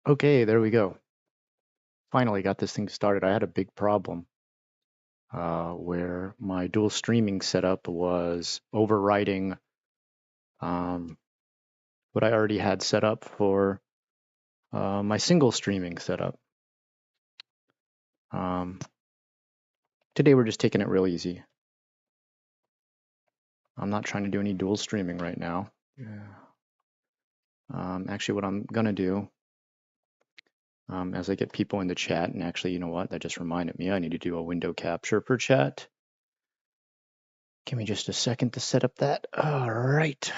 Okay, there we go. Finally got this thing started. I had a big problem where my dual streaming setup was overriding what I already had set up for my single streaming setup. Um, Today we're just taking it real easy. I'm not trying to do any dual streaming right now. Yeah. Actually, what I'm gonna do, as I get people in the chat, and actually, you know what? That just reminded me, I need to do a window capture for chat. Give me just a second to set up that. All right.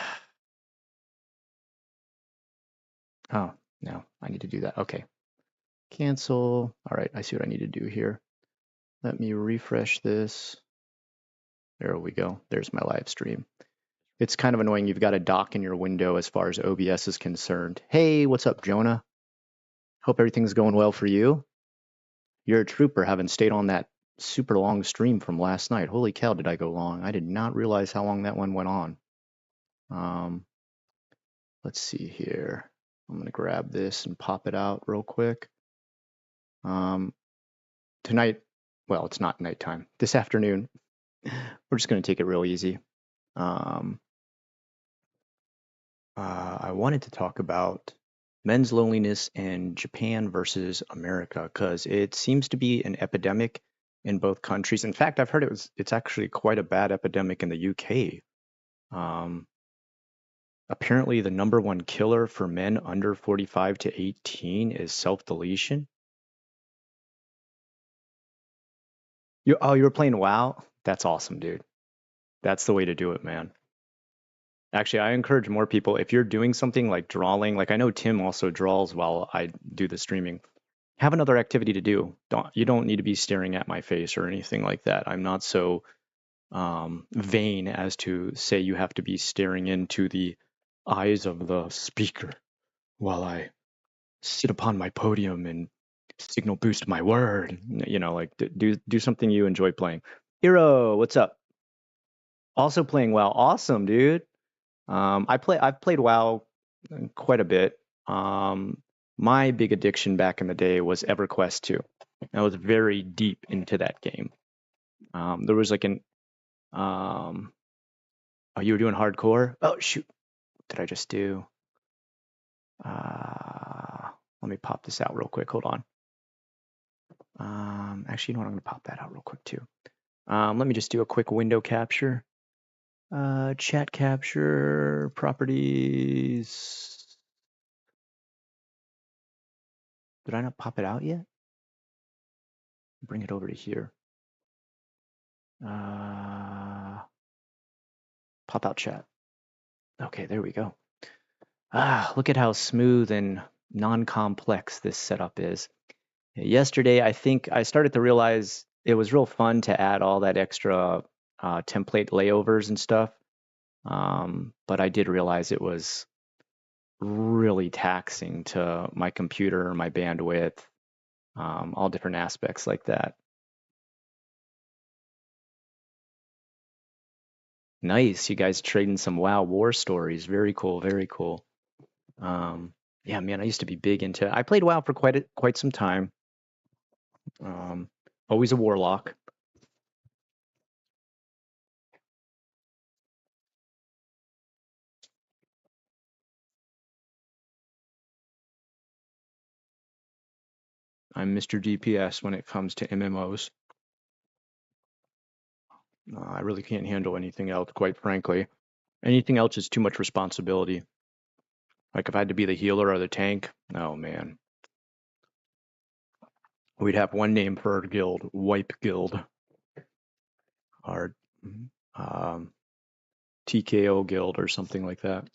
Oh, no, I need to do that. Okay. Cancel. All right, I see what I need to do here. Let me refresh this. There we go. There's my live stream. It's kind of annoying. You've got a dock in your window as far as OBS is concerned. Hey, what's up, Jonah? Hope everything's going well for you. You're a trooper, having stayed on that super long stream from last night. Holy cow, did I go long? I did not realize how long that one went on. Let's see here. I'm going to grab this and pop it out real quick. Tonight, well, it's not nighttime. This afternoon, we're just going to take it real easy. I wanted to talk about men's loneliness in Japan versus America because it seems to be an epidemic in both countries. In fact, I've heard it's actually quite a bad epidemic in the UK. Apparently, the number one killer for men under 45 to 18 is self-deletion. You were playing WoW? That's awesome, dude. That's the way to do it, man. Actually, I encourage more people, if you're doing something like drawing, like I know Tim also draws while I do the streaming, have another activity to do. You don't need to be staring at my face or anything like that. I'm not so vain as to say you have to be staring into the eyes of the speaker while I sit upon my podium and signal boost my word. You know, like do something you enjoy playing. Hero, what's up? Also playing WoW. Awesome, dude. I've played WoW quite a bit. My big addiction back in the day was EverQuest 2. I was very deep into that game. There was like oh, you were doing hardcore? Oh shoot, what did I just do? Let me pop this out real quick. Hold on. Actually, you know what? I'm gonna pop that out real quick too. Let me just do a quick window capture. Chat capture, properties. Did I not pop it out yet? Bring it over to here. Pop out chat. Okay, there we go. Look at how smooth and non-complex this setup is. Yesterday, I think I started to realize it was real fun to add all that extra template layovers and stuff. But I did realize it was really taxing to my computer, my bandwidth, all different aspects like that. Nice, you guys trading some WoW war stories. Very cool, very cool. Yeah, man, I used to be big into. I played WoW for quite some time. Always a warlock. I'm Mr. DPS when it comes to MMOs. I really can't handle anything else, quite frankly. Anything else is too much responsibility. Like if I had to be the healer or the tank, oh man. We'd have one name for our guild, Wipe Guild. Our TKO guild or something like that.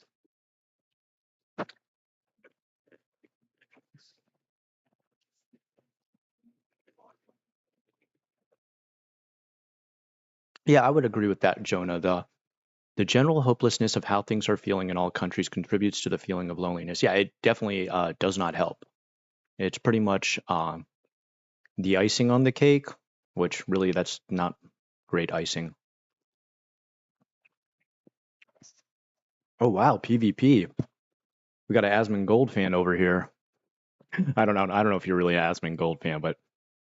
Yeah, I would agree with that, Jonah. The general hopelessness of how things are feeling in all countries contributes to the feeling of loneliness. Yeah, it definitely does not help. It's pretty much the icing on the cake, which really that's not great icing. Oh wow, PvP. We got an Asmon Gold fan over here. I don't know. I don't know if you're really an Asmon Gold fan, but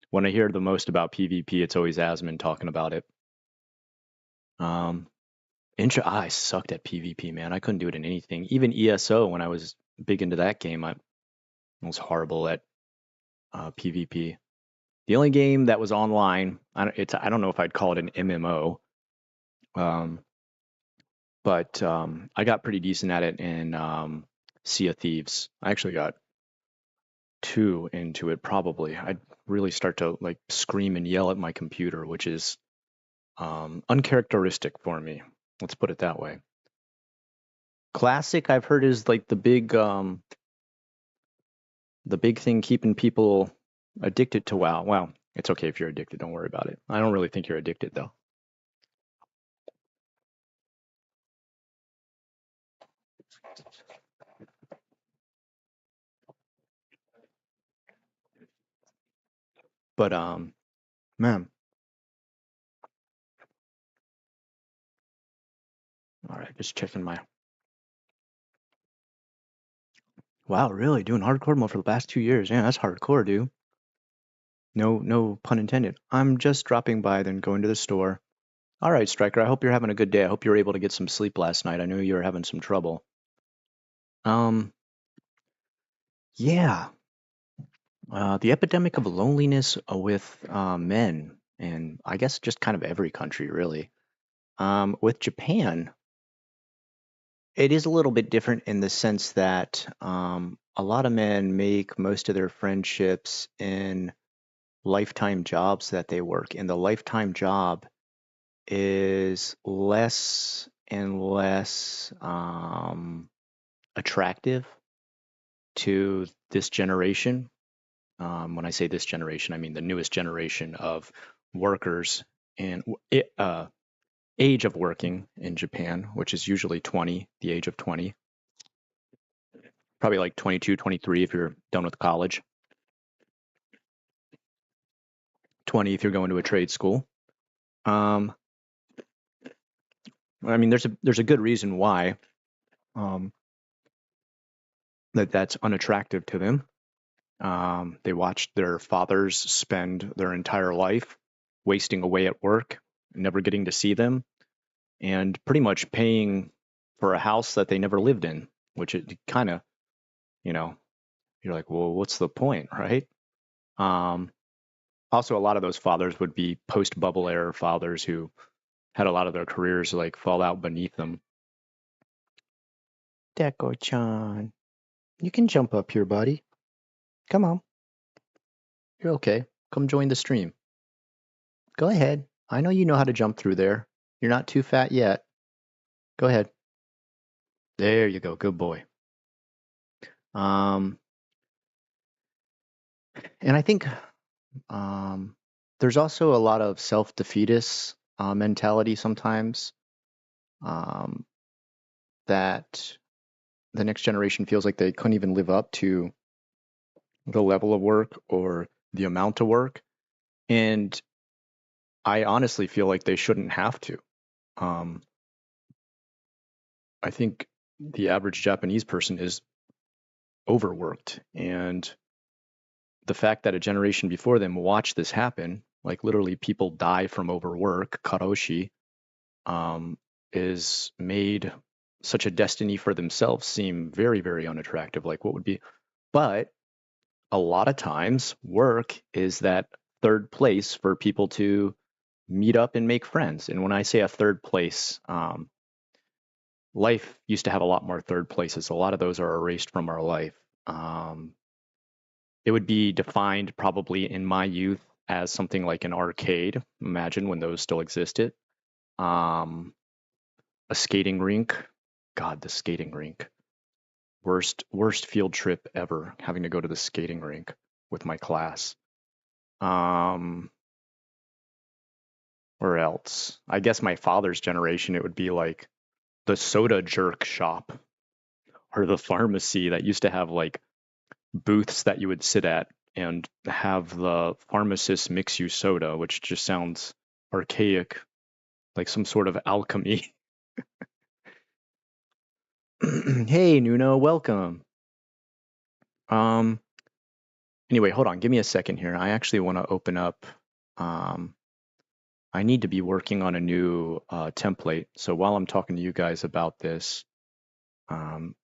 when I hear the most about PvP, it's always Asmon talking about it. Um, I sucked at PvP, man. I couldn't do it in anything. Even ESO, when I was big into that game, I was horrible at PvP. The only game that was online, I don't know if I'd call it an MMO, um, but I got pretty decent at it in Sea of Thieves. I actually got two into it probably. I'd really start to like scream and yell at my computer, which is uncharacteristic for me. Let's put it that way. Classic, I've heard, is like the big thing keeping people addicted to WoW. Well, it's okay if you're addicted. Don't worry about it. I don't really think you're addicted though. But man, all right, just checking my. Wow, really doing hardcore mode for the past 2 years? Yeah, that's hardcore, dude. No pun intended. I'm just dropping by, then going to the store. All right, Striker. I hope you're having a good day. I hope you're able to get some sleep last night. I knew you were having some trouble. Um, yeah. The epidemic of loneliness with men, and I guess just kind of every country, really. With Japan, it is a little bit different in the sense that a lot of men make most of their friendships in lifetime jobs that they work, and the lifetime job is less and less attractive to this generation. When I say this generation, I mean the newest generation of workers and age of working in Japan, which is usually 20, the age of 20, probably like 22, 23 if you're done with college, 20 if you're going to a trade school. Um, I mean, there's a good reason why um, that's unattractive to them. They watched their fathers spend their entire life wasting away at work, never getting to see them, and pretty much paying for a house that they never lived in, which it kind of, you know, you're like, well, what's the point, right? Um, Also, a lot of those fathers would be post bubble era fathers who had a lot of their careers like fall out beneath them. Deko-chan, you can jump up here, buddy. Come on. You're okay. Come join the stream. Go ahead. I know you know how to jump through there. You're not too fat yet. Go ahead. There you go. Good boy. Um, and I think um, there's also a lot of self-defeatist mentality sometimes um, that the next generation feels like they couldn't even live up to the level of work or the amount of work. And I honestly feel like they shouldn't have to. Um, I think the average Japanese person is overworked. And the fact that a generation before them watched this happen, like literally people die from overwork, karoshi, um, is made such a destiny for themselves seem very, very unattractive. Like what would be, but a lot of times work is that third place for people to meet up and make friends. And when I say a third place, life used to have a lot more third places. A lot of those are erased from our life. Um, it would be defined probably in my youth as something like an arcade. Imagine when those still existed. Um, a skating rink. God, the skating rink. Worst field trip ever. Having to go to the skating rink with my class. Um, or else, I guess my father's generation, it would be like the soda jerk shop or the pharmacy that used to have like booths that you would sit at and have the pharmacist mix you soda, which just sounds archaic, like some sort of alchemy. Hey, Nuno, welcome. Um, Anyway, hold on. Give me a second here. I actually want to open up. Um, I need to be working on a new template. So while I'm talking to you guys about this, um,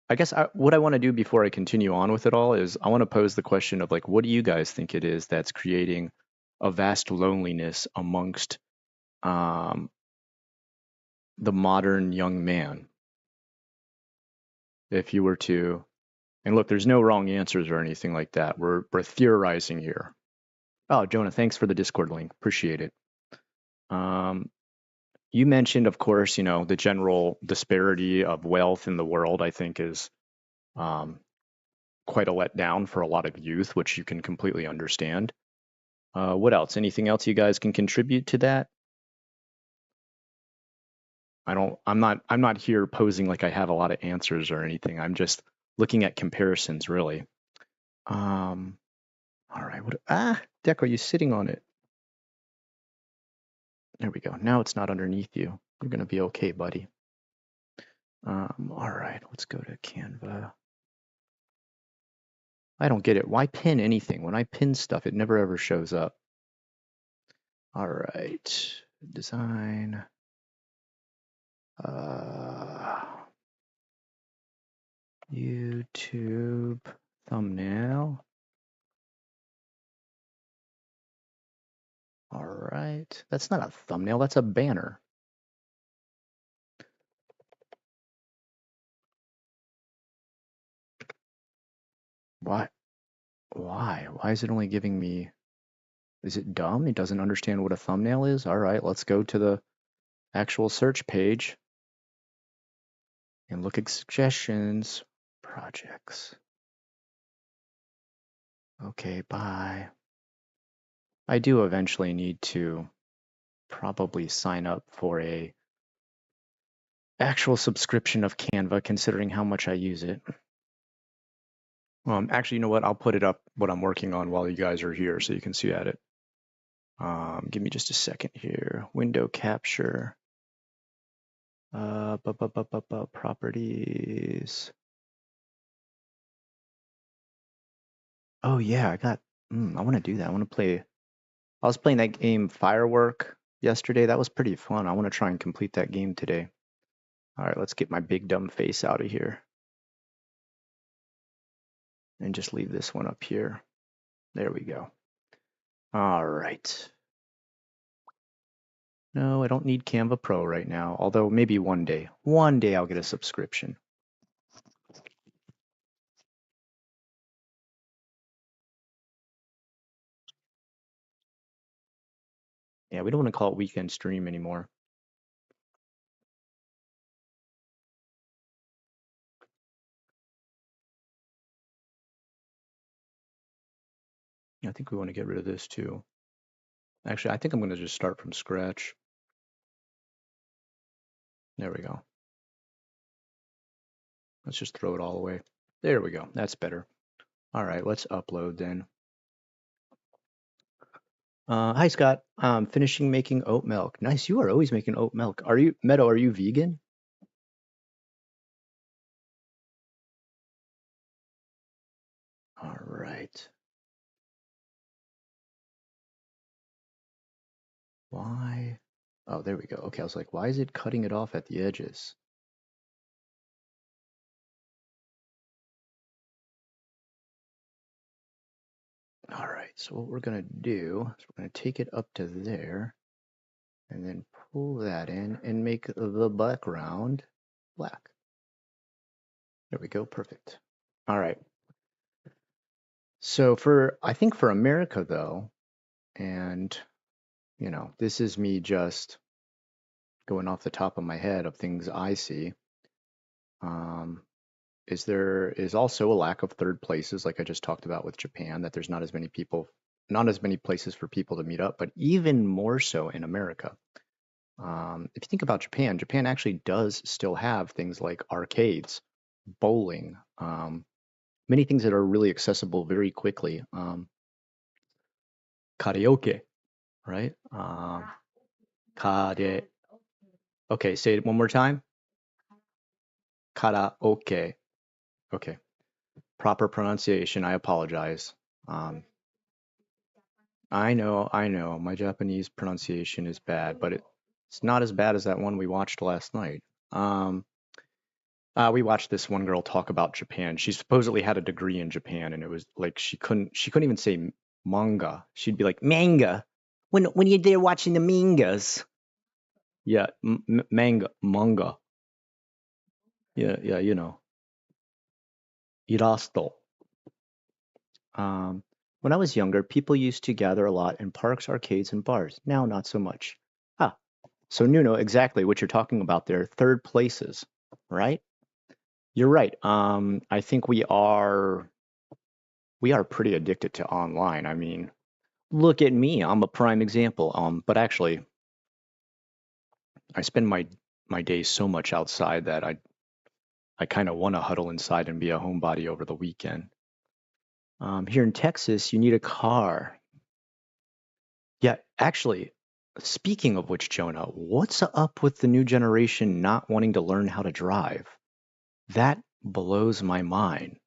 I guess what I want to do before I continue on with it all is I want to pose the question of like, what do you guys think it is that's creating a vast loneliness amongst um, the modern young man? If you were to, and look, there's no wrong answers or anything like that. We're theorizing here. Oh, Jonah, thanks for the Discord link. Appreciate it. Um, you mentioned, of course, the general disparity of wealth in the world, I think is um, quite a letdown for a lot of youth, which you can completely understand. What else? Anything else you guys can contribute to that? I'm not here posing like I have a lot of answers or anything. I'm just looking at comparisons, really. Um, all right. Deck, are you sitting on it? There we go. Now it's not underneath you. You're gonna be okay, buddy. All right. Let's go to Canva. I don't get it. Why pin anything? When I pin stuff, it never ever shows up. All right. Design. YouTube thumbnail. All right. That's not a thumbnail, that's a banner. Why? Why is it only giving me? Is it dumb? It doesn't understand what a thumbnail is? All right, let's go to the actual search page and look at suggestions. Projects. Okay, bye. I do eventually need to probably sign up for a actual subscription of Canva, considering how much I use it. Actually, you know what? I'll put it up what I'm working on while you guys are here, so you can see at it. Give me just a second here. Window capture. Properties. Oh yeah, I want to do that. I want to play. I was playing that game Firework yesterday. That was pretty fun. I want to try and complete that game today. All right, let's get my big dumb face out of here and just leave this one up here. There we go. All right. No, I don't need Canva Pro right now, although maybe one day. One day I'll get a subscription. Yeah, we don't want to call it weekend stream anymore. I think we want to get rid of this too. Actually, I think I'm going to just start from scratch. There we go. Let's just throw it all away. There we go. That's better. All right, let's upload then. Hi, Scott. Finishing making oat milk. Nice. You are always making oat milk. Are you, Meadow, are you vegan? All right. Why? Oh, there we go. Okay, I was like, why is it cutting it off at the edges? All right, so what we're going to do is we're going to take it up to there and then pull that in and make the background black. There we go. Perfect. All right. So I think for America though, and this is me just going off the top of my head of things I see, is there is also a lack of third places, like I just talked about with Japan, that there's not as many people, not as many places for people to meet up, but even more so in America. If you think about Japan, Japan actually does still have things like arcades, bowling, many things that are really accessible very quickly. Karaoke, right? Kare. Okay, say it one more time. Karaoke. Okay. Proper pronunciation. I apologize. Um, I know. My Japanese pronunciation is bad, but it's not as bad as that one we watched last night. Um, we watched this one girl talk about Japan. She supposedly had a degree in Japan, and it was like she couldn't even say manga. She'd be like manga when you're there watching the mangas. Yeah, manga. Yeah, yeah, irasto. Um, when I was younger, people used to gather a lot in parks, arcades, and bars. Now, not so much. Ah, so Nuno, exactly what you're talking about there. Third places, right? You're right. I think we are pretty addicted to online. I mean, look at me. I'm a prime example. But actually, I spend my days so much outside that I kind of want to huddle inside and be a homebody over the weekend. Here in Texas, you need a car. Yeah, actually, speaking of which, Jonah, what's up with the new generation not wanting to learn how to drive? That blows my mind.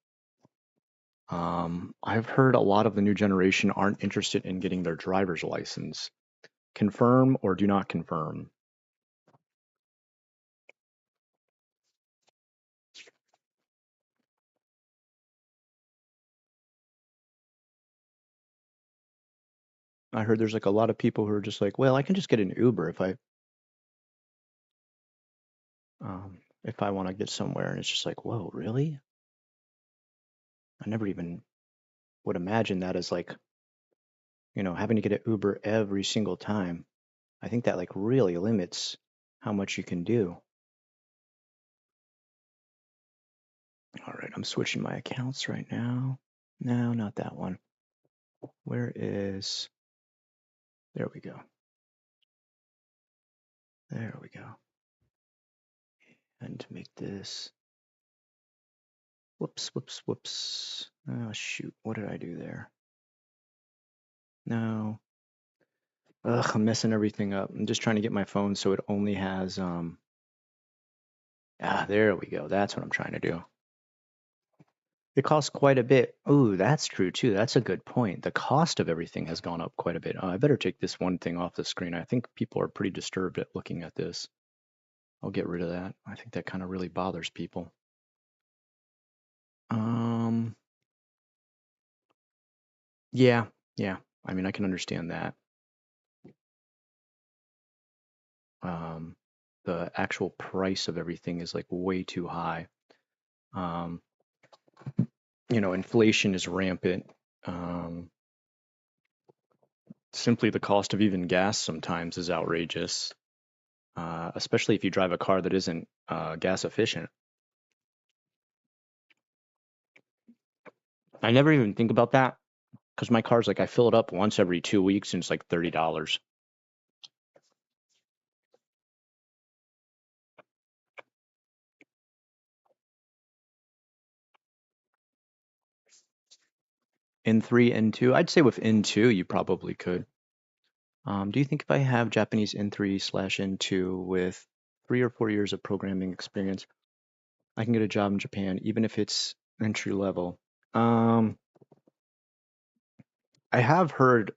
I've heard a lot of the new generation aren't interested in getting their driver's license. Confirm or do not confirm? I heard there's like a lot of people who are just like, well, I can just get an Uber if I want to get somewhere, and it's just like, whoa, really? I never even would imagine that as like, having to get an Uber every single time. I think that like really limits how much you can do. All right, I'm switching my accounts right now. No, not that one. Where is, there we go. There we go. And to make this, whoops, whoops, whoops. Oh, shoot, what did I do there? No. Ugh, I'm messing everything up. I'm just trying to get my phone so it only has, there we go. That's what I'm trying to do. It costs quite a bit. Ooh, that's true too. That's a good point. The cost of everything has gone up quite a bit. I better take this one thing off the screen. I think people are pretty disturbed at looking at this. I'll get rid of that. I think that kind of really bothers people. Um, yeah, yeah. I mean, I can understand that. Um, the actual price of everything is like way too high. Um, inflation is rampant. Um, simply the cost of even gas sometimes is outrageous, especially if you drive a car that isn't gas efficient. I never even think about that because my car's like I fill it up once every 2 weeks and it's like $30. N3, N2, I'd say with N2 you probably could. Do you think if I have Japanese N3/N2 with 3 or 4 years of programming experience, I can get a job in Japan, even if it's entry level? Um, I have heard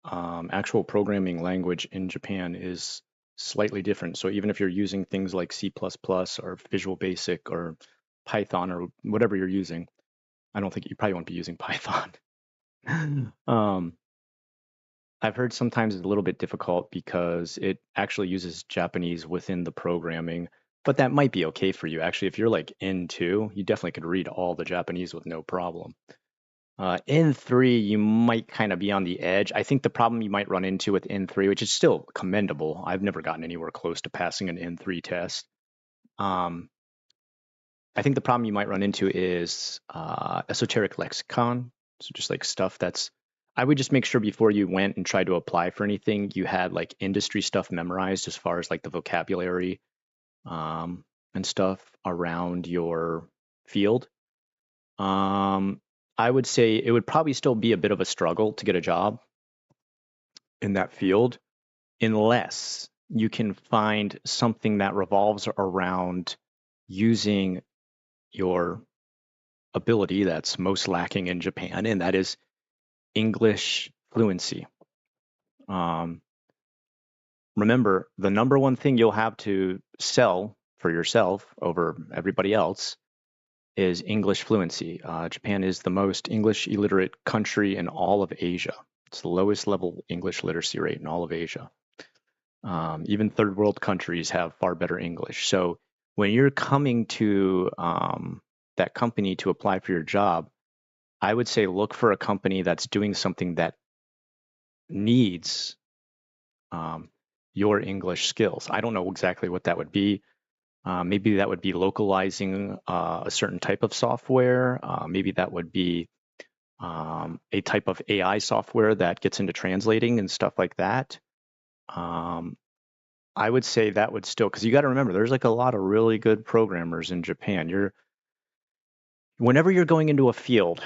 actual programming language in Japan is slightly different. So even if you're using things like C++ or Visual Basic or Python or whatever you're using, I don't think you probably won't be using Python. um, I've heard sometimes it's a little bit difficult because it actually uses Japanese within the programming, but that might be okay for you. Actually, if you're like N2, you definitely could read all the Japanese with no problem. N3, you might kind of be on the edge. I think the problem you might run into with N3, which is still commendable, I've never gotten anywhere close to passing an N3 test. Um, I think the problem you might run into is esoteric lexicon. So just like stuff that's, I would just make sure before you went and tried to apply for anything, you had like industry stuff memorized as far as like the vocabulary um, and stuff around your field. Um, I would say it would probably still be a bit of a struggle to get a job in that field unless you can find something that revolves around using your ability that's most lacking in Japan, and that is English fluency. Um, Remember, the number one thing you'll have to sell for yourself over everybody else is English fluency. Japan is the most English illiterate country in all of Asia. It's the lowest level English literacy rate in all of Asia. Even third world countries have far better English. So when you're coming to that company to apply for your job, I would say look for a company that's doing something that needs um, your English skills. I don't know exactly what that would be. Maybe that would be localizing a certain type of software. Maybe that would be a type of AI software that gets into translating and stuff like that. Um, I would say that would still, because you got to remember, there's like a lot of really good programmers in Japan. Whenever you're going into a field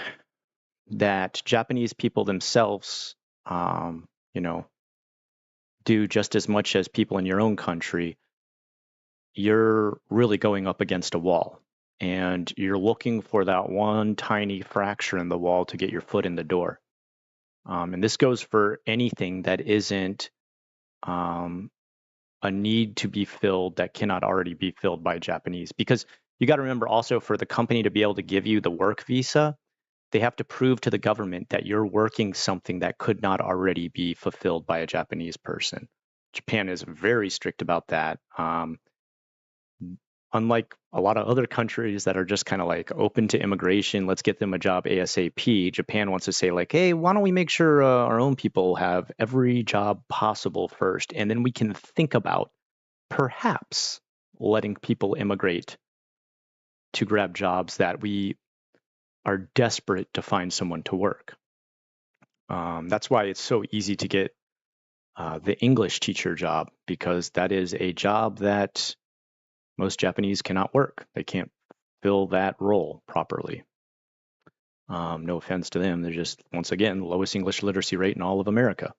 that Japanese people themselves, um, you know, do just as much as people in your own country, you're really going up against a wall. And you're looking for that one tiny fracture in the wall to get your foot in the door. And this goes for anything that isn't um, a need to be filled that cannot already be filled by Japanese. Because you got to remember also, for the company to be able to give you the work visa, they have to prove to the government that you're working something that could not already be fulfilled by a Japanese person. Japan is very strict about that. Unlike a lot of other countries that are just kind of like open to immigration, let's get them a job ASAP. Japan wants to say like, hey, why don't we make sure our own people have every job possible first, and then we can think about perhaps letting people immigrate to grab jobs that we are desperate to find someone to work. That's why it's so easy to get the English teacher job, because that is a job that most Japanese cannot work. They can't fill that role properly. No offense to them. They're just, once again, the lowest English literacy rate in all of America.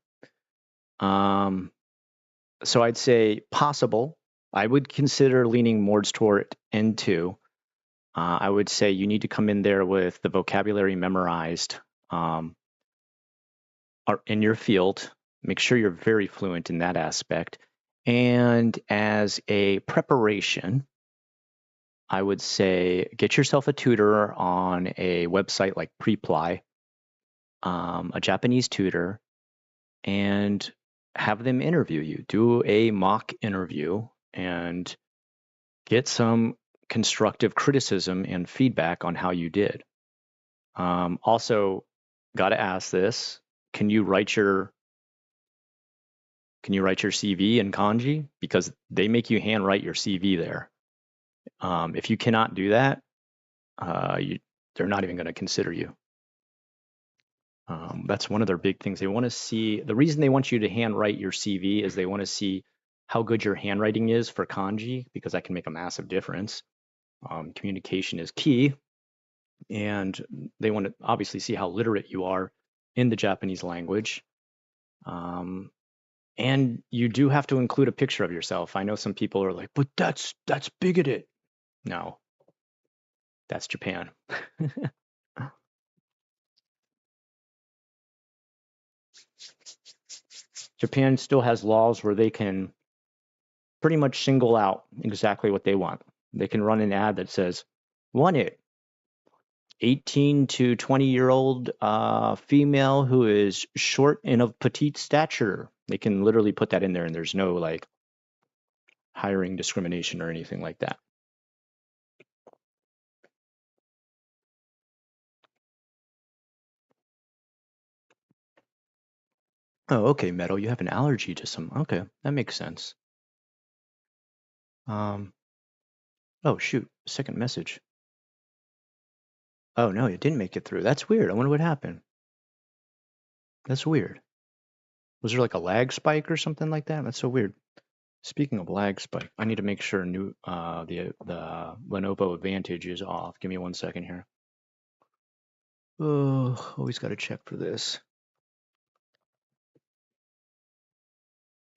So I'd say possible. I would consider leaning more toward N2. I would say you need to come in there with the vocabulary memorized in your field. Make sure you're very fluent in that aspect. And as a preparation, I would say get yourself a tutor on a website like Preply, a Japanese tutor, and have them interview you. Do a mock interview and get some constructive criticism and feedback on how you did. Also, got to ask this: Can you write your CV in kanji? Because they make you handwrite your CV there. If you cannot do that, they're not even going to consider you. That's one of their big things. They want to see, the reason they want you to handwrite your CV is they want to see how good your handwriting is for kanji, because that can make a massive difference. Communication is key, and they want to obviously see how literate you are in the Japanese language. And you do have to include a picture of yourself. I know some people are like, but that's bigoted. No, that's Japan. Japan still has laws where they can pretty much single out exactly what they want. They can run an ad that says, want it, 18 to 20-year-old female who is short and of petite stature. They can literally put that in there, and there's no like hiring discrimination or anything like that. Oh, okay, Meadow, you have an allergy to some. Okay, that makes sense. Um, oh shoot, second message. Oh no, it didn't make it through. That's weird. I wonder what happened. That's weird. Was there like a lag spike or something like that? That's so weird. Speaking of lag spike, I need to make sure the Lenovo Advantage is off. Give me 1 second here. Oh, always got to check for this.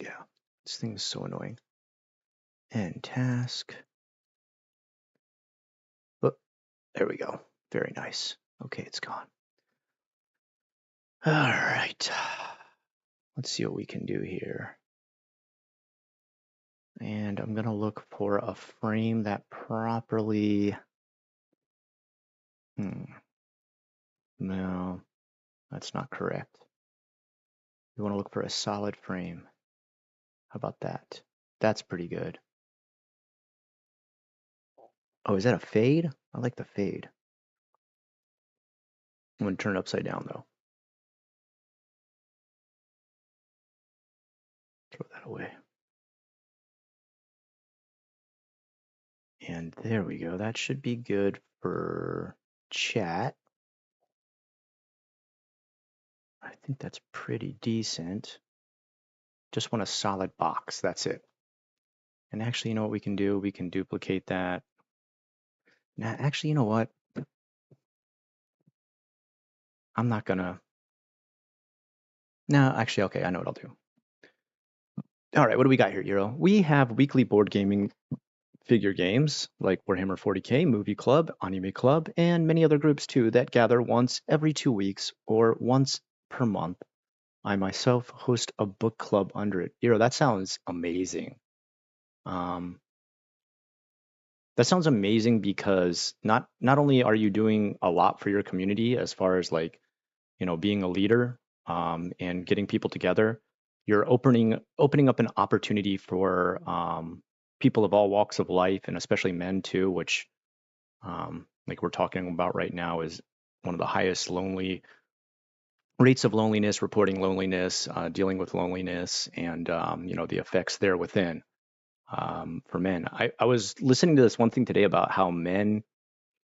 Yeah, this thing is so annoying. End task. Oh, there we go. Very nice. Okay, it's gone. All right. Let's see what we can do here. And I'm going to look for a frame that properly... No, that's not correct. You want to look for a solid frame. How about that? That's pretty good. Oh, is that a fade? I like the fade. I'm going to turn it upside down, though. Throw that away. And there we go. That should be good for chat. I think that's pretty decent. Just want a solid box. That's it. And actually, you know what we can do? We can duplicate that. Now, actually, you know what? I'm not gonna. No, actually, okay, I know what I'll do. All right, what do we got here, Euro? We have weekly board gaming figure games like Warhammer 40K, Movie Club, Anime Club, and many other groups too that gather once every 2 weeks or once per month. I myself host a book club under it. Euro, that sounds amazing. That sounds amazing because not only are you doing a lot for your community as far as like, you know, being a leader and getting people together, you're opening up an opportunity for people of all walks of life and especially men too, which like we're talking about right now is one of the highest rates of loneliness, reporting loneliness, dealing with loneliness, and you know the effects there within. For men. I was listening to this one thing today about how men,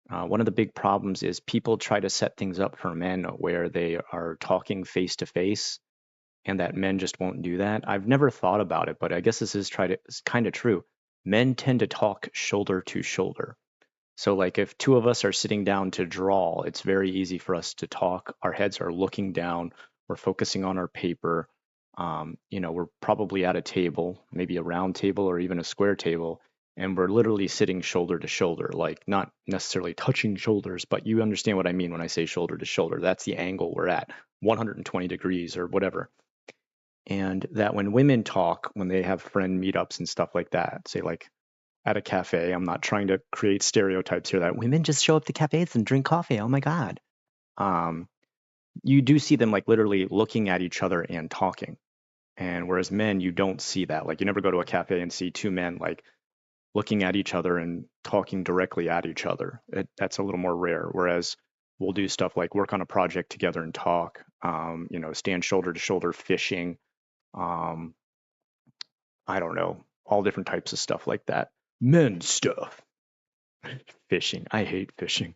one of the big problems is people try to set things up for men where they are talking face to face and that men just won't do that. I've never thought about it, but I guess this is it's kind of true. Men tend to talk shoulder to shoulder. So like if two of us are sitting down to draw, it's very easy for us to talk. Our heads are looking down. We're focusing on our paper. You know, we're probably at a table, maybe a round table or even a square table, and we're literally sitting shoulder to shoulder, like not necessarily touching shoulders, but you understand what I mean when I say shoulder to shoulder. That's the angle we're at, 120 degrees or whatever. And that when women talk, when they have friend meetups and stuff like that, say like at a cafe. I'm not trying to create stereotypes here that women just show up to cafes and drink coffee. Oh my God. Um, you do see them like literally looking at each other and talking. And whereas men, you don't see that. Like you never go to a cafe and see two men like looking at each other and talking directly at each other. That's a little more rare. Whereas we'll do stuff like work on a project together and talk, you know, stand shoulder to shoulder fishing. Um, I don't know, all different types of stuff like that. Men stuff. Fishing. I hate fishing.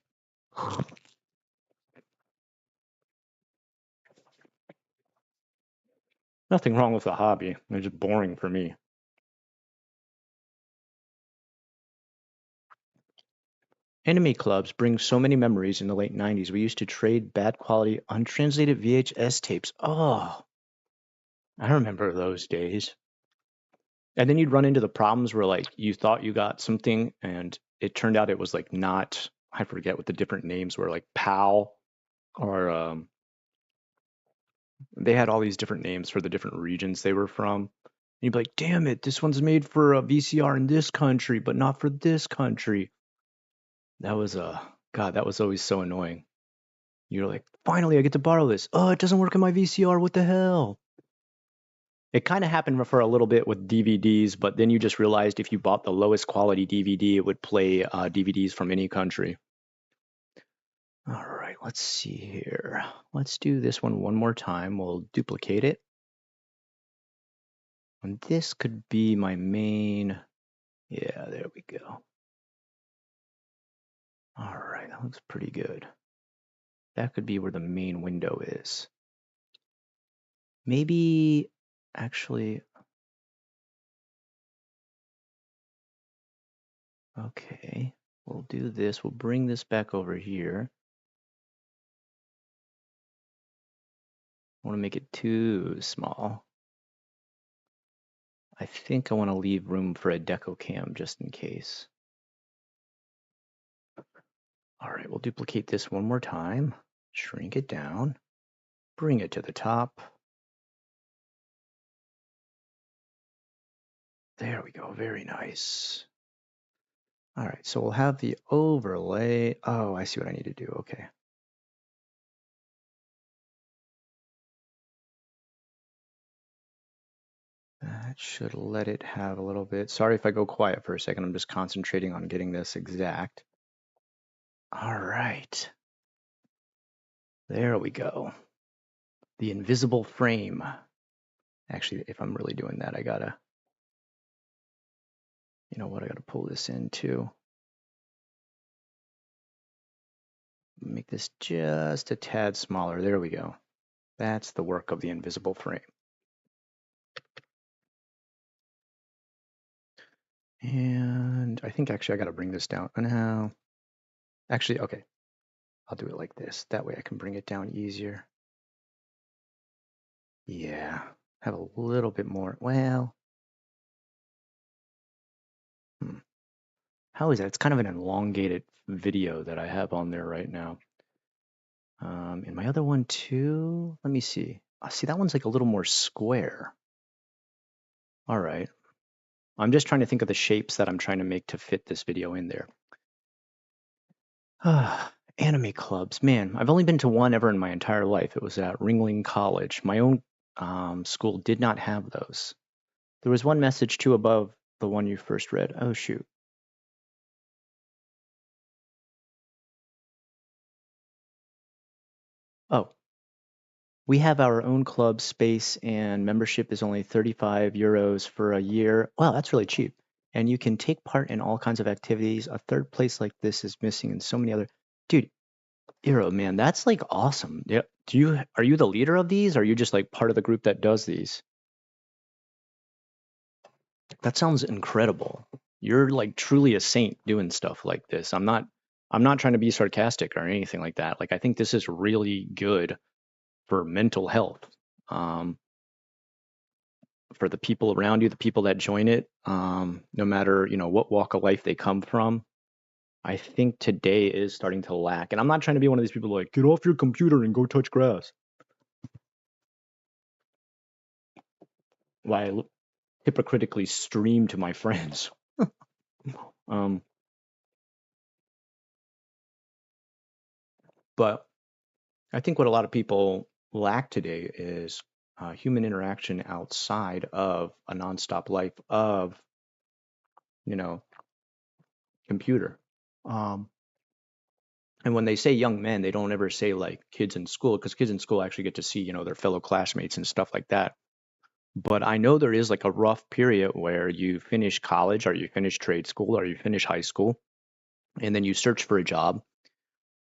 Nothing wrong with the hobby. It's just boring for me. Anime clubs bring so many memories in the late 90s. We used to trade bad quality, untranslated VHS tapes. Oh, I remember those days. And then you'd run into the problems where, like, you thought you got something and it turned out it was, like, not, I forget what the different names were, like PAL or they had all these different names for the different regions they were from. And you'd be like, damn it, this one's made for a VCR in this country, but not for this country. That was God, that was always so annoying. You're like, finally, I get to borrow this. Oh, it doesn't work in my VCR. What the hell? It kind of happened for a little bit with DVDs, but then you just realized if you bought the lowest quality DVD, it would play DVDs from any country. All right, let's see here. Let's do this one more time. We'll duplicate it. And this could be my main. Yeah, there we go. All right, that looks pretty good. That could be where the main window is. Maybe, actually, okay, we'll do this. We'll bring this back over here. I want to make it too small. I think I want to leave room for a deco cam just in case. All right, we'll duplicate this one more time. Shrink it down. Bring it to the top. There we go. Very nice. All right, so we'll have the overlay. Oh, I see what I need to do. Okay. That should let it have a little bit. Sorry if I go quiet for a second. I'm just concentrating on getting this exact. All right. There we go. The invisible frame. Actually, if I'm really doing that, I gotta, you know what, I gotta pull this in too. Make this just a tad smaller. There we go. That's the work of the invisible frame. And I think actually I gotta bring this down now. Actually, okay. I'll do it like this. That way I can bring it down easier. Yeah. Have a little bit more. Well, how is that? It's kind of an elongated video that I have on there right now. And my other one too, let me see. See, that one's like a little more square. All right. I'm just trying to think of the shapes that I'm trying to make to fit this video in there. Anime clubs. Man, I've only been to one ever in my entire life. It was at Ringling College. My own school did not have those. There was one message too above the one you first read. Oh, shoot. Oh, we have our own club space and membership is only 35 euros for a year. Wow, that's really cheap. And you can take part in all kinds of activities. A third place like this is missing and so many other. Dude, Eero, man, that's like awesome. Yeah. Are you the leader of these? Or are you just like part of the group that does these? That sounds incredible. You're like truly a saint doing stuff like this. I'm not trying to be sarcastic or anything like that. Like I think this is really good for mental health. Um, for the people around you, the people that join it, no matter, what walk of life they come from. I think today is starting to lack. And I'm not trying to be one of these people like, get off your computer and go touch grass. Why I hypocritically stream to my friends. um, but I think what a lot of people lack today is human interaction outside of a nonstop life of, you know, computer. Um, and when they say young men, they don't ever say like kids in school, because kids in school actually get to see, their fellow classmates and stuff like that. But I know there is like a rough period where you finish college or you finish trade school or you finish high school and then you search for a job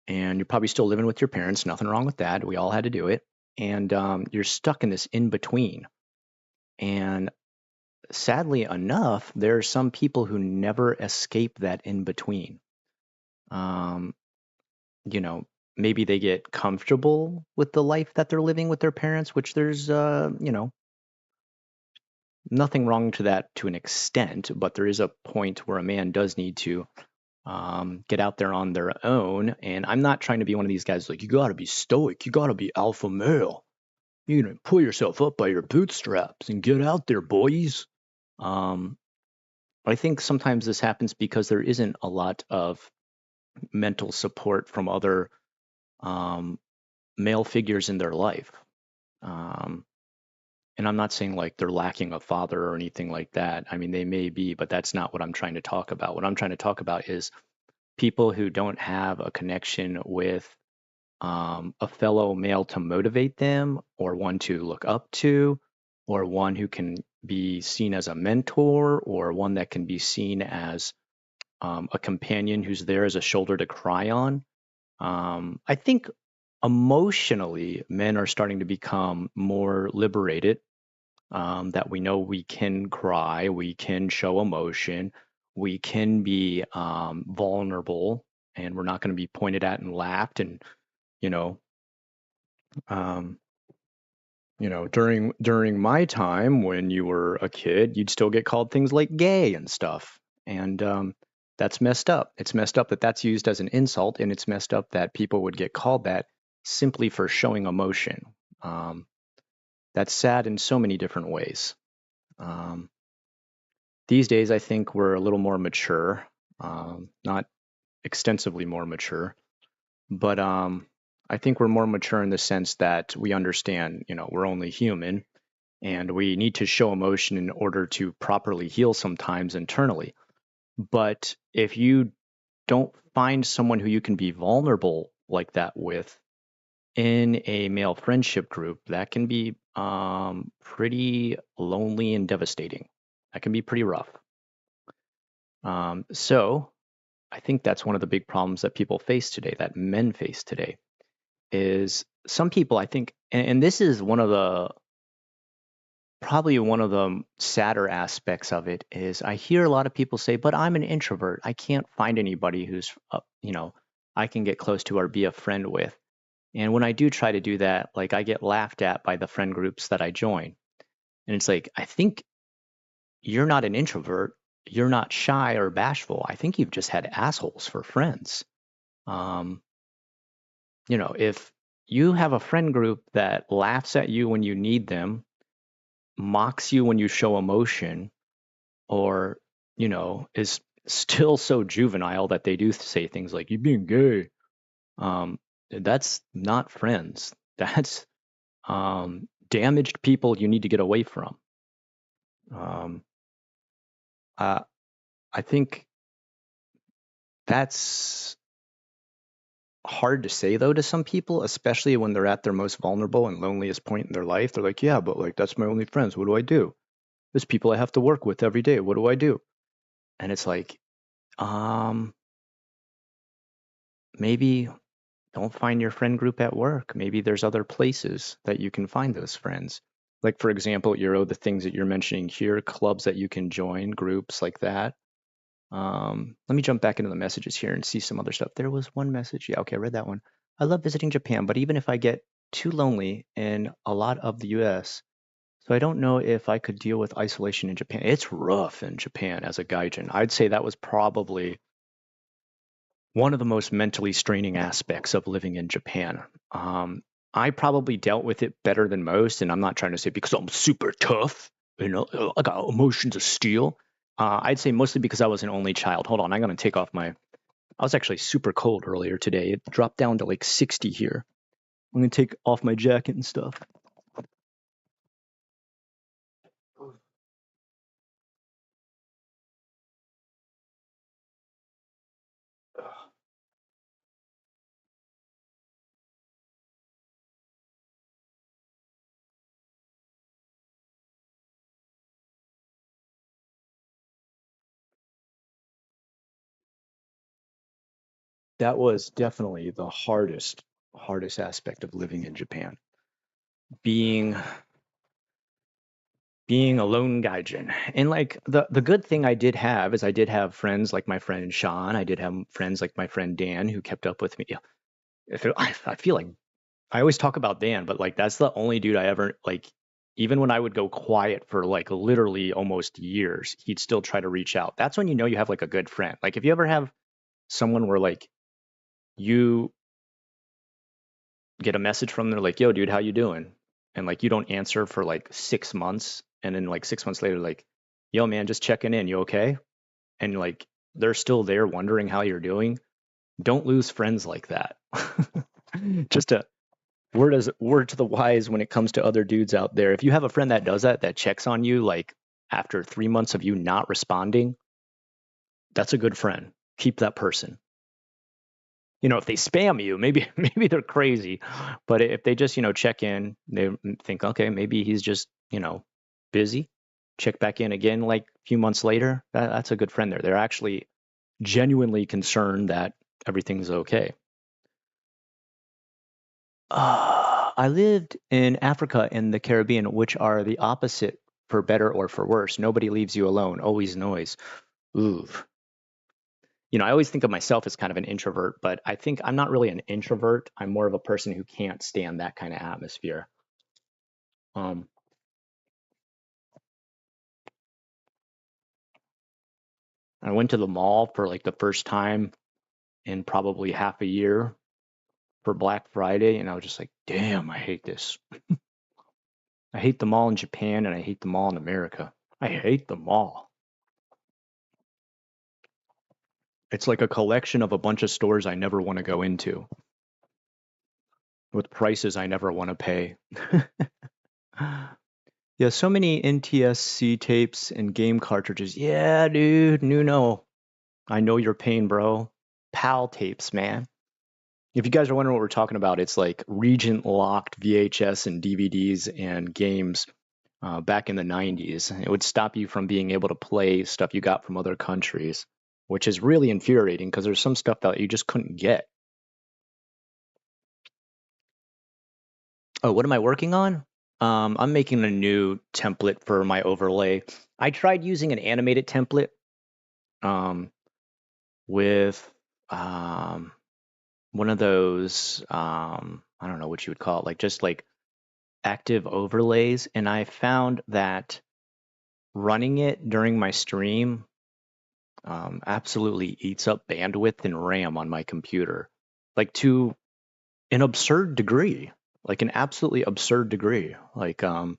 and you're probably still living with your parents. Nothing wrong with that. We all had to do it. And you're stuck in this in between. And sadly enough, there are some people who never escape that in between. Um, you know, maybe they get comfortable with the life that they're living with their parents, which there's, nothing wrong to that to an extent, but there is a point where a man does need to get out there on their own. And I'm not trying to be one of these guys like, you got to be stoic, you got to be alpha male. You know, pull yourself up by your bootstraps and get out there, boys. Um, I think sometimes this happens because there isn't a lot of mental support from other um, male figures in their life. Um, and I'm not saying like they're lacking a father or anything like that. I mean, they may be, but that's not what I'm trying to talk about. What I'm trying to talk about is people who don't have a connection with a fellow male to motivate them, or one to look up to, or one who can be seen as a mentor, or one that can be seen as a companion who's there as a shoulder to cry on. I think emotionally, men are starting to become more liberated, that we know we can cry, we can show emotion, we can be vulnerable, and we're not going to be pointed at and laughed. And, you know, um, during my time when you were a kid, you'd still get called things like gay and stuff. And That's messed up. It's messed up that that's used as an insult, and it's messed up that people would get called that simply for showing emotion. Um, that's sad in so many different ways. Um, these days, I think we're a little more mature, not extensively more mature, but I think we're more mature in the sense that we understand, we're only human and we need to show emotion in order to properly heal sometimes internally. But if you don't find someone who you can be vulnerable like that with in a male friendship group, that can be pretty lonely and devastating. That can be pretty rough. So I think that's one of the big problems that people face today, that men face today, is some people, I think, and this is probably one of the sadder aspects of it is I hear a lot of people say, but I'm an introvert. I can't find anybody who's, I can get close to or be a friend with. And when I do try to do that, like I get laughed at by the friend groups that I join. And it's like, I think you're not an introvert. You're not shy or bashful. I think you've just had assholes for friends. Um, if you have a friend group that laughs at you when you need them, mocks you when you show emotion, or, is still so juvenile that they do say things like, you being gay, that's not friends. That's damaged people you need to get away from. Um, uh, I think that's hard to say though to some people, especially when they're at their most vulnerable and loneliest point in their life. They're like, yeah, but like that's my only friends. What do I do? There's people I have to work with every day. What do I do? And it's like, um, maybe don't find your friend group at work. Maybe there's other places that you can find those friends. Like for example, the things that you're mentioning here, clubs that you can join, groups like that. Let me jump back into the messages here and see some other stuff. There was one message. Yeah, okay, I read that one. I love visiting Japan, but even if I get too lonely in a lot of the US, so I don't know if I could deal with isolation in Japan. It's rough in Japan as a gaijin. I'd say that was probably one of the most mentally straining aspects of living in Japan. I probably dealt with it better than most, and I'm not trying to say because I'm super tough, I got emotions of steel. I'd say mostly because I was an only child. Hold on, I'm gonna take off my. I was actually super cold earlier today. It dropped down to like 60 here. I'm gonna take off my jacket and stuff. That was definitely the hardest aspect of living in Japan. Being being a lone gaijin. And like the good thing I did have is I did have friends like my friend Sean. I did have friends like my friend Dan who kept up with me. If it, I feel like I always talk about Dan, but like that's the only dude I ever like. Even when I would go quiet for like literally almost years, he'd still try to reach out. That's when you know you have like a good friend. Like if you ever have someone where like you get a message from them, they're like, "Yo, dude, how you doing?" And like you don't answer for like 6 months, and then like 6 months later, like, "Yo, man, just checking in. You okay?" And like they're still there wondering how you're doing. Don't lose friends like that. Just a word to the wise when it comes to other dudes out there. If you have a friend that does that, that checks on you like after 3 months of you not responding, that's a good friend. Keep that person. If they spam you, maybe maybe they're crazy, but if they just check in, they think, okay, maybe he's just busy. Check back in again like a few months later. That's a good friend there. They're actually genuinely concerned that everything's okay. I lived in Africa and the Caribbean, which are the opposite for better or for worse. Nobody leaves you alone, always noise. Ooh. I always think of myself as kind of an introvert, but I think I'm not really an introvert. I'm more of a person who can't stand that kind of atmosphere. Um, I went to the mall for like the first time in probably half a year for Black Friday, and I was just like, damn, I hate this. I hate the mall in Japan and I hate the mall in America. I hate the mall. It's like a collection of a bunch of stores I never want to go into with prices I never want to pay. Yeah, so many NTSC tapes and game cartridges. Yeah, dude, Nuno. I know your pain, bro. PAL tapes, man. If you guys are wondering what we're talking about, it's like region locked VHS and DVDs and games back in the 90s. It would stop you from being able to play stuff you got from other countries, which is really infuriating because there's some stuff that you just couldn't get. Oh, what am I working on? I'm making a new template for my overlay. I tried using an animated template um, with one of those, I don't know what you would call it, like just like active overlays. And I found that running it during my stream absolutely eats up bandwidth and RAM on my computer, like to an absurd degree, like an absolutely absurd degree. Like, I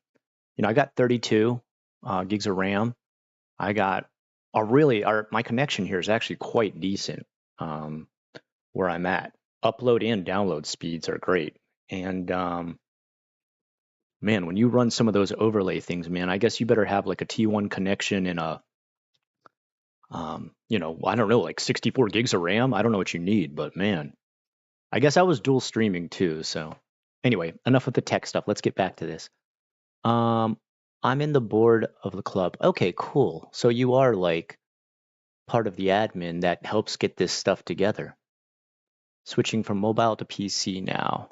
got 32 gigs of RAM. I got my connection here is actually quite decent where I'm at. Upload and download speeds are great. And man, when you run some of those overlay things, man, I guess you better have like a T1 connection and I don't know, like 64 gigs of RAM. I don't know what you need, but man, I guess I was dual streaming too. So anyway, enough with the tech stuff. Let's get back to this. Um, I'm in the board of the club. Okay, cool. So you are like part of the admin that helps get this stuff together. Switching from mobile to PC now.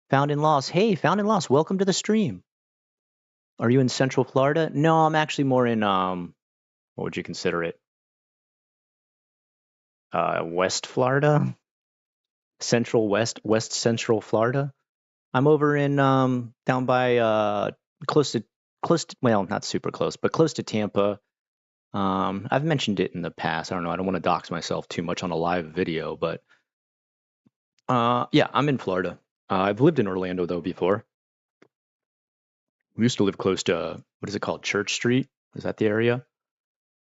Found in Loss. Hey, Found in Loss, welcome to the stream. Are you in Central Florida? No, I'm actually more in what would you consider it? West Florida? Central West Central Florida. I'm over in down by close to well, not super close, but close to Tampa. I've mentioned it in the past. I don't know. I don't want to dox myself too much on a live video, but yeah, I'm in Florida. I've lived in Orlando though before. We used to live close to what is it called? Church Street. Is that the area?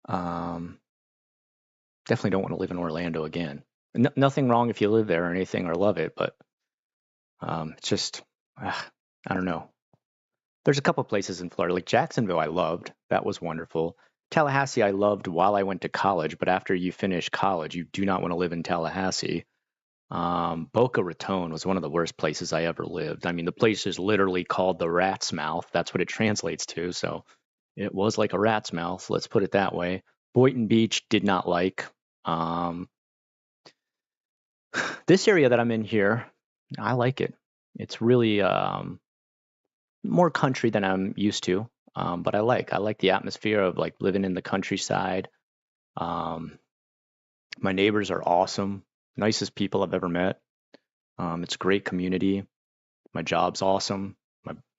Um, Definitely don't want to live in Orlando again. Nothing wrong if you live there or anything or love it, but it's just I don't know. There's a couple places in Florida, like Jacksonville, I loved. That was wonderful. Tallahassee, I loved while I went to college, but after you finish college, you do not want to live in Tallahassee. Boca Raton was one of the worst places I ever lived. I mean, the place is literally called the Rat's Mouth. That's what it translates to. So it was like a rat's mouth, let's put it that way. Boynton Beach did not like. Um, this area that I'm in here, I like it. It's really more country than I'm used to, but I like the atmosphere of like living in the countryside. Um, my neighbors are awesome, nicest people I've ever met. It's a great community. My job's awesome.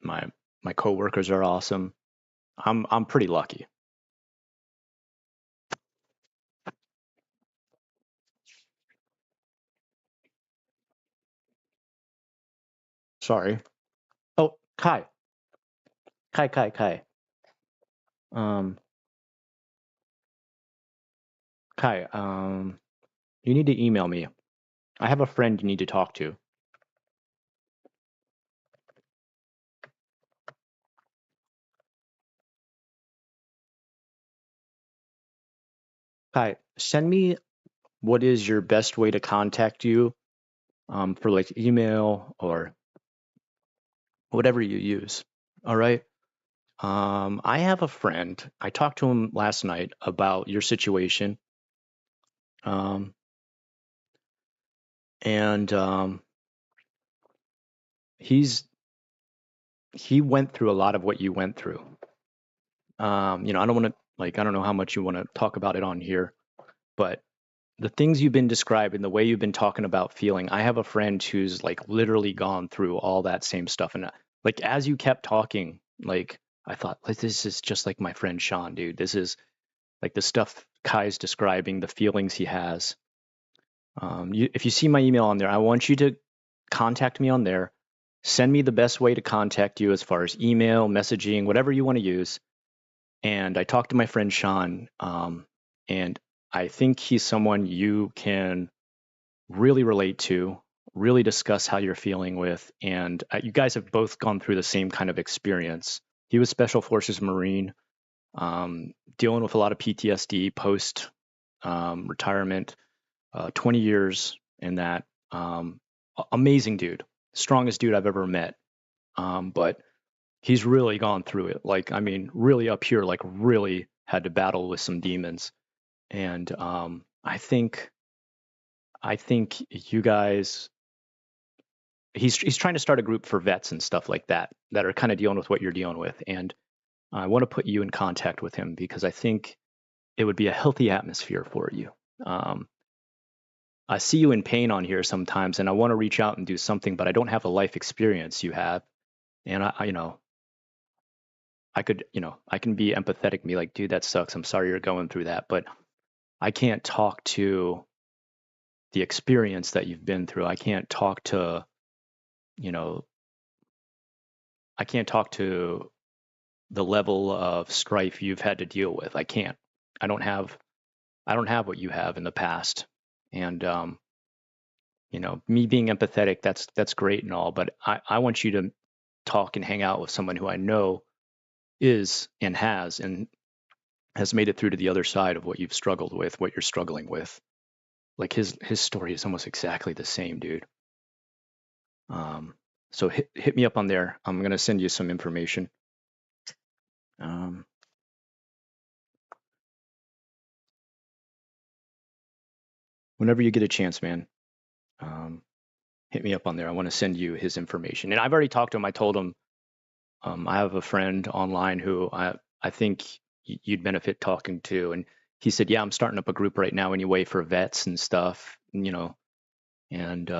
My my coworkers are awesome. I'm pretty lucky. Sorry. Oh, Kai. Um, Kai. You need to email me. I have a friend you need to talk to. Kai, send me what is your best way to contact you for like email or whatever you use. All right. I have a friend. I talked to him last night about your situation. Um, and he's he went through a lot of what you went through. I don't want to I don't know how much you want to talk about it on here, but the things you've been describing, the way you've been talking about feeling, I have a friend who's like literally gone through all that same stuff. And like as you kept talking, like I thought, like this is just like my friend Sean, dude. This is like the stuff Kai's describing, the feelings he has. If you see my email on there, I want you to contact me on there. Send me the best way to contact you as far as email, messaging, whatever you want to use. And I talked to my friend Sean, and I think he's someone you can really relate to, really discuss how you're feeling with. And you guys have both gone through the same kind of experience. He was Special Forces Marine, dealing with a lot of PTSD post retirement, 20 years in that. Amazing dude, strongest dude I've ever met. But he's really gone through it. Like, I mean, really up here, like really had to battle with some demons. And I think you guys, he's trying to start a group for vets and stuff like that that are kind of dealing with what you're dealing with. And I want to put you in contact with him because I think it would be a healthy atmosphere for you. Um, I see you in pain on here sometimes, and I want to reach out and do something, but I don't have the life experience you have. And I could, I can be empathetic and be like, dude, that sucks. I'm sorry you're going through that. But I can't talk to the experience that you've been through. I can't talk to, you know, I can't talk to the level of strife you've had to deal with. I can't. I don't have, I don't have what you have in the past. And, me being empathetic, that's great and all, but I want you to talk and hang out with someone who I know is and has made it through to the other side of what you've struggled with, what you're struggling with. Like his story is almost exactly the same, dude. So hit me up on there. I'm gonna send you some information. Um, Whenever you get a chance, man, um, hit me up on there. I want to send you his information. And I've already talked to him. I told him I have a friend online who I think you'd benefit talking to, and he said, yeah, I'm starting up a group right now anyway for vets and stuff, and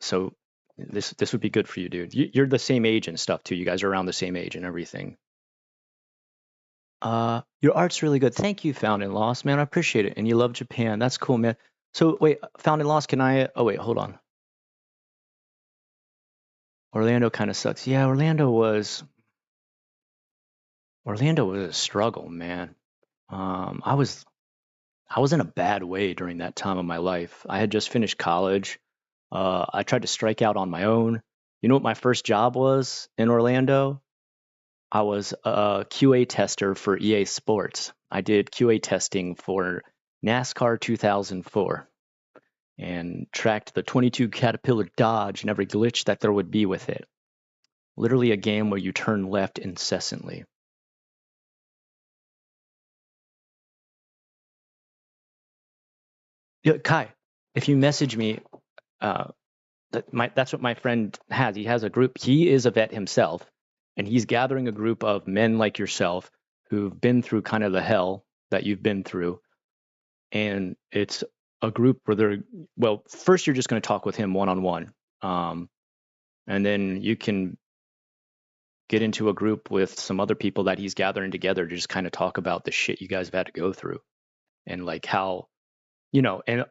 so this would be good for you, dude. You're the same age and stuff too. You guys are around the same age and everything. Your art's really good. Thank you, Found and Lost, man. I appreciate it. And you love Japan. That's cool, man. So wait, Found and Lost, can I? Oh wait, hold on. Orlando kind of sucks. Yeah, Orlando was a struggle, man. I was in a bad way during that time of my life. I had just finished college. I tried to strike out on my own. You know what my first job was in Orlando? I was a QA tester for EA Sports. I did QA testing for NASCAR 2004 and tracked the 22 Caterpillar Dodge and every glitch that there would be with it. Literally a game where you turn left incessantly. Yeah, Kai, if you message me, uh, that's what my friend has. He has a group. He is a vet himself, and he's gathering a group of men like yourself who've been through kind of the hell that you've been through. And it's a group where well, first you're just going to talk with him one on one. And then you can get into a group with some other people that he's gathering together to just kind of talk about the shit you guys have had to go through and like how, and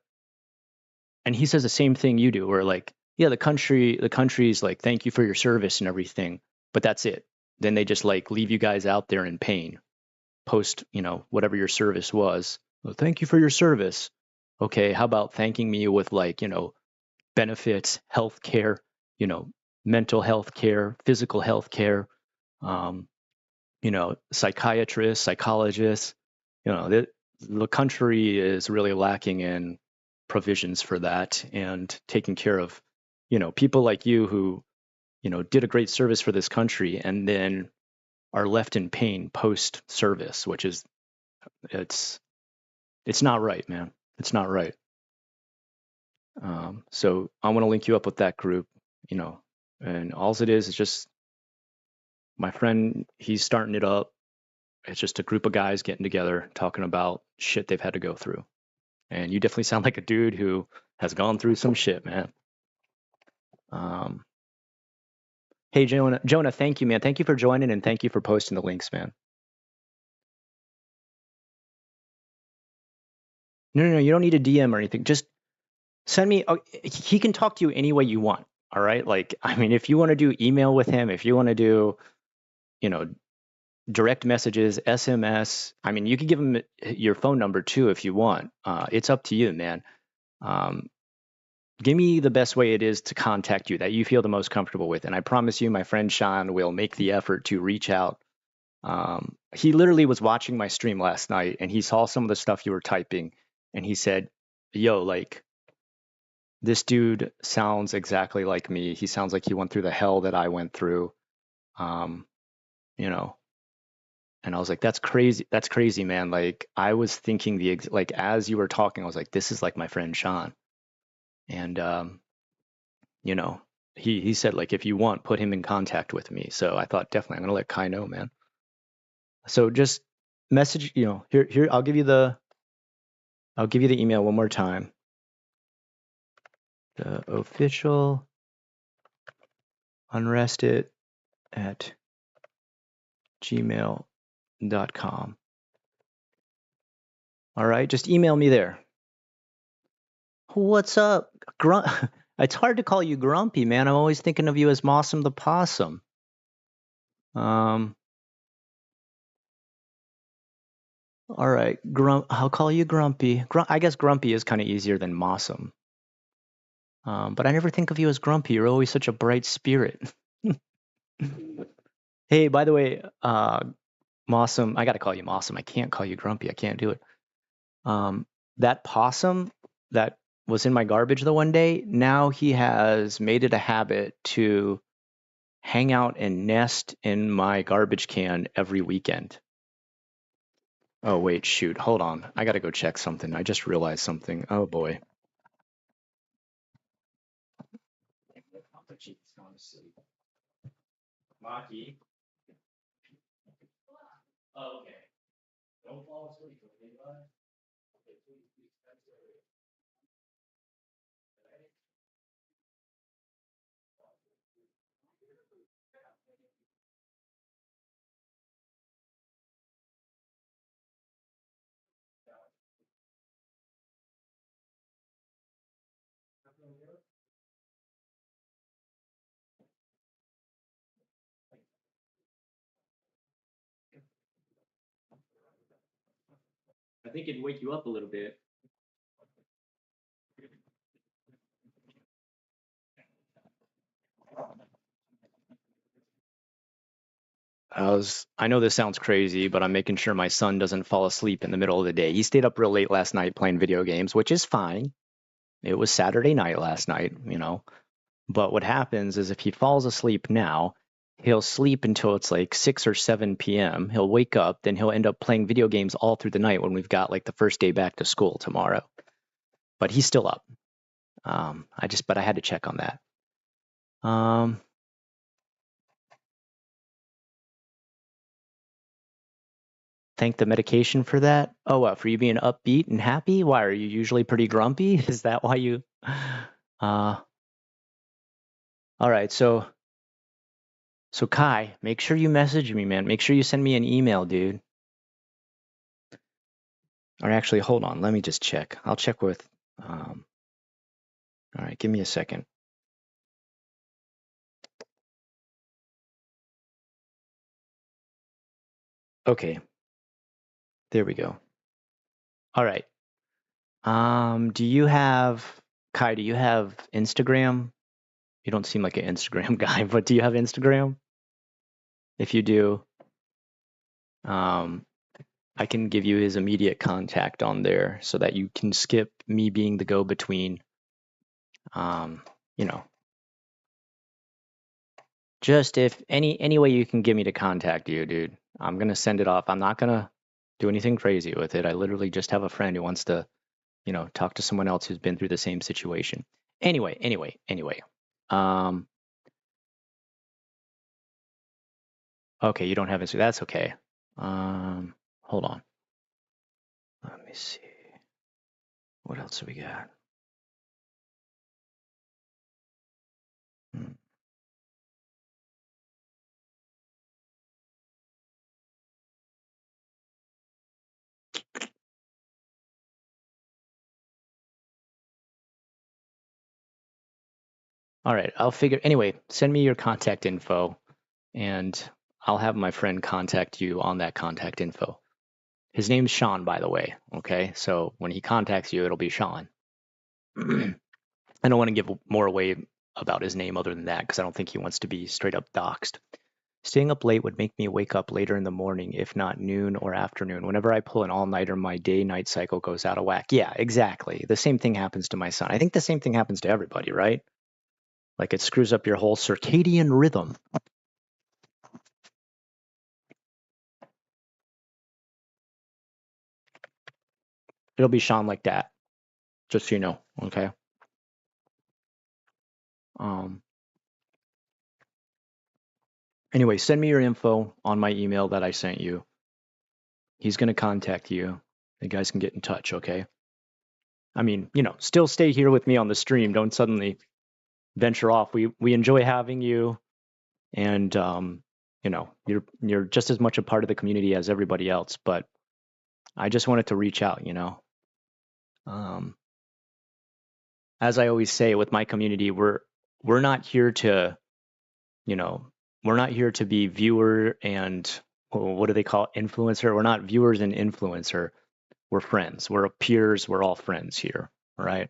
he says the same thing you do, where like, yeah, the country's like, thank you for your service and everything, but that's it. Then they just like leave you guys out there in pain, post, whatever your service was. Well, thank you for your service. Okay, how about thanking me with like, benefits, health care, you know, mental health care, physical health care, um, psychiatrists, psychologists. The country is really lacking in provisions for that and taking care of, people like you who, did a great service for this country and then are left in pain post service, which is it's it's not right, man. It's not right. So I want to link you up with that group, you know, and all it is just my friend. He's starting it up. It's just a group of guys getting together, talking about shit they've had to go through. And you definitely sound like a dude who has gone through some shit, man. Um, hey, Jonah, thank you, man. Thank you for joining and thank you for posting the links, man. No, you don't need a DM or anything. Just send me. Oh, he can talk to you any way you want. All right. Like, I mean, if you want to do email with him, if you want to do, you know, direct messages, SMS. I mean, you could give him your phone number too if you want. It's up to you, man. Um, Give me the best way it is to contact you that you feel the most comfortable with. And I promise you, my friend Sean will make the effort to reach out. He literally was watching my stream last night and he saw some of the stuff you were typing and he said, yo, like, this dude sounds exactly like me. He sounds like he went through the hell that I went through. Um, you know, and I was like, that's crazy. That's crazy, man. Like, I was thinking like, as you were talking, I was like, this is like my friend Sean. And, you know, he said like if you want, put him in contact with me. So I thought definitely I'm gonna let Kai know, man. So just message, here I'll give you the email one more time. The official unrested at gmail.com. All right, just email me there. What's up? It's hard to call you Grumpy, man. I'm always thinking of you as Mossum the Possum. All right, I'll call you Grumpy. I guess Grumpy is kind of easier than Mossum. But I never think of you as Grumpy. You're always such a bright spirit. Hey, by the way, Mossum, I got to call you Mossum. I can't call you Grumpy. I can't do it. That possum that was in my garbage the one day, now he has made it a habit to hang out and nest in my garbage can every weekend. Oh, wait, shoot. Hold on. I got to go check something. I just realized something. Oh, boy. Maki. Oh, okay. Don't fall asleep, okay, bud? I think it'd wake you up a little bit. I know this sounds crazy, but I'm making sure my son doesn't fall asleep in the middle of the day. He stayed up real late last night playing video games, which is fine. It was Saturday night last night, But what happens is if he falls asleep now, he'll sleep until it's like 6 or 7 p.m. He'll wake up, then he'll end up playing video games all through the night when we've got like the first day back to school tomorrow. But he's still up. But I had to check on that. Thank the medication for that. Oh, what, for you being upbeat and happy? Why are you usually pretty grumpy? Is that why you? All right. So Kai, make sure you message me, man. Make sure you send me an email, dude. Or actually, hold on. Let me just check. I'll check with. All right. Give me a second. Okay. There we go. All right. Do you have Kai? Do you have Instagram? You don't seem like an Instagram guy, but do you have Instagram? If you do, I can give you his immediate contact on there so that you can skip me being the go-between. You know, just if any way you can get me to contact you, dude, I'm gonna send it off. I'm not gonna do anything crazy with it. I literally just have a friend who wants to, talk to someone else who's been through the same situation. Anyway. Okay, you don't have Instagram. That's okay. Hold on. Let me see. What else do we got? Hmm. All right, I'll figure. Anyway, send me your contact info, and I'll have my friend contact you on that contact info. His name's Sean, by the way. Okay, so when he contacts you, it'll be Sean. I don't want to give more away about his name other than that because I don't think he wants to be straight up doxxed. Staying up late would make me wake up later in the morning, if not noon or afternoon. Whenever I pull an all-nighter, my day-night cycle goes out of whack. Yeah, exactly. The same thing happens to my son. I think the same thing happens to everybody, right? Like it screws up your whole circadian rhythm. It'll be Sean like that, just so you know, okay? Um, anyway, send me your info on my email that I sent you. He's going to contact you. You guys can get in touch, okay? I mean, still stay here with me on the stream. Don't suddenly venture off. We enjoy having you, and you're just as much a part of the community as everybody else. But I just wanted to reach out. Um, as I always say with my community, we're not here to, you know, we're not here to be viewer and what do they call it? Influencer? We're not viewers and influencer. We're friends. We're peers. We're all friends here. All right.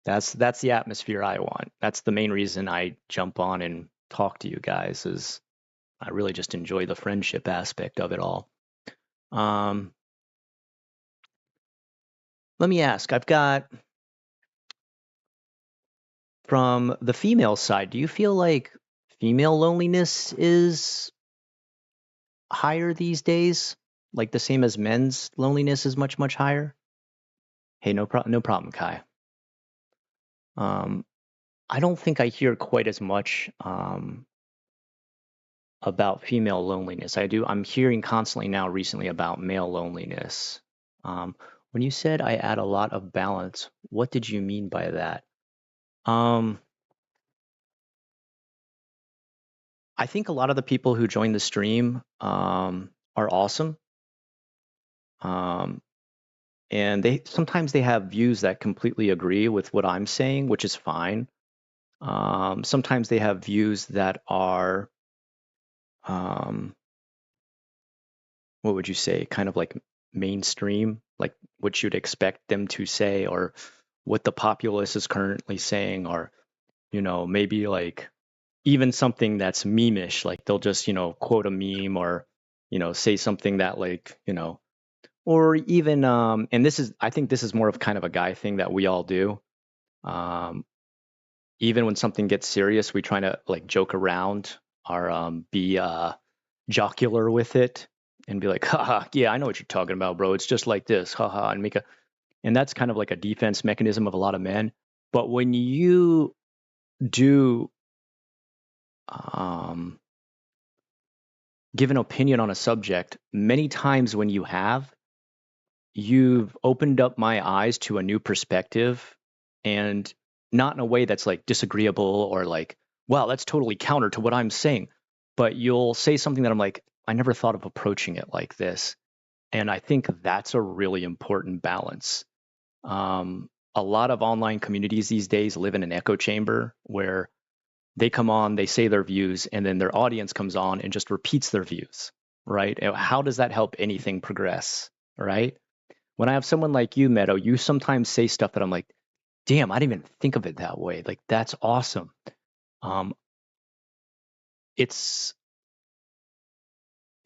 That's the atmosphere I want. That's the main reason I jump on and talk to you guys is I really just enjoy the friendship aspect of it all. Let me ask, I've got from the female side, do you feel like female loneliness is higher these days? Like the same as men's loneliness is much, much higher? Hey, no problem, Kai. Um, I don't think I hear quite as much about female loneliness. I'm hearing constantly now recently about male loneliness. When you said I add a lot of balance, what did you mean by that? Um, I think a lot of the people who join the stream are awesome. Um, and sometimes they have views that completely agree with what I'm saying, which is fine. Sometimes they have views that are um, what would you say, kind of like mainstream, like what you'd expect them to say, or what the populace is currently saying, or, maybe like even something that's meme-ish, like they'll just, quote a meme or, say something that like, or even, and I think this is more of kind of a guy thing that we all do. Um, Even when something gets serious, we try to like joke around or be jocular with it and be like, haha, yeah, I know what you're talking about, bro. It's just like this, haha, and that's kind of like a defense mechanism of a lot of men. But when you do um, give an opinion on a subject, many times when you've opened up my eyes to a new perspective, and not in a way that's like disagreeable or like, wow, that's totally counter to what I'm saying. But you'll say something that I'm like, I never thought of approaching it like this. And I think that's a really important balance. A lot of online communities these days live in an echo chamber where they come on, they say their views, and then their audience comes on and just repeats their views, right? How does that help anything progress, right? When I have someone like you, Meadow, you sometimes say stuff that I'm like, damn, I didn't even think of it that way. Like, that's awesome. Um, it's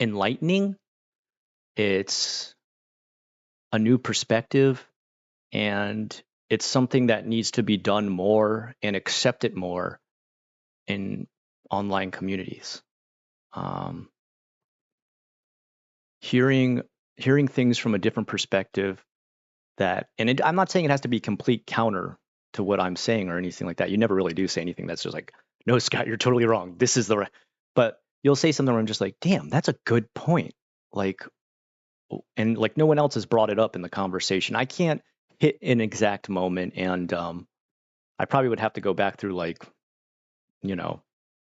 enlightening. It's a new perspective, and it's something that needs to be done more and accepted more in online communities. Um, hearing hearing things from a different perspective I'm not saying it has to be complete counter to what I'm saying or anything like that. You never really do say anything that's just like, no, Scott, you're totally wrong. This is the right. But you'll say something where I'm just like, damn, that's a good point. Like, and like no one else has brought it up in the conversation. I can't hit an exact moment, and I probably would have to go back through like, you know,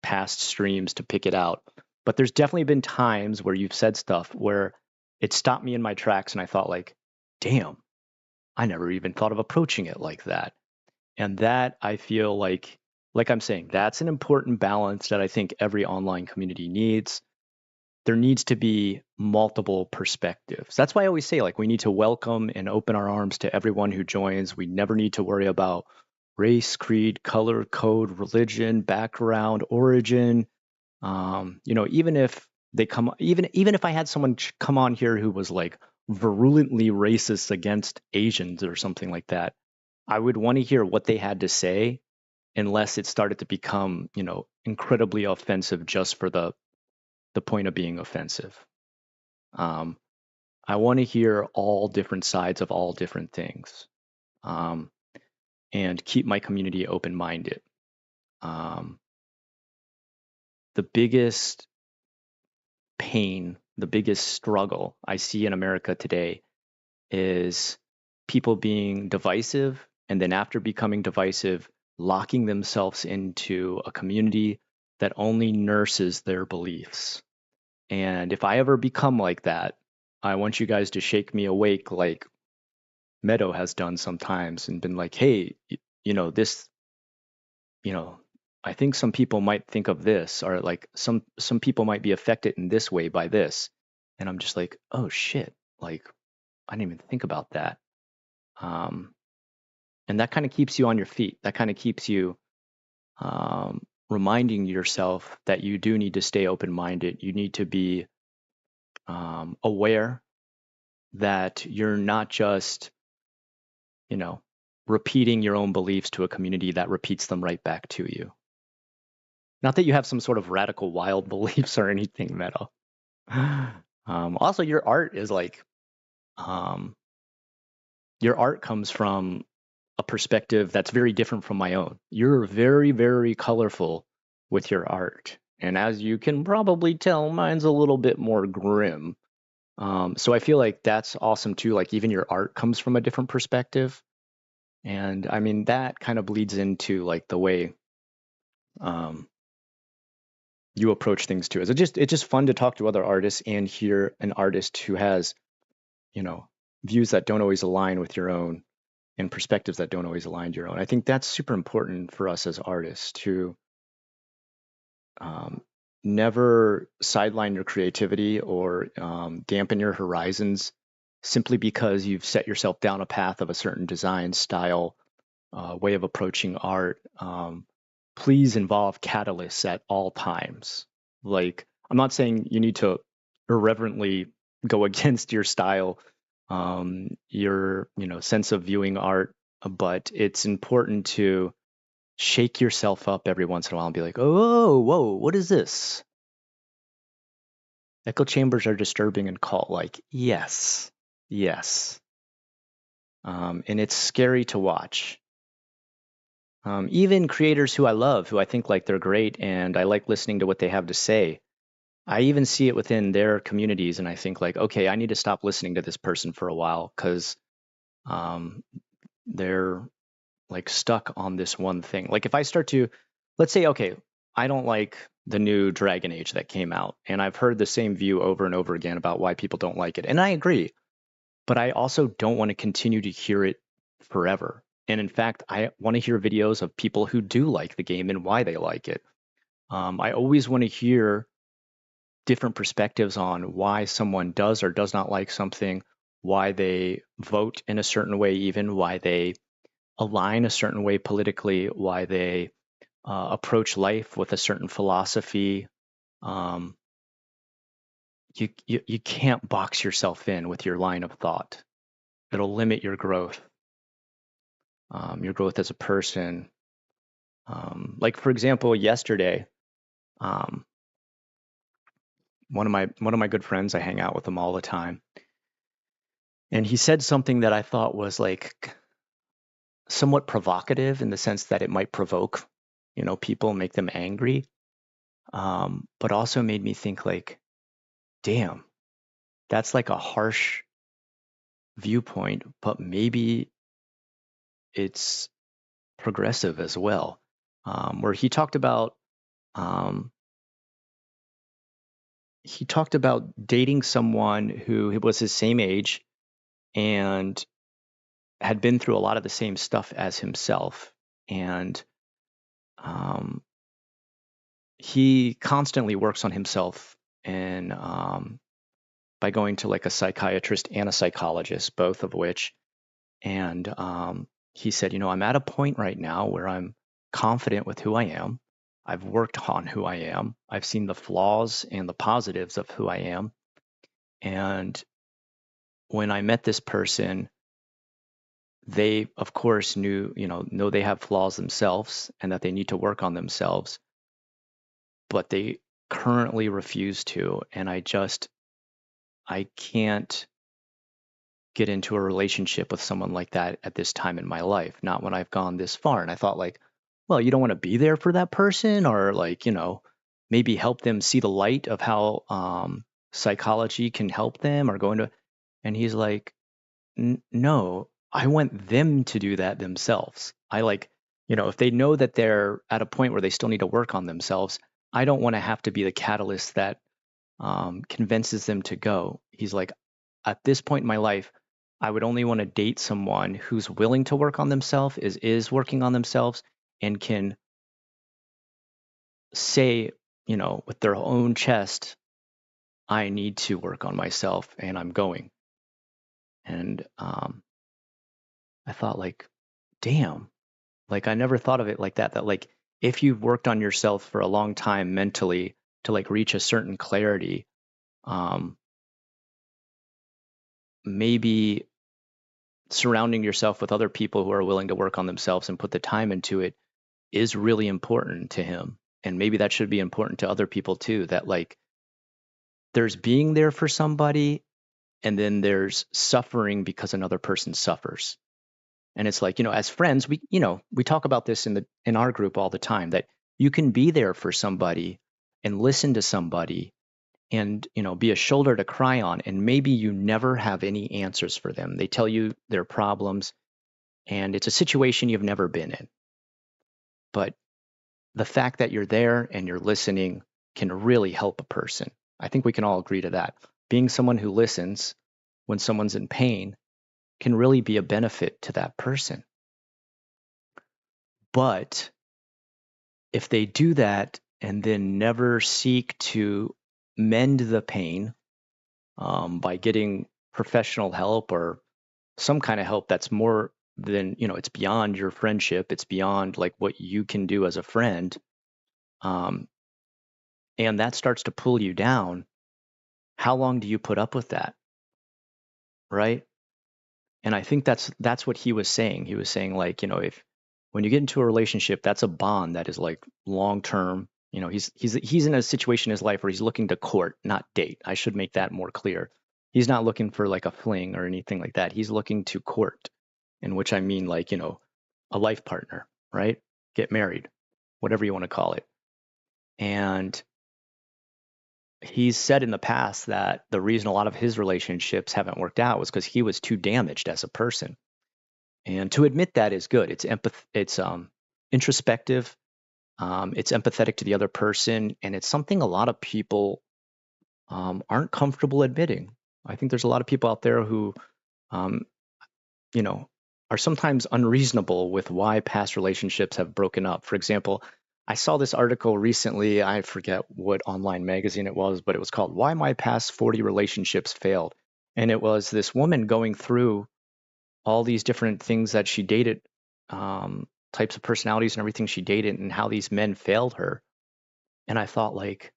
past streams to pick it out. But there's definitely been times where you've said stuff where it stopped me in my tracks, and I thought like, damn, I never even thought of approaching it like that. And that I feel like like I'm saying, that's an important balance that I think every online community needs. There needs to be multiple perspectives. That's why I always say, like, we need to welcome and open our arms to everyone who joins. We never need to worry about race, creed, color, code, religion, background, origin. Even if they come, even if I had someone come on here who was like virulently racist against Asians or something like that, I would want to hear what they had to say, unless it started to become, incredibly offensive just for the point of being offensive. Um, I want to hear all different sides of all different things, um, and keep my community open-minded. Um, the biggest pain, the biggest struggle I see in America today is people being divisive, and then after becoming divisive, locking themselves into a community that only nurses their beliefs. And if I ever become like that, I want you guys to shake me awake like Meadow has done sometimes and been like, hey, this, you know, I think some people might think of this, or like some people might be affected in this way by this. And I'm just like, oh shit, like I didn't even think about that. Um, and that kind of keeps you on your feet. That kind of keeps you reminding yourself that you do need to stay open-minded. You need to be aware that you're not just, you know, repeating your own beliefs to a community that repeats them right back to you. Not that you have some sort of radical wild beliefs or anything, Meadow. Also, your art is like, um, your art comes from a perspective that's very different from my own. You're very, very colorful with your art. And as you can probably tell, mine's a little bit more grim. So I feel like that's awesome too. Like even your art comes from a different perspective. And I mean, that kind of bleeds into like the way um, you approach things too. It's just fun to talk to other artists and hear an artist who has, views that don't always align with your own and perspectives that don't always align to your own. I think that's super important for us as artists to um, never sideline your creativity or dampen your horizons simply because you've set yourself down a path of a certain design style, way of approaching art. Please involve catalysts at all times. Like, I'm not saying you need to irreverently go against your style, your sense of viewing art, but it's important to shake yourself up every once in a while and be like, oh, whoa, what is this? Echo chambers are disturbing and cult-like. Yes, yes. And it's scary to watch. Even creators who I love, who I think like they're great and I like listening to what they have to say, I even see it within their communities and I think like, okay, I need to stop listening to this person for a while because they're like stuck on this one thing. Like if I start to, let's say, okay, I don't like the new Dragon Age that came out, and I've heard the same view over and over again about why people don't like it. And I agree, but I also don't want to continue to hear it forever. And in fact, I want to hear videos of people who do like the game and why they like it. I always want to hear different perspectives on why someone does or does not like something, why they vote in a certain way, even why they align a certain way politically, why they approach life with a certain philosophy. Um, you can't box yourself in with your line of thought. It'll limit your growth as a person. Like for example, yesterday, um, one of my good friends, I hang out with him all the time, and he said something that I thought was like somewhat provocative in the sense that it might provoke, people, make them angry, but also made me think like, damn, that's like a harsh viewpoint, but maybe it's progressive as well. Where um, he talked about dating someone who was his same age and had been through a lot of the same stuff as himself, and um, he constantly works on himself, and by going to like a psychiatrist and a psychologist, both of which. And he said, I'm at a point right now where I'm confident with who I am. I've worked on who I am. I've seen the flaws and the positives of who I am. And when I met this person, they, of course, know they have flaws themselves and that they need to work on themselves, but they currently refuse to. And I can't get into a relationship with someone like that at this time in my life, not when I've gone this far. And I thought, like, well, you don't want to be there for that person, or like, maybe help them see the light of how psychology can help them, or go into. And he's like, no, I want them to do that themselves. I like, if they know that they're at a point where they still need to work on themselves, I don't want to have to be the catalyst that convinces them to go. He's like, at this point in my life, I would only want to date someone who's willing to work on themselves, is working on themselves, and can say, with their own chest, I need to work on myself and I'm going. And I thought, like, damn, like I never thought of it like that, that like if you've worked on yourself for a long time mentally to like reach a certain clarity, um, maybe surrounding yourself with other people who are willing to work on themselves and put the time into it is really important to him. And maybe that should be important to other people too, that like there's being there for somebody, and then there's suffering because another person suffers. And it's like, as friends, we talk about this in our group all the time, that you can be there for somebody and listen to somebody and, be a shoulder to cry on. And maybe you never have any answers for them. They tell you their problems and it's a situation you've never been in. But the fact that you're there and you're listening can really help a person. I think we can all agree to that. Being someone who listens when someone's in pain can really be a benefit to that person. But if they do that and then never seek to mend the pain by getting professional help or some kind of help that's more than, it's beyond your friendship, it's beyond like what you can do as a friend, um, and that starts to pull you down, how long do you put up with that, right? And I think that's what he was saying. He was saying like, if when you get into a relationship, that's a bond that is like long term. He's in a situation in his life where he's looking to court, not date. I should make that more clear. He's not looking for like a fling or anything like that. He's looking to court, in which I mean like, a life partner, right? Get married, whatever you want to call it. And he's said in the past that the reason a lot of his relationships haven't worked out was because he was too damaged as a person. And to admit that is good. It's introspective. It's empathetic to the other person, and it's something a lot of people aren't comfortable admitting. I think there's a lot of people out there who, um, you know, are sometimes unreasonable with why past relationships have broken up. For example, I saw this article recently. I forget what online magazine it was, but it was called "Why My Past 40 Relationships Failed," and it was this woman going through all these different things that she dated, types of personalities and everything she dated, and how these men failed her. And I thought, like,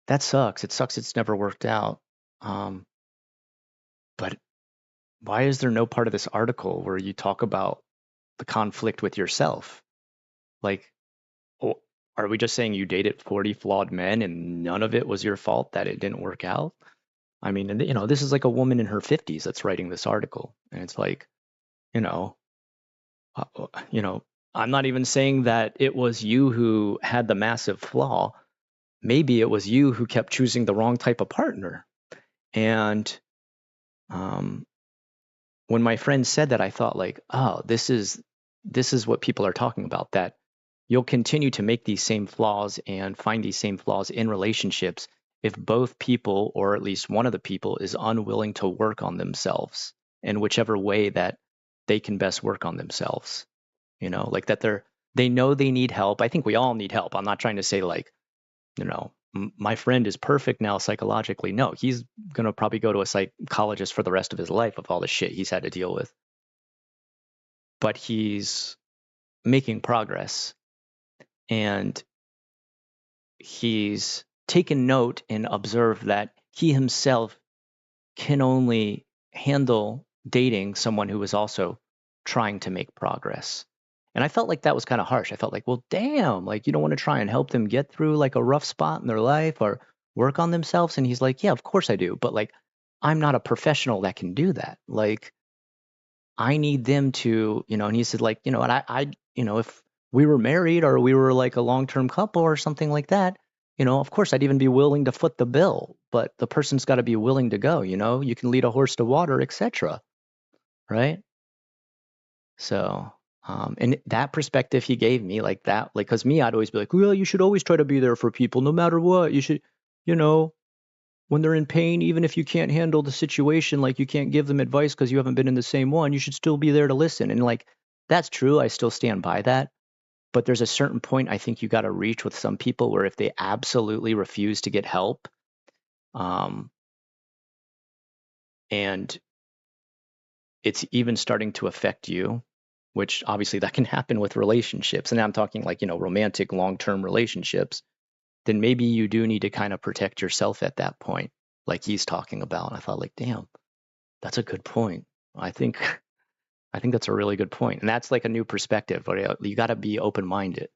that sucks. It sucks it's never worked out. Um, but why is there no part of this article where you talk about the conflict with yourself? Like, oh, are we just saying you dated 40 flawed men and none of it was your fault that it didn't work out? I mean, and this is like a woman in her 50s that's writing this article. And it's like, you know, you know, I'm not even saying that it was you who had the massive flaw. Maybe it was you who kept choosing the wrong type of partner. And um, when my friend said that, I thought like, oh, this is what people are talking about. That you'll continue to make these same flaws and find these same flaws in relationships if both people, or at least one of the people, is unwilling to work on themselves in whichever way that they can best work on themselves. Like that They know they need help. I think we all need help. I'm not trying to say like, my friend is perfect now psychologically. No, he's going to probably go to a psychologist for the rest of his life of all the shit he's had to deal with. But he's making progress, and he's taken note and observed that he himself can only handle dating someone who is also trying to make progress. And I felt like that was kind of harsh. I felt like, well, damn, like you don't want to try and help them get through like a rough spot in their life or work on themselves. And he's like, yeah, of course I do. But like, I'm not a professional that can do that. Like, I need them to, and he said like, and if we were married or we were like a long-term couple or something like that, of course I'd even be willing to foot the bill, but the person's got to be willing to go, you can lead a horse to water, etc. Right? So, and that perspective he gave me like that, like, cause me, I'd always be like, well, you should always try to be there for people no matter what. You should, you know, when they're in pain, even if you can't handle the situation, like you can't give them advice because you haven't been in the same one, you should still be there to listen. And like, that's true. I still stand by that. But there's a certain point I think you got to reach with some people where if they absolutely refuse to get help, um, and it's even starting to affect you, which obviously that can happen with relationships. And I'm talking like, romantic long-term relationships, then maybe you do need to kind of protect yourself at that point, like he's talking about. And I thought like, damn, that's a good point. I think that's a really good point. And that's like a new perspective. But you got to be open-minded.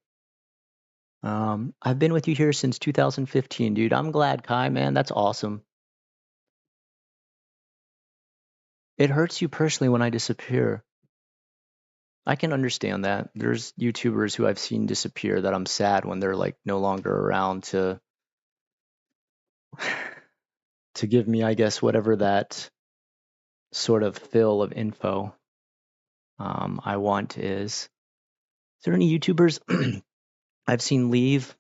I've been with you here since 2015, dude. I'm glad, Kai, man. That's awesome. It hurts you personally when I disappear. I can understand that. There's YouTubers who I've seen disappear that I'm sad when they're like no longer around to give me, I guess, whatever that sort of fill of info I want is. Is there any YouTubers I've seen leave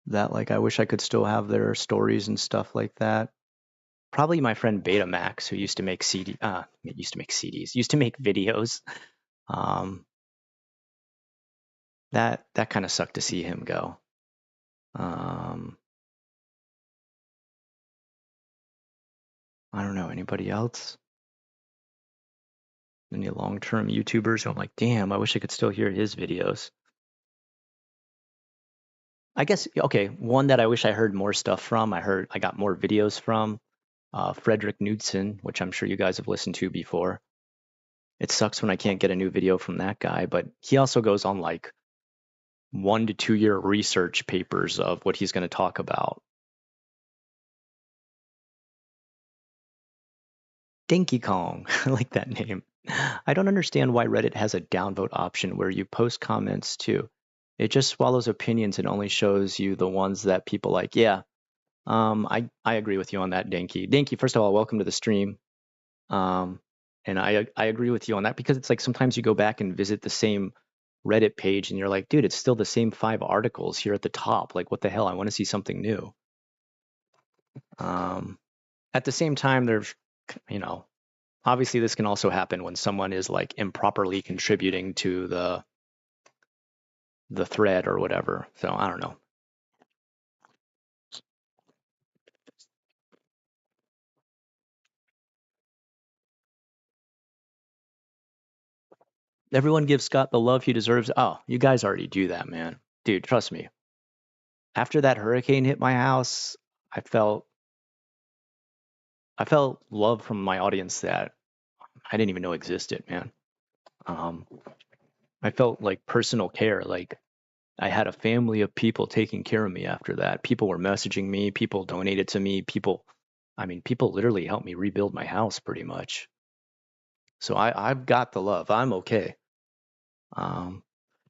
that like I wish I could still have their stories and stuff like that? Probably my friend Betamax, who used to make used to make videos. Um, that kind of sucked to see him go. I don't know, anybody else? Any long-term YouTubers who I'm like, damn, I wish I could still hear his videos. I guess, okay, one that I wish I heard more stuff from, I got more videos from, Frederick Knudsen, which I'm sure you guys have listened to before. It sucks when I can't get a new video from that guy, but he also goes on like 1 to 2 year research papers of what he's going to talk about. Dinky Kong, I like that name. I don't understand why Reddit has a downvote option where you post comments too. It just swallows opinions and only shows you the ones that people like. Yeah, I agree with you on that, Dinky. Dinky, first of all, welcome to the stream. And I agree with you on that because it's like sometimes you go back and visit the same Reddit page and you're like, dude, it's still the same 5 articles here at the top. Like, what the hell? I want to see something new. At the same time, there's, obviously this can also happen when someone is like improperly contributing to the thread or whatever. So I don't know. Everyone gives Scott the love he deserves. Oh, you guys already do that, man. Dude, trust me. After that hurricane hit my house, I felt love from my audience that I didn't even know existed, man. I felt like personal care, like I had a family of people taking care of me after that. People were messaging me, people donated to me, people literally helped me rebuild my house pretty much. So I've got the love. I'm okay.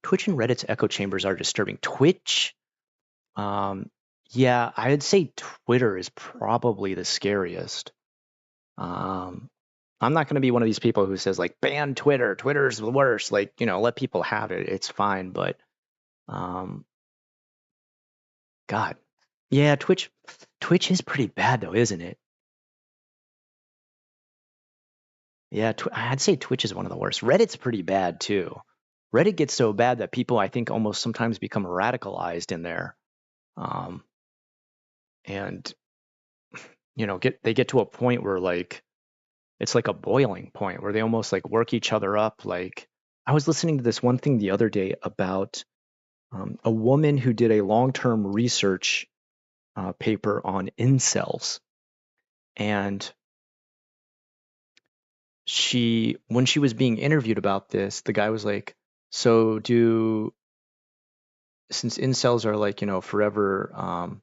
Twitch and Reddit's echo chambers are disturbing. Twitch, yeah, I'd say Twitter is probably the scariest. I'm not going to be one of these people who says like ban Twitter. Twitter's the worst. Like, let people have it. It's fine. But God, yeah, Twitch is pretty bad though, isn't it? Yeah, I'd say Twitch is one of the worst. Reddit's pretty bad too. Reddit gets so bad that people, I think, almost sometimes become radicalized in there. Um, and they get to a point where like it's like a boiling point where they almost like work each other up. Like I was listening to this one thing the other day about a woman who did a long-term research paper on incels, and when she was being interviewed about this, the guy was like, "So do since incels are like, forever,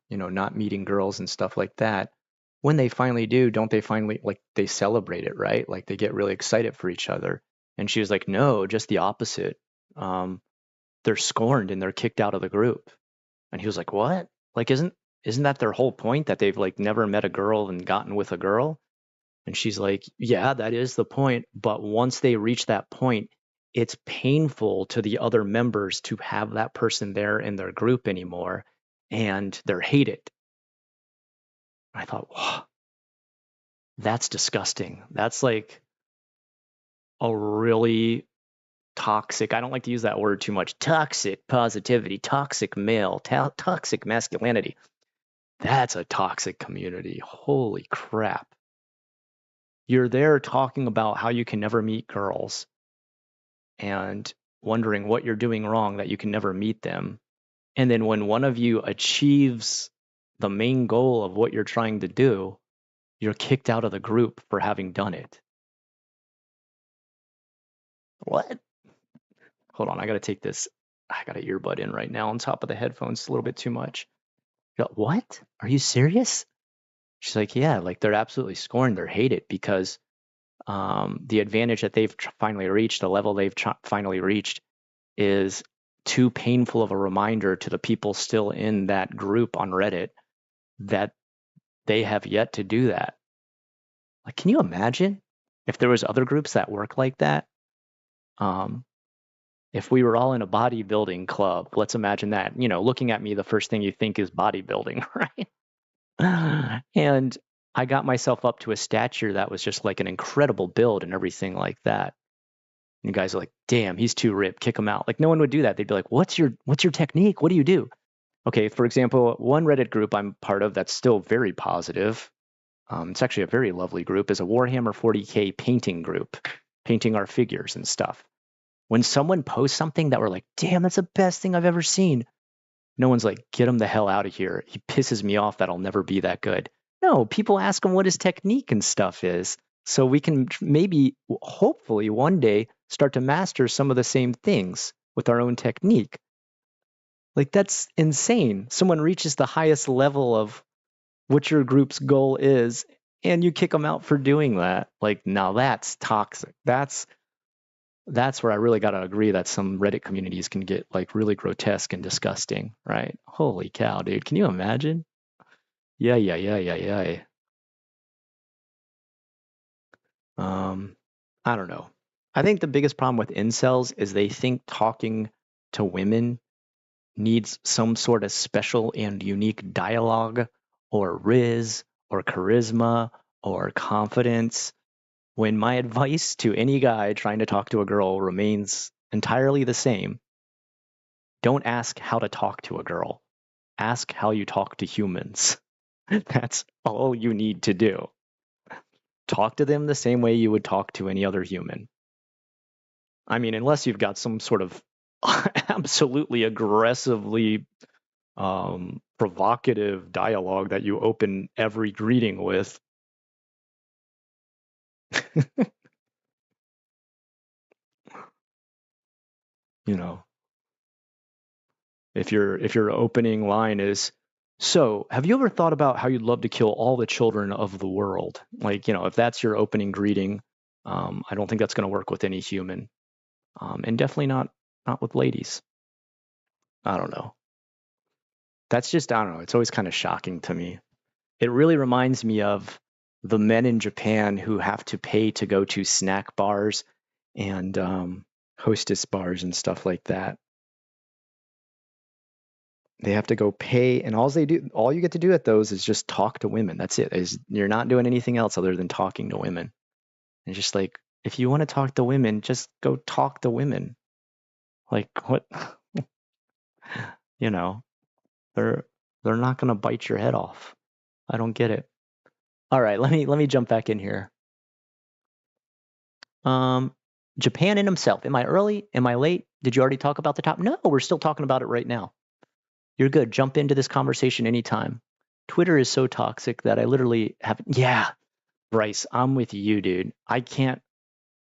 not meeting girls and stuff like that, when they finally do, don't they finally like they celebrate it, right? Like they get really excited for each other." And she was like, "No, just the opposite. Um, they're scorned and they're kicked out of the group." And he was like, "What? Like, isn't that their whole point that they've like never met a girl and gotten with a girl?" And she's like, "Yeah, that is the point. But once they reach that point, it's painful to the other members to have that person there in their group anymore, and they're hated." I thought, wow, that's disgusting. That's like a really toxic, I don't like to use that word too much, toxic positivity, toxic male, toxic masculinity. That's a toxic community. Holy crap. You're there talking about how you can never meet girls and wondering what you're doing wrong that you can never meet them. And then when one of you achieves the main goal of what you're trying to do, you're kicked out of the group for having done it. What? Hold on, I gotta take this. I got an earbud in right now on top of the headphones. It's a little bit too much. What? Are you serious? She's like, yeah, like they're absolutely scorned. They're hated because the advantage that they've finally reached, the level they've finally reached, is too painful of a reminder to the people still in that group on Reddit that they have yet to do that. Like, can you imagine if there was other groups that work like that? Um, if we were all in a bodybuilding club, let's imagine that, looking at me, the first thing you think is bodybuilding, right? And I got myself up to a stature that was just like an incredible build and everything like that. And guys are like, damn, he's too ripped, kick him out. Like no one would do that. They'd be like, what's your technique? What do you do? Okay, for example, one Reddit group I'm part of that's still very positive. It's actually a very lovely group, is a Warhammer 40K painting group, painting our figures and stuff. When someone posts something that we're like, damn, that's the best thing I've ever seen, no one's like, get him the hell out of here. He pisses me off. That'll never be that good. No, people ask him what his technique and stuff is. So we can maybe, hopefully, one day start to master some of the same things with our own technique. Like, that's insane. Someone reaches the highest level of what your group's goal is, and you kick them out for doing that. Like, now that's toxic. That's where I really got to agree that some Reddit communities can get like really grotesque and disgusting, right? Holy cow, dude. Can you imagine? Yeah, yeah, yeah, yeah, yeah. Um, I don't know. I think the biggest problem with incels is they think talking to women needs some sort of special and unique dialogue or riz or charisma or confidence, when my advice to any guy trying to talk to a girl remains entirely the same. Don't ask how to talk to a girl. Ask how you talk to humans. That's all you need to do. Talk to them the same way you would talk to any other human. I mean, unless you've got some sort of absolutely aggressively provocative dialogue that you open every greeting with. You know, if your opening line is, so have you ever thought about how you'd love to kill all the children of the world? Like, if that's your opening greeting, I don't think that's going to work with any human, and definitely not with ladies. I don't know. That's just, I don't know. It's always kind of shocking to me. It really reminds me of the men in Japan who have to pay to go to snack bars and hostess bars and stuff like that. They have to go pay, and all you get to do at those is just talk to women. That's it. You're not doing anything else other than talking to women. And just like, if you want to talk to women, just go talk to women. Like what? You know, they're they're not gonna bite your head off. I don't get it. All right, let me jump back in here. Um, Japan in himself. Am I early? Am I late? Did you already talk about the top? No, we're still talking about it right now. You're good. Jump into this conversation anytime. Twitter is so toxic that I literally have. Yeah, Bryce, I'm with you, dude. I can't.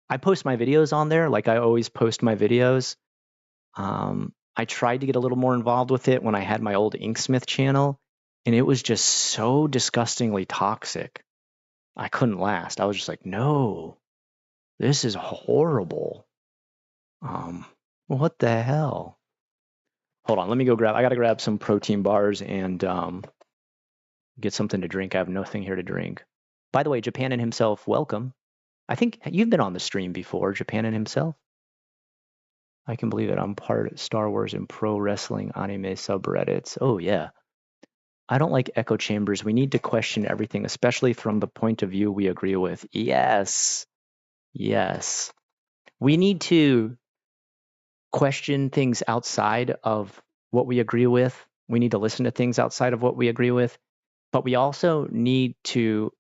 I post my videos on there like I always post my videos. I tried to get a little more involved with it when I had my old Inksmith channel, and it was just so disgustingly toxic. I couldn't last. I was just like, no, this is horrible. Um, what the hell? Hold on, let me go grab. I gotta grab some protein bars and get something to drink. I have nothing here to drink. By the way, Japan and himself, welcome. I think you've been on the stream before, Japan and himself. I can believe it. I'm part of Star Wars and pro wrestling anime subreddits. Oh yeah. I don't like echo chambers. We need to question everything, especially from the point of view we agree with. Yes. Yes. We need to question things outside of what we agree with. We need to listen to things outside of what we agree with. But we also need to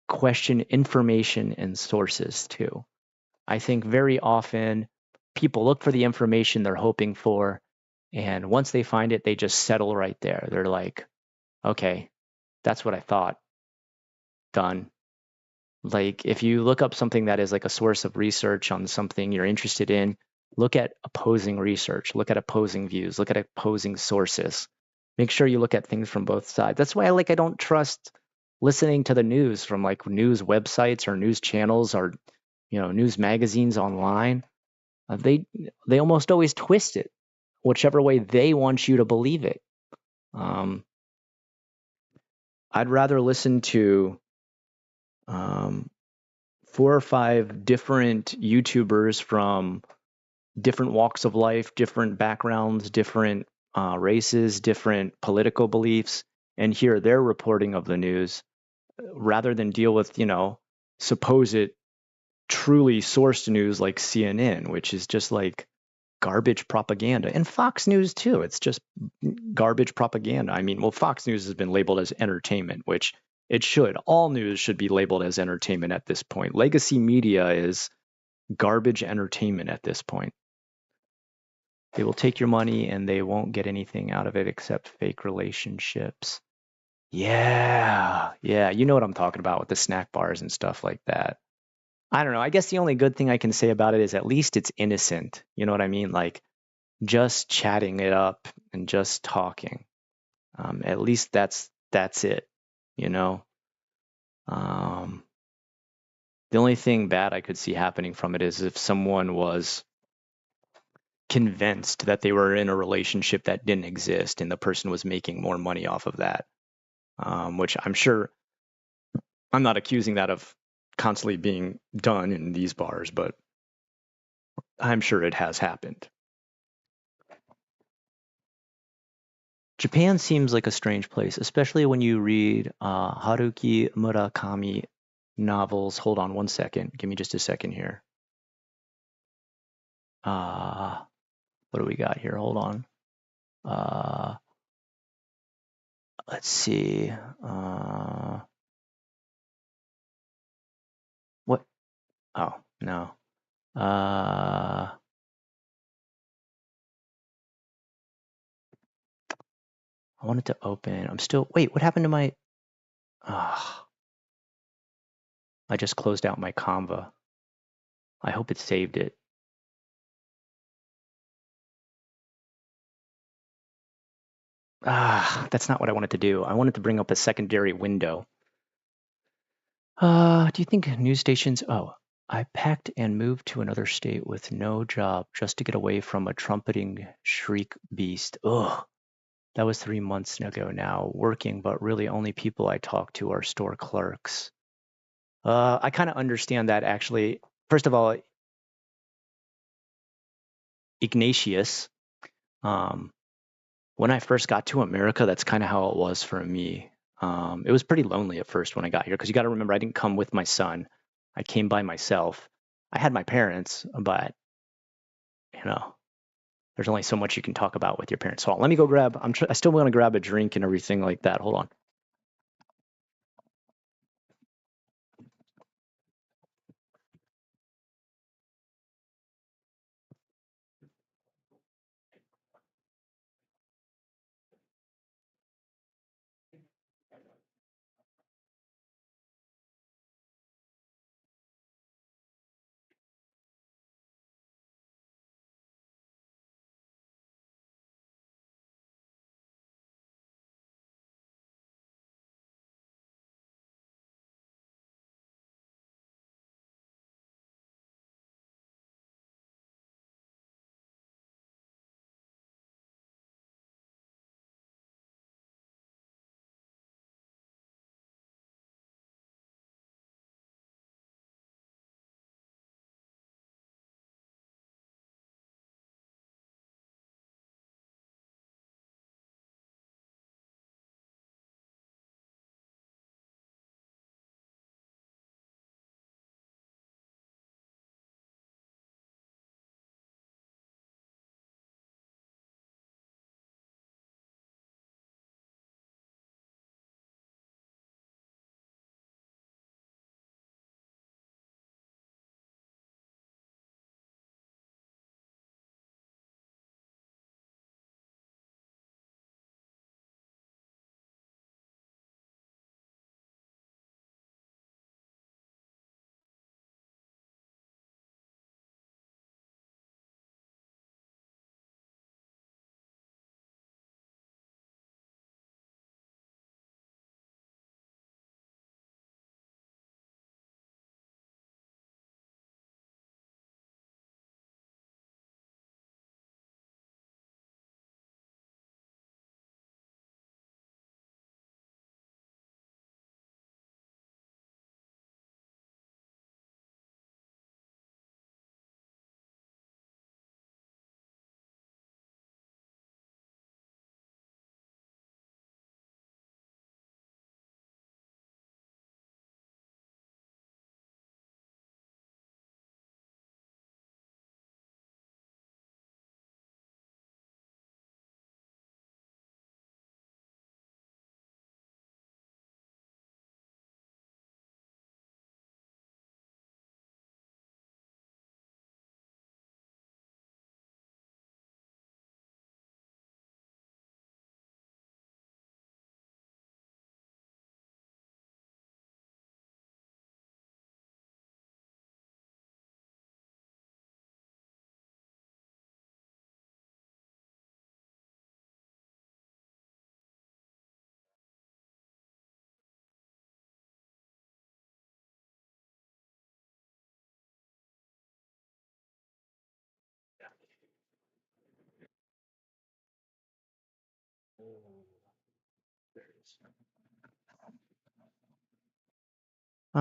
question information and sources too. I think very often people look for the information they're hoping for. And once they find it, they just settle right there. They're like, okay, that's what I thought. Done. Like if you look up something that is like a source of research on something you're interested in, look at opposing research, look at opposing views, look at opposing sources. Make sure you look at things from both sides. That's why I don't trust listening to the news from like news websites or news channels or news magazines online. They almost always twist it whichever way they want you to believe it. I'd rather listen to 4 or 5 different YouTubers from different walks of life, different backgrounds, different races, different political beliefs, and hear their reporting of the news rather than deal with, supposed truly sourced news like CNN, which is just like garbage propaganda. And Fox News too. It's just garbage propaganda. I mean, well, Fox News has been labeled as entertainment, which it should. All news should be labeled as entertainment at this point. Legacy media is garbage entertainment at this point. They will take your money and they won't get anything out of it except fake relationships. Yeah. Yeah. You know what I'm talking about with the snack bars and stuff like that. I don't know. I guess the only good thing I can say about it is at least it's innocent. You know what I mean? Like just chatting it up and just talking. At least that's it. You know. Um, the only thing bad I could see happening from it is if someone was convinced that they were in a relationship that didn't exist and the person was making more money off of that, which I'm sure I'm not accusing that of constantly being done in these bars, but I'm sure it has happened. Japan seems like a strange place, especially when you read Haruki Murakami novels. Hold on one second. Give me just a second here. What do we got here? Hold on. Let's see. What? Oh, no. I wanted to open. I'm still. Wait, what happened to my. I just closed out my Canva. I hope it saved it. That's not what I wanted to do. I wanted to bring up a secondary window. Do you think news stations? Oh, I packed and moved to another state with no job just to get away from a trumpeting shriek beast. Ugh, that was 3 months ago now, working, but really only people I talk to are store clerks. I kind of understand that actually. First of all, Ignatius, when I first got to America, that's kind of how it was for me. It was pretty lonely at first when I got here because you got to remember I didn't come with my son. I came by myself. I had my parents, but you know, there's only so much you can talk about with your parents. So let me go grab. I still want to grab a drink and everything like that. Hold on.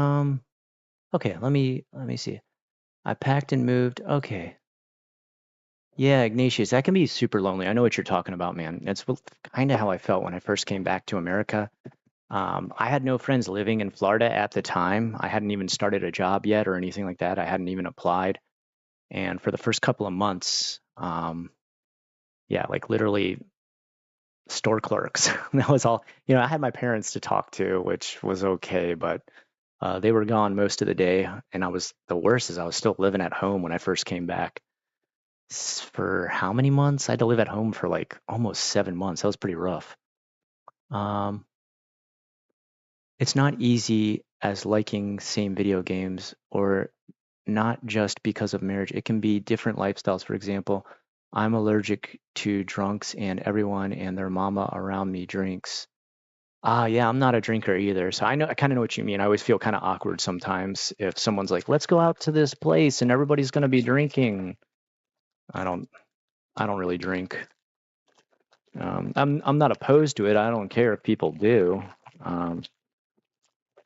Um. Okay. Let me see. I packed and moved. Okay. Yeah, Ignatius, that can be super lonely. I know what you're talking about, man. That's kind of how I felt when I first came back to America. I had no friends living in Florida at the time. I hadn't even started a job yet or anything like that. I hadn't even applied. And for the first couple of months, yeah, like literally store clerks. That was all. I had my parents to talk to, which was okay, but they were gone most of the day. And the worst is I was still living at home when I first came back. For how many months? I had to live at home for like almost 7 months. That was pretty rough. Um, it's not easy as liking same video games or not just because of marriage. It can be different lifestyles. For example, I'm allergic to drunks and everyone and their mama around me drinks. Ah, yeah, I'm not a drinker either. So I kind of know what you mean. I always feel kind of awkward sometimes if someone's like, "Let's go out to this place and everybody's going to be drinking." I don't I don't really drink. I'm not opposed to it. I don't care if people do. Um,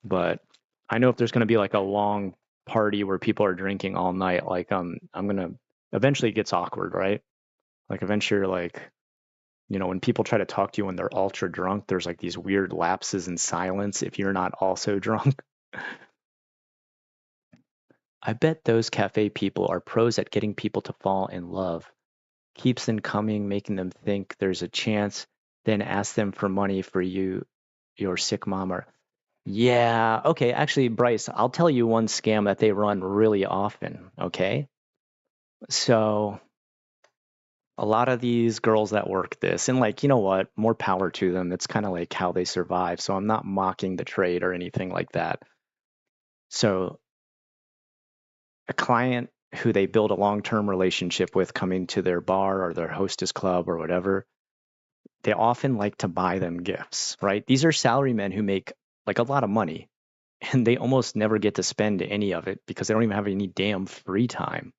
but I know if there's going to be like a long party where people are drinking all night, like I'm gonna eventually it gets awkward, right? Like eventually you're like, when people try to talk to you when they're ultra drunk, there's like these weird lapses in silence if you're not also drunk. I bet those cafe people are pros at getting people to fall in love. keeps them coming, making them think there's a chance, then ask them for money for your sick mom or yeah, okay, actually, Bryce, I'll tell you one scam that they run really often, okay? So a lot of these girls that work this, and like, you know what, more power to them. It's kind of like how they survive. So I'm not mocking the trade or anything like that. So a client who they build a long-term relationship with coming to their bar or their hostess club or whatever, they often like to buy them gifts, right? These are salarymen who make like a lot of money and they almost never get to spend any of it because they don't even have any damn free time.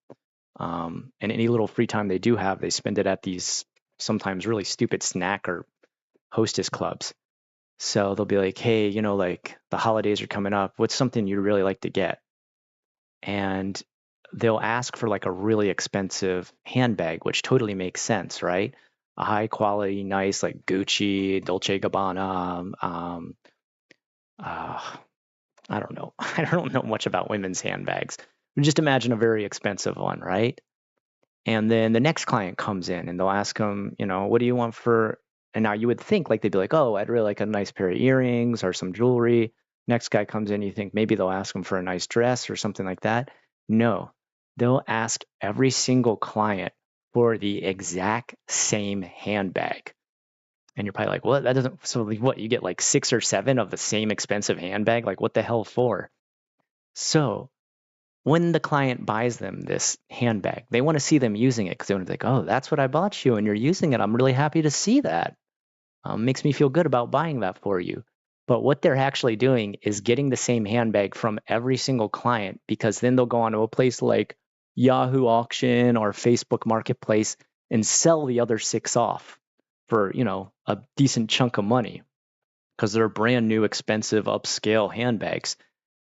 And any little free time they do have, they spend it at these sometimes really stupid snack or hostess clubs. So they'll be like, hey, like the holidays are coming up. What's something you'd really like to get? And they'll ask for like a really expensive handbag, which totally makes sense, right? A high quality, nice, like Gucci, Dolce Gabbana. Uh, I don't know. I don't know much about women's handbags. Just imagine a very expensive one, right? And then the next client comes in and they'll ask them, what do you want for? And now you would think like they'd be like, oh, I'd really like a nice pair of earrings or some jewelry. Next guy comes in, you think maybe they'll ask them for a nice dress or something like that. No, they'll ask every single client for the exact same handbag. And you're probably like, what? That doesn't, so what? You get like 6 or 7 of the same expensive handbag? Like, what the hell for? So when the client buys them this handbag, they want to see them using it because they want to think, oh, that's what I bought you and you're using it. I'm really happy to see that. Makes me feel good about buying that for you. But what they're actually doing is getting the same handbag from every single client because then they'll go onto a place like Yahoo Auction or Facebook Marketplace and sell the other 6 off for, a decent chunk of money because they're brand new, expensive, upscale handbags.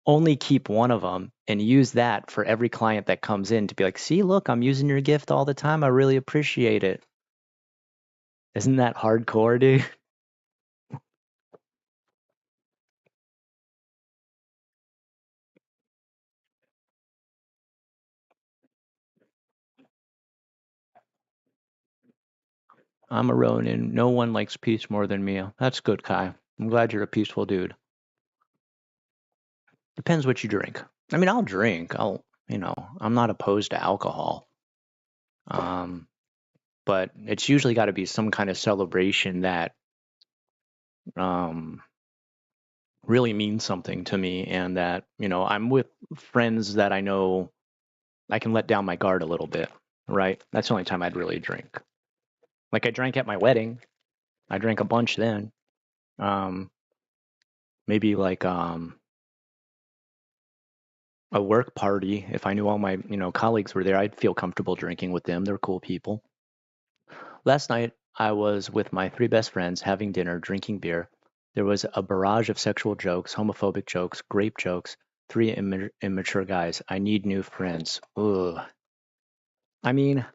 Only keep one of them and use that for every client that comes in to be like, see, look, I'm using your gift all the time. I really appreciate it. Isn't that hardcore, dude? I'm a Ronin. No one likes peace more than me. That's good, Kai. I'm glad you're a peaceful dude. Depends what you drink. I mean, I'll drink. I'm not opposed to alcohol. Um, but it's usually got to be some kind of celebration that um, really means something to me and that, I'm with friends that I know I can let down my guard a little bit, right? That's the only time I'd really drink. Like I drank at my wedding. I drank a bunch then. Um, maybe like a work party. If I knew all my, colleagues were there, I'd feel comfortable drinking with them. They're cool people. Last night, I was with my 3 best friends having dinner, drinking beer. There was a barrage of sexual jokes, homophobic jokes, grape jokes, 3 immature guys. I need new friends. Ugh. I mean,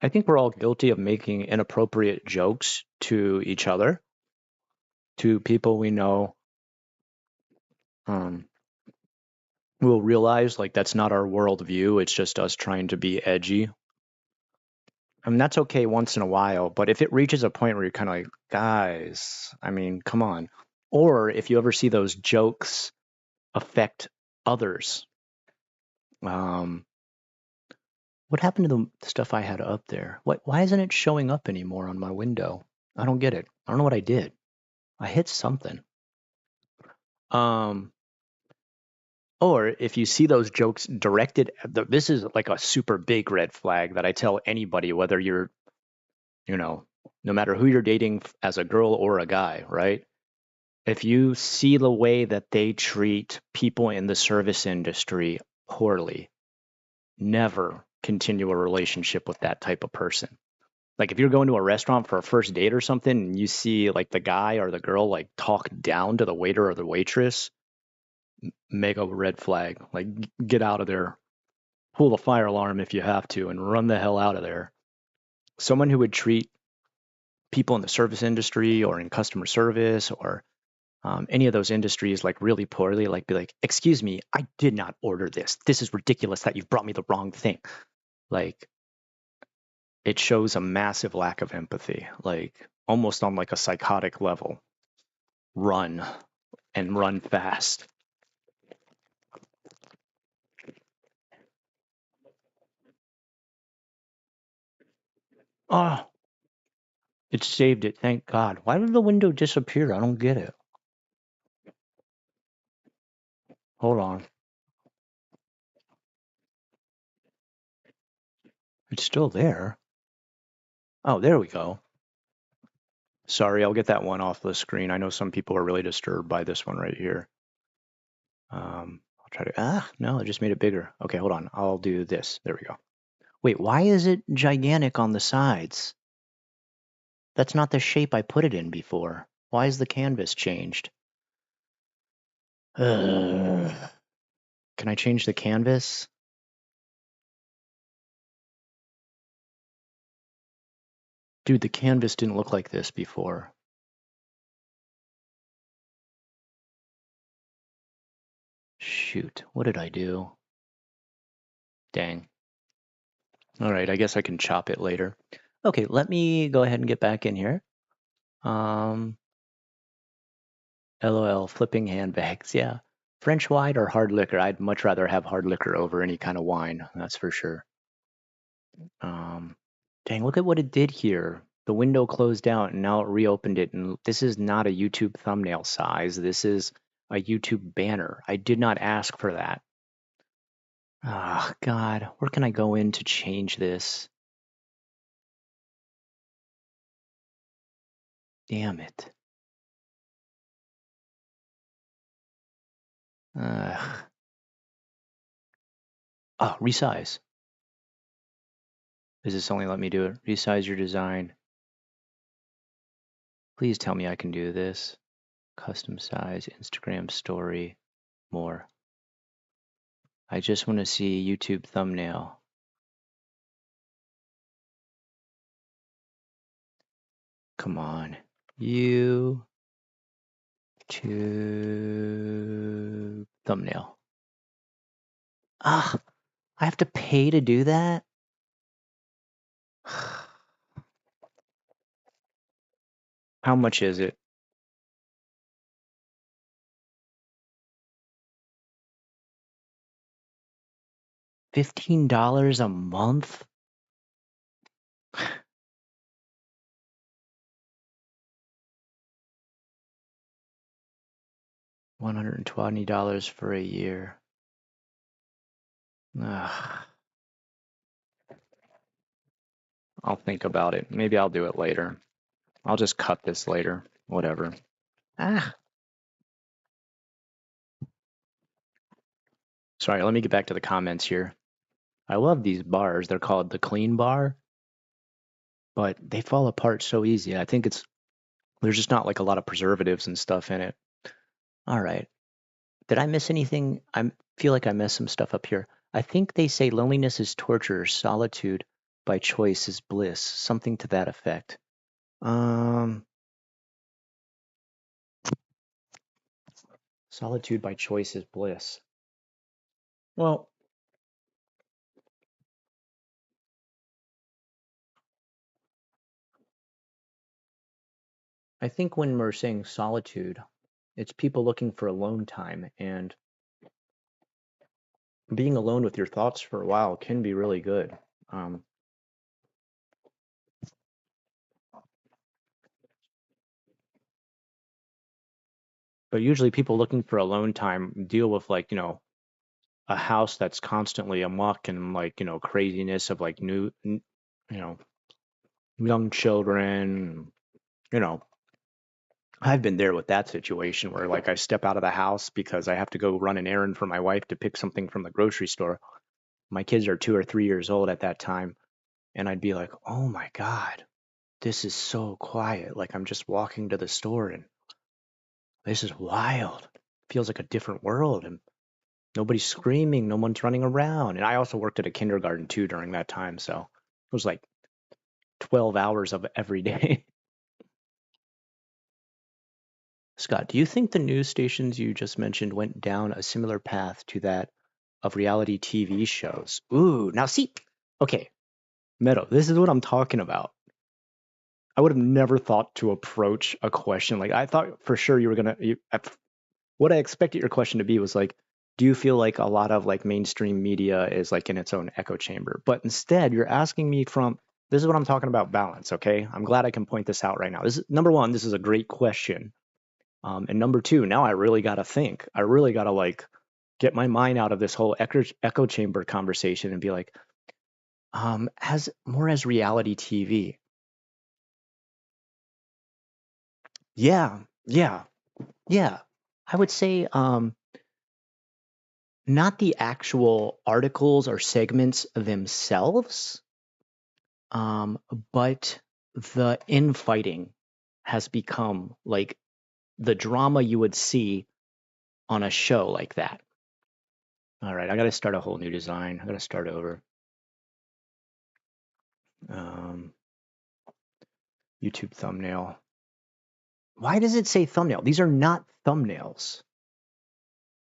I think we're all guilty of making inappropriate jokes to each other, to people we know. Um, we'll realize like that's not our worldview. It's just us trying to be edgy. I mean, that's okay once in a while, but if it reaches a point where you're kind of like, guys, I mean, come on. Or if you ever see those jokes affect others, um, what happened to the stuff I had up there? Why isn't it showing up anymore on my window? I don't get it. I don't know what I did. I hit something. Um, or if you see those jokes directed, this is like a super big red flag that I tell anybody, whether you're, no matter who you're dating as a girl or a guy, right? If you see the way that they treat people in the service industry poorly, never continue a relationship with that type of person. Like if you're going to a restaurant for a first date or something and you see like the guy or the girl like talk down to the waiter or the waitress, mega red flag. Like get out of there. Pull the fire alarm if you have to and run the hell out of there. Someone who would treat people in the service industry or in customer service or any of those industries like really poorly, like be like, excuse me, I did not order this. This is ridiculous that you've brought me the wrong thing. Like it shows a massive lack of empathy, like almost on like a psychotic level. Run and run fast. Oh, it saved it. Thank God. Why did the window disappear? I don't get it. Hold on. It's still there. Oh, there we go. Sorry, I'll get that one off the screen. I know some people are really disturbed by this one right here. I'll try to, no, it just made it bigger. Okay, hold on. I'll do this. There we go. Wait, why is it gigantic on the sides? That's not the shape I put it in before. Why is the canvas changed? Can I change the canvas? Dude, the canvas didn't look like this before. Shoot, what did I do? Dang. All right, I guess I can chop it later. Okay, let me go ahead and get back in here. LOL, flipping handbags, yeah. French wine or hard liquor? I'd much rather have hard liquor over any kind of wine, that's for sure. Dang, look at what it did here. The window closed out and now it reopened it. And this is not a YouTube thumbnail size. This is a YouTube banner. I did not ask for that. Oh, God. Where can I go in to change this? Damn it. Oh, resize. Does this only let me do it? Resize your design. Please tell me I can do this. Custom size, Instagram story, more. I just want to see YouTube thumbnail. Come on. YouTube thumbnail. Ah, I have to pay to do that? How much is it? $15 a month? $120 for a year. Ugh. I'll think about it. Maybe I'll do it later. I'll just cut this later. Whatever. Ah. Sorry, let me get back to the comments here. I love these bars. They're called the clean bar, but they fall apart so easy. I think there's just not like a lot of preservatives and stuff in it. All right. Did I miss anything? I feel like I messed some stuff up here. I think they say loneliness is torture, solitude by choice is bliss, something to that effect. Solitude by choice is bliss. Well, I think when we're saying solitude, it's people looking for alone time, and being alone with your thoughts for a while can be really good. Um, but usually people looking for alone time deal with like, a house that's constantly amok and like, craziness of like young children, you know, I've been there with that situation where like I step out of the house because I have to go run an errand for my wife to pick something from the grocery store. My kids are 2 or 3 years old at that time. And I'd be like, oh my God, this is so quiet. Like I'm just walking to the store and this is wild. Feels like a different world and nobody's screaming, no one's running around. And I also worked at a kindergarten too during that time. So it was like 12 hours of every day. Scott, do you think the news stations you just mentioned went down a similar path to that of reality TV shows? Ooh, now see, okay, Meadow, this is what I'm talking about. I would have never thought to approach a question like I thought for sure you were gonna. What I expected your question to be was like, do you feel like a lot of like mainstream media is like in its own echo chamber? But instead, you're asking me from this is what I'm talking about balance. Okay, I'm glad I can point this out right now. This is number one. This is a great question. And number two, now I really got to think. I really got to like get my mind out of this whole echo chamber conversation and be like, as more as reality TV. Yeah, yeah, yeah. I would say not the actual articles or segments themselves, um, but the infighting has become like the drama you would see on a show like that. All right, I got to start a whole new design. I got to start over. Um, YouTube thumbnail. Why does it say thumbnail? These are not thumbnails.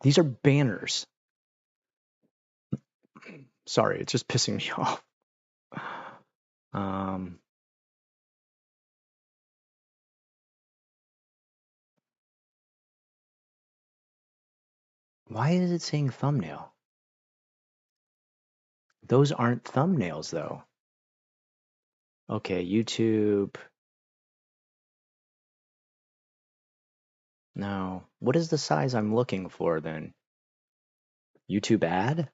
These are banners. Sorry, it's just pissing me off. Um, why is it saying thumbnail? Those aren't thumbnails though. Okay, YouTube. No. What is the size I'm looking for then? YouTube ad?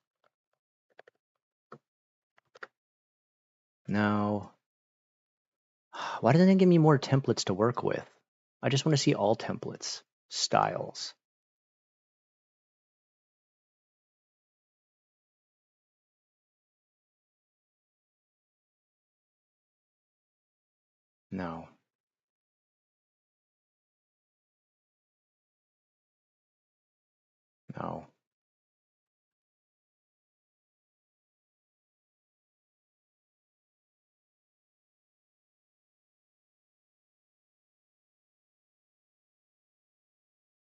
No. Why doesn't it give me more templates to work with? I just want to see all templates, styles. No. No.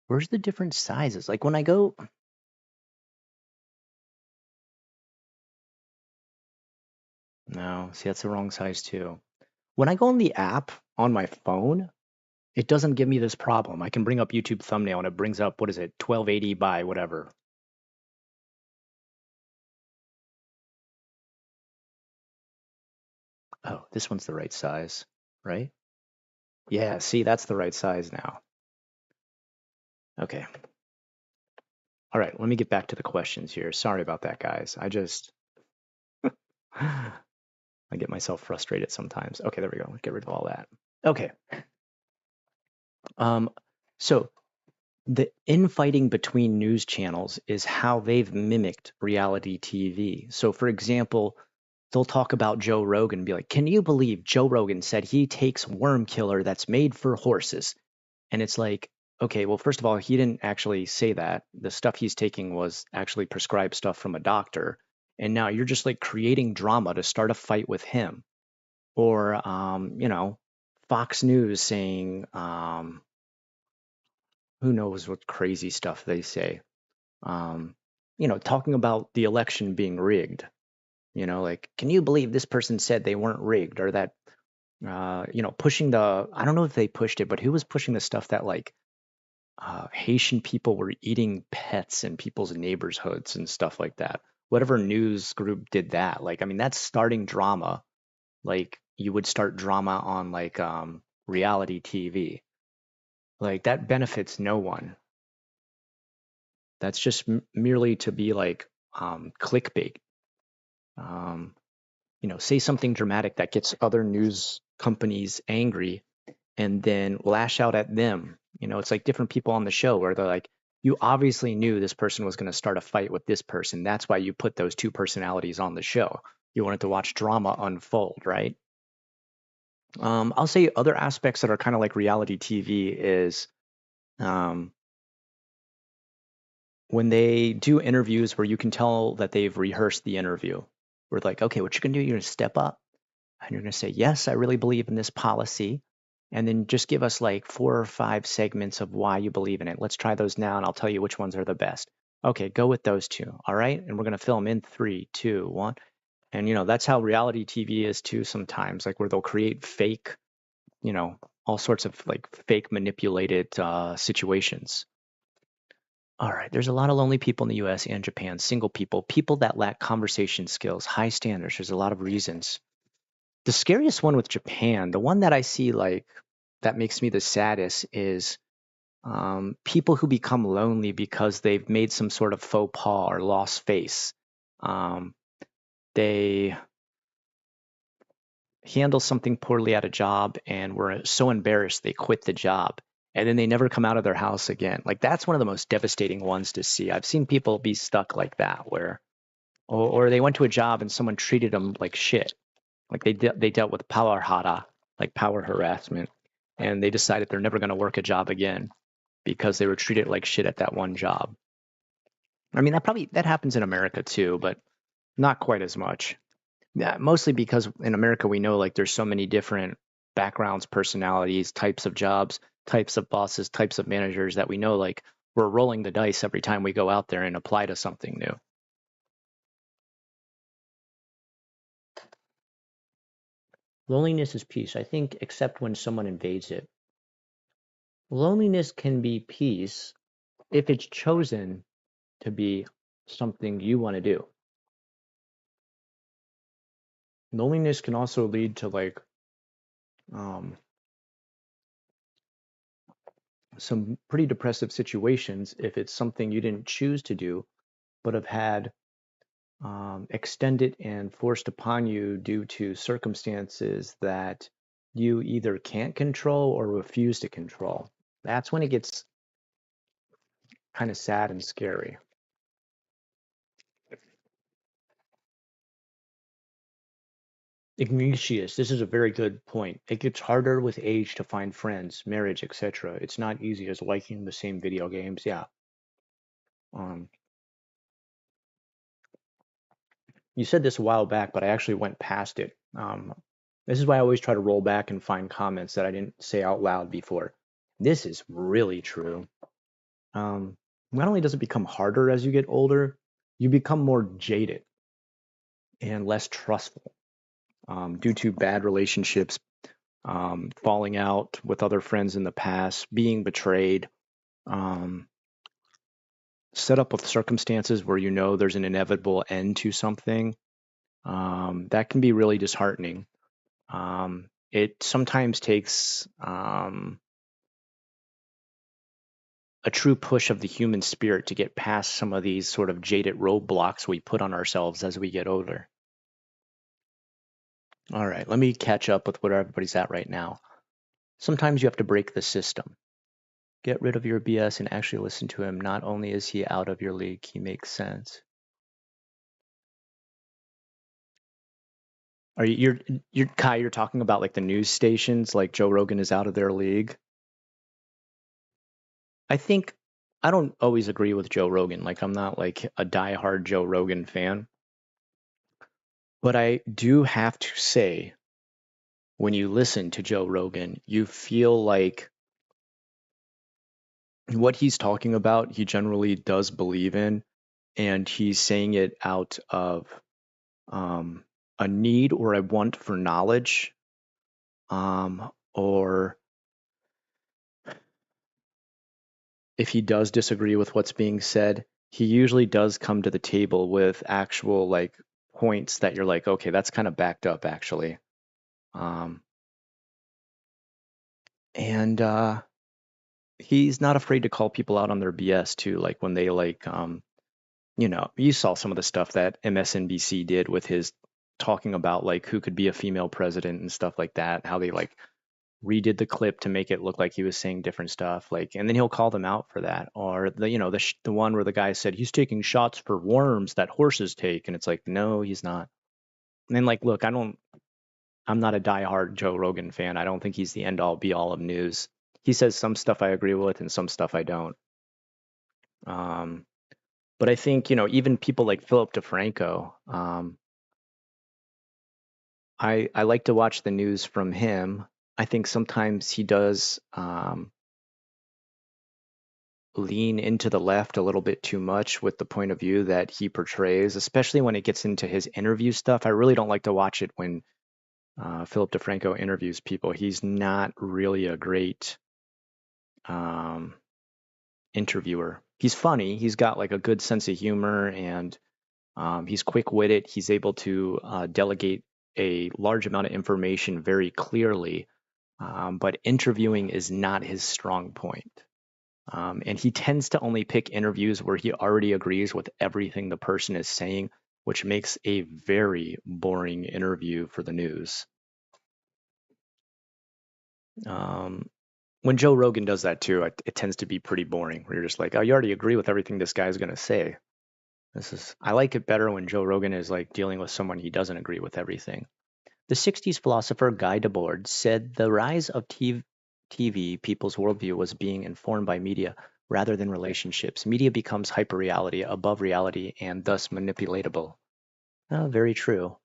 Where's the different sizes? Like when I go, no, see, that's the wrong size too. When I go on the app on my phone, it doesn't give me this problem. I can bring up YouTube thumbnail and it brings up, what is it, 1280 by whatever. Oh, this one's the right size, right? Yeah, see, that's the right size now. Okay. All right, let me get back to the questions here. Sorry about that, guys. I get myself frustrated sometimes. Okay, there we go. Get rid of all that. Okay. Um, so the infighting between news channels is how they've mimicked reality TV. So, for example, they'll talk about Joe Rogan and be like, "Can you believe Joe Rogan said he takes worm killer that's made for horses?" And it's like, okay, well, first of all, he didn't actually say that. The stuff he's taking was actually prescribed stuff from a doctor. And now you're just like creating drama to start a fight with him. Or, Fox News saying, who knows what crazy stuff they say. Um, talking about the election being rigged. Like, can you believe this person said they weren't rigged? Or that, pushing I don't know if they pushed it, but who was pushing the stuff that like Haitian people were eating pets in people's neighborhoods and stuff like that. Whatever news group did that, like, I mean, that's starting drama. Like, you would start drama on like reality TV. Like, that benefits no one. That's just merely to be like clickbait. Um, say something dramatic that gets other news companies angry and then lash out at them. It's like different people on the show where they're like, you obviously knew this person was going to start a fight with this person. That's why you put those two personalities on the show. You wanted to watch drama unfold, right? I'll say other aspects that are kind of like reality TV is um, when they do interviews where you can tell that they've rehearsed the interview. We're like, okay, what you're going to do, you're going to step up and you're going to say, yes, I really believe in this policy. and then just give us like 4 or 5 segments of why you believe in it. Let's try those now, and I'll tell you which ones are the best. Okay, go with those two. All right, and we're gonna film in 3, 2, 1. And that's how reality TV is too sometimes, like where they'll create fake, all sorts of like fake manipulated situations. All right, there's a lot of lonely people in the US and Japan, single people that lack conversation skills, high standards. There's a lot of reasons. The scariest one with Japan, the one that I see like that makes me the saddest is people who become lonely because they've made some sort of faux pas or lost face. Um, they handle something poorly at a job and were so embarrassed they quit the job, and then they never come out of their house again. Like that's one of the most devastating ones to see. I've seen people be stuck like that where or they went to a job and someone treated them like shit. Like they dealt with power hara, like power harassment, and they decided they're never going to work a job again because they were treated like shit at that one job. I mean, that happens in America too, but not quite as much. Yeah, mostly because in America we know like there's so many different backgrounds, personalities, types of jobs, types of bosses, types of managers that we know like we're rolling the dice every time we go out there and apply to something new. Loneliness is peace, I think, except when someone invades it. Loneliness can be peace if it's chosen to be something you want to do. Loneliness can also lead to like um, some pretty depressive situations if it's something you didn't choose to do, but have had extended and forced upon you due to circumstances that you either can't control or refuse to control. That's when it gets kind of sad and scary. Ignatius, this is a very good point. It gets harder with age to find friends, marriage, etc. It's not easy as liking the same video games. Yeah. Um, you said this a while back, but I actually went past it. This is why I always try to roll back and find comments that I didn't say out loud before. This is really true. Not only does it become harder as you get older, you become more jaded and less trustful due to bad relationships, falling out with other friends in the past, being betrayed, um, set up with circumstances where you know there's an inevitable end to something. That can be really disheartening. It sometimes takes a true push of the human spirit to get past some of these sort of jaded roadblocks we put on ourselves as we get older. All right, let me catch up with where everybody's at right now. Sometimes you have to break the system. Get rid of your BS and actually listen to him. Not only is he out of your league, he makes sense. Are you're Kai, you're talking about like the news stations, like Joe Rogan is out of their league? I think I don't always agree with Joe Rogan. Like I'm not like a diehard Joe Rogan fan, but I do have to say when you listen to Joe Rogan, you feel like what he's talking about, he generally does believe in, and he's saying it out of um, a need or a want for knowledge, or if he does disagree with what's being said, he usually does come to the table with actual like points that you're like, okay, that's kind of backed up actually. Um, and he's not afraid to call people out on their BS too, like when they like you saw some of the stuff that MSNBC did with his talking about like who could be a female president and stuff like that, how they like redid the clip to make it look like he was saying different stuff, like, and then he'll call them out for that. Or the one where the guy said he's taking shots for worms that horses take, and it's like, no, he's not. And then like, look, I'm not a diehard Joe Rogan fan. I don't think he's the end all be all of news. He says some stuff I agree with and some stuff I don't. Um, but I think, even people like Philip DeFranco, I like to watch the news from him. I think sometimes he does lean into the left a little bit too much with the point of view that he portrays, especially when it gets into his interview stuff. I really don't like to watch it when Philip DeFranco interviews people. He's not really a great um, interviewer. He's funny. He's got like a good sense of humor, and he's quick-witted. He's able to delegate a large amount of information very clearly, but interviewing is not his strong point. And he tends to only pick interviews where he already agrees with everything the person is saying, which makes a very boring interview for the news. Um, when Joe Rogan does that too, it tends to be pretty boring, where you're just like, oh, you already agree with everything this guy's going to say. I like it better when Joe Rogan is like dealing with someone he doesn't agree with everything. The 60s philosopher Guy Debord said the rise of TV, people's worldview, was being informed by media rather than relationships. Media becomes hyperreality, above reality, and thus manipulatable. Oh, very true.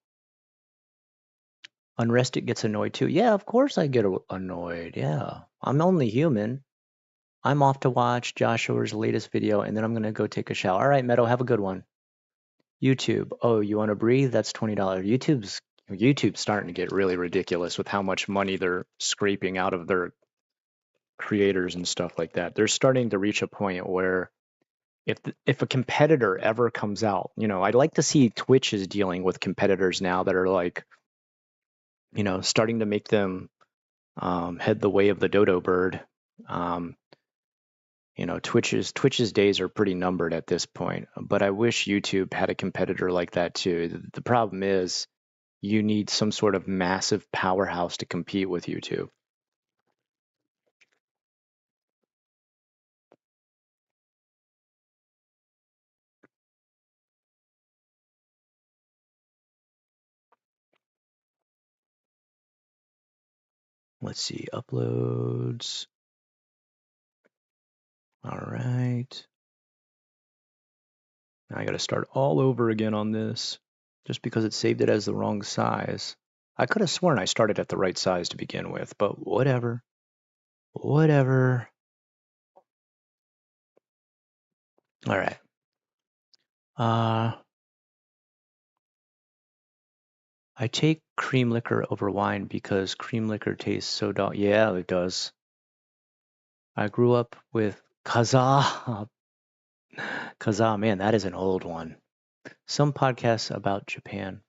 Unrested gets annoyed too. Yeah, of course I get annoyed. Yeah, I'm only human. I'm off to watch Joshua's latest video, and then I'm going to go take a shower. All right, Meadow, have a good one. YouTube. Oh, you want to breathe? That's $20. YouTube's starting to get really ridiculous with how much money they're scraping out of their creators and stuff like that. They're starting to reach a point where if a competitor ever comes out, I'd like to see Twitch is dealing with competitors now that are like, starting to make them head the way of the dodo bird. Um, Twitch's days are pretty numbered at this point, but I wish YouTube had a competitor like that too. The problem is you need some sort of massive powerhouse to compete with YouTube. Let's see, uploads. All right. Now I got to start all over again on this just because it saved it as the wrong size. I could have sworn I started at the right size to begin with, but whatever. Whatever. All right. I take cream liquor over wine because cream liquor tastes so dog. Yeah, it does. I grew up with kaza. Kaza, man, that is an old one. Some podcasts about Japan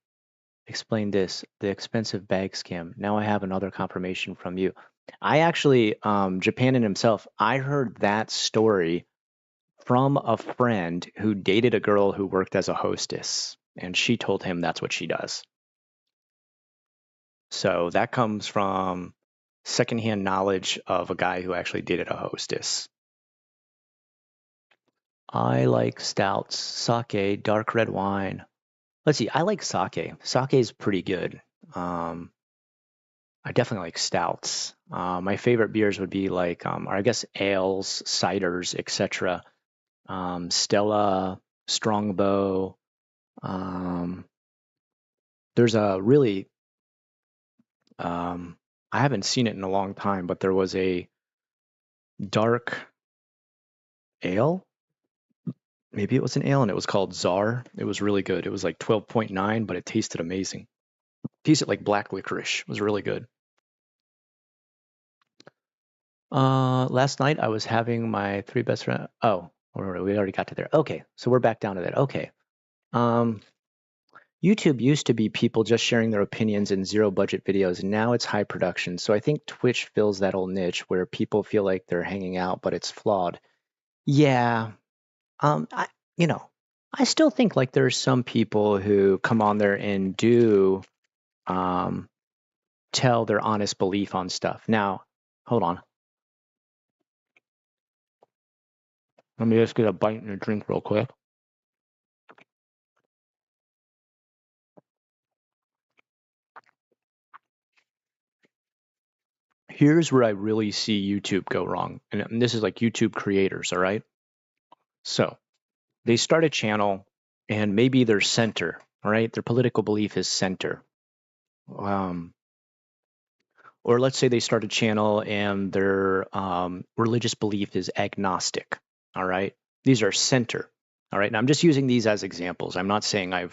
explain this, the expensive bag scam. Now I have another confirmation from you. I actually, Japan in himself, I heard that story from a friend who dated a girl who worked as a hostess, and she told him that's what she does. So that comes from secondhand knowledge of a guy who actually dated a hostess. I like stouts, sake, dark red wine. Let's see, I like sake. Sake is pretty good. I definitely like stouts. My favorite beers would be like, or I guess ales, ciders, etc. Stella, Strongbow. Um, there's a really, I haven't seen it in a long time, but there was a dark ale. Maybe it was an ale and it was called Czar. It was really good. It was like 12.9, but it tasted amazing. It tasted like black licorice. It was really good. Last night I was having my three best friend. Oh, we already got to there. Okay, so we're back down to that. Okay. Um, YouTube used to be people just sharing their opinions in zero budget videos, and now it's high production. So I think Twitch fills that old niche where people feel like they're hanging out, but it's flawed. Yeah. I, you know, I still think like there's some people who come on there and do um tell their honest belief on stuff. Now, hold on. Let me just get a bite and a drink real quick. Here's where I really see YouTube go wrong. And this is like YouTube creators, all right? So they start a channel and maybe their center, all right? Their political belief is center. Um, Or let's say they start a channel and their religious belief is agnostic. All right. These are center. All right. Now I'm just using these as examples. I'm not saying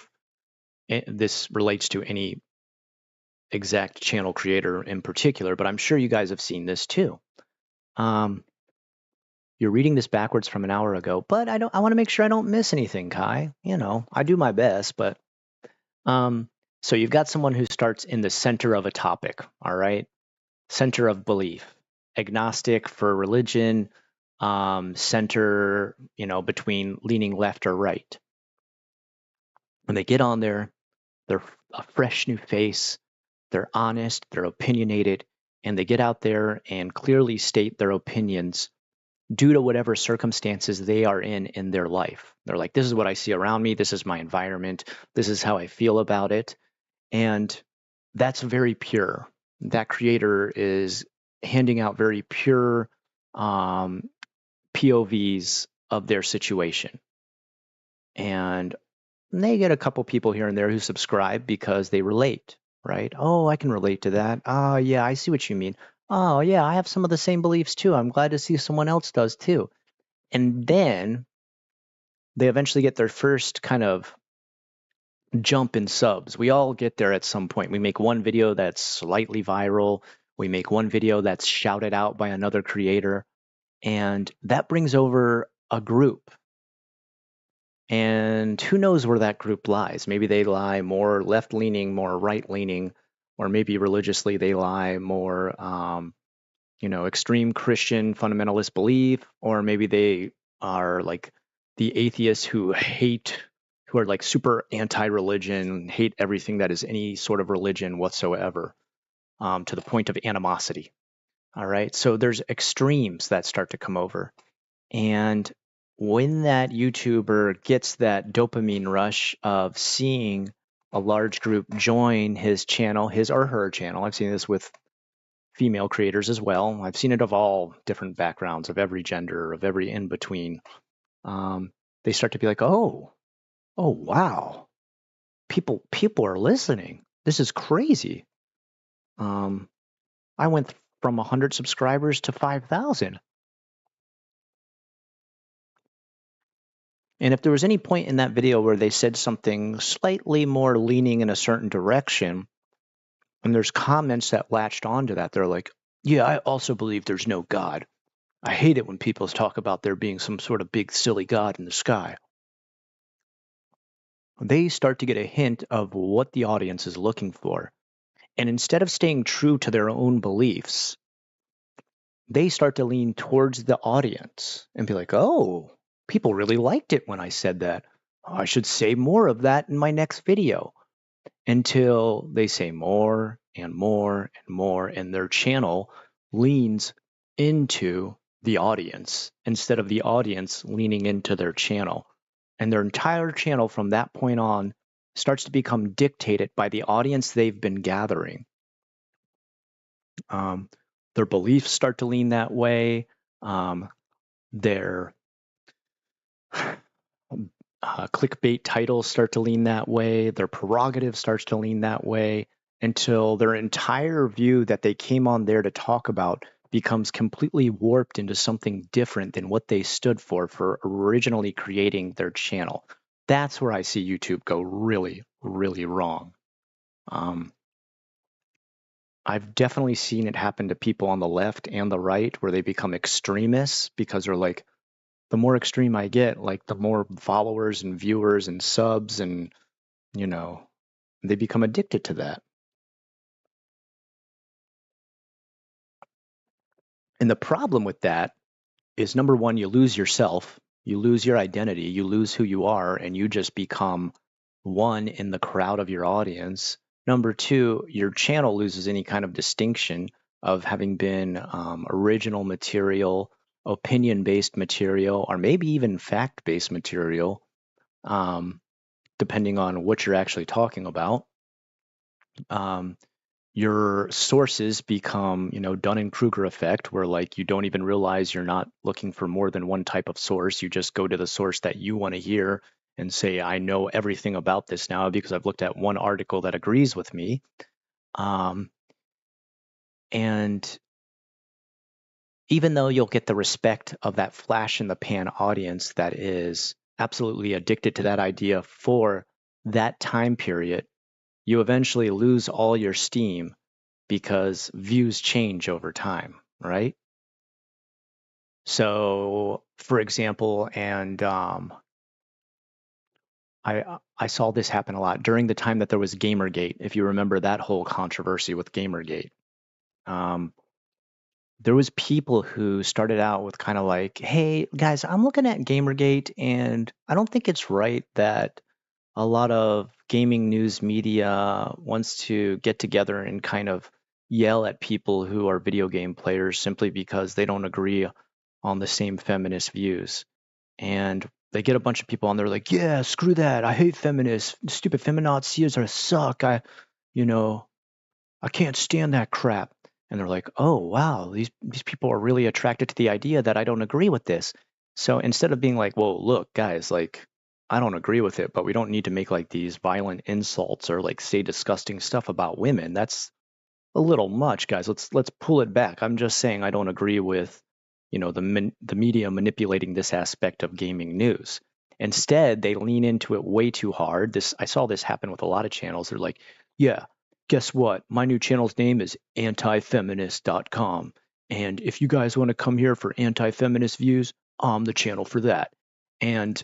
this relates to any exact channel creator in particular, but I'm sure you guys have seen this too. Um, you're reading this backwards from an hour ago, but I want to make sure I don't miss anything, Kai. I do my best, but so you've got someone who starts in the center of a topic, all right? Center of belief, agnostic for religion, center, between leaning left or right. When they get on there, they're a fresh new face, they're honest, they're opinionated, and they get out there and clearly state their opinions due to whatever circumstances they are in their life. They're like, this is what I see around me, this is my environment, this is how I feel about it. And that's very pure. That creator is handing out very pure POVs of their situation. And they get a couple people here and there who subscribe because they relate, right? Oh, I can relate to that. Oh, yeah, I see what you mean. Oh, yeah, I have some of the same beliefs too. I'm glad to see someone else does too. And then they eventually get their first kind of jump in subs. We all get there at some point. We make one video that's slightly viral. We make one video that's shouted out by another creator. And that brings over a group. And who knows where that group lies? Maybe they lie more left leaning, more right leaning, or maybe religiously they lie more, extreme Christian fundamentalist belief, or maybe they are like the atheists who are like super anti-religion, hate everything that is any sort of religion whatsoever, to the point of animosity. All right. So there's extremes that start to come over. And when that YouTuber gets that dopamine rush of seeing a large group join his channel, his or her channel, I've seen this with female creators as well. I've seen it of all different backgrounds, of every gender, of every in between. They start to be like, oh wow, people are listening. This is crazy. I went from 100 subscribers to 5,000. And if there was any point in that video where they said something slightly more leaning in a certain direction, and there's comments that latched onto that, they're like, yeah, I also believe there's no God. I hate it when people talk about there being some sort of big, silly God in the sky. They start to get a hint of what the audience is looking for. And instead of staying true to their own beliefs, they start to lean towards the audience and be like, oh, people really liked it when I said that. Oh, I should say more of that in my next video. Until they say more and more and more, and their channel leans into the audience instead of the audience leaning into their channel. And their entire channel from that point on starts to become dictated by the audience they've been gathering. Their beliefs start to lean that way. Their clickbait titles start to lean that way. Their prerogative starts to lean that way until their entire view that they came on there to talk about becomes completely warped into something different than what they stood for originally creating their channel. That's where I see YouTube go really, really wrong. I've definitely seen it happen to people on the left and the right where they become extremists because they're like, the more extreme I get, like the more followers and viewers and subs and, they become addicted to that. And the problem with that is number one, you lose yourself, you lose your identity, you lose who you are, and you just become one in the crowd of your audience. Number two, your channel loses any kind of distinction of having been original material, opinion-based material, or maybe even fact-based material, depending on what you're actually talking about. Your sources become, Dunning-Kruger effect, where like you don't even realize you're not looking for more than one type of source. You just go to the source that you want to hear and say, I know everything about this now because I've looked at one article that agrees with me. And even though you'll get the respect of that flash in the pan audience that is absolutely addicted to that idea for that time period, you eventually lose all your steam because views change over time, right? So, for example, and I saw this happen a lot during the time that there was Gamergate. If you remember that whole controversy with Gamergate, um, there was people who started out with kind of like, "Hey guys, I'm looking at Gamergate, and I don't think it's right that a lot of gaming news media wants to get together and kind of yell at people who are video game players simply because they don't agree on the same feminist views." And they get a bunch of people on there like, "Yeah, screw that. I hate feminists. Stupid feminazis are suck. You know, I can't stand that crap." And they're like, "Oh, wow, these people are really attracted to the idea that I don't agree with this." So instead of being like, "Well, look, guys, like I don't agree with it, but we don't need to make like these violent insults or like say disgusting stuff about women. That's a little much, guys. Let's pull it back. I'm just saying I don't agree with, the media manipulating this aspect of gaming news." Instead, they lean into it way too hard. This I saw this happen with a lot of channels. They're like, "Yeah, guess what? My new channel's name is antifeminist.com. And if you guys want to come here for anti-feminist views, I'm the channel for that." And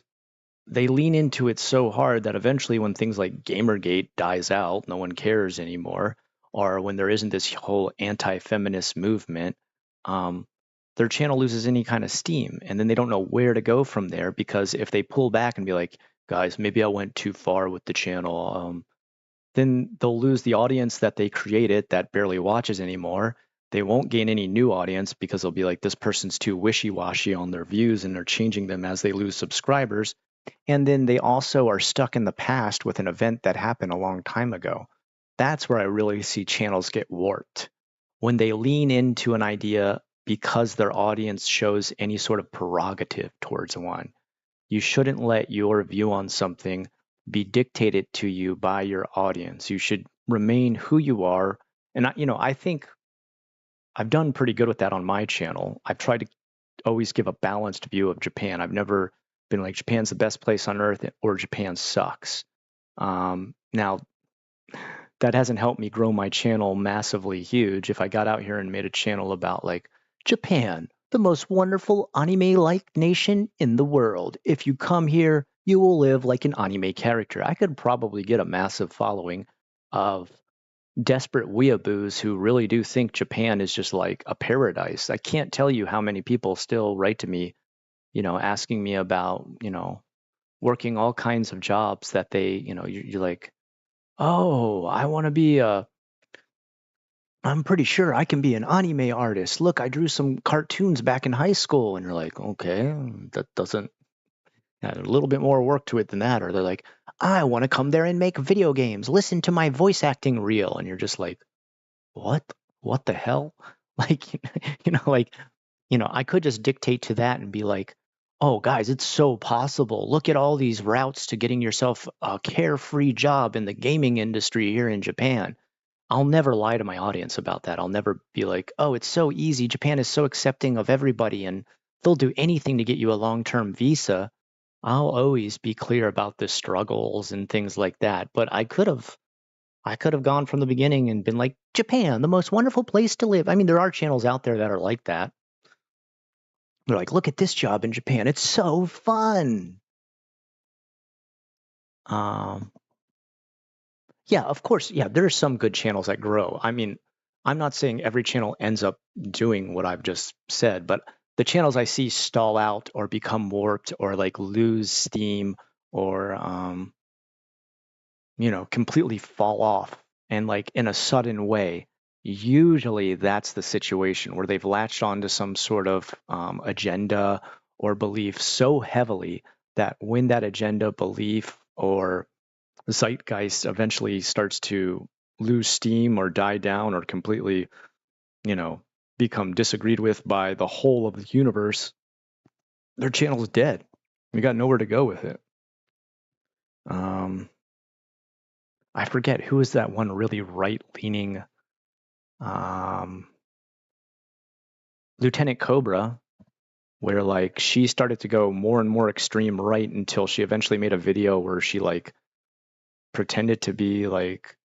they lean into it so hard that eventually when things like Gamergate dies out, no one cares anymore, or when there isn't this whole anti-feminist movement, um, their channel loses any kind of steam, and then they don't know where to go from there, because if they pull back and be like, "Guys, maybe I went too far with the channel," then they'll lose the audience that they created that barely watches anymore. They won't gain any new audience because they'll be like, "This person's too wishy-washy on their views," and they're changing them as they lose subscribers. And then they also are stuck in the past with an event that happened a long time ago. That's where I really see channels get warped. When they lean into an idea because their audience shows any sort of prerogative towards one. You shouldn't let your view on something be dictated to you by your audience. You should remain who you are. And I think I've done pretty good with that on my channel. I've tried to always give a balanced view of Japan. I've never been like Japan's the best place on earth or Japan sucks. Now that hasn't helped me grow my channel massively huge. If I got out here and made a channel about like Japan, the most wonderful anime-like nation in the world. If you come here, you will live like an anime character. I could probably get a massive following of desperate weeaboos who really do think Japan is just like a paradise. I can't tell you how many people still write to me, asking me about, working all kinds of jobs that they, you're like, "Oh, I'm pretty sure I can be an anime artist. Look, I drew some cartoons back in high school." And you're like, "Okay, that doesn't, a little bit more work to it than that." Or they're like, "I want to come there and make video games. Listen to my voice acting reel." And you're just like, "What? What the hell?" Like, I could just dictate to that and be like, "Oh, guys, it's so possible. Look at all these routes to getting yourself a carefree job in the gaming industry here in Japan." I'll never lie to my audience about that. I'll never be like, "Oh, it's so easy. Japan is so accepting of everybody and they'll do anything to get you a long-term visa." I'll always be clear about the struggles and things like that. But I could have gone from the beginning and been like, "Japan, the most wonderful place to live." I mean, there are channels out there that are like that. They're like, "Look at this job in Japan. It's so fun." Um, Yeah, of course. Yeah, there are some good channels that grow. I mean, I'm not saying every channel ends up doing what I've just said, but the channels I see stall out or become warped or like lose steam or completely fall off and like in a sudden way, usually that's the situation where they've latched onto some sort of agenda or belief so heavily that when that agenda, belief, or the zeitgeist eventually starts to lose steam or die down or completely, you know, become disagreed with by the whole of the universe, their channel's dead. We got nowhere to go with it. Um, I forget who is that one really right leaning. Lieutenant Cobra, where like she started to go more and more extreme right until she eventually made a video where she like pretended to be like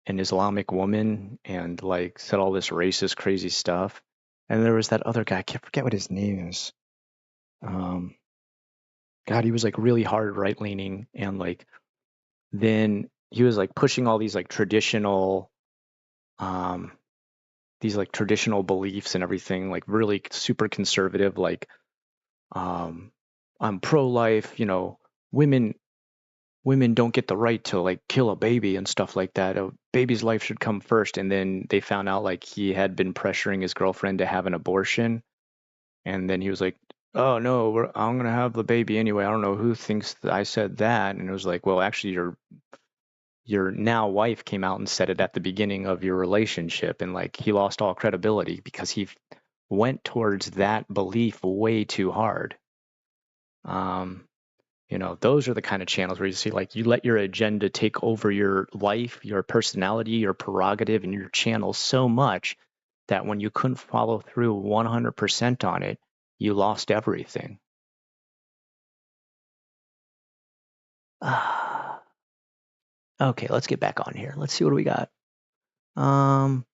an Islamic woman and like said all this racist crazy stuff. And there was that other guy, I can't forget what his name is. Um, God, he was like really hard right leaning, and like then he was like pushing all um these like traditional beliefs and everything, like really super conservative, like um I'm pro-life, women women don't get the right to like kill a baby and stuff like that. A baby's life should come first. And then they found out like he had been pressuring his girlfriend to have an abortion. And then he was like, "Oh no, I'm gonna have the baby anyway. I don't know who thinks that I said that." And it was like, "Well, actually, your now wife came out and said it at the beginning of your relationship." And like he lost all credibility because he went towards that belief way too hard. Um, those are the kind of channels where you see like you let your agenda take over your life, your personality, your prerogative, and your channel so much that when you couldn't follow through 100% on it, you lost everything. Okay, let's get back on here. Let's see what we got. Um,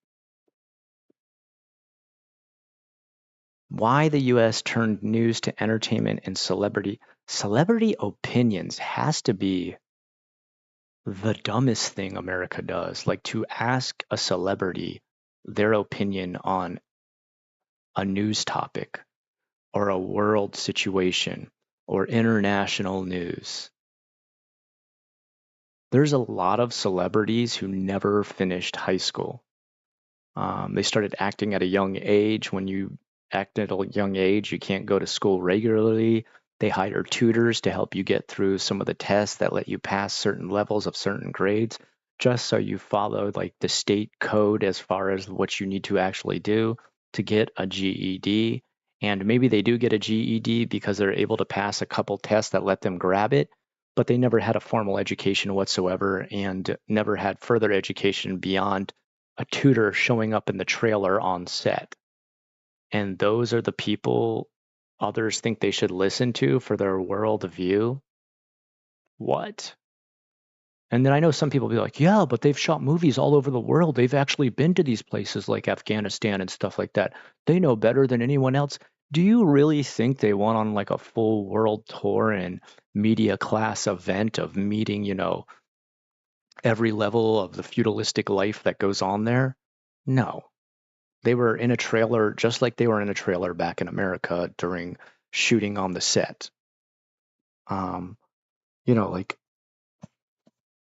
why the U.S. turned news to entertainment and celebrity opinions has to be the dumbest thing America does. Like to ask a celebrity their opinion on a news topic or a world situation or international news. There's a lot of celebrities who never finished high school. They started acting at a young age. When you act at a young age, you can't go to school regularly. They hire tutors to help you get through some of the tests that let you pass certain levels of certain grades, just so you follow like the state code as far as what you need to actually do to get a GED. And maybe they do get a GED because they're able to pass a couple tests that let them grab it, but they never had a formal education whatsoever and never had further education beyond a tutor showing up in the trailer on set. And those are the people others think they should listen to for their world view. What? And then I know some people be like, yeah, but they've shot movies all over the world. They've actually been to these places like Afghanistan and stuff like that. They know better than anyone else. Do you really think they went on like a full world tour and media class event of meeting, every level of the feudalistic life that goes on there? No. They were in a trailer just like they were in a trailer back in America during shooting on the set. Um, like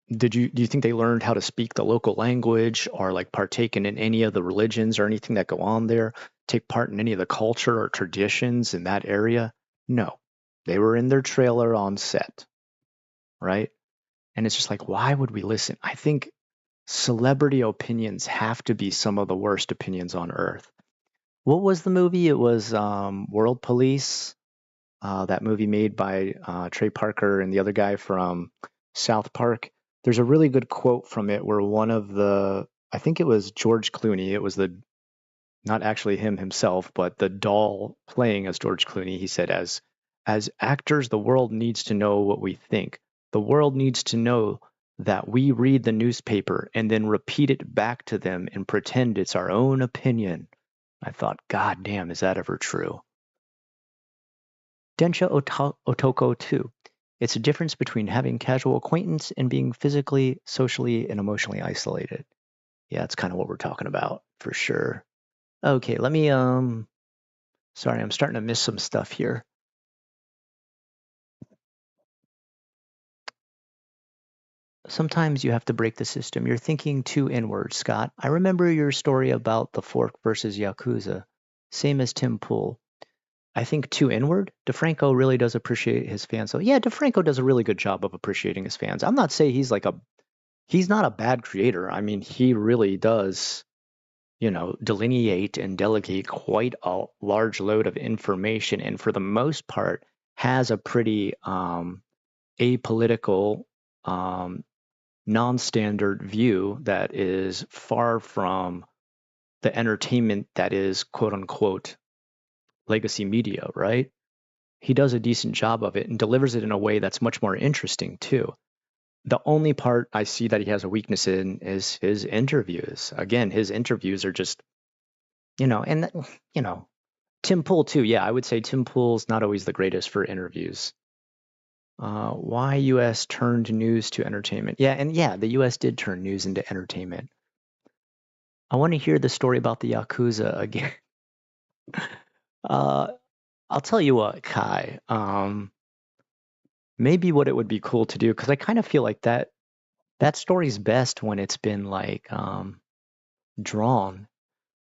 do you think they learned how to speak the local language or like partaken in any of the religions or anything that go on there, take part in any of the culture or traditions in that area? No. They were in their trailer on set, right? And it's just like, why would we listen? I think celebrity opinions have to be some of the worst opinions on earth. What was the movie? It was World Police, that movie made by Trey Parker and the other guy from South Park. There's a really good quote from it where I think it was George Clooney. It was not actually him himself, but the doll playing as George Clooney. He said, as actors, the world needs to know what we think. The world needs to know that we read the newspaper and then repeat it back to them and pretend it's our own opinion. I thought, God damn, is that ever true? Densha Otoko too. It's a difference between having casual acquaintance and being physically, socially, and emotionally isolated. Yeah, it's kind of what we're talking about for sure. Okay, let me sorry, I'm starting to miss some stuff here. Sometimes you have to break the system. You're thinking too inward, Scott. I remember your story about the Fork versus Yakuza. Same as Tim Pool. I think too inward. DeFranco really does appreciate his fans. So yeah, DeFranco does a really good job of appreciating his fans. I'm not saying he's not a bad creator. I mean, he really does, delineate and delegate quite a large load of information, and for the most part, has a pretty apolitical, um, non-standard view that is far from the entertainment that is quote unquote legacy media, right? He does a decent job of it and delivers it in a way that's much more interesting too. The only part I see that he has a weakness in is his interviews. Again, his interviews are just, and you know, Tim Pool too. Yeah, I would say Tim Pool's not always the greatest for interviews. Why U.S. turned news to entertainment? Yeah, and yeah, the U.S. did turn news into entertainment. I want to hear the story about the Yakuza again. Uh, I'll tell you what, Kai. Maybe what it would be cool to do, because I kind of feel like that story's best when it's been like drawn.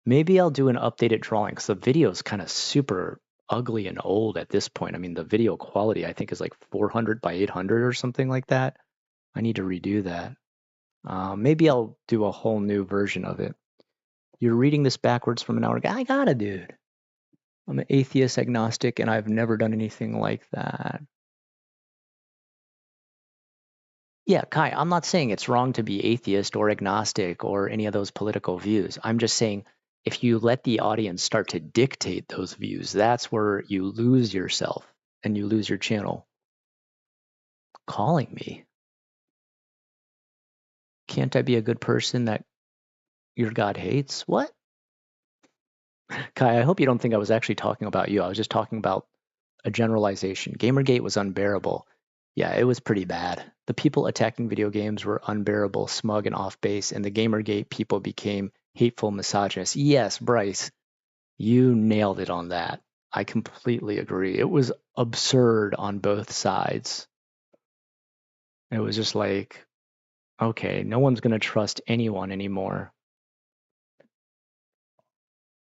Maybe I'll do an updated drawing because the video is kind of super ugly and old at this point. I mean, the video quality I think is like 400 by 800 or something like that. I need to redo that. Maybe I'll do a whole new version of it. You're reading this backwards from an hour ago. I got it, dude. I'm an atheist agnostic and I've never done anything like that. Yeah, Kai, I'm not saying it's wrong to be atheist or agnostic or any of those political views. I'm just saying if you let the audience start to dictate those views, that's where you lose yourself and you lose your channel. Calling me. Can't I be a good person that your God hates? What? Kai, I hope you don't think I was actually talking about you. I was just talking about a generalization. Gamergate was unbearable. Yeah, it was pretty bad. The people attacking video games were unbearable, smug, and off base, and the Gamergate people became hateful misogynists. Yes, Bryce, you nailed it on that. I completely agree. It was absurd on both sides. It was just like, okay, no one's going to trust anyone anymore.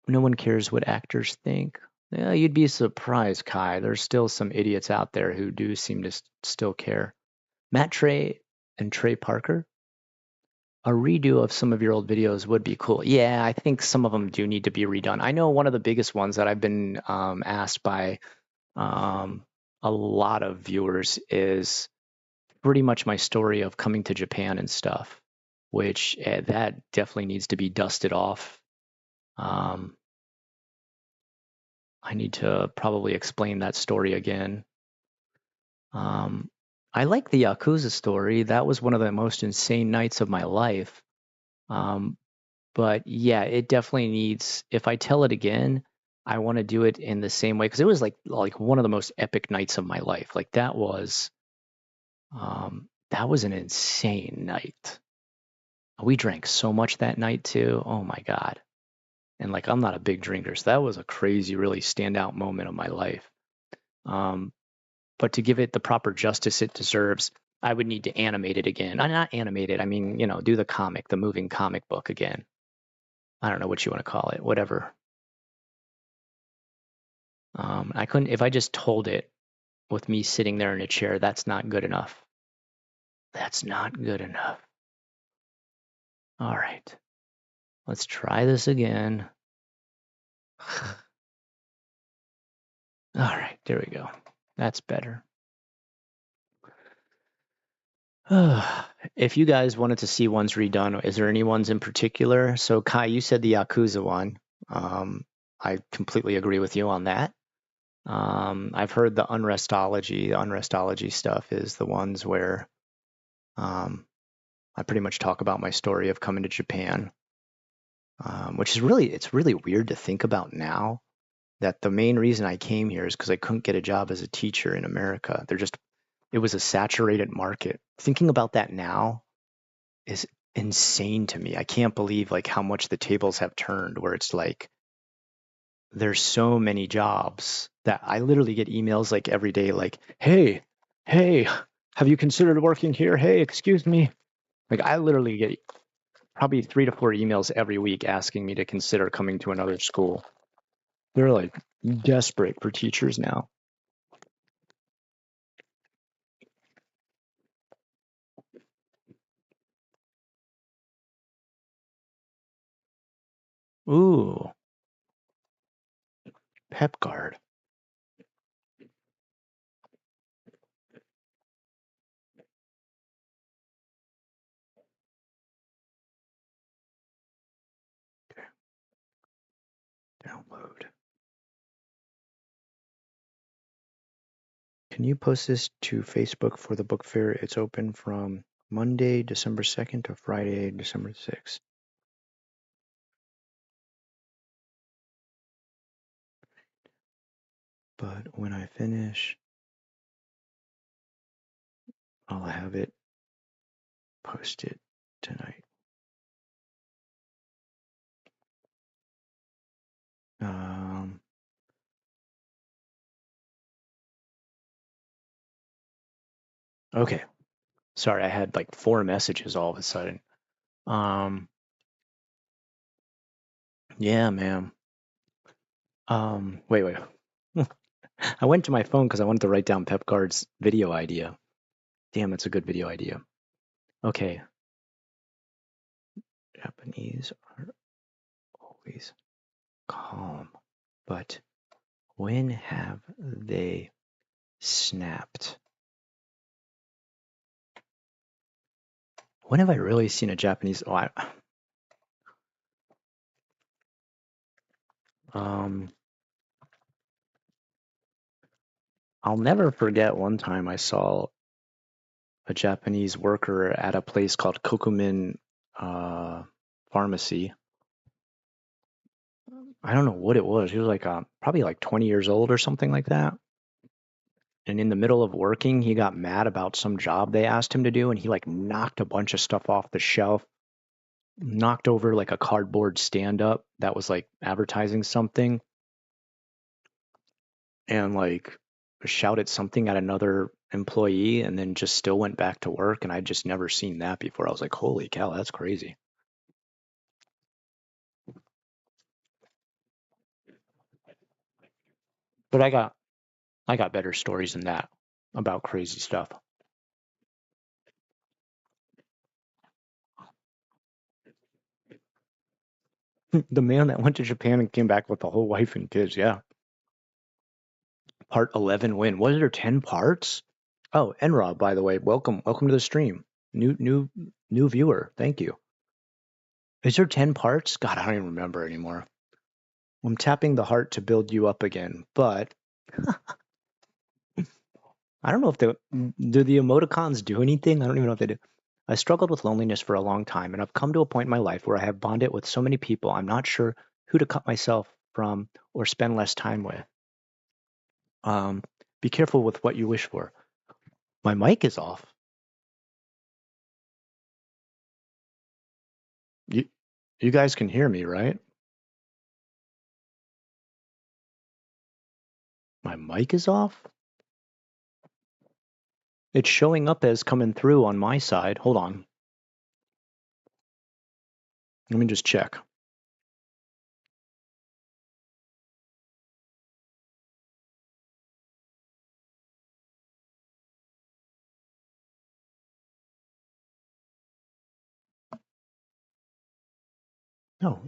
No one cares what actors think. Yeah, you'd be surprised, Kai. There's still some idiots out there who do seem to still care. Matt Trey and Trey Parker, a redo of some of your old videos would be cool. Yeah, I think some of them do need to be redone. I know one of the biggest ones that I've been asked by um, a lot of viewers is pretty much my story of coming to Japan and stuff, which that definitely needs to be dusted off. Um, I need to probably explain that story again. Um, I like the Yakuza story. That was one of the most insane nights of my life. Um, but yeah, it definitely needs, if I tell it again, I want to do it in the same way because it was like one of the most epic nights of my life. Like that was an insane night. We drank so much that night too. Oh my God. And like I'm not a big drinker, so that was a crazy, really standout moment of my life. Um, but to give it the proper justice it deserves, I would need to animate it again. Not animate it, I mean, do the comic, the moving comic book again. I don't know what you want to call it, whatever. I couldn't, if I just told it with me sitting there in a chair, that's not good enough. That's not good enough. All right, let's try this again. All right, there we go. That's better. If you guys wanted to see ones redone, is there any ones in particular? So Kai, you said the Yakuza one. I completely agree with you on that. I've heard the Unrestology. The Unrestology stuff is the ones where I pretty much talk about my story of coming to Japan, which is it's really weird to think about now that the main reason I came here is because I couldn't get a job as a teacher in America. It was a saturated market. Thinking about that now is insane to me. I can't believe like how much the tables have turned where it's like there's so many jobs that I literally get emails like every day like, hey, have you considered working here? Hey, excuse me. Like I literally get probably 3 to 4 emails every week asking me to consider coming to another school. They're like desperate for teachers now. Ooh, Pep Guard. Download. Can you post this to Facebook for the book fair? It's open from Monday, December 2nd to Friday, December 6th. But when I finish, I'll have it posted tonight. Okay. Sorry, I had like 4 messages all of a sudden. Yeah, man. Wait. I went to my phone because I wanted to write down Pep Guard's video idea. Damn, it's a good video idea. Okay. Japanese are always calm, but when have they snapped? When have I really seen a Japanese? I'll never forget one time I saw a Japanese worker at a place called Kokumin Pharmacy. I don't know what it was. He was like probably like 20 years old or something like that. And in the middle of working, he got mad about some job they asked him to do, and he like knocked a bunch of stuff off the shelf, knocked over like a cardboard stand up that was like advertising something, and like shouted something at another employee, and then just still went back to work. And I'd just never seen that before. I was like, holy cow, that's crazy. But I got better stories than that about crazy stuff. The man that went to Japan and came back with a whole wife and kids, yeah. Part 11 win. Was there 10 parts? Oh, Enra, by the way, welcome to the stream. New viewer. Thank you. Is there 10 parts? God, I don't even remember anymore. I'm tapping the heart to build you up again, but I don't know if do the emoticons do anything? I don't even know if they do. I struggled with loneliness for a long time, and I've come to a point in my life where I have bonded with so many people, I'm not sure who to cut myself from or spend less time with. Be careful with what you wish for. My mic is off. You guys can hear me, right? My mic is off? It's showing up as coming through on my side. Hold on. Let me just check. No,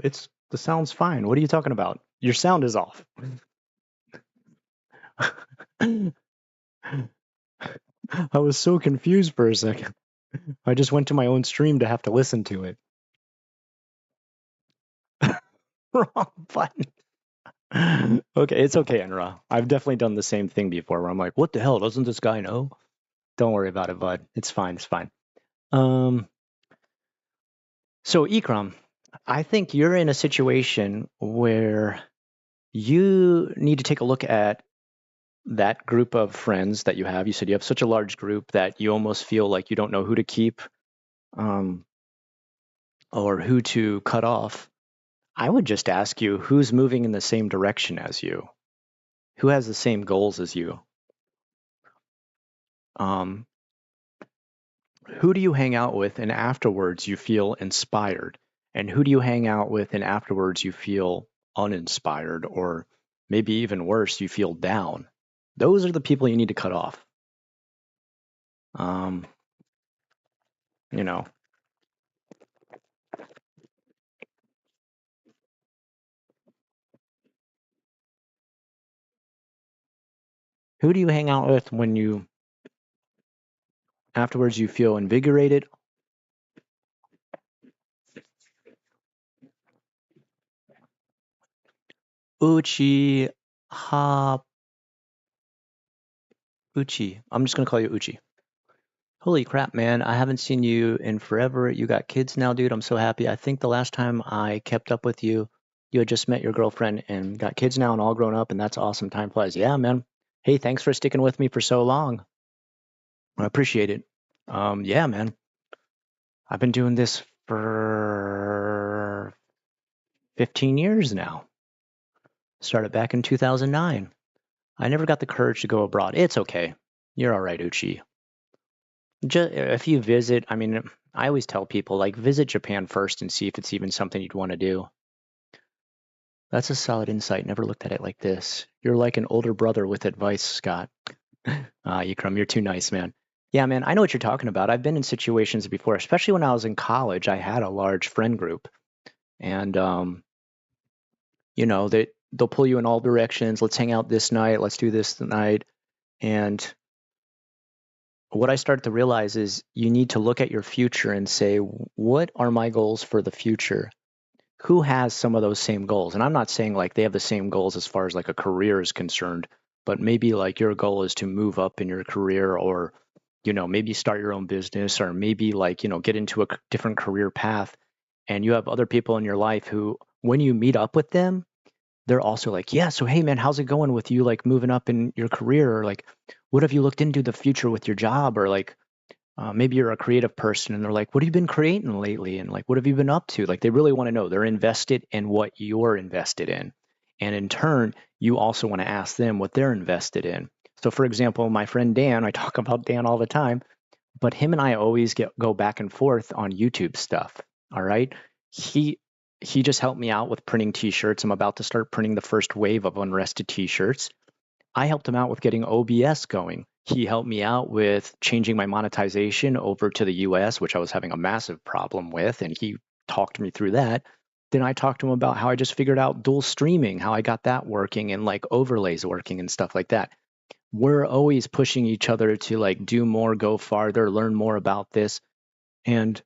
the sound's fine. What are you talking about? Your sound is off. I was so confused for a second. I just went to my own stream to have to listen to it. Wrong button. Okay, it's okay, Enra. I've definitely done the same thing before where I'm like, what the hell? Doesn't this guy know? Don't worry about it, bud. It's fine. It's fine. So, Ikram, I think you're in a situation where you need to take a look at that group of friends that you have. You said you have such a large group that you almost feel like you don't know who to keep or who to cut off. I would just ask you who's moving in the same direction as you, who has the same goals as you. Who do you hang out with and afterwards you feel inspired? And who do you hang out with and afterwards you feel uninspired, or maybe even worse, you feel down? Those are the people you need to cut off. You know, who do you hang out with when you afterwards you feel invigorated? Uchi Ha Uchi. I'm just gonna call you Uchi. Holy crap, man. I haven't seen you in forever. You got kids now, dude. I'm so happy. I think the last time I kept up with you, you had just met your girlfriend and got kids now and all grown up, and that's awesome. Time flies. Yeah, man. Hey, thanks for sticking with me for so long. I appreciate it. Yeah, man. I've been doing this for 15 years now. Started back in 2009. I never got the courage to go abroad. It's okay. You're all right, Uchi. Just, if you visit, I mean, I always tell people like visit Japan first and see if it's even something you'd want to do. That's a solid insight. Never looked at it like this. You're like an older brother with advice, Scott. Yukram, you're too nice, man. Yeah, man, I know what you're talking about. I've been in situations before, especially when I was in college. I had a large friend group, and they'll pull you in all directions. Let's hang out this night. Let's do this tonight. And what I started to realize is you need to look at your future and say, what are my goals for the future? Who has some of those same goals? And I'm not saying like they have the same goals as far as like a career is concerned, but maybe like your goal is to move up in your career or, maybe start your own business or maybe like, get into a different career path. And you have other people in your life who, when you meet up with them, they're also like, yeah, so hey man, how's it going with you like moving up in your career? Or like, what have you looked into the future with your job? Or like, maybe you're a creative person and they're like, what have you been creating lately? And like, what have you been up to? Like, they really want to know. They're invested in what you're invested in. And in turn, you also want to ask them what they're invested in. So, for example, my friend Dan, I talk about Dan all the time, but him and I always go back and forth on YouTube stuff. All right. He he just helped me out with printing t-shirts. I'm about to start printing the first wave of unrested t-shirts. I helped him out with getting OBS going. He helped me out with changing my monetization over to the US, which I was having a massive problem with, and he talked me through that. Then I talked to him about how I just figured out dual streaming, how I got that working and like overlays working and stuff like that. We're always pushing each other to like do more, go farther, learn more about this. And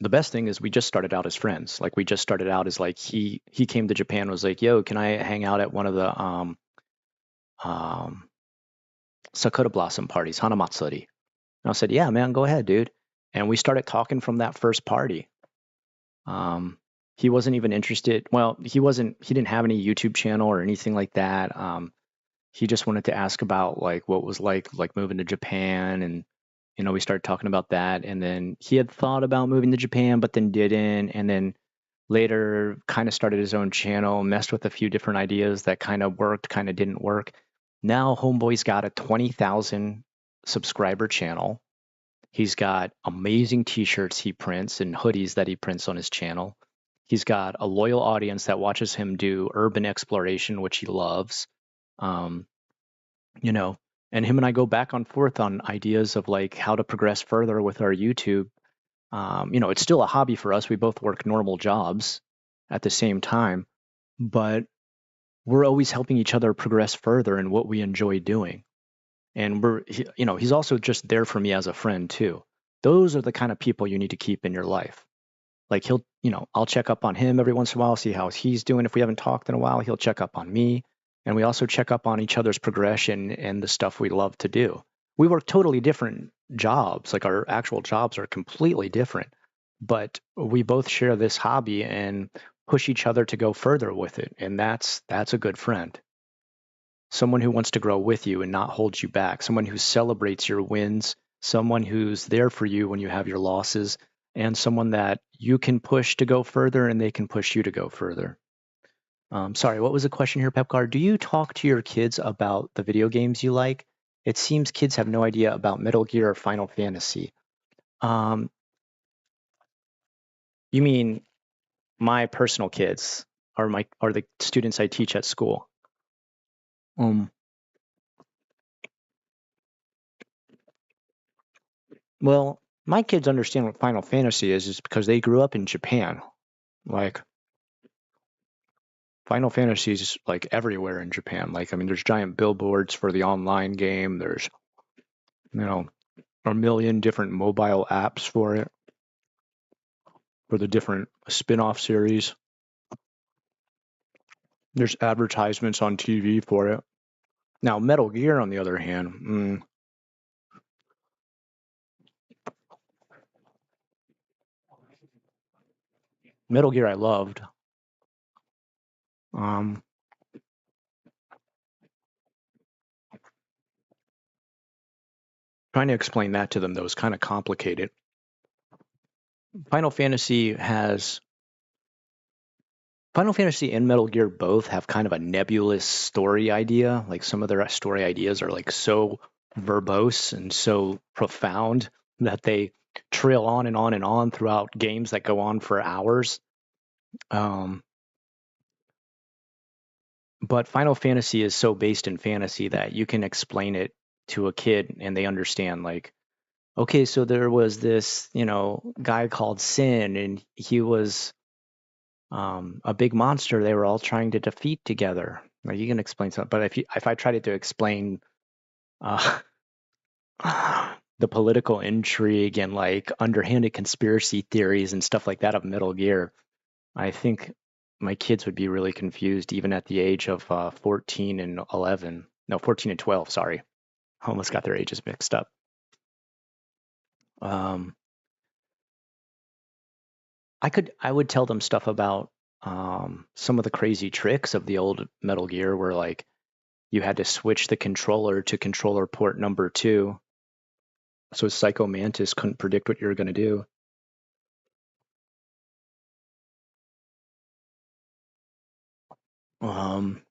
the best thing is we just started out as friends. Like we just started out as like he came to Japan and was like, "Yo, can I hang out at one of the um Sakura Blossom parties, Hanamatsuri?" And I said, "Yeah, man, go ahead, dude." And we started talking from that first party. Um, he wasn't even interested. Well, he didn't have any YouTube channel or anything like that. He just wanted to ask about like what was like moving to Japan, and we started talking about that. And then he had thought about moving to Japan but then didn't, and then later kind of started his own channel, messed with a few different ideas that kind of worked, kind of didn't work. Now homeboy's got a 20,000 subscriber channel. He's got amazing t-shirts he prints and hoodies that he prints on his channel. He's got a loyal audience that watches him do urban exploration, which he loves. Um, you know, and him and I go back and forth on ideas of like how to progress further with our YouTube. It's still a hobby for us. We both work normal jobs at the same time, but we're always helping each other progress further in what we enjoy doing. And he's also just there for me as a friend too. Those are the kind of people you need to keep in your life. Like I'll check up on him every once in a while, see how he's doing. If we haven't talked in a while, he'll check up on me. And we also check up on each other's progression and the stuff we love to do. We work totally different jobs, like our actual jobs are completely different, but we both share this hobby and push each other to go further with it. And that's a good friend. Someone who wants to grow with you and not hold you back, someone who celebrates your wins, someone who's there for you when you have your losses, and someone that you can push to go further and they can push you to go further. Sorry, what was the question here, Pepgar? Do you talk to your kids about the video games you like? It seems kids have no idea about Metal Gear or Final Fantasy. Um, you mean my personal kids are the students I teach at school? Um, well, my kids understand what Final Fantasy is because they grew up in Japan. Like Final Fantasy is like everywhere in Japan. Like I mean, there's giant billboards for the online game. There's you know a million different mobile apps for it for the different spin-off series. There's advertisements on TV for it. Now, Metal Gear, on the other hand, Metal Gear I loved. Um, Trying to explain that to them, though, is kind of complicated. Final Fantasy has Final Fantasy and Metal Gear both have kind of a nebulous story idea. Like some of their story ideas are like so verbose and so profound that they trail on and on and on throughout games that go on for hours. Um, but Final Fantasy is so based in fantasy that you can explain it to a kid and they understand like, okay, so there was this, guy called Sin and he was a big monster they were all trying to defeat together. Like you can explain something, but if I tried to explain uh, the political intrigue and like underhanded conspiracy theories and stuff like that of Metal Gear, I think my kids would be really confused even at the age of 14 and 11. No, 14 and 12, sorry. I almost got their ages mixed up. Um, I would tell them stuff about some of the crazy tricks of the old Metal Gear where like you had to switch the controller to controller port number 2 so Psycho Mantis couldn't predict what you were going to do. Um,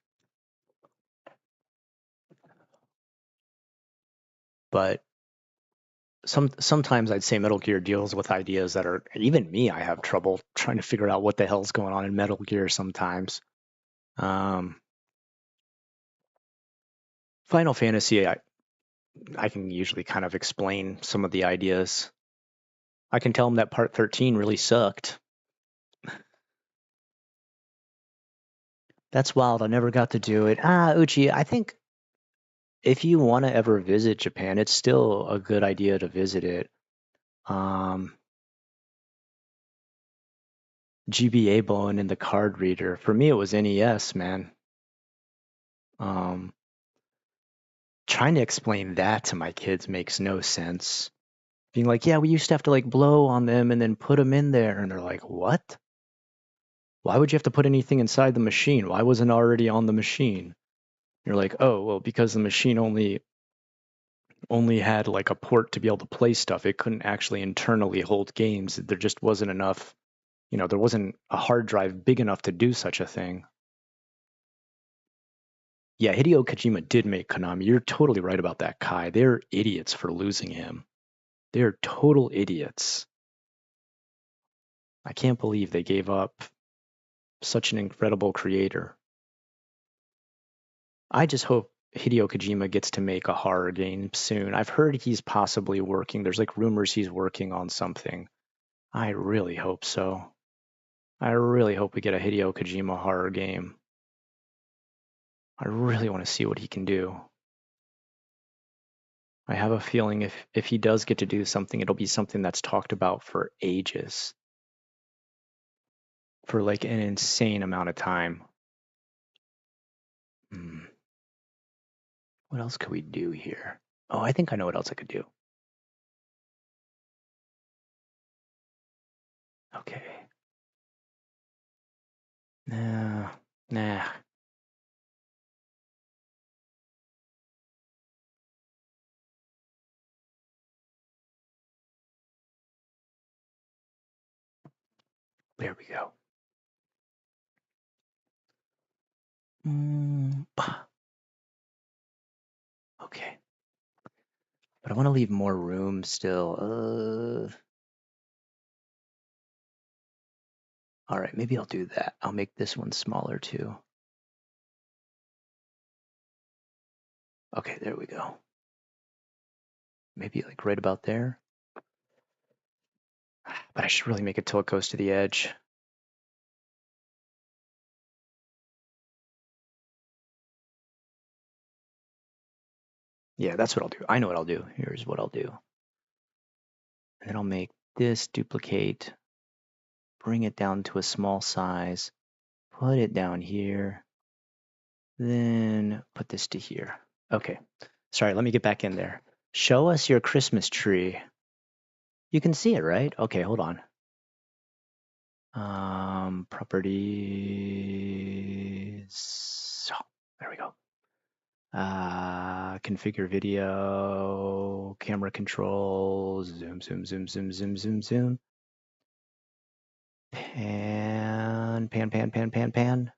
but sometimes I'd say Metal Gear deals with ideas that are even me. I have trouble trying to figure out what the hell's going on in Metal Gear sometimes. Um, Final Fantasy, I can usually kind of explain some of the ideas. I can tell them that Part 13 really sucked. That's wild. I never got to do it. Uchi, I think if you want to ever visit Japan, it's still a good idea to visit it. Um, GBA bone in the card reader. For me, it was NES, man. Um, Trying to explain that to my kids makes no sense. Being like, yeah, we used to have to like blow on them and then put them in there. And they're like, what? Why would you have to put anything inside the machine? Why wasn't it already on the machine? You're like, oh, well, because the machine only had like a port to be able to play stuff. It couldn't actually internally hold games. There just wasn't enough, there wasn't a hard drive big enough to do such a thing. Yeah, Hideo Kojima did make Konami. You're totally right about that, Kai. They're idiots for losing him. They're total idiots. I can't believe they gave up such an incredible creator. I just hope Hideo Kojima gets to make a horror game soon. I've heard he's possibly working. There's like rumors he's working on something. I really hope so. I really hope we get a Hideo Kojima horror game. I really want to see what he can do. I have a feeling if he does get to do something, it'll be something that's talked about for ages, for like an insane amount of time. Hmm. What else could we do here? Oh, I think I know what else I could do. Okay. Nah, nah. There we go. Okay. But I want to leave more room still. All right, maybe I'll do that. I'll make this one smaller too. Okay, there we go. Maybe like right about there. But I should really make it till it goes to the edge. Yeah, that's what I'll do. I know what I'll do. Here's what I'll do. And then I'll make this duplicate, bring it down to a small size, put it down here. Then put this to here. Okay. Sorry, let me get back in there. Show us your Christmas tree. You can see it, right? Okay, hold on. Properties. Oh, there we go. Configure video, camera controls, zoom, zoom, zoom, zoom, zoom, zoom, zoom. Pan, pan, pan, pan, pan, pan.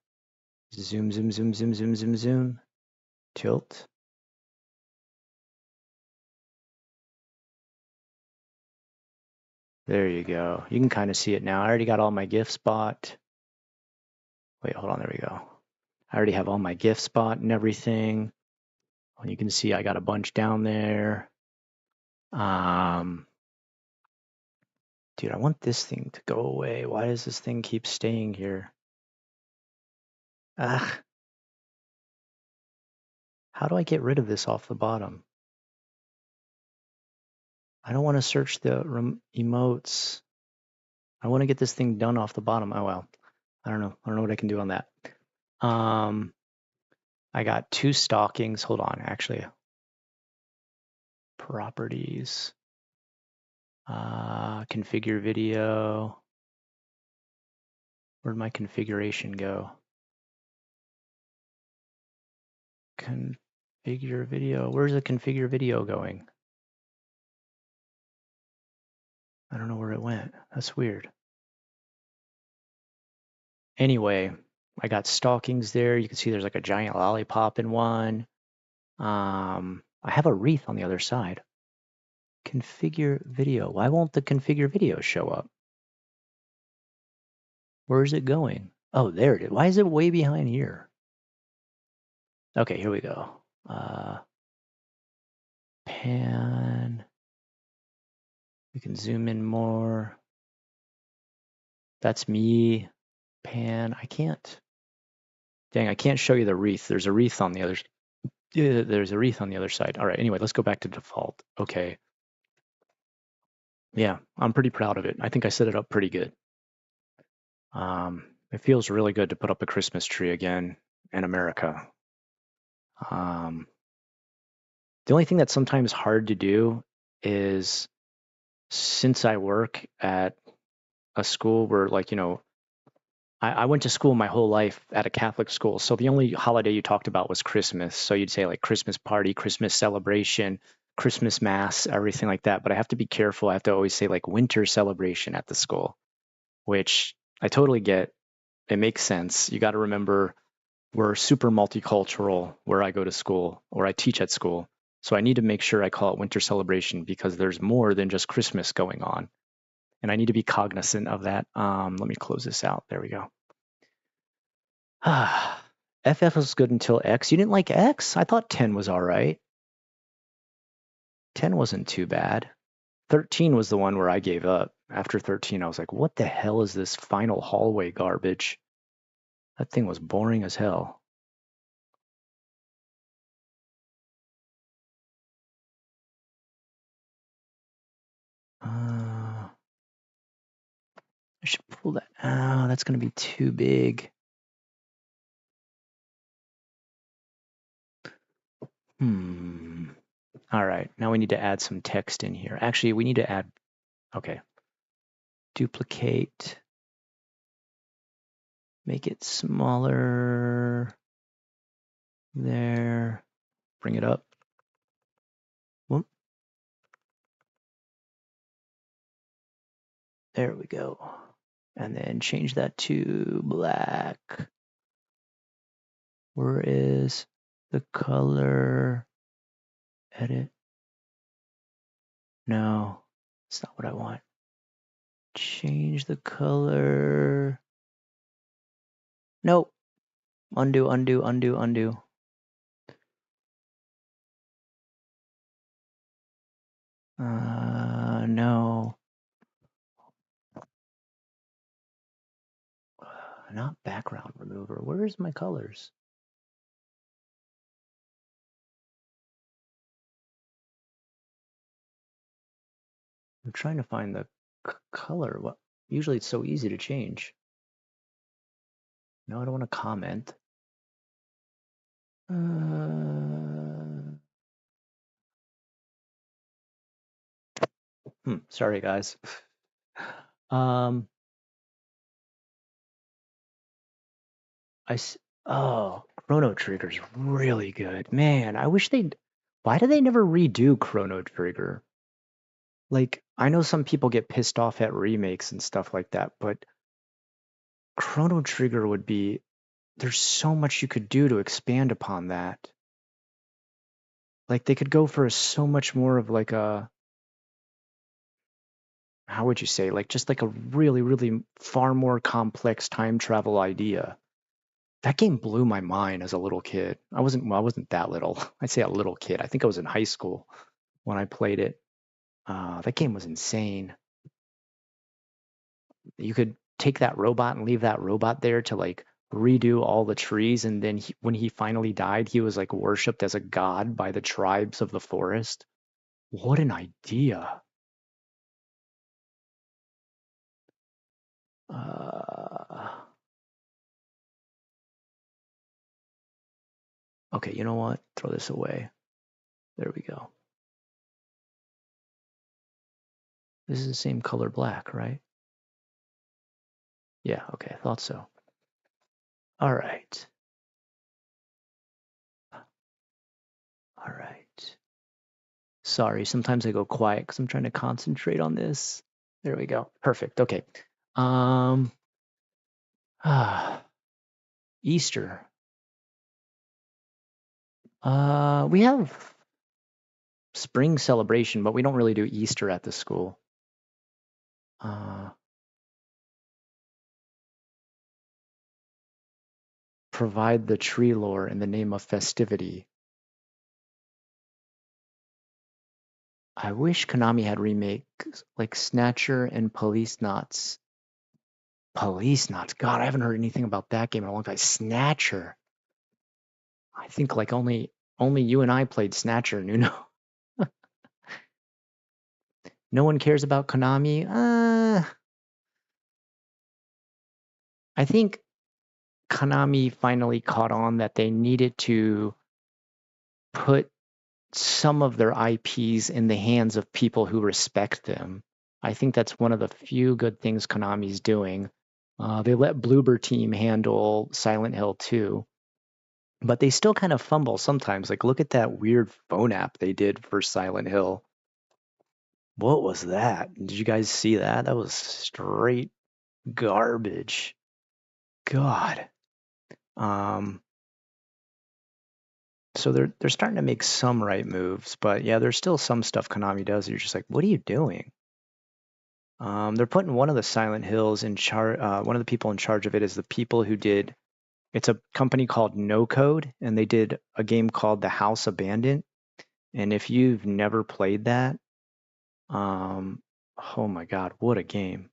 Zoom, zoom, zoom, zoom, zoom, zoom, zoom. Tilt. There you go. You can kind of see it now. I already got all my GIF spot. Wait, hold on. There we go. I already have all my GIF spot and everything. You can see I got a bunch down there. Dude, I want this thing to go away. Why does this thing keep staying here? Ah, how do I get rid of this off the bottom? I don't want to search the emotes. I want to get this thing done off the bottom. Oh well, I don't know. I don't know what I can do on that. I got 2 stockings. Hold on, actually. Properties. Configure video. Where'd my configuration go? Configure video. Where's the configure video going? I don't know where it went. That's weird. Anyway, I got stockings there. You can see there's like a giant lollipop in one. I have a wreath on the other side. Configure video. Why won't the configure video show up? Where is it going? Oh, there it is. Why is it way behind here? Okay, here we go. Pan. We can zoom in more. That's me. Pan. I can't. Dang, I can't show you the wreath. There's a wreath on the other. Yeah, there's a wreath on the other side. All right. Anyway, let's go back to default. Okay. Yeah, I'm pretty proud of it. I think I set it up pretty good. It feels really good to put up a Christmas tree again in America. The only thing that's sometimes hard to do is since I work at a school where, like, I went to school my whole life at a Catholic school. So the only holiday you talked about was Christmas. So you'd say like Christmas party, Christmas celebration, Christmas mass, everything like that. But I have to be careful. I have to always say like winter celebration at the school, which I totally get. It makes sense. You got to remember we're super multicultural where I go to school or I teach at school. So I need to make sure I call it winter celebration because there's more than just Christmas going on. And I need to be cognizant of that. Let me close this out. There we go. FF was good until X. You didn't like X? I thought 10 was all right. 10 wasn't too bad. 13 was the one where I gave up. After 13, I was like, what the hell is this final hallway garbage? That thing was boring as hell. I should pull that. Oh, that's going to be too big. All right, now we need to add some text in here. Actually, we need to add, okay. Duplicate. Make it smaller. There. Bring it up. Whoop. There we go. And then change that to black. Where is the color? Edit. No, it's not what I want. Change the color. Nope. Undo, undo, undo, undo. No. Not background remover. Where's my colors? I'm trying to find the color. What? Usually it's so easy to change. No, I don't want to comment. Uh, sorry, guys. Um, I s- oh, Chrono Trigger's really good. Man, I wish they'd. Why do they never redo Chrono Trigger? Like, I know some people get pissed off at remakes and stuff like that, but Chrono Trigger would be. There's so much you could do to expand upon that. Like, they could go for so much more of like a. How would you say? Like, just like a really, really far more complex time travel idea. That game blew my mind as a little kid. I wasn't that little. I'd say a little kid. I think I was in high school when I played it. That game was insane. You could take that robot and leave that robot there to like redo all the trees, and then when he finally died, he was like worshipped as a god by the tribes of the forest. What an idea! Uh, okay, you know what? Throw this away. There we go. This is the same color black, right? Yeah, okay, I thought so. All right. All right. Sorry, sometimes I go quiet because I'm trying to concentrate on this. There we go. Perfect. Okay. Um, ah, Easter. We have spring celebration, but we don't really do Easter at the school. Uh, provide the tree lore in the name of festivity. I wish Konami had remakes like Snatcher and Police Knots. Police Knots. God, I haven't heard anything about that game in a long time. Snatcher. I think like only you and I played Snatcher, Nuno. No one cares about Konami. I think Konami finally caught on that they needed to put some of their IPs in the hands of people who respect them. I think that's one of the few good things Konami's doing. They let Bloober Team handle Silent Hill 2, but they still kind of fumble sometimes. Like, look at that weird phone app they did for Silent Hill. What was that? Did you guys see that? That was straight garbage. God. Um, so they're starting to make some right moves, but yeah, there's still some stuff Konami does. You're just like, what are you doing? They're putting one of the Silent Hills in charge. One of the people in charge of it is the people who did. It's a company called No Code, and they did a game called The House Abandoned. And if you've never played that, um, oh my God, what a game!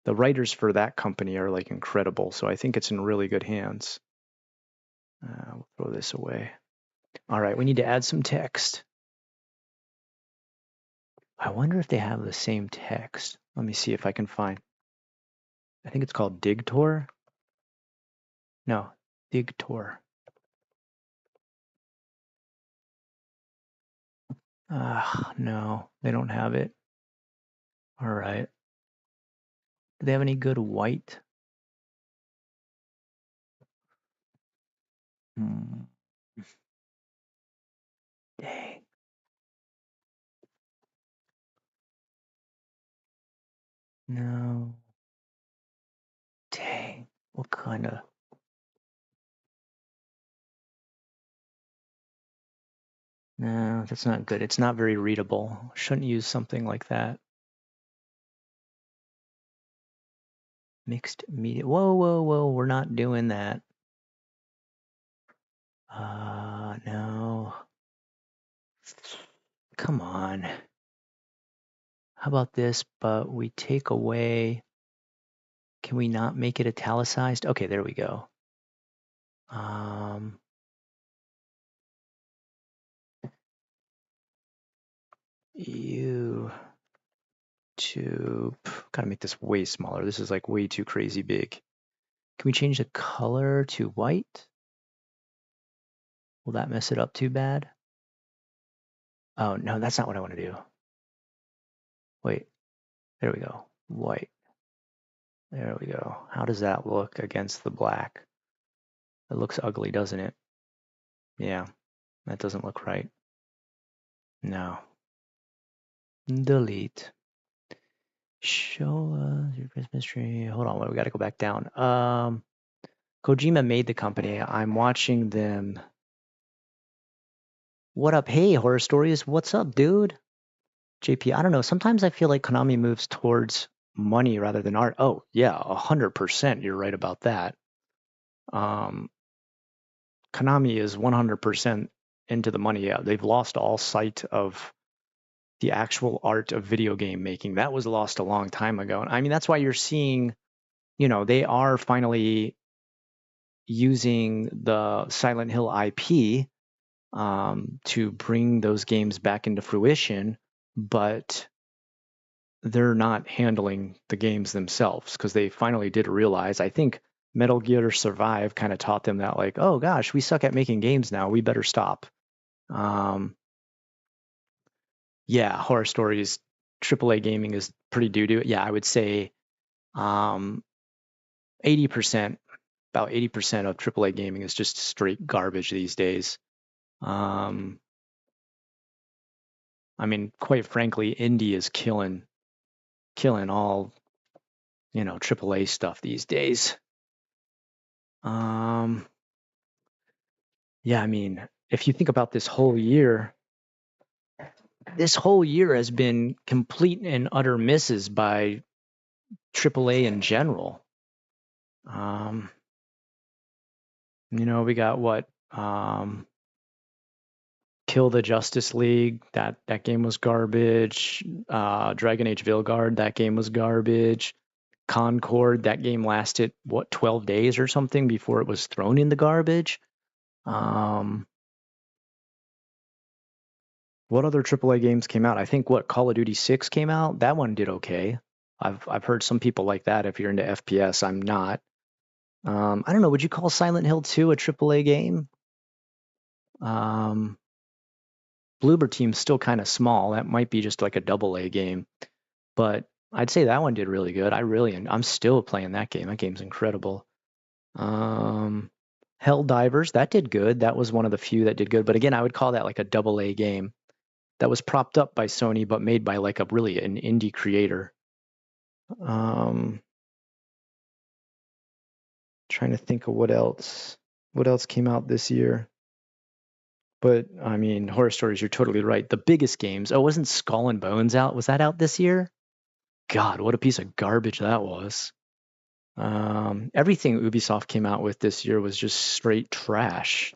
The writers for that company are like incredible, so I think it's in really good hands. We'll throw this away. All right, we need to add some text. I wonder if they have the same text. Let me see if I can find. I think it's called Digtor. No, Digtor. No, they don't have it. All right. Do they have any good white? Hmm. Dang. No. Dang. What kind of. No, that's not good. It's not very readable. Shouldn't use something like that. Mixed media. Whoa, whoa, whoa. We're not doing that. No. Come on. How about this? But we take away. Can we not make it italicized? Okay, there we go. Um, YouTube. Gotta make this way smaller. This is like way too crazy big. Can we change the color to white? Will that mess it up too bad? Oh, no, that's not what I want to do. Wait, there we go. White. There we go. How does that look against the black? It looks ugly, doesn't it? Yeah, that doesn't look right. No. Delete. Show us your Christmas tree. Hold on, we got to go back down. Kojima made the company. I'm watching them. What up? Hey, Horror Stories. What's up, dude? JP, I don't know. Sometimes I feel like Konami moves towards money rather than art. Oh, yeah, 100%. You're right about that. Um, Konami is 100% into the money. Yeah, they've lost all sight of the actual art of video game making. That was lost a long time ago. And I mean, that's why you're seeing, they are finally using the Silent Hill IP to bring those games back into fruition, but they're not handling the games themselves because they finally did realize, I think Metal Gear Survive kind of taught them that, like, oh gosh, we suck at making games now. We better stop. Um, yeah, Horror Stories, AAA gaming is pretty doo-doo. Yeah, I would say 80%, about 80% of AAA gaming is just straight garbage these days. I mean, quite frankly, indie is killing all, AAA stuff these days. Yeah, I mean, if you think about this whole year has been complete and utter misses by AAA in general. We got what? Kill the Justice League. That game was garbage. Dragon Age Vilgard. That game was garbage. Concord. That game lasted 12 days or something before it was thrown in the garbage. What other AAA games came out? I think Call of Duty 6 came out. That one did okay. I've heard some people like that. If you're into FPS, I'm not. I don't know. Would you call Silent Hill 2 a AAA game? Bloober Team's still kind of small. That might be just like a AA game, but I'd say that one did really good. I'm still playing that game. That game's incredible. Helldivers, that did good. That was one of the few that did good. But again, I would call that like a AA game that was propped up by Sony, but made by like an indie creator. Trying to think of what else came out this year. But I mean, Horror Stories, you're totally right. The biggest games. Oh, wasn't Skull and Bones out? Was that out this year? God, what a piece of garbage that was. Everything Ubisoft came out with this year was just straight trash.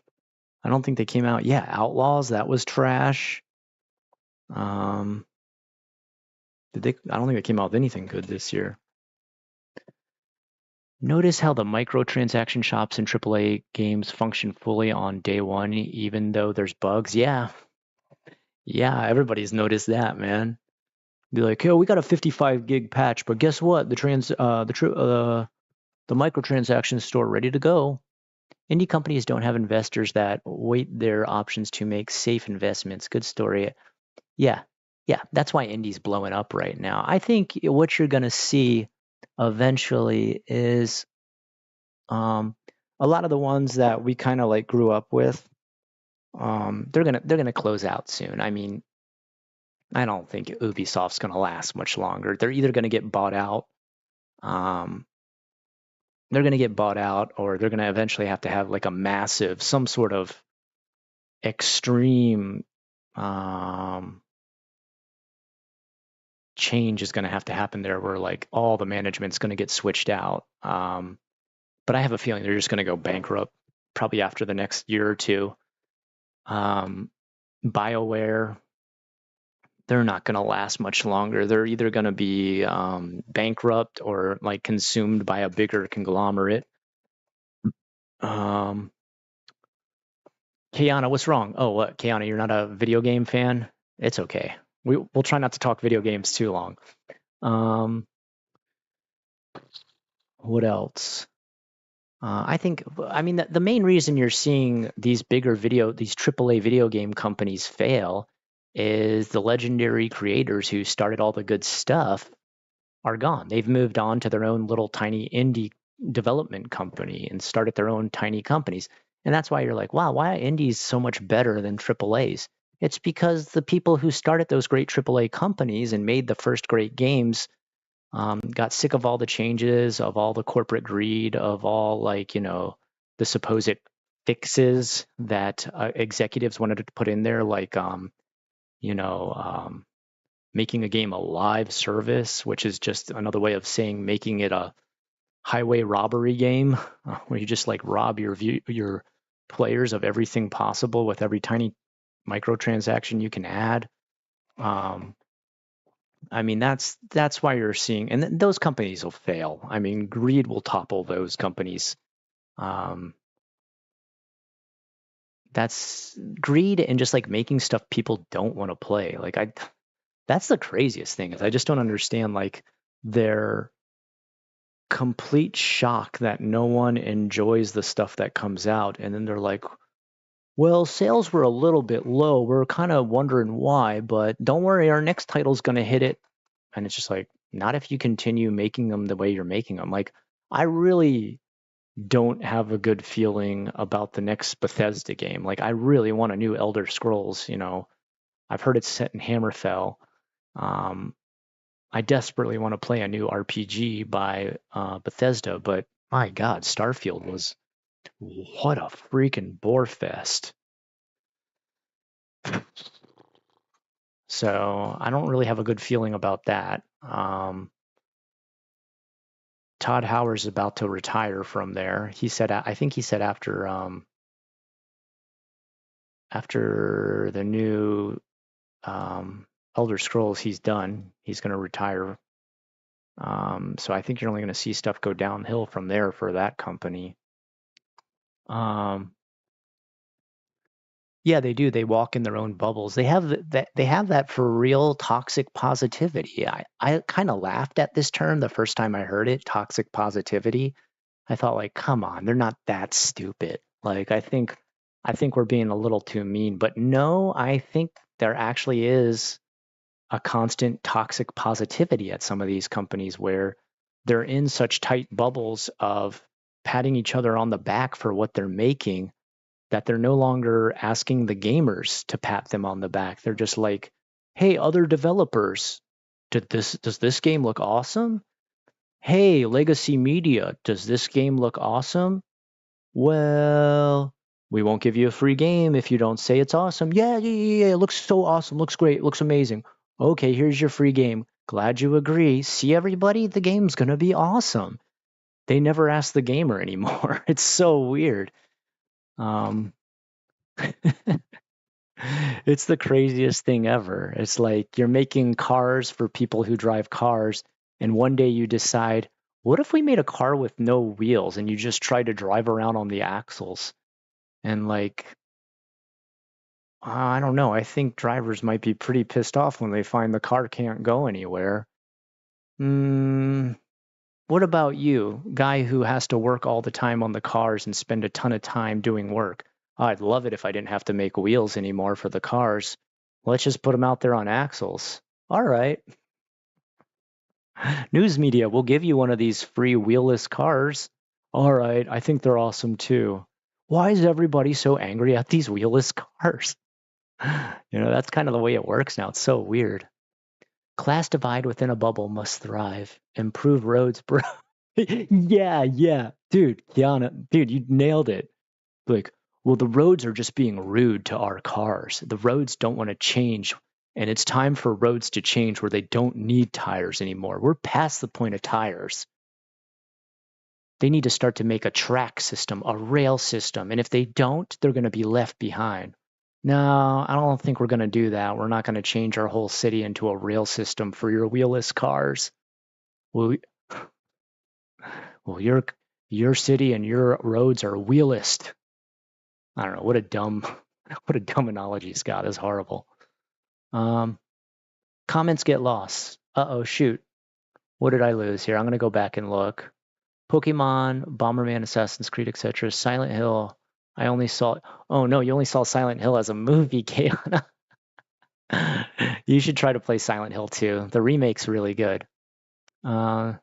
I don't think they came out. Yeah, Outlaws, that was trash. I don't think they came out with anything good this year. Notice how the microtransaction shops in AAA games function fully on day one, even though there's bugs. Yeah, everybody's noticed that, man. Be like, "Yo, we got a 55 gig patch, but guess what? The microtransaction store ready to go." Indie companies don't have investors that wait their options to make safe investments. Good story. Yeah, that's why indie's blowing up right now. I think what you're gonna see eventually is a lot of the ones that we kind of like grew up with. They're gonna close out soon. I mean, I don't think Ubisoft's gonna last much longer. They're either gonna get bought out. They're gonna get bought out, or they're gonna eventually have to have like a massive, some sort of extreme change is going to have to happen there where like all the management's going to get switched out. But I have a feeling they're just going to go bankrupt probably after the next year or two. BioWare, they're not going to last much longer. They're either going to be bankrupt or like consumed by a bigger conglomerate. Kiana, what's wrong? Oh, what, Kiana, you're not a video game fan? It's okay. We'll try not to talk video games too long. What else? I think, I mean, the main reason you're seeing these AAA video game companies fail is the legendary creators who started all the good stuff are gone. They've moved on to their own little tiny indie development company and started their own tiny companies. And that's why you're like, wow, why are indies so much better than AAAs? It's because the people who started those great AAA companies and made the first great games got sick of all the changes, of all the corporate greed, of all like, the supposed fixes that executives wanted to put in there, like, you know, um, making a game a live service, which is just another way of saying making it a highway robbery game where you just like rob your players of everything possible with every tiny microtransaction you can add. Um, I mean, that's why you're seeing, and those companies will fail. I mean, greed will topple those companies. Um, that's greed and just like making stuff people don't want to play. That's the craziest thing is I just don't understand like their complete shock that no one enjoys the stuff that comes out, and then they're like, well, sales were a little bit low. We're kind of wondering why, but don't worry, our next title's going to hit it. And it's just like, not if you continue making them the way you're making them. Like, I really don't have a good feeling about the next Bethesda game. Like, I really want a new Elder Scrolls. I've heard it's set in Hammerfell. Um, I desperately want to play a new RPG by Bethesda, but my God, Starfield was what a freaking bore fest. So I don't really have a good feeling about that. Todd Howard's about to retire from there. He said, I think he said after the new Elder Scrolls, he's done. He's going to retire. So I think you're only going to see stuff go downhill from there for that company. Um, yeah, they do. They walk in their own bubbles. They have that for real toxic positivity. I kind of laughed at this term the first time I heard it, toxic positivity. I thought like, come on, they're not that stupid. Like I think we're being a little too mean, but no, I think there actually is a constant toxic positivity at some of these companies where they're in such tight bubbles of patting each other on the back for what they're making that they're no longer asking the gamers to pat them on the back. They're just like, "Hey, other developers, does this game look awesome? Hey, Legacy Media, does this game look awesome? Well, we won't give you a free game if you don't say it's awesome. Yeah, yeah, yeah, yeah, it looks so awesome, looks great, looks amazing. Okay, here's your free game. Glad you agree. See everybody, the game's gonna be awesome." They never ask the gamer anymore. It's so weird. Um, it's the craziest thing ever. It's like you're making cars for people who drive cars, and one day you decide, what if we made a car with no wheels and you just try to drive around on the axles? And like, I don't know. I think drivers might be pretty pissed off when they find the car can't go anywhere. Mm, what about you, guy who has to work all the time on the cars and spend a ton of time doing work? Oh, I'd love it if I didn't have to make wheels anymore for the cars. Let's just put them out there on axles. All right. News media, we'll give you one of these free wheelless cars. All right. I think they're awesome too. Why is everybody so angry at these wheelless cars? That's kind of the way it works now. It's so weird. Class divide within a bubble must thrive. Improve roads, bro. Yeah, yeah. Dude, Kiana, dude, you nailed it. Like, well, the roads are just being rude to our cars. The roads don't want to change. And it's time for roads to change where they don't need tires anymore. We're past the point of tires. They need to start to make a track system, a rail system. And if they don't, they're going to be left behind. No, I don't think we're going to do that. We're not going to change our whole city into a rail system for your wheelless cars. Well, well, your city and your roads are wheelist. I don't know. What a dumb, what a dumb analogy, Scott. Is horrible. Um, Comments get lost. Uh oh, shoot. What did I lose here? I'm going to go back and look. Pokemon, Bomberman, Assassin's Creed, etc. Silent Hill. I only saw. Oh no, you only saw Silent Hill as a movie, Kayla. You should try to play Silent Hill 2. The remake's really good. Uh,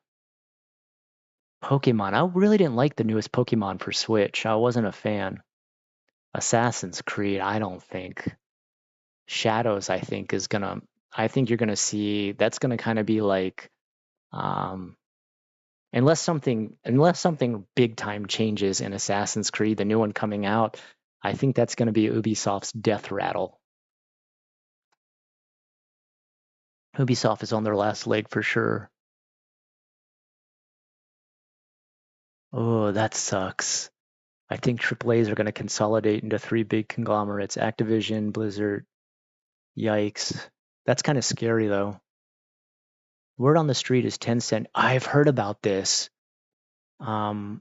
Pokemon. I really didn't like the newest Pokemon for Switch. I wasn't a fan. Assassin's Creed, I don't think. Shadows, I think, is gonna. I think you're gonna see that's gonna kind of be like, um, unless something big time changes in Assassin's Creed, the new one coming out. I think that's gonna be Ubisoft's death rattle. Ubisoft is on their last leg for sure. Oh, that sucks. I think AAAs are going to consolidate into three big conglomerates: Activision, Blizzard. Yikes. That's kind of scary though. Word on the street is Tencent. I've heard about this. Um,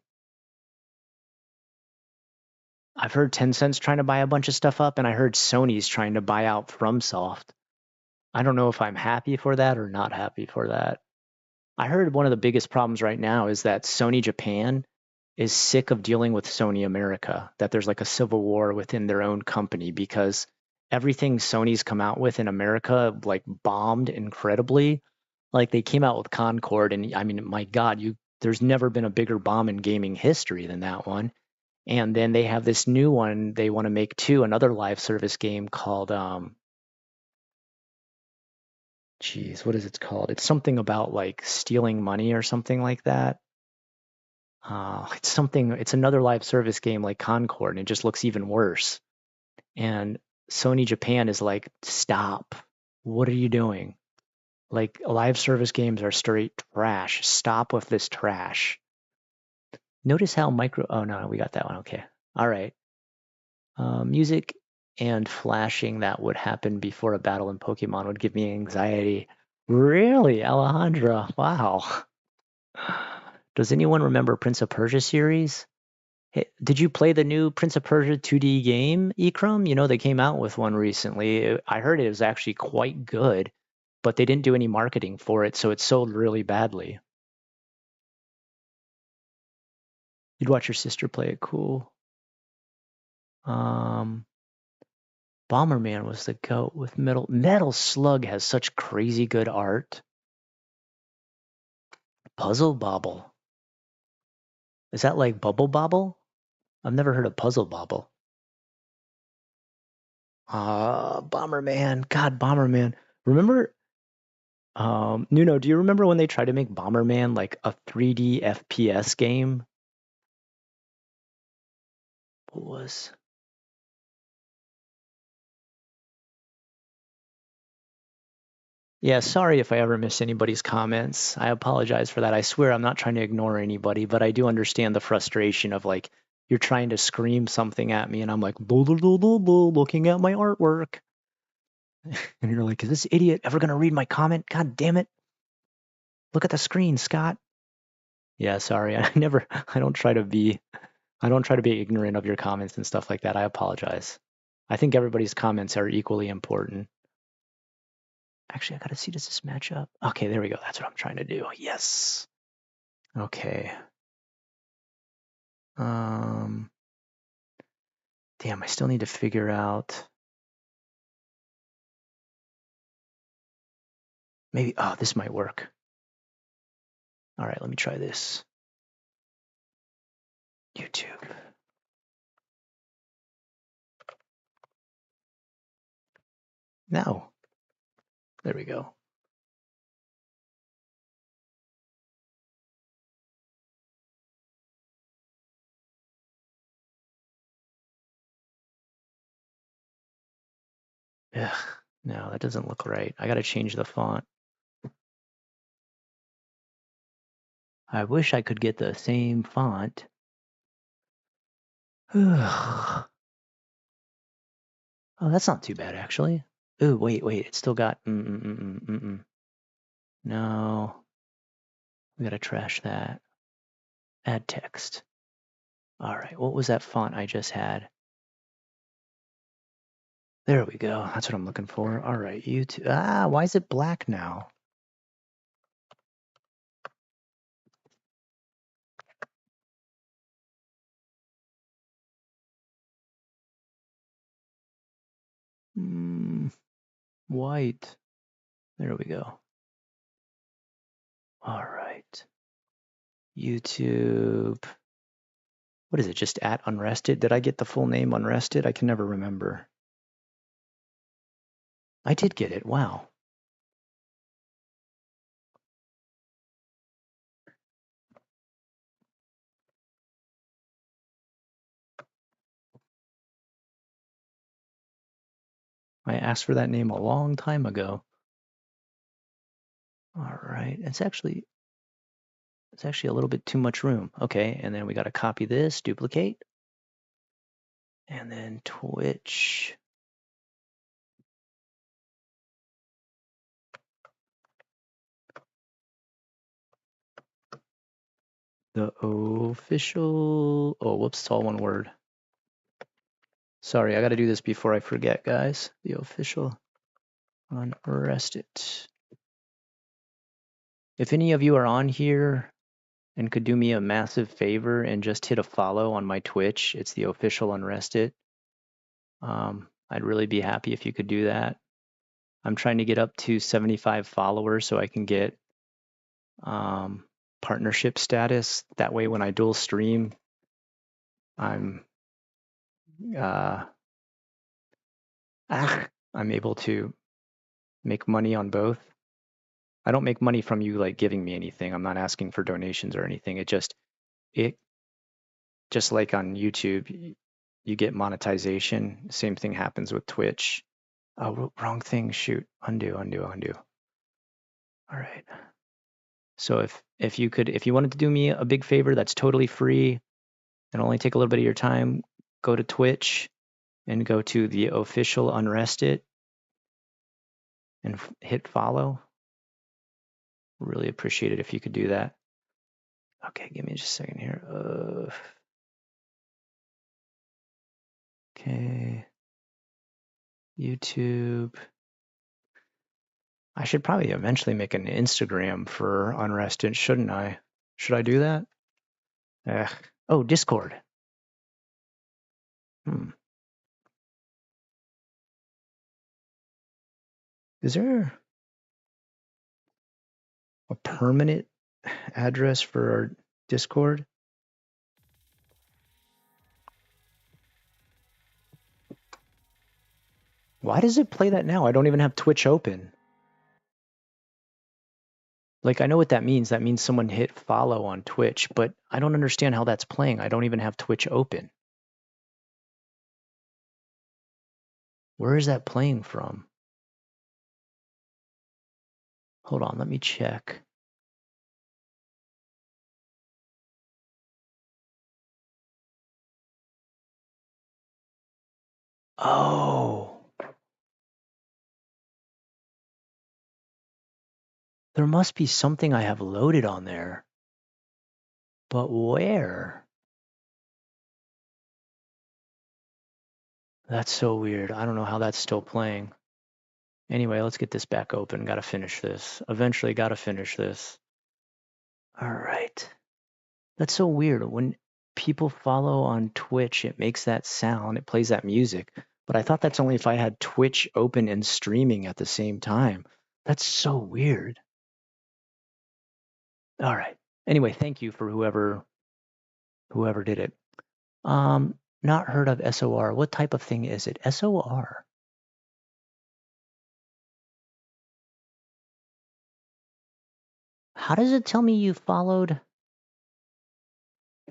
I've heard Tencent's trying to buy a bunch of stuff up, and I heard Sony's trying to buy out FromSoft. I don't know if I'm happy for that or not happy for that. I heard one of the biggest problems right now is that Sony Japan is sick of dealing with Sony America, that there's like a civil war within their own company because everything Sony's come out with in America like bombed incredibly. Like they came out with Concord and I mean, my God, there's never been a bigger bomb in gaming history than that one. And then they have this new one they want to make too, another live service game called geez, what is it called? It's something about like stealing money or something like that. It's another live service game like Concord, and it just looks even worse. And Sony Japan is like, stop. What are you doing? Like, live service games are straight trash. Stop with this trash. Notice how oh no, we got that one. Okay. All right. Music and flashing that would happen before a battle in Pokemon would give me anxiety. Really, Alejandra? Wow. Does anyone remember Prince of Persia series? Hey, did you play the new Prince of Persia 2D game, Ikram? You know, they came out with one recently. I heard it was actually quite good, but they didn't do any marketing for it, so it sold really badly. You'd watch your sister play it, cool. Um, Bomberman was the goat with Metal Slug has such crazy good art. Puzzle Bobble. Is that like Bubble Bobble? I've never heard of Puzzle Bobble. Bomberman. God, Bomberman. Remember, Nuno, do you remember when they tried to make Bomberman like a 3D FPS game? What was? Yeah, sorry if I ever miss anybody's comments. I apologize for that. I swear I'm not trying to ignore anybody, but I do understand the frustration of like you're trying to scream something at me and I'm like blah, blah, blah, blah, blah, looking at my artwork. And you're like, is this idiot ever gonna read my comment? God damn it. Look at the screen, Scott. Yeah, sorry. I don't try to be ignorant of your comments and stuff like that. I apologize. I think everybody's comments are equally important. Actually, I gotta see, does this match up? Okay, there we go. That's what I'm trying to do. Yes. Okay. Um, damn, I still need to figure out. Maybe, oh, this might work. All right, let me try this. YouTube. No. There we go. Ugh, no, that doesn't look right. I gotta change the font. I wish I could get the same font. Oh, that's not too bad, actually. Ooh, wait, it's still got No, we gotta trash that. Add text. All right, what was that font I just had? There we go. That's what I'm looking for. All right, YouTube. Ah, why is it black now? White. There we go. All right. YouTube. What is it? Just at Unrested? Did I get the full name Unrested? I can never remember. I did get it. Wow. I asked for that name a long time ago. All right. It's actually a little bit too much room. Okay, and then we got to copy this, duplicate, and then Twitch. The official. Oh, whoops, it's all one word. Sorry, I got to do this before I forget, guys. The official Unrested. If any of you are on here and could do me a massive favor and just hit a follow on my Twitch, it's the official Unrested. I'd really be happy if you could do that. I'm trying to get up to 75 followers so I can get partnership status. That way, when I dual stream, I'm I'm able to make money on both. I don't make money from you like giving me anything. I'm not asking for donations or anything. It just like on YouTube, you get monetization. Same thing happens with Twitch. Oh, wrong thing. Shoot. Undo. All right. So if you wanted to do me a big favor, that's totally free and only take a little bit of your time. Go to Twitch and go to the official Unrested and hit follow. Really appreciate it if you could do that. Okay, give me just a second here. Okay. YouTube. I should probably eventually make an Instagram for Unrested, shouldn't I? Should I do that? Oh, Discord. Is there a permanent address for our Discord? Why does it play that now? I don't even have Twitch open. Like, I know what that means. That means someone hit follow on Twitch, but I don't understand how that's playing. I don't even have Twitch open. Where is that playing from? Hold on, let me check. Oh. There must be something I have loaded on there. But where? That's so weird. I don't know how that's still playing. Anyway, let's get this back open. Gotta finish this. Eventually gotta finish this. All right. That's so weird. When people follow on Twitch, it makes that sound. It plays that music. But I thought that's only if I had Twitch open and streaming at the same time. That's so weird. All right. Anyway, thank you for whoever did it. Not heard of SOR. What type of thing is it? SOR. How does it tell me you followed?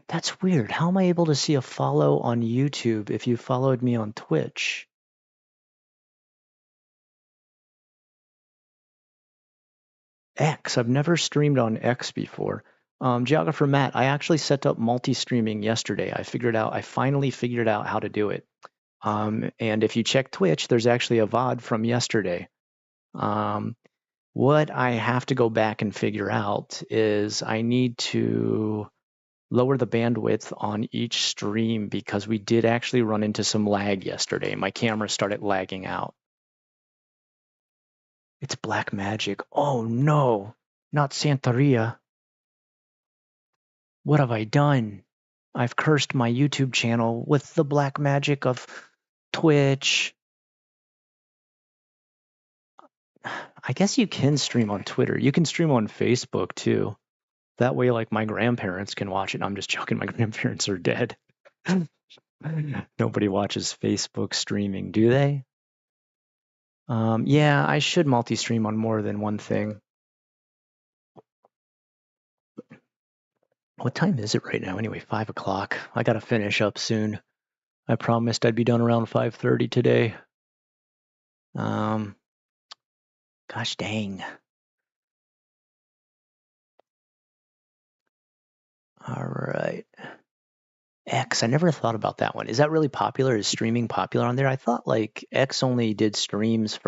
That's weird. How am I able to see a follow on YouTube if you followed me on Twitch? X. I've never streamed on X before. Geographer Matt, I actually set up multi-streaming yesterday. I finally figured out how to do it. And if you check Twitch, there's actually a VOD from yesterday. What I have to go back and figure out is I need to lower the bandwidth on each stream because we did actually run into some lag yesterday. My camera started lagging out. It's black magic. Oh no, not Santeria. What have I done? I've cursed my YouTube channel with the black magic of Twitch. I guess you can stream on Twitter. You can stream on Facebook too. That way, like my grandparents can watch it. I'm just joking. My grandparents are dead. Nobody watches Facebook streaming, do they? Yeah, I should multi-stream on more than one thing. What time is it right now? Anyway, 5 o'clock. I gotta finish up soon. I promised I'd be done around 5:30 today. Um, gosh dang. All right. X, I never thought about that one. Is that really popular? Is streaming popular on there? I thought like X only did streams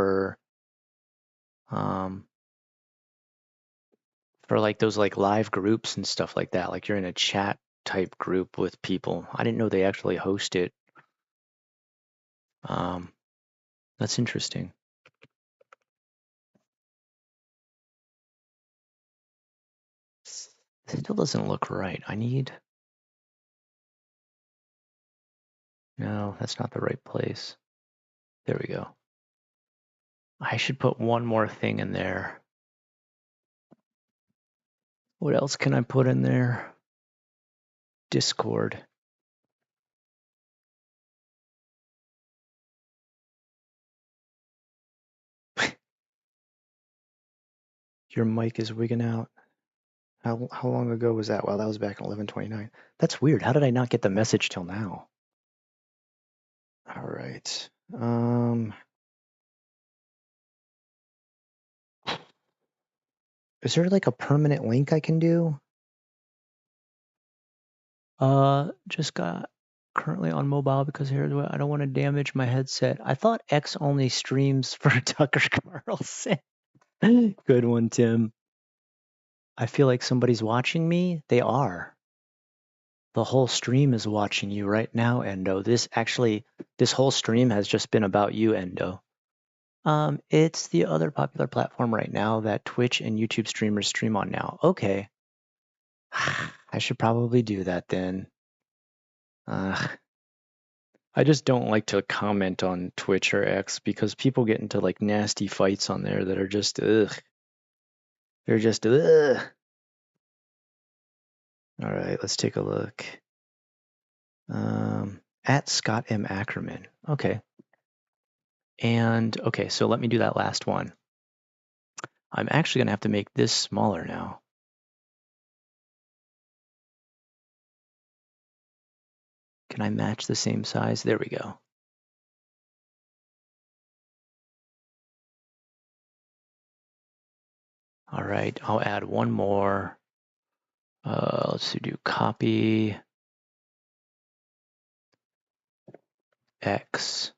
um for like those like live groups and stuff like that. Like you're in a chat type group with people. I didn't know they actually host it. Um, that's interesting. It still doesn't look right. No, that's not the right place. There we go. I should put one more thing in there. What else can I put in there? Discord. Your mic is wigging out. How long ago was that? Well, that was back in 11/29. That's weird. How did I not get the message till now? All right. Is there like a permanent link I can do? Just got currently on mobile because here's what I don't want to damage my headset. I thought X only streams for Tucker Carlson. Good one, Tim. I feel like somebody's watching me. They are. The whole stream is watching you right now, Endo. This whole stream has just been about you, Endo. It's the other popular platform right now that Twitch and YouTube streamers stream on now. Okay. I should probably do that then. I just don't like to comment on Twitch or X because people get into like nasty fights on there that are just ugh. They're just ugh. All right, let's take a look. At Scott M. Ackerman. Okay. And okay, so let me do that last one. I'm actually gonna have to make this smaller now. Can I match the same size? There we go. All right, I'll add one more. Let's do copy X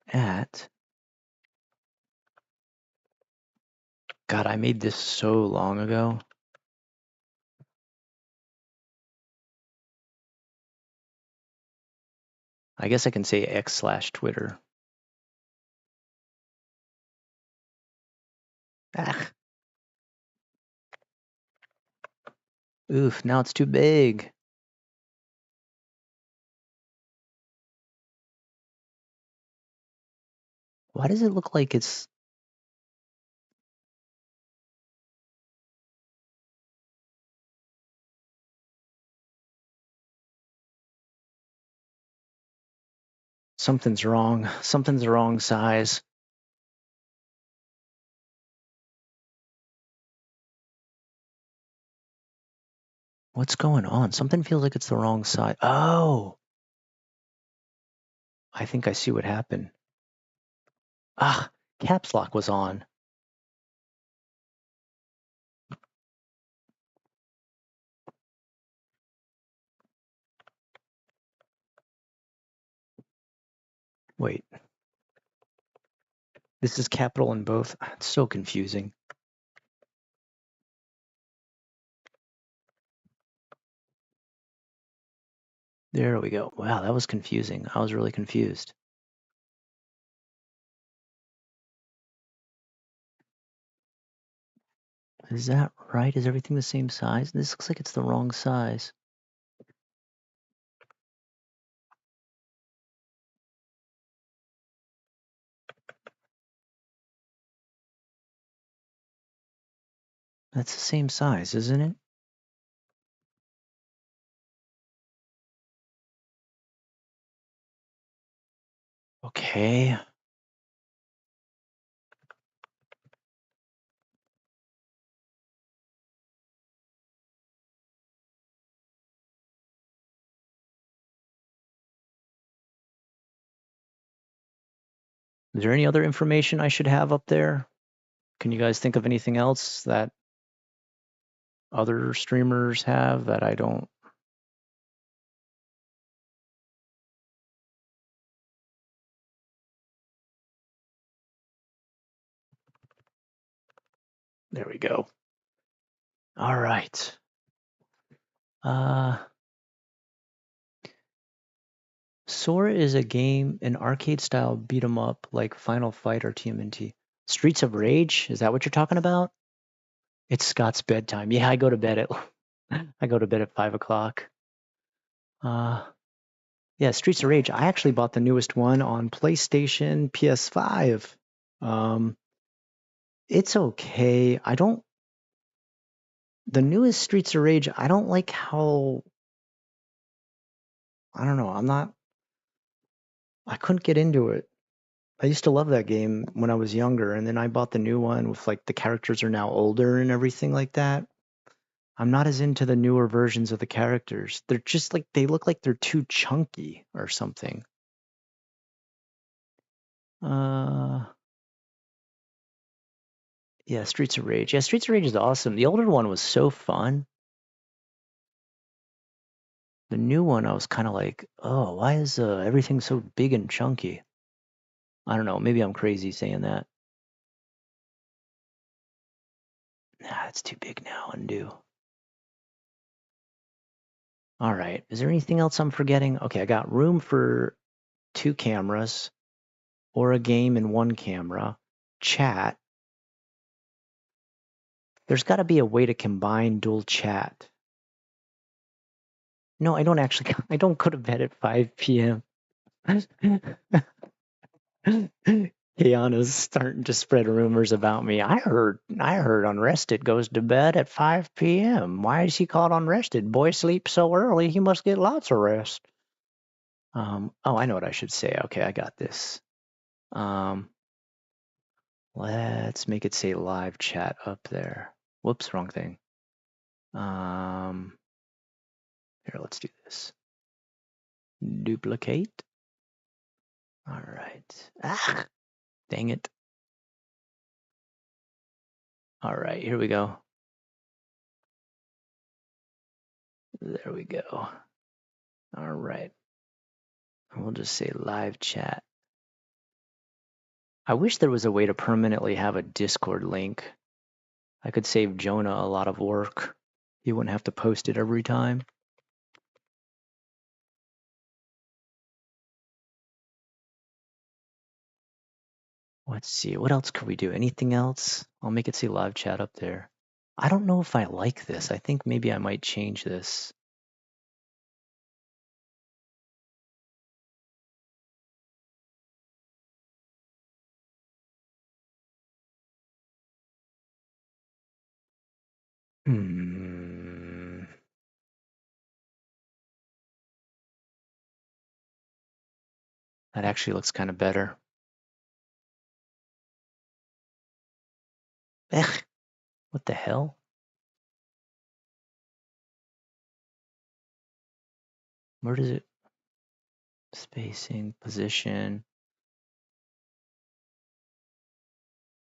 at. God, I made this so long ago. I guess I can say X/Twitter. Ah. Oof, now it's too big. Why does it look like it's... Something's wrong. Something's the wrong size. What's going on? Something feels like it's the wrong size. Oh! I think I see what happened. Ah, caps lock was on. Wait. This is capital in both. It's so confusing. There we go. Wow, that was confusing. I was really confused. Is that right? Is everything the same size? This looks like it's the wrong size. That's the same size, isn't it? Okay. Is there any other information I should have up there? Can you guys think of anything else that other streamers have that I don't? There we go. All right. Sora is a game, an arcade style beat 'em up like Final Fight or TMNT. Streets of Rage, is that what you're talking about? It's Scott's bedtime. Yeah, I go to bed at I go to bed at 5 o'clock. Yeah, Streets of Rage. I actually bought the newest one on PlayStation, PS5. Um, it's okay. The newest Streets of Rage, I don't like how, I don't know, I couldn't get into it. I used to love that game when I was younger, and then I bought the new one with like the characters are now older and everything like that. I'm not as into the newer versions of the characters. They're just like, they look like they're too chunky or something. Uh, yeah, Streets of Rage. Yeah, Streets of Rage is awesome. The older one was so fun. The new one, I was kind of like, oh, why is everything so big and chunky? I don't know. Maybe I'm crazy saying that. Nah, it's too big now. Undo. All right. Is there anything else I'm forgetting? Okay, I got room for 2 cameras or a game in 1 camera. Chat. There's got to be a way to combine dual chat. No, I don't actually. I don't go to bed at 5 p.m. Kiana's starting to spread rumors about me. I heard Unrested goes to bed at 5 p.m. Why is he called Unrested? Boy sleeps so early, he must get lots of rest. Oh, I know what I should say. Okay, I got this. Um, let's make it say live chat up there. Whoops, wrong thing. Here, let's do this. Duplicate. All right. Ah, dang it. All right, here we go. There we go. All right. We'll just say live chat. I wish there was a way to permanently have a Discord link. I could save Jonah a lot of work. He wouldn't have to post it every time. Let's see, what else could we do? Anything else? I'll make it say live chat up there. I don't know if I like this. I think maybe I might change this. Hmm. That actually looks kind of better. Ugh, what the hell? Where does it? Spacing, position.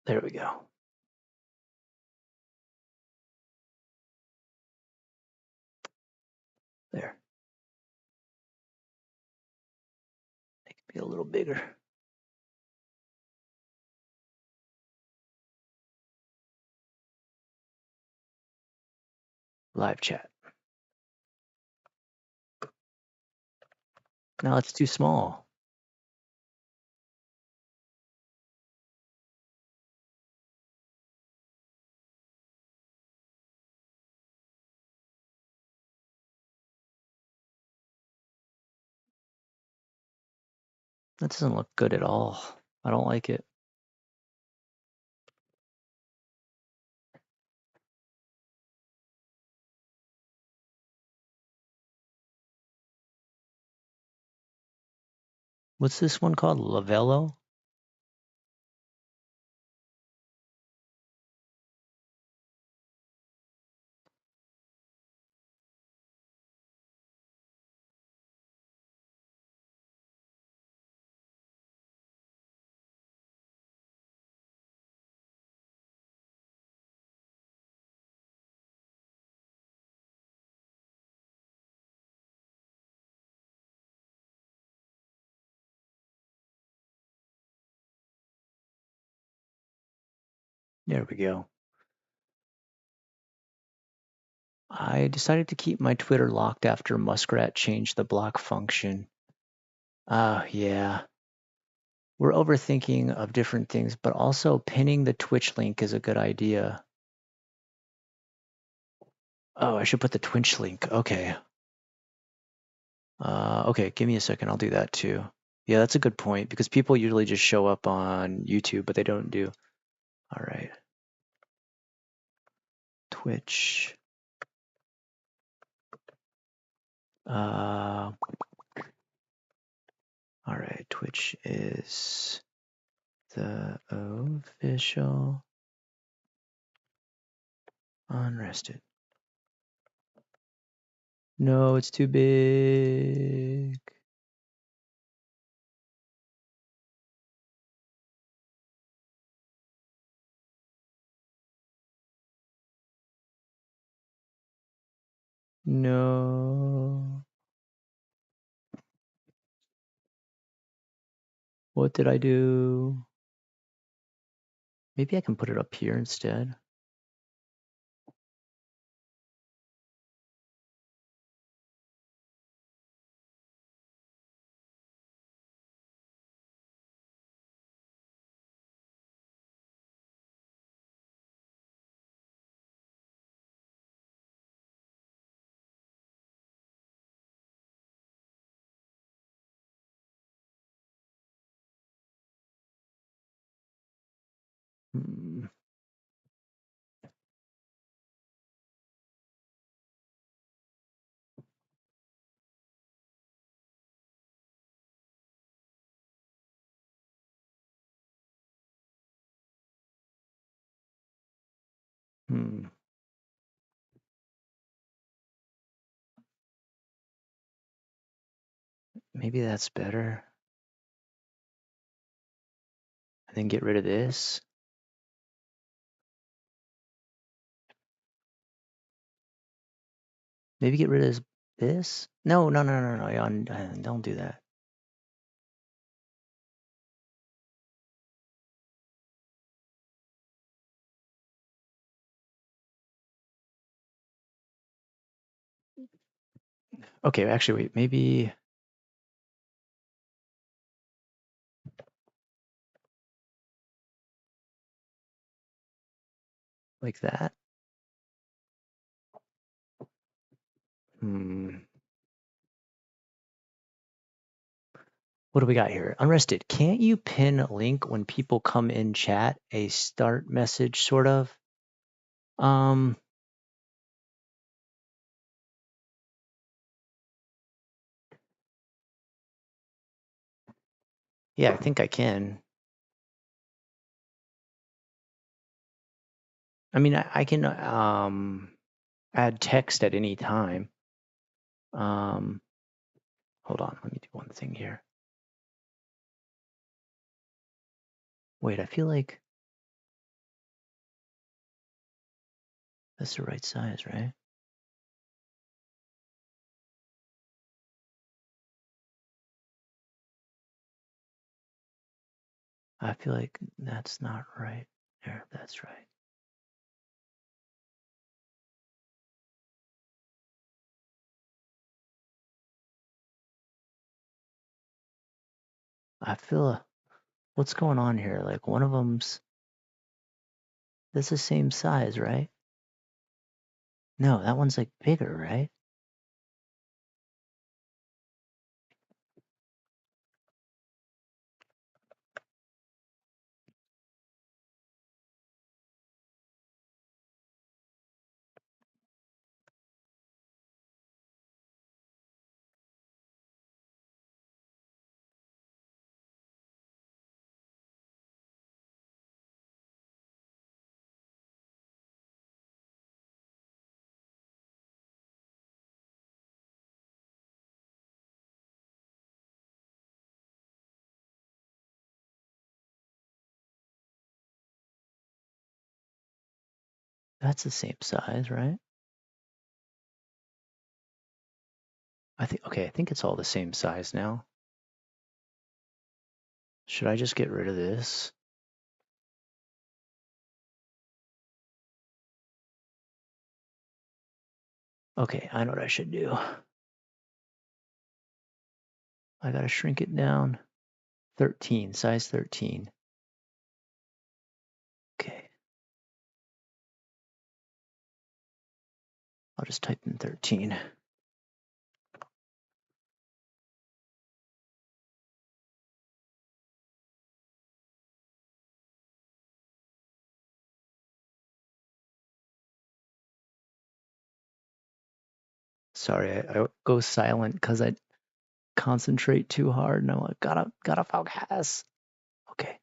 There we go. There. Make it be a little bigger. Live chat. No, it's too small. That doesn't look good at all. I don't like it. What's this one called? Lavello? There we go. I decided to keep my Twitter locked after Muskrat changed the block function. Yeah. We're overthinking of different things, but also pinning the Twitch link is a good idea. Oh, I should put the Twitch link. Okay. Okay, give me a second. I'll do that too. Yeah, that's a good point because people usually just show up on YouTube, but they don't do. All right. Twitch. All right. Twitch is the official unrested. No, it's too big. No. What did I do? Maybe I can put it up here instead. Hmm. Hmm. Maybe that's better. And then get rid of this. Maybe get rid of this. No, no, no, no, no. Don't do that. Okay, actually, wait. Maybe like that. Hmm. What do we got here? Unrested. Can't you pin a link when people come in chat? A start message, sort of. Um. Yeah, I think I can. I mean, I can add text at any time. Um. Hold on. Let me do one thing here. Wait, I feel like that's the right size, right? I feel like that's not right. There, that's right. I feel what's going on here? Like one of them's that's the same size, right? No, that one's like bigger, right? That's the same size, right? I think it's all the same size now. Should I just get rid of this? Okay, I know what I should do. I gotta shrink it down. 13, size 13. Okay. I'll just type in 13. Sorry, I go silent because I concentrate too hard and I'm like, gotta focus. Okay.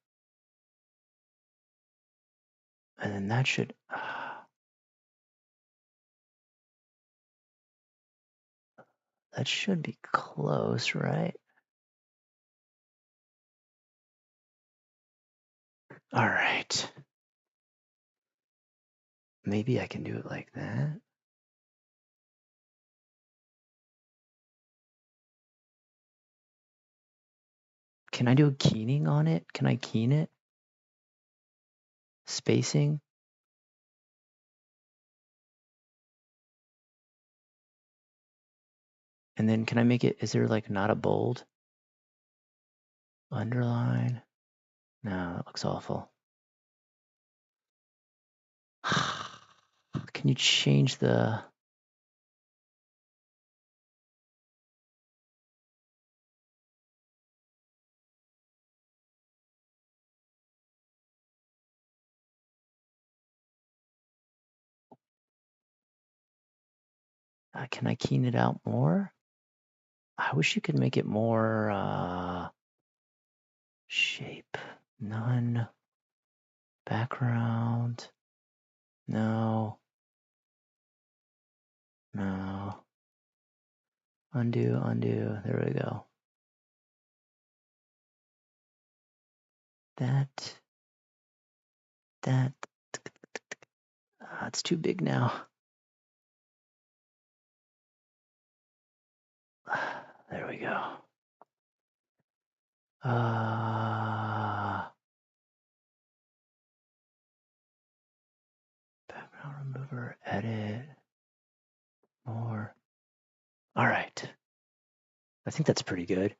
And then that should that should be close, right? All right. Maybe I can do it like that. Can I do a keening on it? Can I keen it? Spacing? And then can I make it, is there like not a bold? Underline? No, that looks awful. Can you change the, can I keen it out more? I wish you could make it more shape. None. Background. No. No. Undo, undo. There we go. That. It's too big now. There we go. Background remover, edit, more. All right. I think that's pretty good.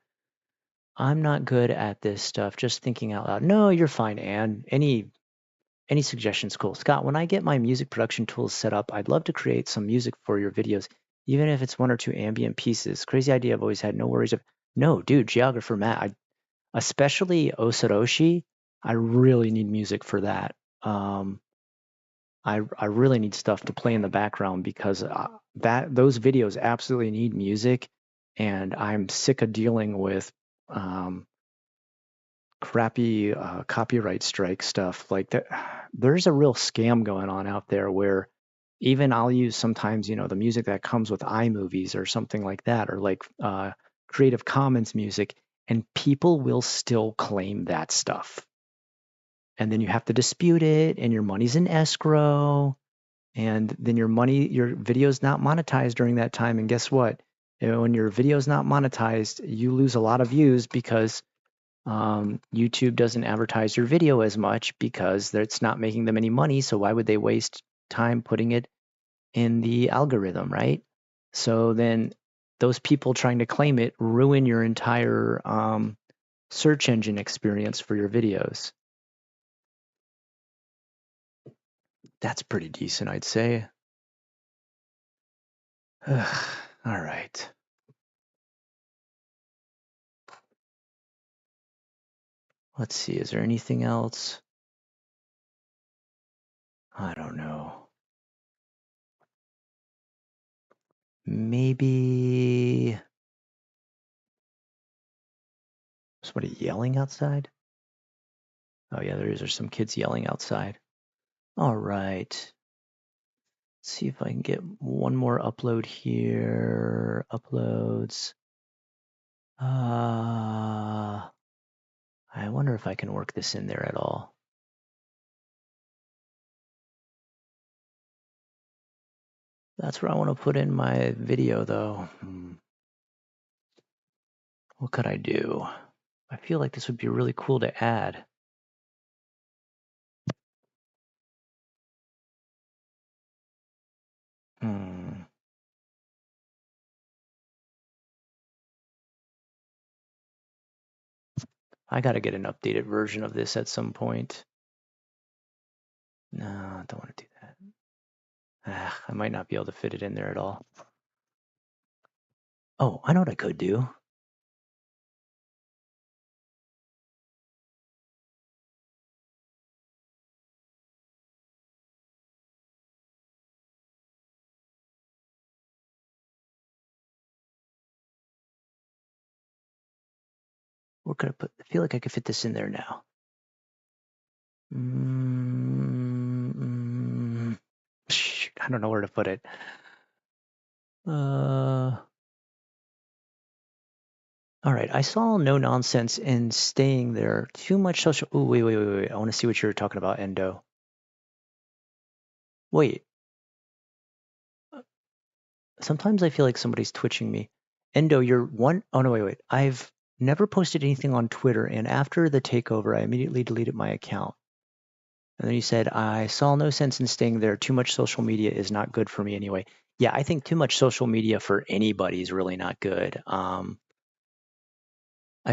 I'm not good at this stuff. Just thinking out loud. No, you're fine, Anne. Any suggestions? Cool. Scott, when I get my music production tools set up, I'd love to create some music for your videos, even if it's one or two ambient pieces. Crazy idea. I've always had no worries of. No, dude, geographer Matt. Especially Osoroshi. I really need music for that. I really need stuff to play in the background because those videos absolutely need music, and I'm sick of dealing with um, crappy copyright strike stuff. Like that, there's a real scam going on out there where even I'll use sometimes, the music that comes with iMovies or something like that, or like Creative Commons music, and people will still claim that stuff. And then you have to dispute it, and your money's in escrow, and then your video's not monetized during that time. And guess what? When your video's not monetized, you lose a lot of views because YouTube doesn't advertise your video as much because it's not making them any money. So why would they waste time putting it in the algorithm, right? So then those people trying to claim it ruin your entire search engine experience for your videos. That's pretty decent, I'd say. All right. Let's see. Is there anything else? I don't know. Maybe somebody yelling outside? Oh, yeah, there's some kids yelling outside. All right. Let's see if I can get one more upload here. Uploads. I wonder if I can work this in there at all. That's where I want to put in my video, though. What could I do? I feel like this would be really cool to add. I got to get an updated version of this at some point. No, I don't want to do that. I might not be able to fit it in there at all. Oh, I know what I could do. Where could I put? I feel like I could fit this in there now. I don't know where to put it. All right, I saw no nonsense in staying there. Too much social. Oh, wait. I want to see what you're talking about, Endo. Wait. Sometimes I feel like somebody's twitching me. Endo, you're one. Oh, no, wait. I've never posted anything on Twitter, and after the takeover, I immediately deleted my account. And then you said, I saw no sense in staying there. Too much social media is not good for me anyway. Yeah, I think too much social media for anybody is really not good. I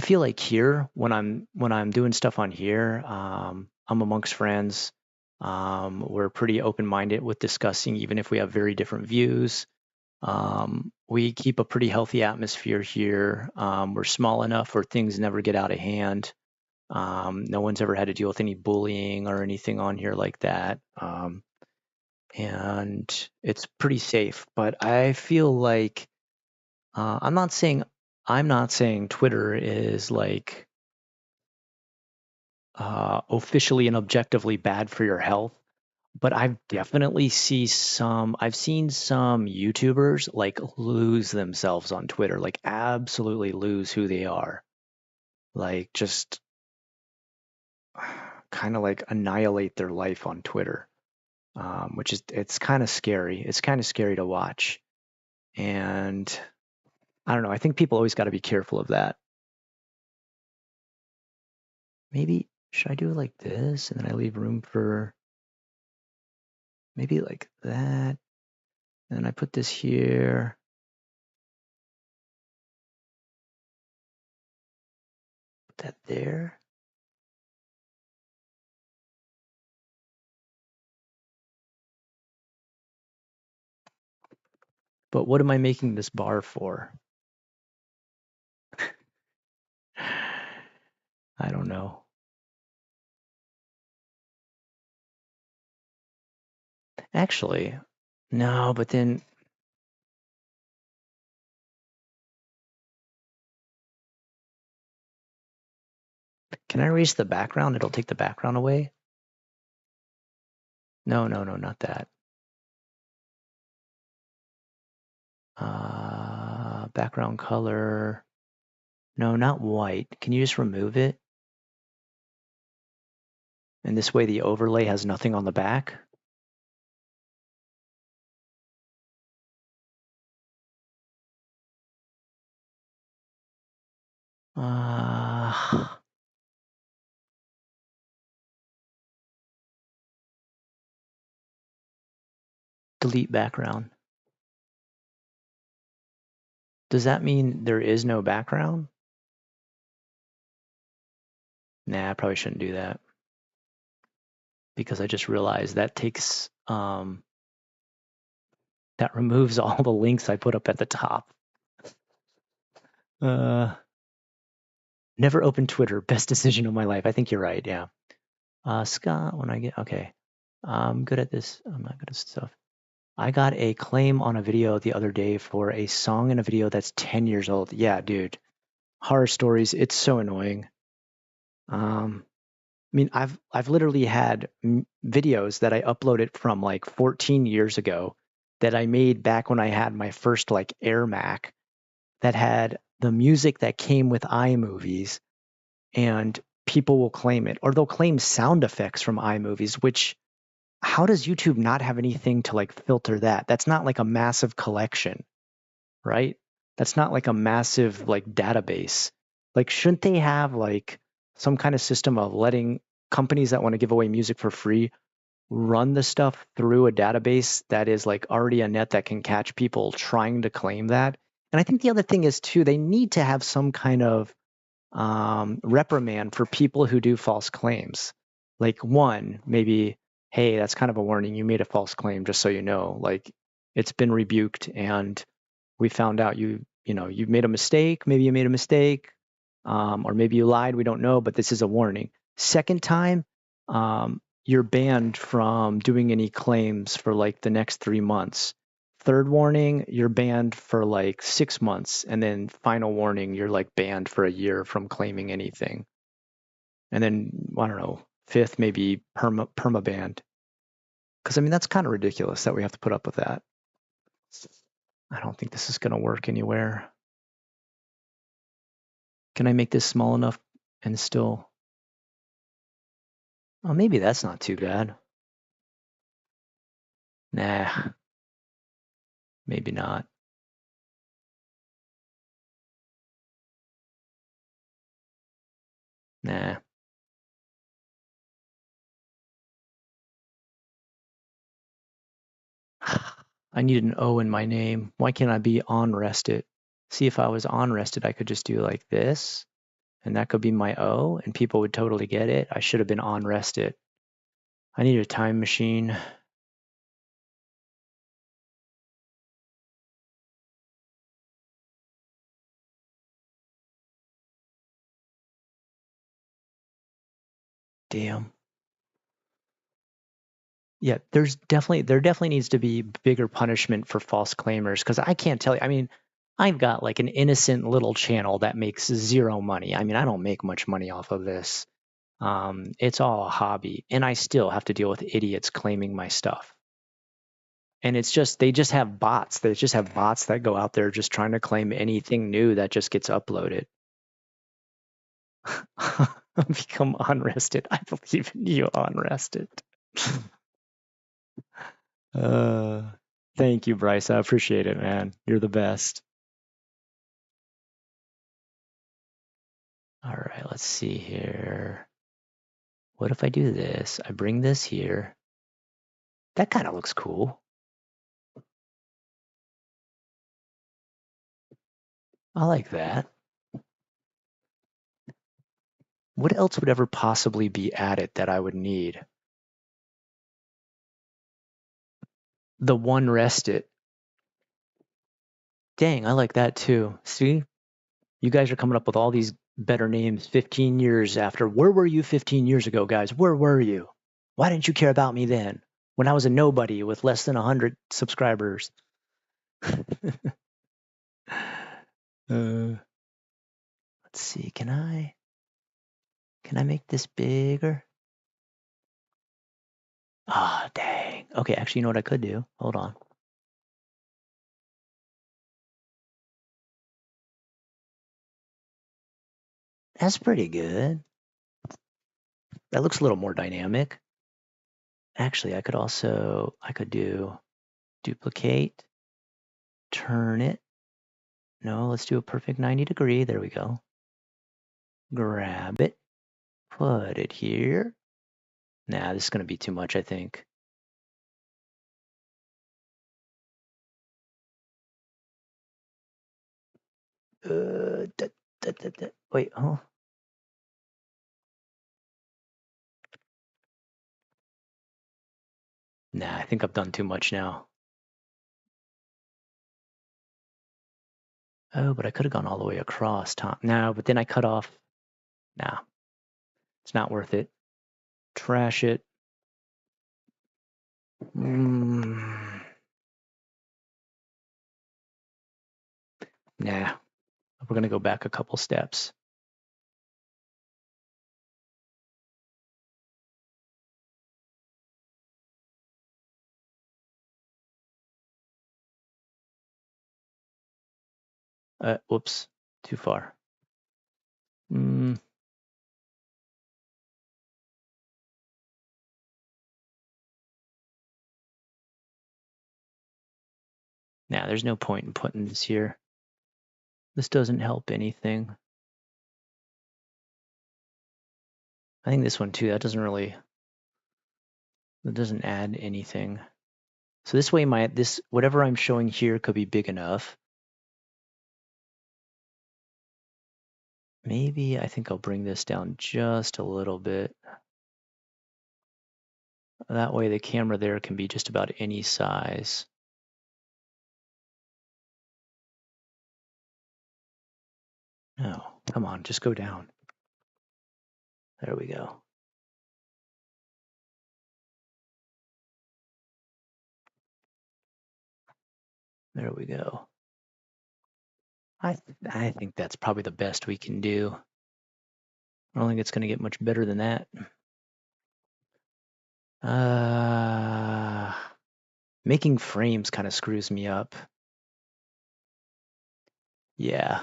feel like here when I'm doing stuff on here, I'm amongst friends. We're pretty open-minded with discussing, even if we have very different views. We keep a pretty healthy atmosphere here. We're small enough where things never get out of hand. No one's ever had to deal with any bullying or anything on here like that. And it's pretty safe. But I feel like I'm not saying Twitter is like officially and objectively bad for your health, but I've seen some YouTubers like lose themselves on Twitter, like absolutely lose who they are, like just kind of like annihilate their life on Twitter, which is it's kind of scary. It's kind of scary to watch, and I don't know. I think people always got to be careful of that. Maybe should I do it like this, and then I leave room for maybe like that, and then I put this here. Put that there. But what am I making this bar for? I don't know. Actually, no, but then can I erase the background? It'll take the background away. No, not that. Background color. No, not white. Can you just remove it? And this way the overlay has nothing on the back. Delete background. Does that mean there is no background? Nah, I probably shouldn't do that. Because I just realized that takes that removes all the links I put up at the top. Never opened Twitter. Best decision of my life. I think you're right. Yeah. Scott, when I get okay, I'm good at this. I'm not good at stuff. I got a claim on a video the other day for a song in a video that's 10 years old. Yeah, dude. Horror stories. It's so annoying. I mean, I've literally had videos that I uploaded from like 14 years ago that I made back when I had my first like Air Mac that had the music that came with iMovies, and people will claim it, or they'll claim sound effects from iMovies, which how does YouTube not have anything to like filter that? That's not like a massive collection, right? That's not like a massive like database. Like, shouldn't they have like some kind of system of letting companies that want to give away music for free run the stuff through a database that is like already a net that can catch people trying to claim that? And I think the other thing is too, they need to have some kind of reprimand for people who do false claims. Like, one, maybe, hey, that's kind of a warning. You made a false claim, just so you know. Like, it's been rebuked, and we found out you made a mistake. Maybe you made a mistake, or maybe you lied. We don't know, but this is a warning. Second time, you're banned from doing any claims for like the next 3 months. Third warning, you're banned for like 6 months. And then final warning, you're like banned for a year from claiming anything. And then, I don't know, fifth, maybe perma banned. Because I mean, that's kind of ridiculous that we have to put up with that. I don't think this is going to work anywhere. Can I make this small enough and still? Oh, maybe that's not too bad. Nah, maybe not. Nah. I need an O in my name. Why can't I be on rested? See, if I was on rested, I could just do like this, and that could be my O, and people would totally get it. I should have been on rested. I need a time machine. Damn. Yeah, there definitely needs to be bigger punishment for false claimers, because I can't tell you. I mean, I've got like an innocent little channel that makes zero money. I mean, I don't make much money off of this. It's all a hobby, and I still have to deal with idiots claiming my stuff. And it's just they just have bots. They just have bots that go out there just trying to claim anything new that just gets uploaded. Become unrested. I believe in you, unrested. Uh, Thank you, Bryce. I appreciate it, man. You're the best. All right, let's see here. What if I do this? I bring this here. That kind of looks cool. I like that. What else would ever possibly be added that I would need? The one rested. Dang, I like that too. See? You guys are coming up with all these better names 15 years after. Where were you 15 years ago, guys? Where were you? Why didn't you care about me then? When I was a nobody with less than 100 subscribers. Let's see. Can I make this bigger? Ah, oh, dang. Okay, actually, you know what I could do? Hold on. That's pretty good. That looks a little more dynamic. Actually, I could do duplicate, turn it. No, let's do a perfect 90 degree. There we go. Grab it, put it here. Nah, this is going to be too much, I think. Wait, oh. Nah, I think I've done too much now. Oh, but I could have gone all the way across, Tom. No, but then I cut off. Nah, it's not worth it. Trash it. Nah, we're going to go back a couple steps. Whoops, too far. Nah, there's no point in putting this here. This doesn't help anything. I think this one too, that doesn't add anything. So this way whatever I'm showing here could be big enough. Maybe I think I'll bring this down just a little bit. That way the camera there can be just about any size. No, come on, just go down. There we go. There we go. I think that's probably the best we can do. I don't think it's going to get much better than that. Making frames kind of screws me up. Yeah.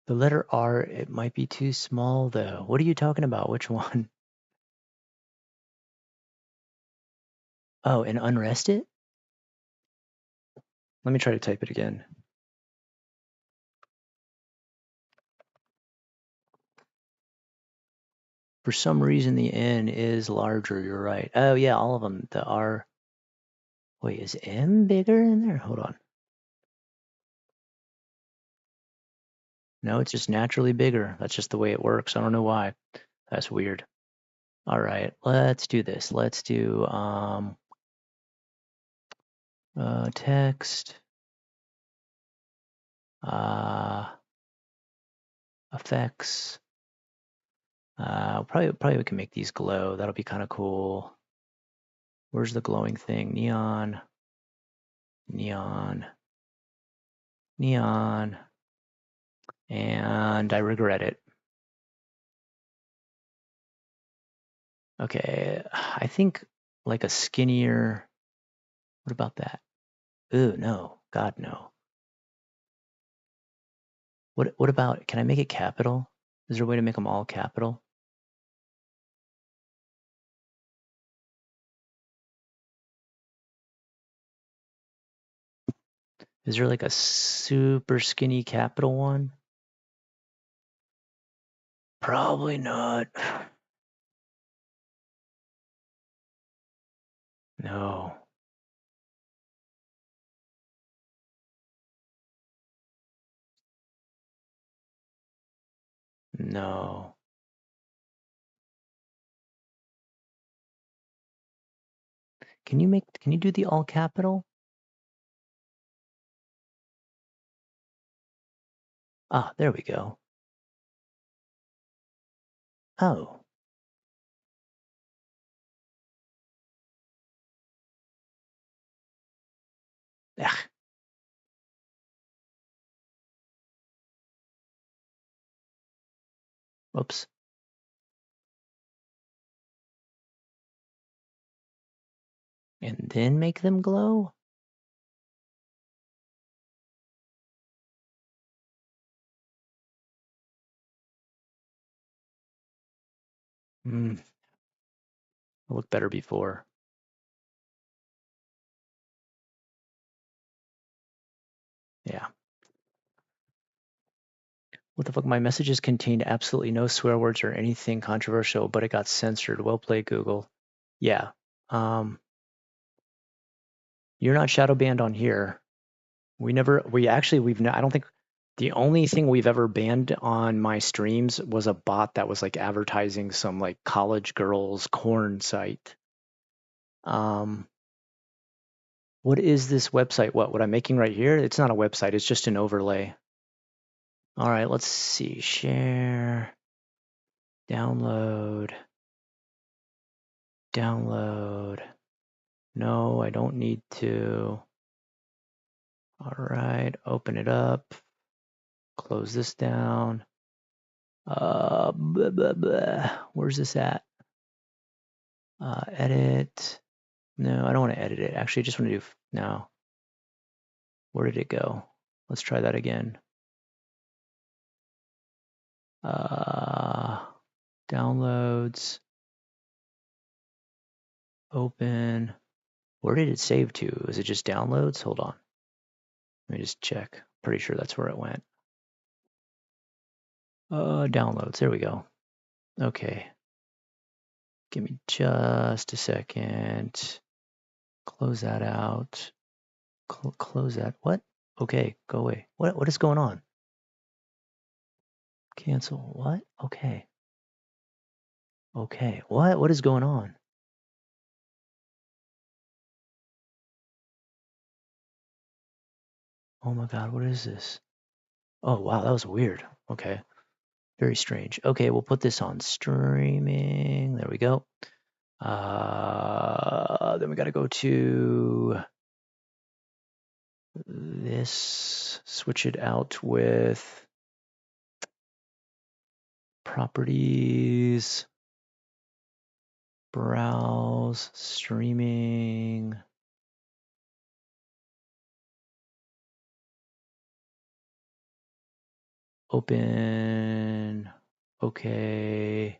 The letter R, it might be too small though. What are you talking about? Which one? Oh, and unrest it? Let me try to type it again. For some reason, the N is larger. You're right. Oh, yeah, all of them. The R. Wait, is M bigger in there? Hold on. No, it's just naturally bigger. That's just the way it works. I don't know why. That's weird. All right, let's do this. Let's do text, effects. Probably we can make these glow. That'll be kind of cool. Where's the glowing thing? Neon, neon, neon, and I regret it. Okay, I think like a skinnier. What about that? Ooh, no, God, no. What about? Can I make it capital? Is there a way to make them all capital? Is there like a super skinny capital one? Probably not. No. No. Can you do the all capital? Ah, there we go. Oh. Ugh. Whoops. And then make them glow? Hmm. Look better before. Yeah. What the fuck? My messages contained absolutely no swear words or anything controversial, but it got censored. Well played, Google. Yeah. You're not shadow banned on here. I don't think the only thing we've ever banned on my streams was a bot that was like advertising some like college girls corn site. What is this website? What I'm making right here? It's not a website, it's just an overlay. All right, let's see. Share, download. No, I don't need to. All right, open it up. Close this down. Blah, blah, blah. Where's this at? Edit. No, I don't want to edit it. Actually, I just want to do no. Where did it go? Let's try that again. Downloads. Open. Where did it save to? Is it just downloads? Hold on. Let me just check. Pretty sure that's where it went. Downloads. There we go. Okay. Give me just a second. Close that out. Close that. What? Okay, go away. What is going on? Cancel. What? Okay. Okay. What is going on? Oh my God, what is this? Oh wow, that was weird. Okay. Very strange. Okay, we'll put this on streaming. There we go. Then we got to go to this, switch it out with properties, browse, streaming. Open. Okay.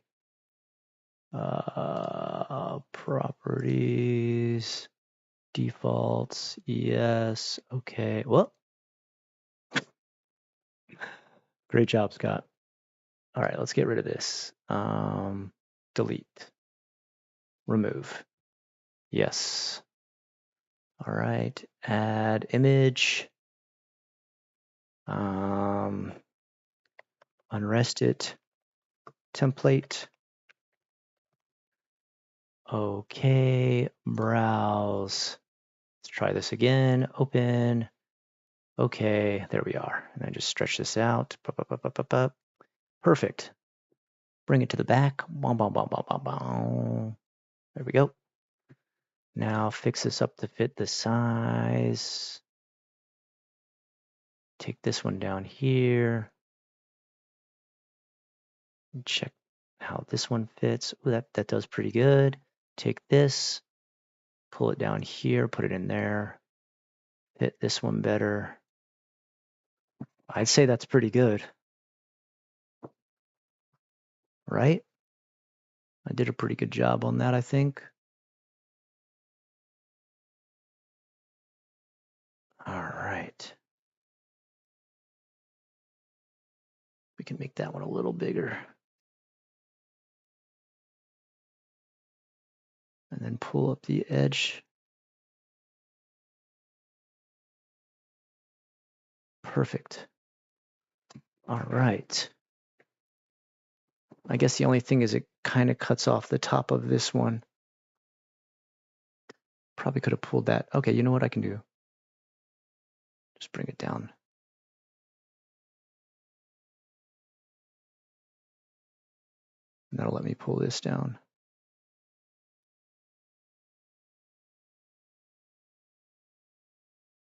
Properties, defaults, yes. Okay. Well, great job, Scott. All right, let's get rid of this. Delete. Remove. Yes. All right. Add image. Unrest it. Template. Okay. Browse. Let's try this again. Open. Okay. There we are. And then just stretch this out. Perfect. Bring it to the back. There we go. Now fix this up to fit the size. Take this one down here. Check how this one fits. Ooh, that does pretty good. Take this, pull it down here, put it in there. Fit this one better. I'd say that's pretty good. Right? I did a pretty good job on that, I think. All right. We can make that one a little bigger. And then pull up the edge. Perfect. All right. I guess the only thing is it kind of cuts off the top of this one. Probably could have pulled that. Okay, you know what I can do? Just bring it down. And that'll let me pull this down.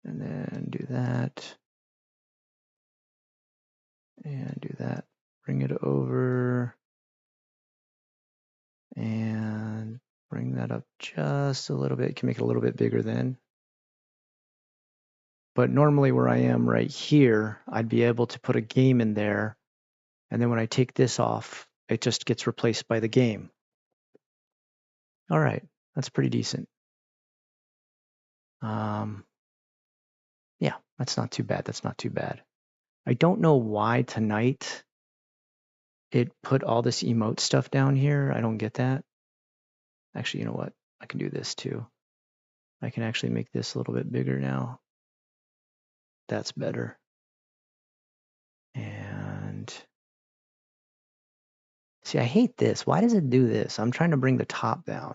And then do that. And do that. Bring it over. And bring that up just a little bit. You can make it a little bit bigger then. But normally where I am right here, I'd be able to put a game in there. And then when I take this off, it just gets replaced by the game. All right, that's pretty decent. Yeah, that's not too bad. That's not too bad. I don't know why tonight it put all this emote stuff down here. I don't get that. Actually, you know what? I can do this too. I can actually make this a little bit bigger now. That's better. And see, I hate this. Why does it do this? I'm trying to bring the top down.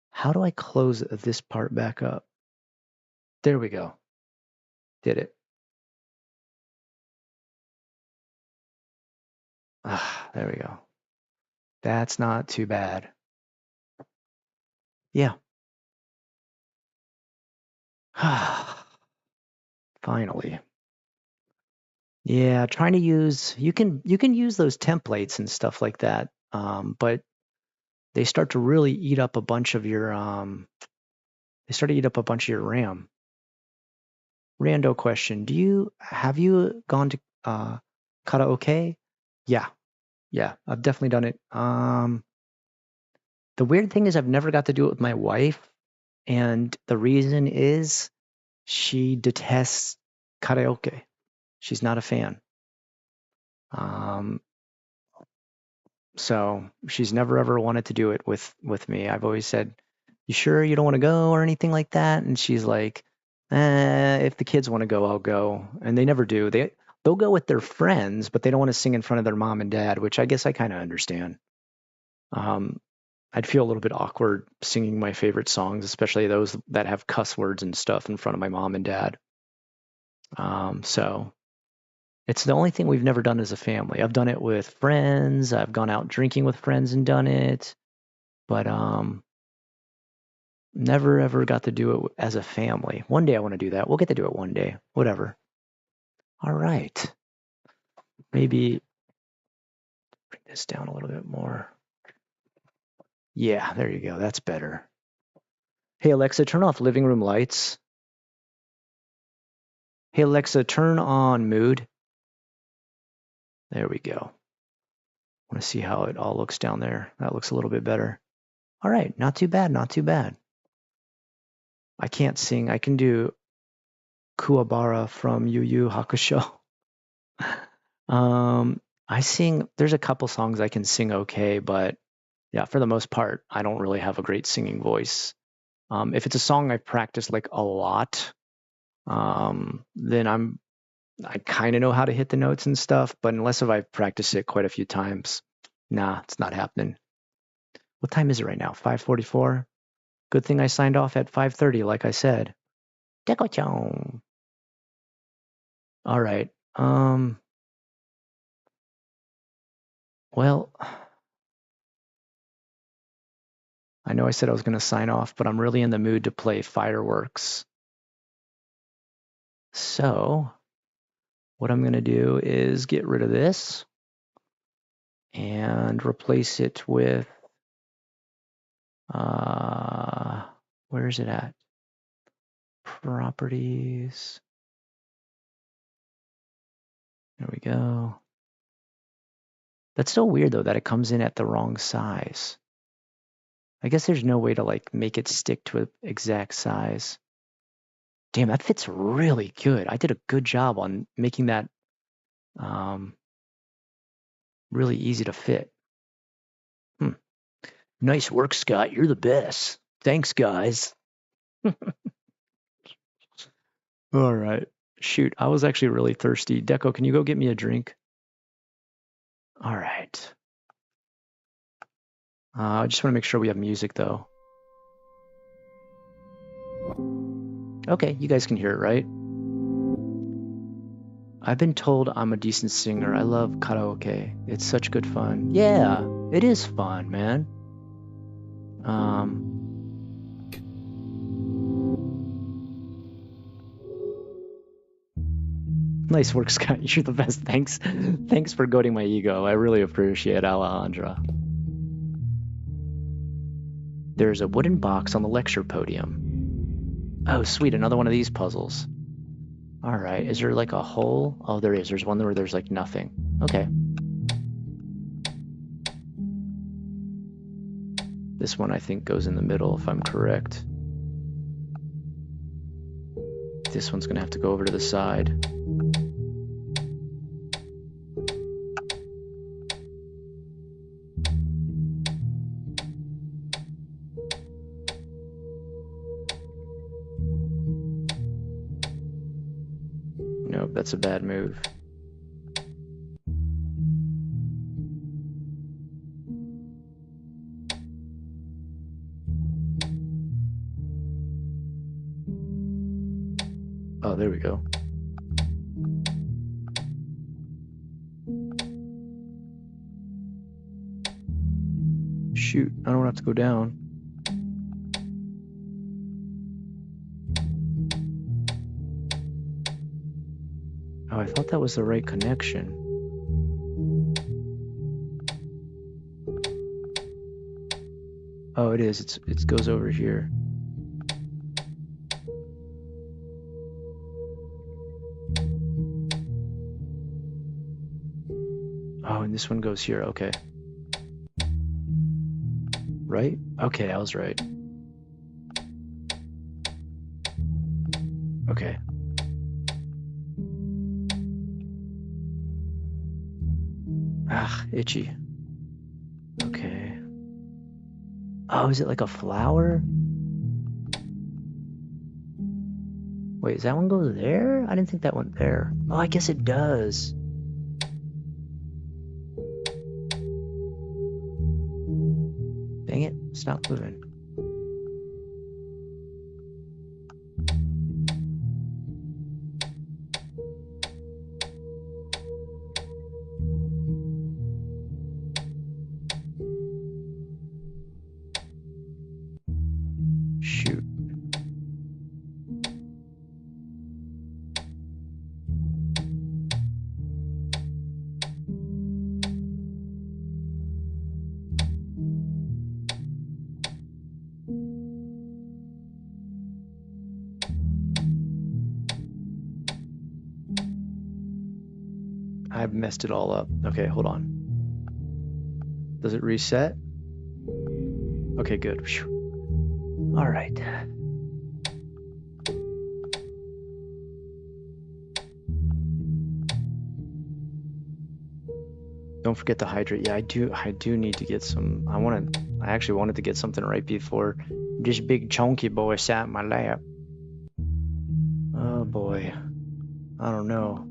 How do I close this part back up? There we go. Did it. Ah, there we go. That's not too bad. Yeah. Finally. Yeah, trying to use you can use those templates and stuff like that, but they start to really eat up a bunch of your RAM. Rando question: have you gone to karaoke? Yeah, I've definitely done it. The weird thing is I've never got to do it with my wife, and the reason is she detests karaoke. She's not a fan. Um, so she's never ever wanted to do it with me. I've always said, "You sure you don't want to go or anything like that?" And she's like, if the kids want to go, I'll go." And they never do. They'll go with their friends, but they don't want to sing in front of their mom and dad, which I guess I kind of understand. Um, I'd feel a little bit awkward singing my favorite songs, especially those that have cuss words and stuff in front of my mom and dad. So it's the only thing we've never done as a family. I've done it with friends. I've gone out drinking with friends and done it, but never ever got to do it as a family. One day I want to do that. We'll get to do it one day. Whatever. All right. Maybe bring this down a little bit more. Yeah, there you go. That's better. Hey, Alexa, turn off living room lights. Hey, Alexa, turn on mood. There we go. I want to see how it all looks down there. That looks a little bit better. All right, not too bad, not too bad. I can't sing. I can do Kuwabara from Yu Yu Hakusho. I sing, there's a couple songs I can sing okay, but yeah, for the most part, I don't really have a great singing voice. If it's a song I've practiced like a lot, then I kind of know how to hit the notes and stuff, but unless if I've practiced it quite a few times, nah, it's not happening. What time is it right now? 5:44? Good thing I signed off at 5:30, like I said. Deco-chan. All right. Well, I know I said I was going to sign off, but I'm really in the mood to play Fireworks. So what I'm going to do is get rid of this and replace it with, where is it at? Properties. There we go. That's so weird though that it comes in at the wrong size. I guess there's no way to like make it stick to an exact size. Damn, that fits really good. I did a good job on making that really easy to fit. Nice work, Scott. You're the best. Thanks, guys. All right. Shoot, I was actually really thirsty. Deco, can you go get me a drink? All right. I just want to make sure we have music, though. Okay, you guys can hear it, right? I've been told I'm a decent singer. I love karaoke. It's such good fun. Yeah, it is fun, man. Nice work, Scott. You're the best. Thanks. Thanks for goading my ego. I really appreciate it, Alejandra. There's a wooden box on the lecture podium. Oh, sweet. Another one of these puzzles. All right. Is there like a hole? Oh, there is. There's one where there's like nothing. Okay. This one, I think, goes in the middle, if I'm correct. This one's going to have to go over to the side. Nope, that's a bad move. Oh, there we go. Shoot, I don't have to go down. Oh, I thought that was the right connection. Oh, it is. It goes over here. Oh, and this one goes here. Okay. Right? Okay, I was right. Okay. Ah, itchy. Okay. Oh, is it like a flower? Wait, does that one go there? I didn't think that went there. Oh, I guess it does. Dang it, stop moving. Shoot. I've messed it all up. Okay, hold on. Does it reset? Okay, good. Whew. All right. Don't forget to hydrate. Yeah, I do need to get some. I actually wanted to get something right before this big chunky boy sat in my lap. Oh boy. I don't know.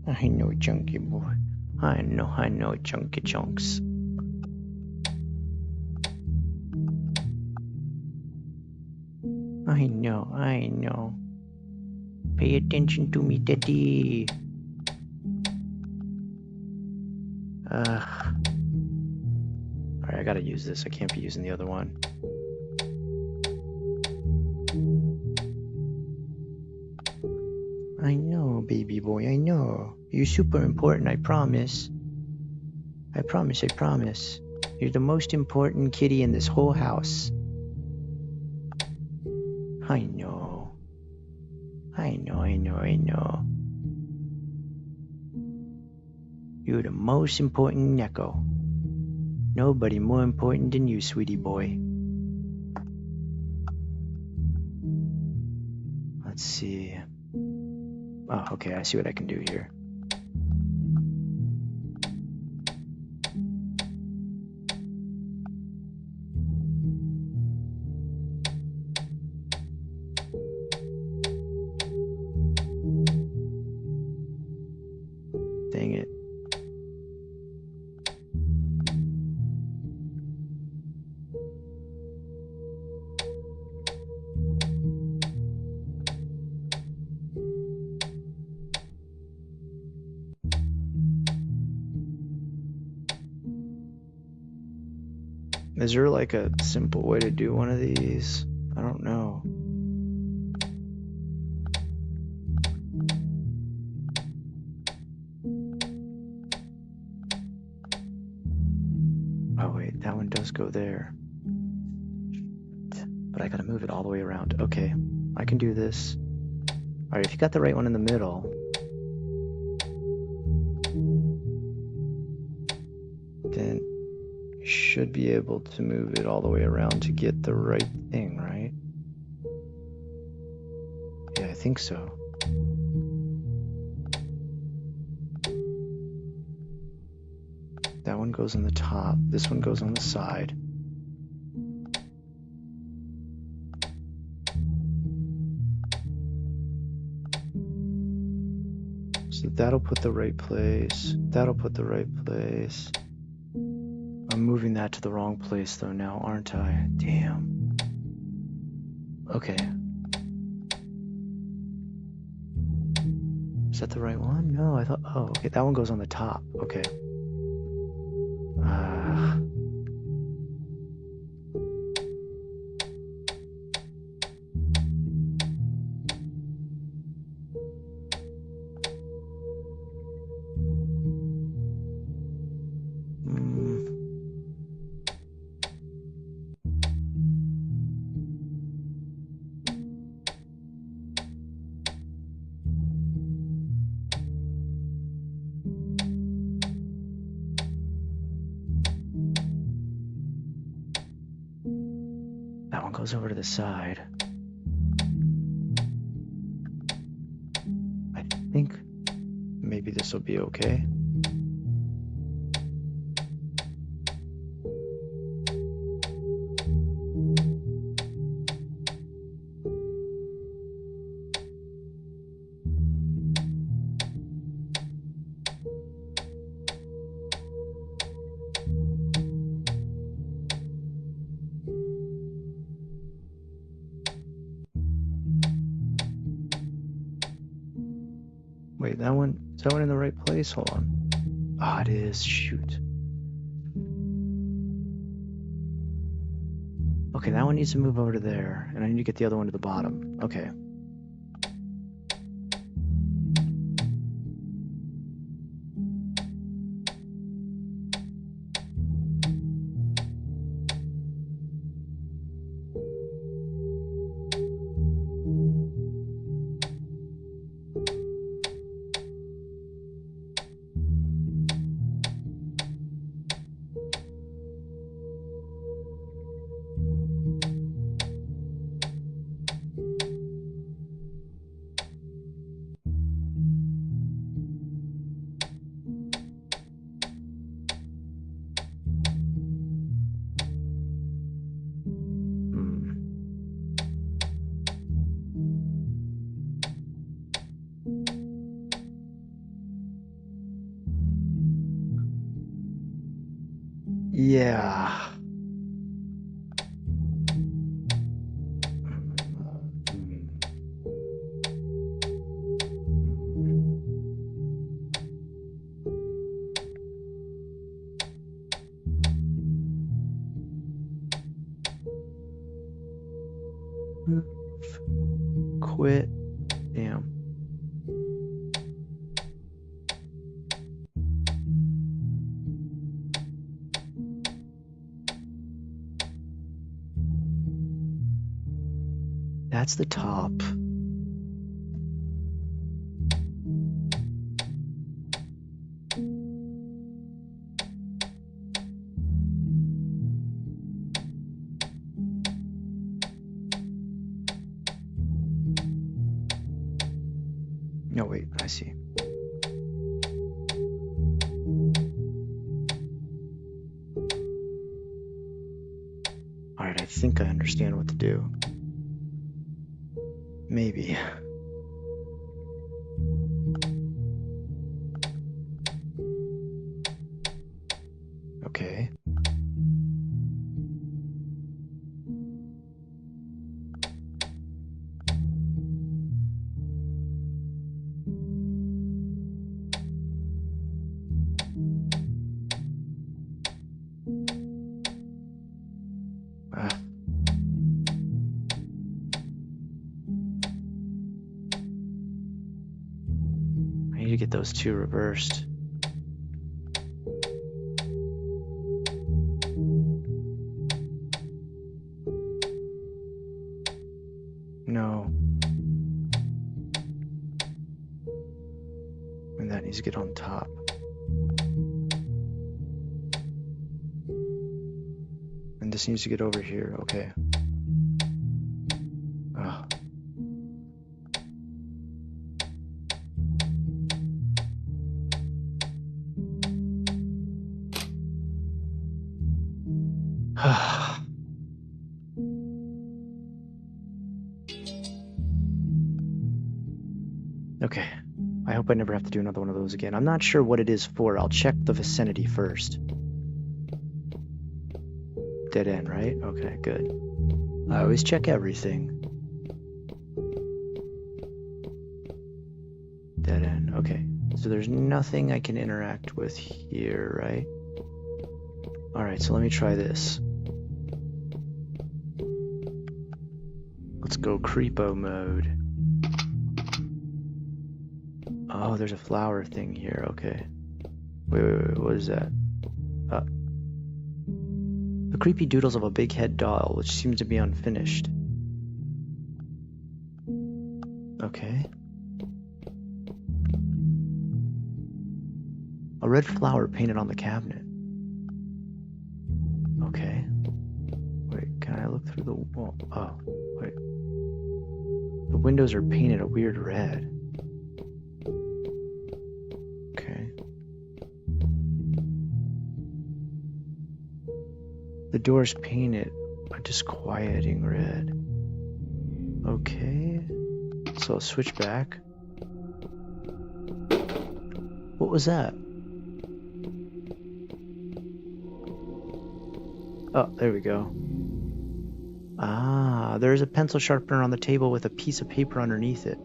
I know, chunky boy. I know, chunky chunks. I know. Pay attention to me, daddy. Alright, I gotta use this. I can't be using the other one. I know, baby boy, I know. You're super important, I promise. I promise, I promise. You're the most important kitty in this whole house. I know. I know. You're the most important Neko. Nobody more important than you, sweetie boy. Let's see. Oh, okay, I see what I can do here. Dang it. Is there like a simple way to do one of these? I don't know. Oh wait, that one does go there. But I gotta move it all the way around. Okay, I can do this. Alright, if you got the right one in the middle, then you should be able to move it all the way around to get the right thing, right? Yeah, I think so. That one goes on the top. This one goes on the side. So that'll put the right place. That'll put the right place. I'm moving that to the wrong place though now, aren't I? Damn. Okay. Is that the right one? No, I thought, oh, okay, that one goes on the top. Okay. That one goes over to the side. I think maybe this will be okay. Wait, that one, is that one in the right place? Hold on. Ah, it is. Shoot. Okay, that one needs to move over to there, and I need to get the other one to the bottom. Okay. Yeah. Quit. Damn. That's the top. No, wait, I see. Alright, I think I understand what to do. Maybe. Okay. Ah. I need to get those two reversed. No. And that needs to get on top. And this needs to get over here. Okay. Ah. Okay. I hope I never have to do another one of those again. I'm not sure what it is for. I'll check the vicinity first. Dead end, right? Okay, good. I always check everything. Dead end. Okay. So there's nothing I can interact with here, right? Alright, so let me try this. Let's go creepo mode. Oh, there's a flower thing here. Okay. Wait. What is that? The creepy doodles of a big head doll, which seems to be unfinished. Okay. A red flower painted on the cabinet. Okay. Wait, can I look through the wall? Oh, wait. The windows are painted a weird red. Okay. The door's painted a disquieting red. Okay. So I'll switch back. What was that? Oh, there we go. Ah, there's a pencil sharpener on the table with a piece of paper underneath it.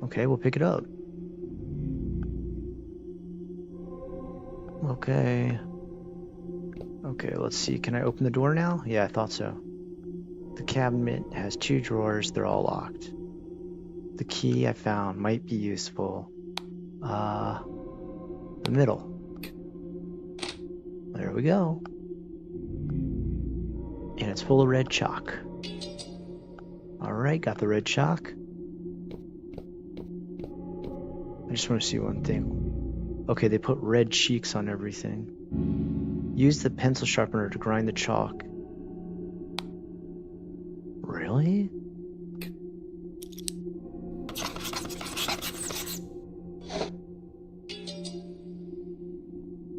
Okay, we'll pick it up. Okay. Okay, let's see. Can I open the door now? Yeah, I thought so. The cabinet has 2 drawers. They're all locked. The key I found might be useful. The middle. There we go. And it's full of red chalk. All right, got the red chalk. I just want to see one thing. Okay, they put red cheeks on everything. Use the pencil sharpener to grind the chalk. Really?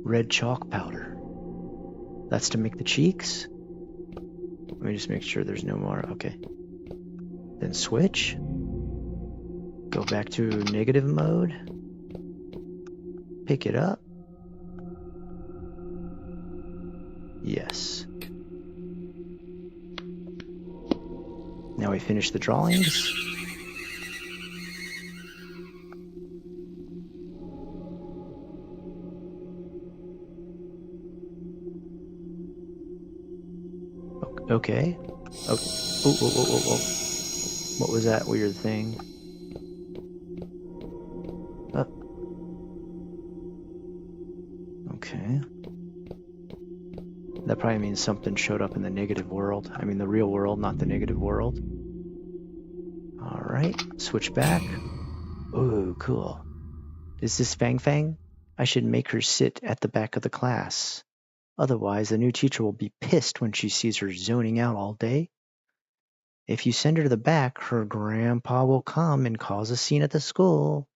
Red chalk powder. That's to make the cheeks? Let me just make sure there's no more. Okay. Then switch. Go back to negative mode. Pick it up. Yes. Now we finish the drawings. Okay. Oh, oh. What was that weird thing? Oh. Okay. That probably means something showed up in the negative world. I mean the real world, not the negative world. All right, switch back. Ooh, cool. Is this Fang Fang? I should make her sit at the back of the class. Otherwise, the new teacher will be pissed when she sees her zoning out all day. If you send her to the back, her grandpa will come and cause a scene at the school.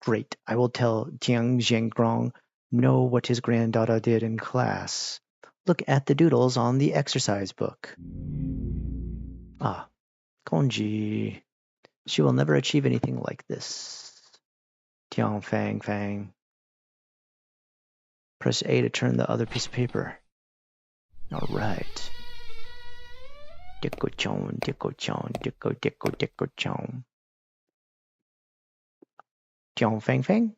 Great, I will tell Jiang Zhengrong know what his granddaughter did in class. Look at the doodles on the exercise book. Ah, Konji. She will never achieve anything like this. Tiang Fang Fang. Press A to turn the other piece of paper. All right. Dicko chon, dicko chon, dicko chon. Tiang Fang Fang.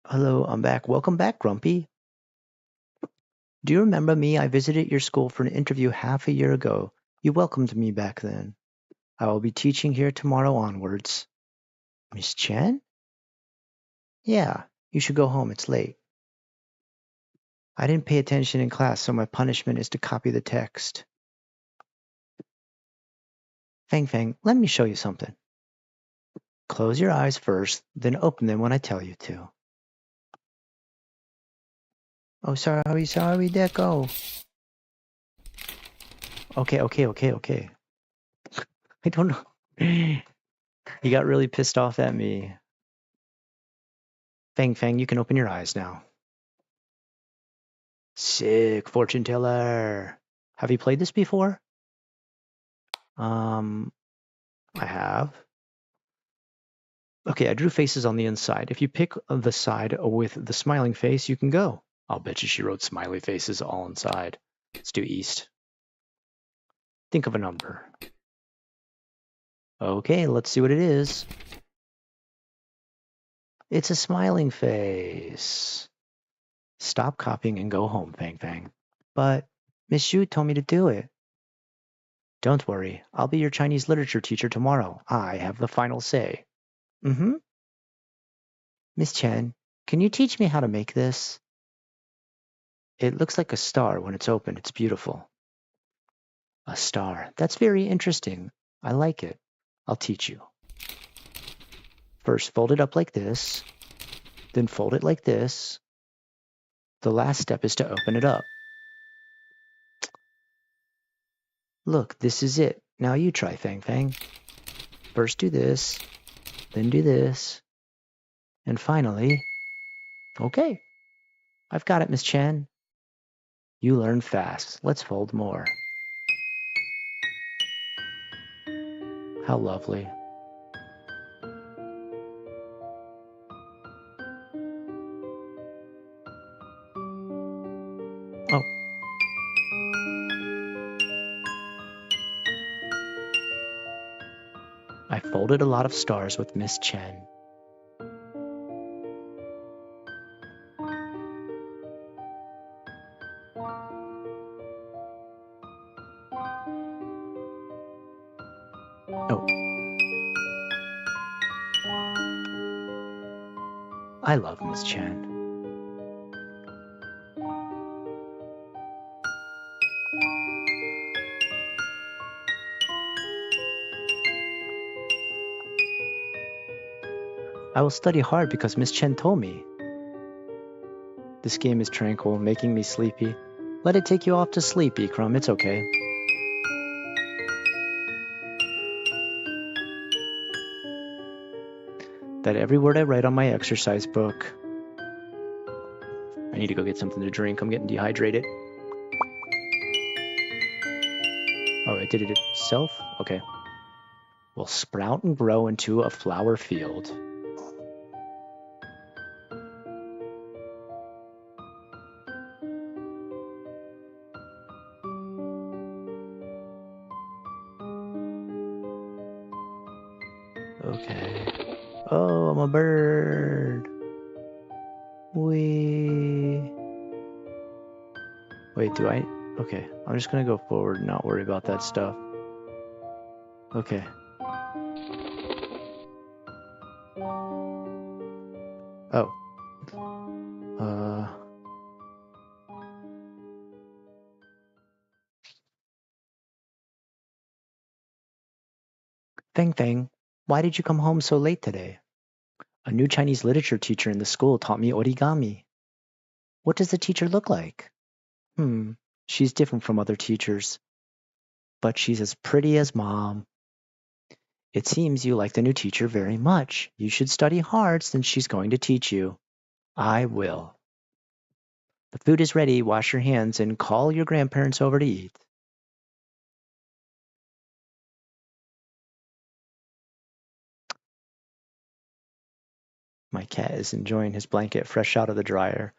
Hello, I'm back. Welcome back, Grumpy. Do you remember me? I visited your school for an interview half a year ago. You welcomed me back then. I will be teaching here tomorrow onwards. Miss Chen? Yeah, you should go home. It's late. I didn't pay attention in class, so my punishment is to copy the text. Fang Fang, let me show you something. Close your eyes first, then open them when I tell you to. Oh, sorry, Deco. Okay. I don't know. He got really pissed off at me. Fang Fang, you can open your eyes now. Sick, fortune teller. Have you played this before? I have. Okay, I drew faces on the inside. If you pick the side with the smiling face, you can go. I'll bet you she wrote smiley faces all inside. Let's do east. Think of a number. Okay, let's see what it is. It's a smiling face. Stop copying and go home, Fang Fang. But Miss Xu told me to do it. Don't worry, I'll be your Chinese literature teacher tomorrow. I have the final say. Mm-hmm. Miss Chen, can you teach me how to make this? It looks like a star when it's open. It's beautiful. A star. That's very interesting. I like it. I'll teach you. First, fold it up like this. Then fold it like this. The last step is to open it up. Look, this is it. Now you try, Fang Fang. First do this, then do this, and finally, okay. I've got it, Miss Chen. You learn fast. Let's fold more. How lovely. Oh. I folded a lot of stars with Miss Chen. Oh, I love Miss Chen. I will study hard because Miss Chen told me. This game is tranquil, making me sleepy. Let it take you off to sleep, Ikram. It's okay. That every word I write on my exercise book. I need to go get something to drink. I'm getting dehydrated. Oh, it did it itself? Okay. Will sprout and grow into a flower field. Okay. Oh, I'm a bird. Wee. Wait, do I? Okay, I'm just gonna go forward and not worry about that stuff. Okay. Oh. Uh. Feng Feng, why did you come home so late today? A new Chinese literature teacher in the school taught me origami. What does the teacher look like? She's different from other teachers, but she's as pretty as mom. It seems you like the new teacher very much. You should study hard since she's going to teach you. I will. The food is ready. Wash your hands and call your grandparents over to eat. My cat is enjoying his blanket fresh out of the dryer.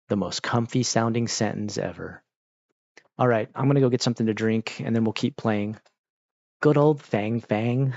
The most comfy sounding sentence ever. All right, I'm going to go get something to drink and then we'll keep playing. Good old Fang Fang.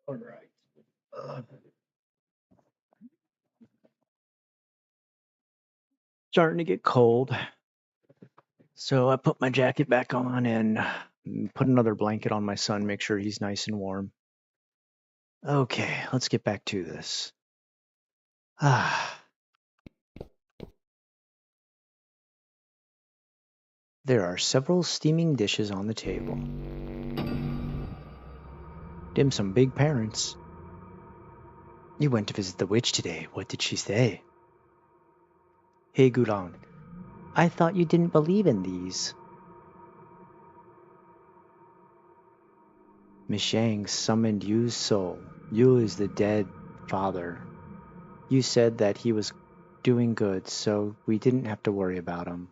All right. Uh, Starting to get cold, so I put my jacket back on and put another blanket on my son, make sure he's nice and warm. Okay, let's get back to this. Ah, there are several steaming dishes on the table. Dim sum big parents. You went to visit the witch today. What did she say? Hey, Gurang, I thought you didn't believe in these. Miss Shang summoned Yu's soul. Yu is the dead father. You said that he was doing good, so we didn't have to worry about him.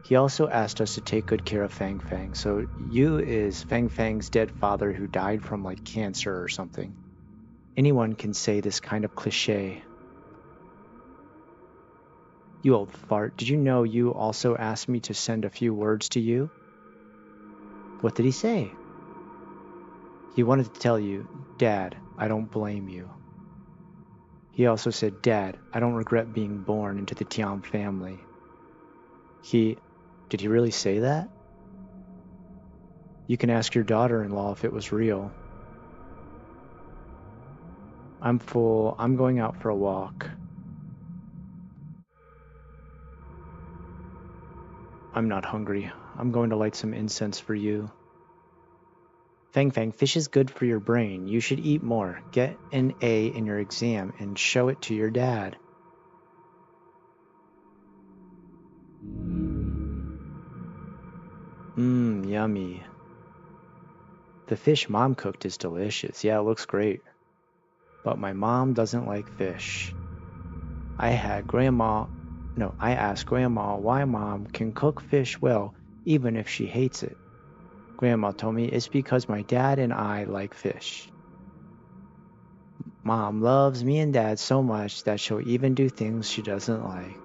He also asked us to take good care of Fang Fang. So Yu is Fang Fang's dead father who died from like cancer or something. Anyone can say this kind of cliche. You old fart, did you know Yu also asked me to send a few words to you? What did he say? He wanted to tell you, Dad, I don't blame you. He also said, Dad, I don't regret being born into the Tiam family. Did he really say that? You can ask your daughter-in-law if it was real. I'm full. I'm going out for a walk. I'm not hungry. I'm going to light some incense for you. Fang Fang, fish is good for your brain. You should eat more. Get an A in your exam and show it to your dad. Yummy. The fish Mom cooked is delicious. Yeah, it looks great. But my mom doesn't like fish. I asked Grandma why Mom can cook fish well even if she hates it. Grandma told me it's because my dad and I like fish. Mom loves me and Dad so much that she'll even do things she doesn't like.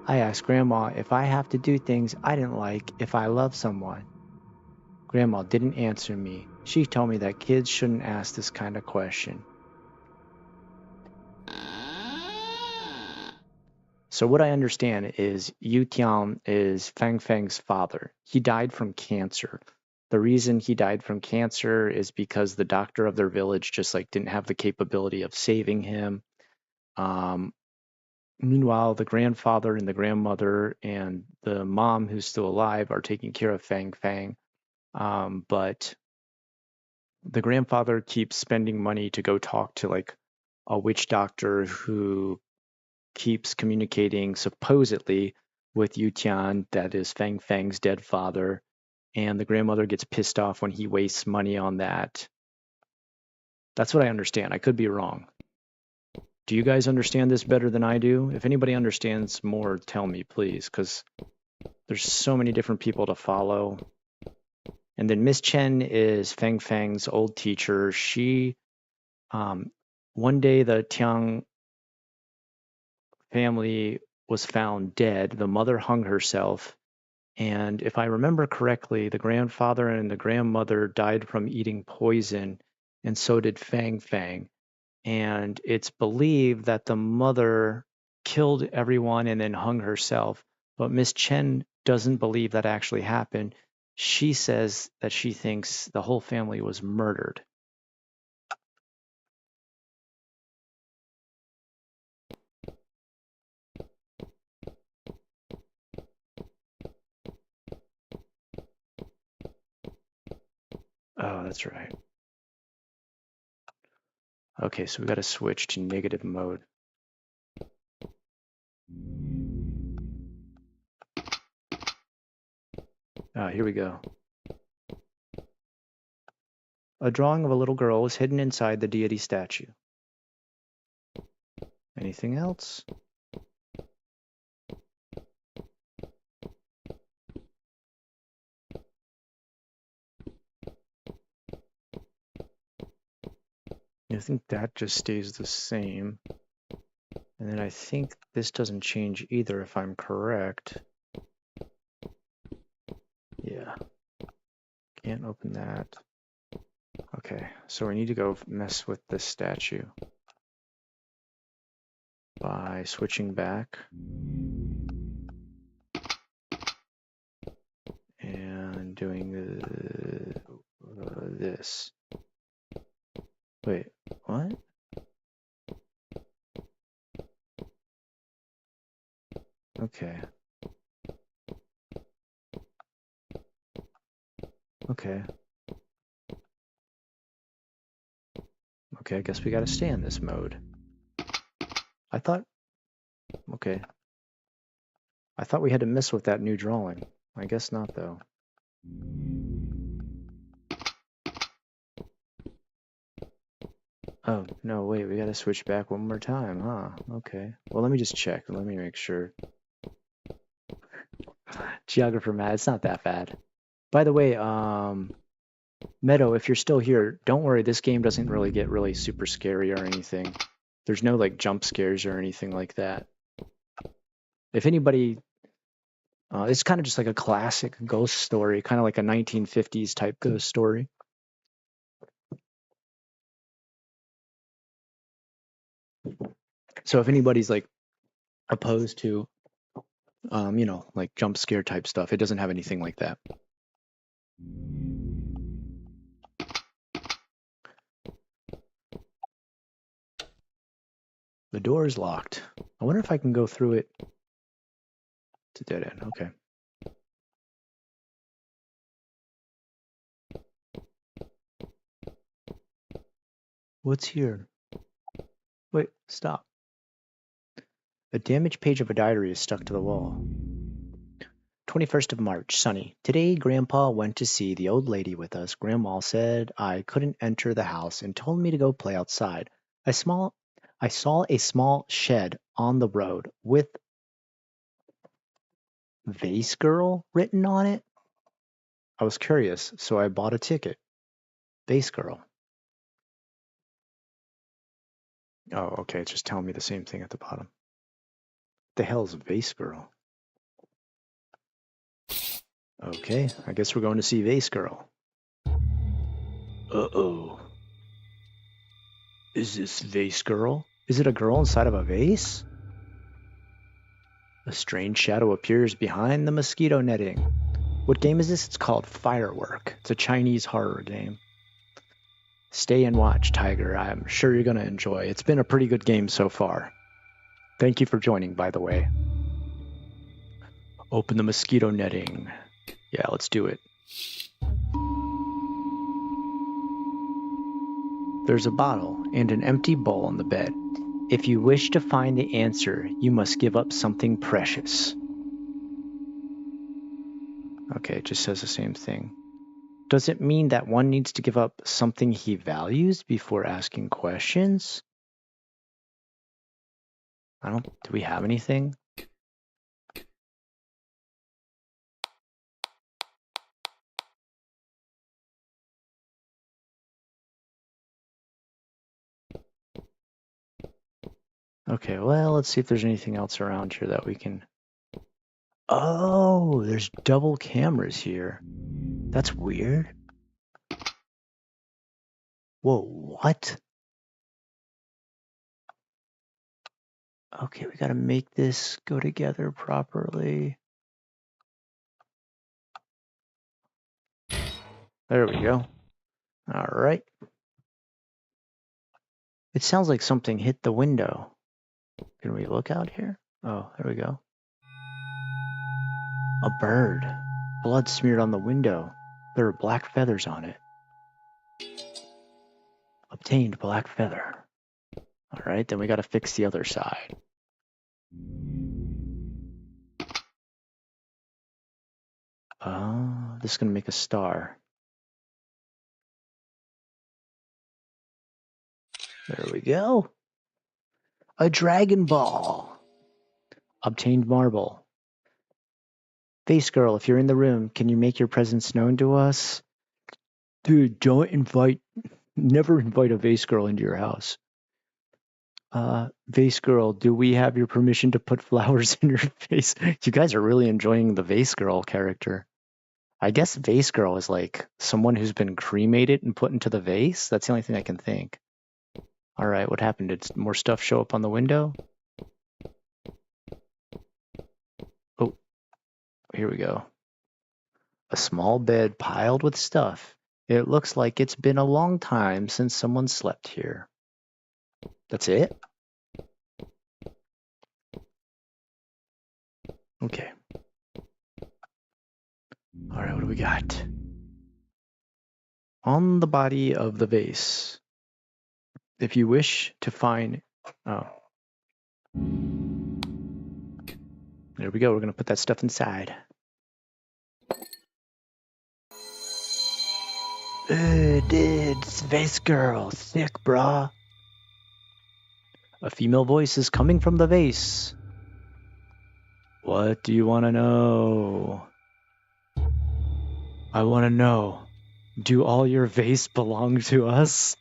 I asked Grandma if I have to do things I didn't like if I love someone. Grandma didn't answer me. She told me that kids shouldn't ask this kind of question. So what I understand is Yu Tian is Fang Fang's father. He died from cancer. The reason he died from cancer is because the doctor of their village just like didn't have the capability of saving him. Um, Meanwhile, the grandfather and the grandmother and the mom who's still alive are taking care of Fang Fang. But the grandfather keeps spending money to go talk to like a witch doctor who keeps communicating supposedly with Yu Tian, that is Fang Fang's dead father, and the grandmother gets pissed off when he wastes money on that. That's what I understand. I could be wrong. Do you guys understand this better than I do? If anybody understands more, tell me, please, because there's so many different people to follow. And then Miss Chen is Fang Fang's old teacher. One day the Tiang family was found dead. The mother hung herself. And if I remember correctly, the grandfather and the grandmother died from eating poison, and so did Fang Fang. And it's believed that the mother killed everyone and then hung herself. But Miss Chen doesn't believe that actually happened. She says that she thinks the whole family was murdered. Oh, that's right. Okay, so we got to switch to negative mode. Here we go. A drawing of a little girl is hidden inside the deity statue. Anything else? I think that just stays the same. And then I think this doesn't change either if I'm correct. Yeah. Can't open that. Okay, so we need to go mess with this statue by switching back and doing this. Wait, what? Okay. Okay. Okay, I guess we gotta stay in this mode. I thought... Okay. I thought we had to mess with that new drawing. I guess not, though. Oh, no, wait, we gotta switch back one more time, huh? Okay. Well, let me just check. Let me make sure. Geographer Matt, it's not that bad. By the way, Meadow, if you're still here, don't worry, this game doesn't really get really super scary or anything. There's no, like, jump scares or anything like that. If anybody... it's kind of just like a classic ghost story, kind of like a 1950s type ghost story. So if anybody's, like, opposed to, like jump scare type stuff, it doesn't have anything like that. The door is locked. I wonder if I can go through it. It's a dead end. Okay. What's here? Wait, stop. A damaged page of a diary is stuck to the wall. 21st of March, sunny. Today, Grandpa went to see the old lady with us. Grandma said I couldn't enter the house and told me to go play outside. I saw a small shed on the road with Vase Girl written on it. I was curious, so I bought a ticket. Vase Girl. Oh, okay, it's just telling me the same thing at the bottom. What the hell is Vase Girl? Okay, I guess we're going to see Vase Girl. Uh-oh. Is this Vase Girl? Is it a girl inside of a vase? A strange shadow appears behind the mosquito netting. What game is this? It's called Firework. It's a Chinese horror game. Stay and watch, Tiger. I'm sure you're going to enjoy. It's been a pretty good game so far. Thank you for joining, by the way. Open the mosquito netting. Yeah, let's do it. There's a bottle and an empty bowl on the bed. If you wish to find the answer, you must give up something precious. Okay, it just says the same thing. Does it mean that one needs to give up something he values before asking questions? Do we have anything? Okay, well, let's see if there's anything else around here that we can... Oh, there's double cameras here. That's weird. Whoa, what? Okay, we gotta make this go together properly. There we go. All right. It sounds like something hit the window. Can we look out here? Oh, there we go. A bird. Blood smeared on the window. There are black feathers on it. Obtained black feather. All right, then we got to fix the other side. This is going to make a star. There we go. A Dragon Ball. Obtained marble. Face Girl, if you're in the room, can you make your presence known to us? Dude, never invite a Vase Girl into your house. Vase girl, do we have your permission to put flowers in your face? You guys are really enjoying the vase girl character. I guess vase girl is like someone who's been cremated and put into the vase. That's the only thing I can think. All right, what happened? Did more stuff show up on the window? Oh, here we go. A small bed piled with stuff. It looks like it's been a long time since someone slept here. That's it? Okay. All right, what do we got? On the body of the vase. If you wish to find... Oh. There we go. We're going to put that stuff inside. Dude, it's vase girl. Sick, brah. A female voice is coming from the vase. What do you want to know? I want to know. Do all your vase belong to us?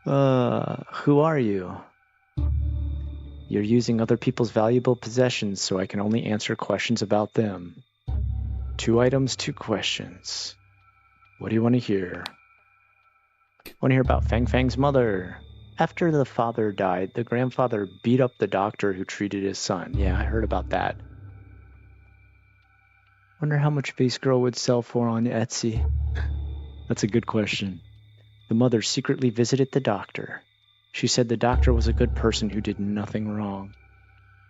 Who are you? You're using other people's valuable possessions, so I can only answer questions about them. 2 items, 2 questions. What do you want to hear? I want to hear about Fang Fang's mother. After the father died, the grandfather beat up the doctor who treated his son. Yeah, I heard about that. Wonder how much Vase Girl would sell for on Etsy. That's a good question. The mother secretly visited the doctor. She said the doctor was a good person who did nothing wrong.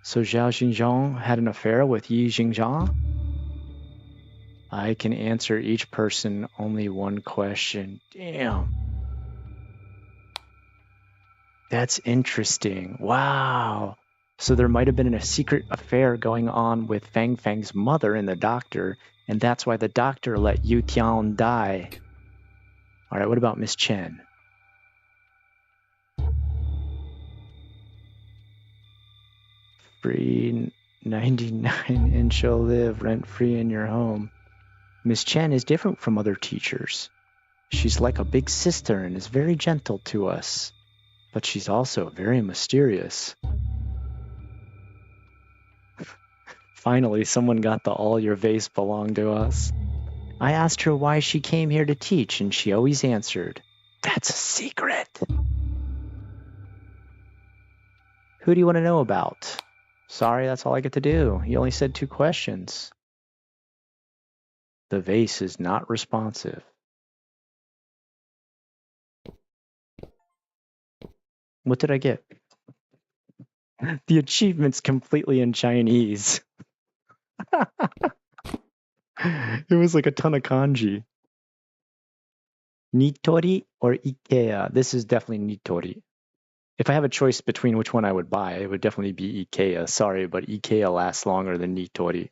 So Zhao Xinjiang had an affair with Yi Xingjiang? I can answer each person only one question. Damn. That's interesting. Wow. So there might have been a secret affair going on with Fang Fang's mother and the doctor, and that's why the doctor let Yu Tian die. All right, what about Miss Chen? Free 99 and she'll live rent-free in your home. Miss Chen is different from other teachers. She's like a big sister and is very gentle to us. But she's also very mysterious. Finally, someone got the all your vase belong to us. I asked her why she came here to teach, and she always answered, "That's a secret." Who do you want to know about? Sorry, that's all I get to do. You only said 2 questions. The vase is not responsive. What did I get? The achievement's completely in Chinese. It was like a ton of kanji. Nitori or Ikea? This is definitely Nitori. If I have a choice between which one I would buy, it would definitely be Ikea. Sorry, but Ikea lasts longer than Nitori.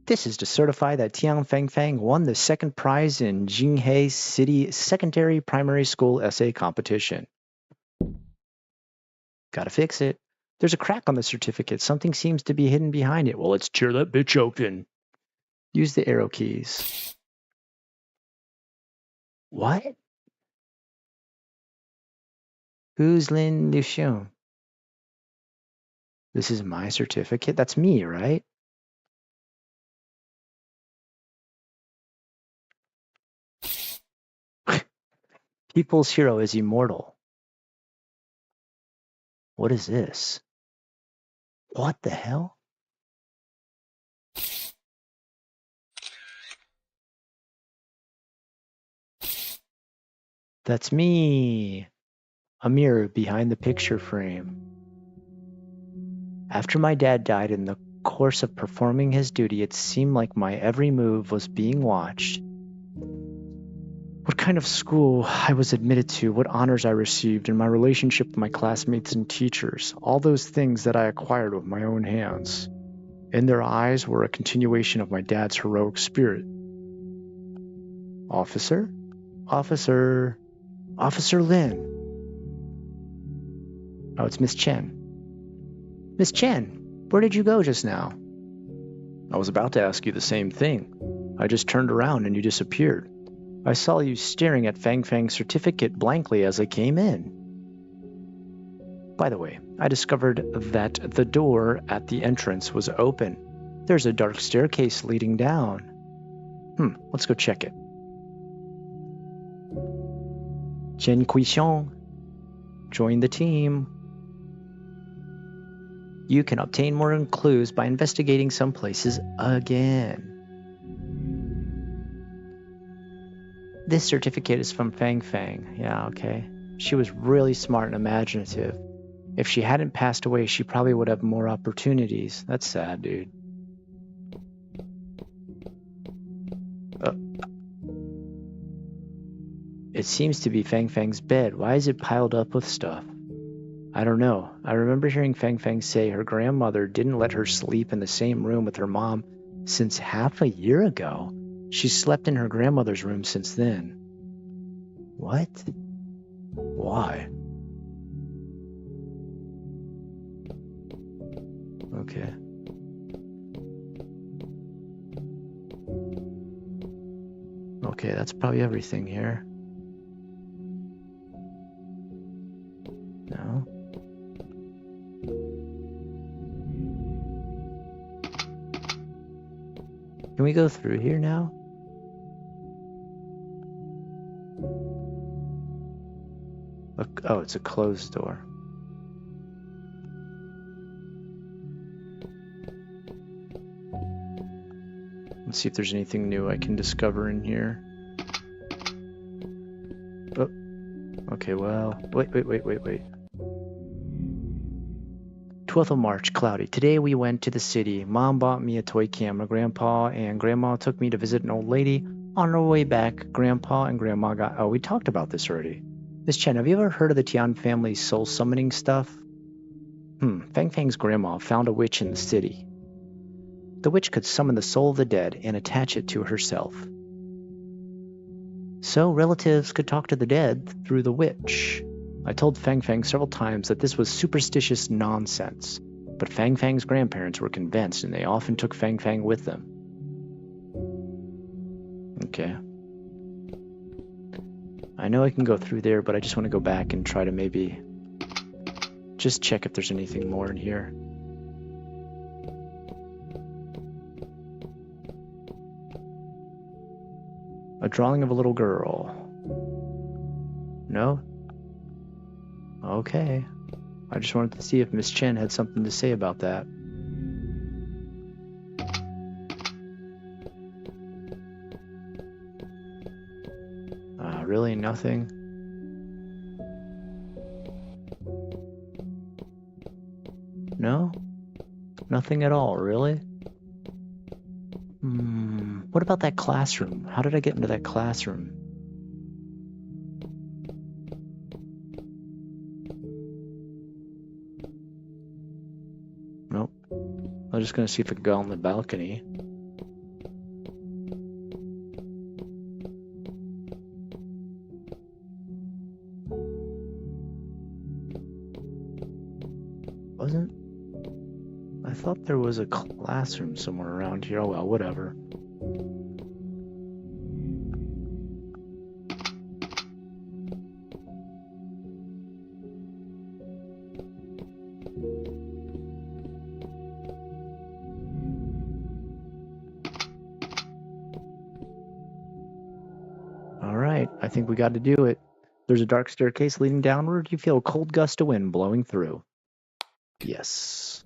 This is to certify that Tian Fang Fang won the 2nd prize in Jinghe City Secondary Primary School essay competition. Gotta fix it. There's a crack on the certificate. Something seems to be hidden behind it. Well, let's tear that bitch open. Use the arrow keys. What? Who's Lin Luxiong? This is my certificate? That's me, right? People's hero is immortal. What is this? What the hell? That's me. A mirror behind the picture frame. After my dad died, in the course of performing his duty, it seemed like my every move was being watched. What kind of school I was admitted to, what honors I received, and my relationship with my classmates and teachers, all those things that I acquired with my own hands. In their eyes were a continuation of my dad's heroic spirit. Officer? Officer Lin. Oh, it's Miss Chen. Miss Chen, where did you go just now? I was about to ask you the same thing. I just turned around and you disappeared. I saw you staring at Fang Fang's certificate blankly as I came in. By the way, I discovered that the door at the entrance was open. There's a dark staircase leading down. Let's go check it. Chen Kuixiong, join the team. You can obtain more clues by investigating some places again. This certificate is from Fang Fang. Yeah, okay. She was really smart and imaginative. If she hadn't passed away, she probably would have more opportunities. That's sad, dude. It seems to be Fang Fang's bed. Why is it piled up with stuff? I don't know. I remember hearing Fang Fang say her grandmother didn't let her sleep in the same room with her mom since half a year ago. She slept in her grandmother's room since then. What? Why? Okay. Okay, that's probably everything here. No? Can we go through here now? Oh, it's a closed door. Let's see if there's anything new I can discover in here. Oh, okay, well, wait. 12th of March, cloudy. Today we went to the city. Mom bought me a toy camera. Grandpa and Grandma took me to visit an old lady. On our way back, Grandpa and Grandma got... Oh, we talked about this already. Miss Chen, have you ever heard of the Tian family soul summoning stuff? Fang Fang's grandma found a witch in the city. The witch could summon the soul of the dead and attach it to herself. So relatives could talk to the dead through the witch. I told Fang Fang several times that this was superstitious nonsense, but Fang Fang's grandparents were convinced and they often took Fang Fang with them. Okay. I know I can go through there, but I just want to go back and try to maybe just check if there's anything more in here. A drawing of a little girl. No? Okay. I just wanted to see if Miss Chen had something to say about that. Really nothing? No? Nothing at all, really? What about that classroom? How did I get into that classroom? Nope. I'm just gonna see if I can go on the balcony. Wasn't? I thought there was a classroom somewhere around here. Oh well, whatever. Alright, I think we got to do it. There's a dark staircase leading downward. You feel a cold gust of wind blowing through. Yes.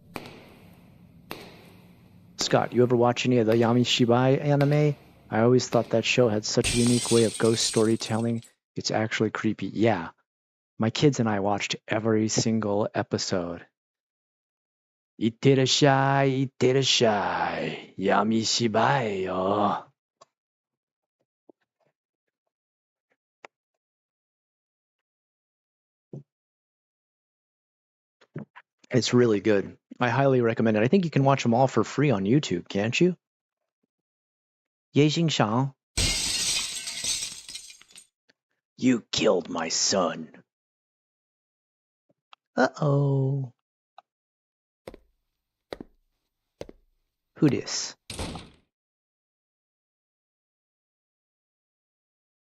Scott, you ever watch any of the Yami Shibai anime? I always thought that show had such a unique way of ghost storytelling. It's actually creepy. Yeah. My kids and I watched every single episode. Itterashai, Yami Shibai, oh. It's really good. I highly recommend it. I think you can watch them all for free on YouTube, can't you? Ye Shang, you killed my son. Uh-oh. Who dis?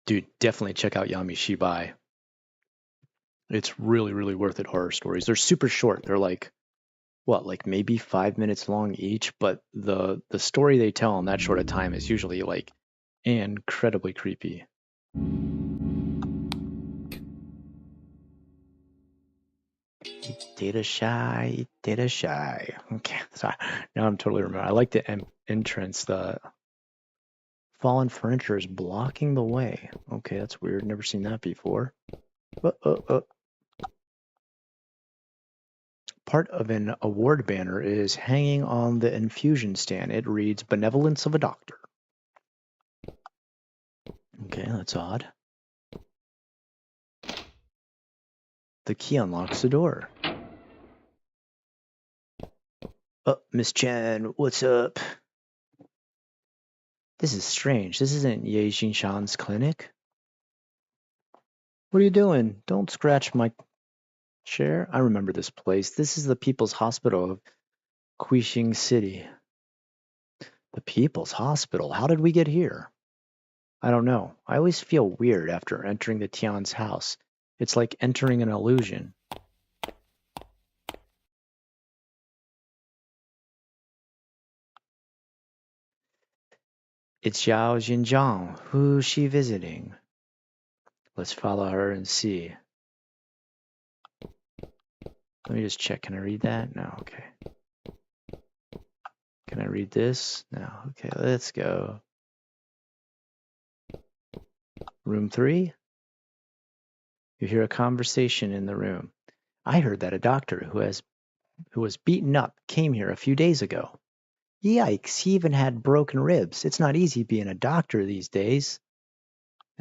Dude, definitely check out Yamishibai. It's really, really worth it. Horror stories. They're super short. They're like what, like maybe 5 minutes long each, but the story they tell in that short of time is usually like incredibly creepy. Data shy, data shy. Okay, sorry. Now I'm totally remember. I like the entrance. The fallen furniture is blocking the way. Okay, that's weird. Never seen that before. Uh, uh, uh. Part of an award banner is hanging on the infusion stand. It reads "Benevolence of a Doctor." Okay, that's odd. The key unlocks the door. Oh, Miss Chen, what's up? This is strange. This isn't Ye Xinshan's clinic. What are you doing? Don't scratch my chair. I remember this place. This is the People's Hospital of Quixing City. The People's Hospital? How did we get here? I don't know. I always feel weird after entering the Tian's house. It's like entering an illusion. It's Xiao Xinjiang. Who's she visiting? Let's follow her and see. Let me just check. Can I read that? No, okay. Can I read this? No, okay, let's go. Room 3? You hear a conversation in the room. I heard that a doctor who was beaten up came here a few days ago. Yikes, he even had broken ribs. It's not easy being a doctor these days.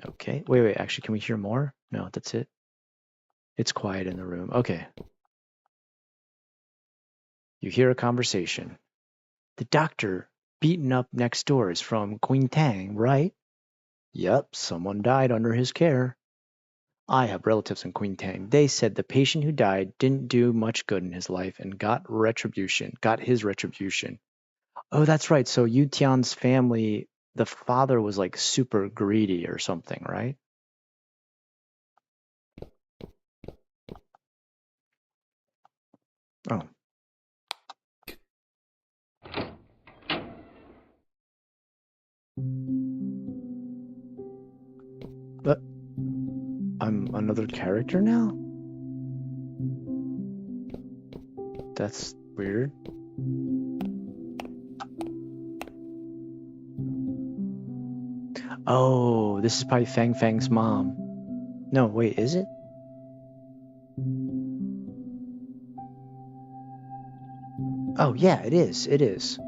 Okay, wait, actually, can we hear more? No, that's it. It's quiet in the room. Okay. You hear a conversation. The doctor beaten up next door is from Quintang, right? Yep, someone died under his care. I have relatives in Quintang. They said the patient who died didn't do much good in his life and got his retribution. Oh, that's right. So Yu Tian's family, the father was like super greedy or something, right? Oh. But I'm another character now? That's weird. Oh, this is probably Fang Fang's mom. No, wait, is it? Oh, yeah, it is. It is.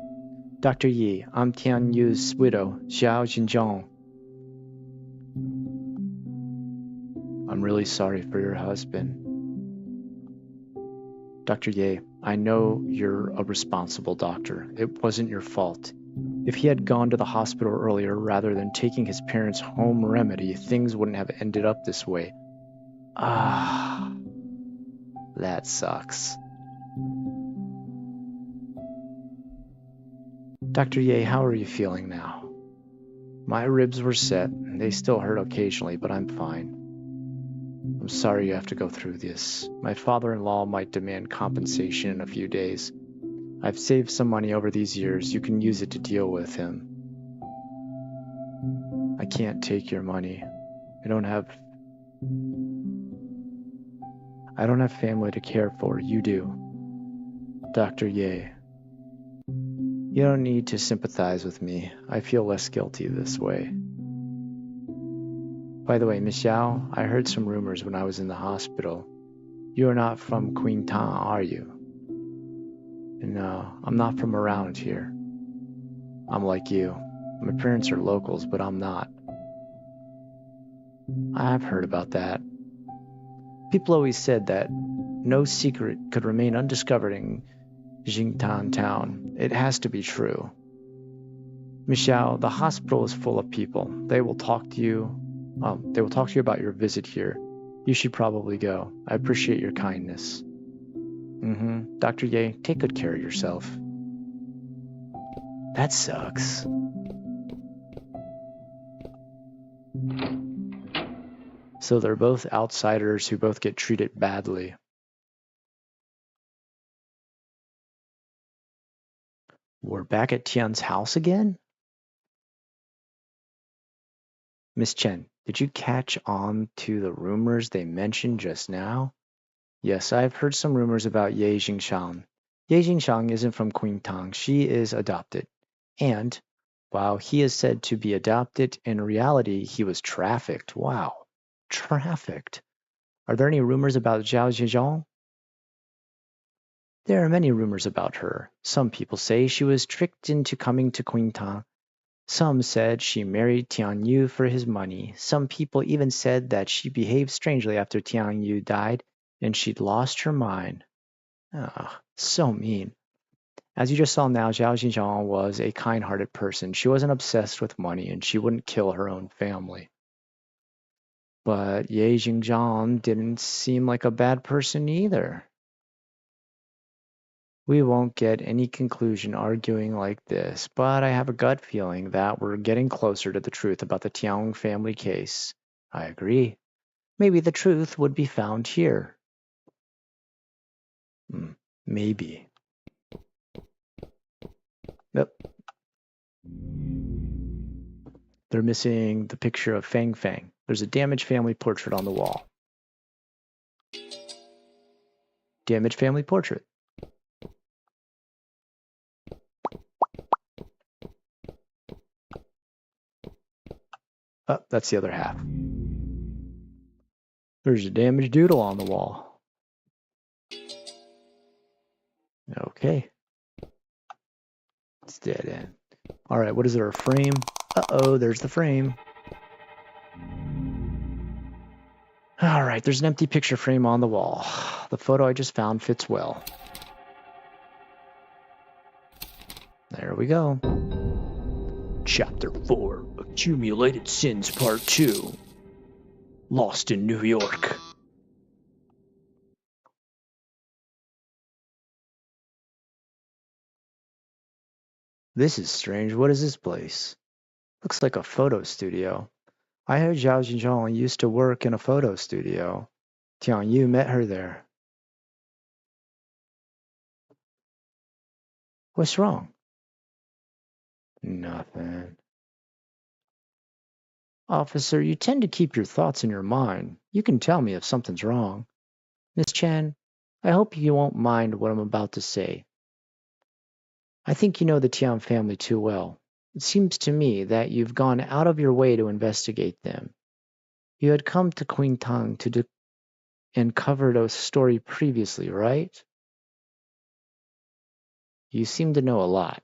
Dr. Yi, I'm Tian Yu's widow, Xiao Xinjiang. I'm really sorry for your husband. Dr. Ye, I know you're a responsible doctor. It wasn't your fault. If he had gone to the hospital earlier rather than taking his parents' home remedy, things wouldn't have ended up this way. Ah, that sucks. Dr. Ye, how are you feeling now? My ribs were set. They still hurt occasionally, but I'm fine. I'm sorry you have to go through this. My father-in-law might demand compensation in a few days. I've saved some money over these years. You can use it to deal with him. I can't take your money. I don't have family to care for. You do. Dr. Ye. You don't need to sympathize with me. I feel less guilty this way. By the way, Miss Xiao, I heard some rumors when I was in the hospital. You are not from Queen Ta, are you? No, I'm not from around here. I'm like you. My parents are locals, but I'm not. I've heard about that. People always said that no secret could remain undiscovered in Jingtan town. It has to be true. Michelle, the hospital is full of people. They will talk to you. They will talk to you about your visit here. You should probably go. I appreciate your kindness. Dr. Ye, take good care of yourself. That sucks. So they're both outsiders who both get treated badly. We're back at Tian's house again? Miss Chen, did you catch on to the rumors they mentioned just now? Yes, I've heard some rumors about Ye Jingshang. Ye Jingshang isn't from Qingtang. She is adopted. And while he is said to be adopted, in reality, he was trafficked. Wow. Trafficked. Are there any rumors about Zhao Zhejiang? There are many rumors about her. Some people say she was tricked into coming to Qingtang. Some said she married Tian Yu for his money. Some people even said that she behaved strangely after Tian Yu died and she'd lost her mind. Ah, so mean. As you just saw now, Zhao Zhejiang was a kind-hearted person. She wasn't obsessed with money and she wouldn't kill her own family. But Ye Jingzhang didn't seem like a bad person either. We won't get any conclusion arguing like this, but I have a gut feeling that we're getting closer to the truth about the Tiang family case. I agree. Maybe the truth would be found here. Maybe. Yep. They're missing the picture of Fang Fang. There's a damaged family portrait on the wall. Damaged family portrait. Oh, that's the other half. There's a damaged doodle on the wall. Okay. It's dead end. All right, what is there, a frame? Uh-oh, there's the frame. All right, there's an empty picture frame on the wall. The photo I just found fits well. There we go. Chapter 4, Accumulated Sins Part 2. Lost in New York. This is strange. What is this place? Looks like a photo studio. I heard Zhao Zhejiang used to work in a photo studio. Tian Yu met her there. What's wrong? Nothing. Officer, you tend to keep your thoughts in your mind. You can tell me if something's wrong. Miss Chen, I hope you won't mind what I'm about to say. I think you know the Tian family too well. It seems to me that you've gone out of your way to investigate them. You had come to Qingtang to and covered a story previously, right? You seem to know a lot.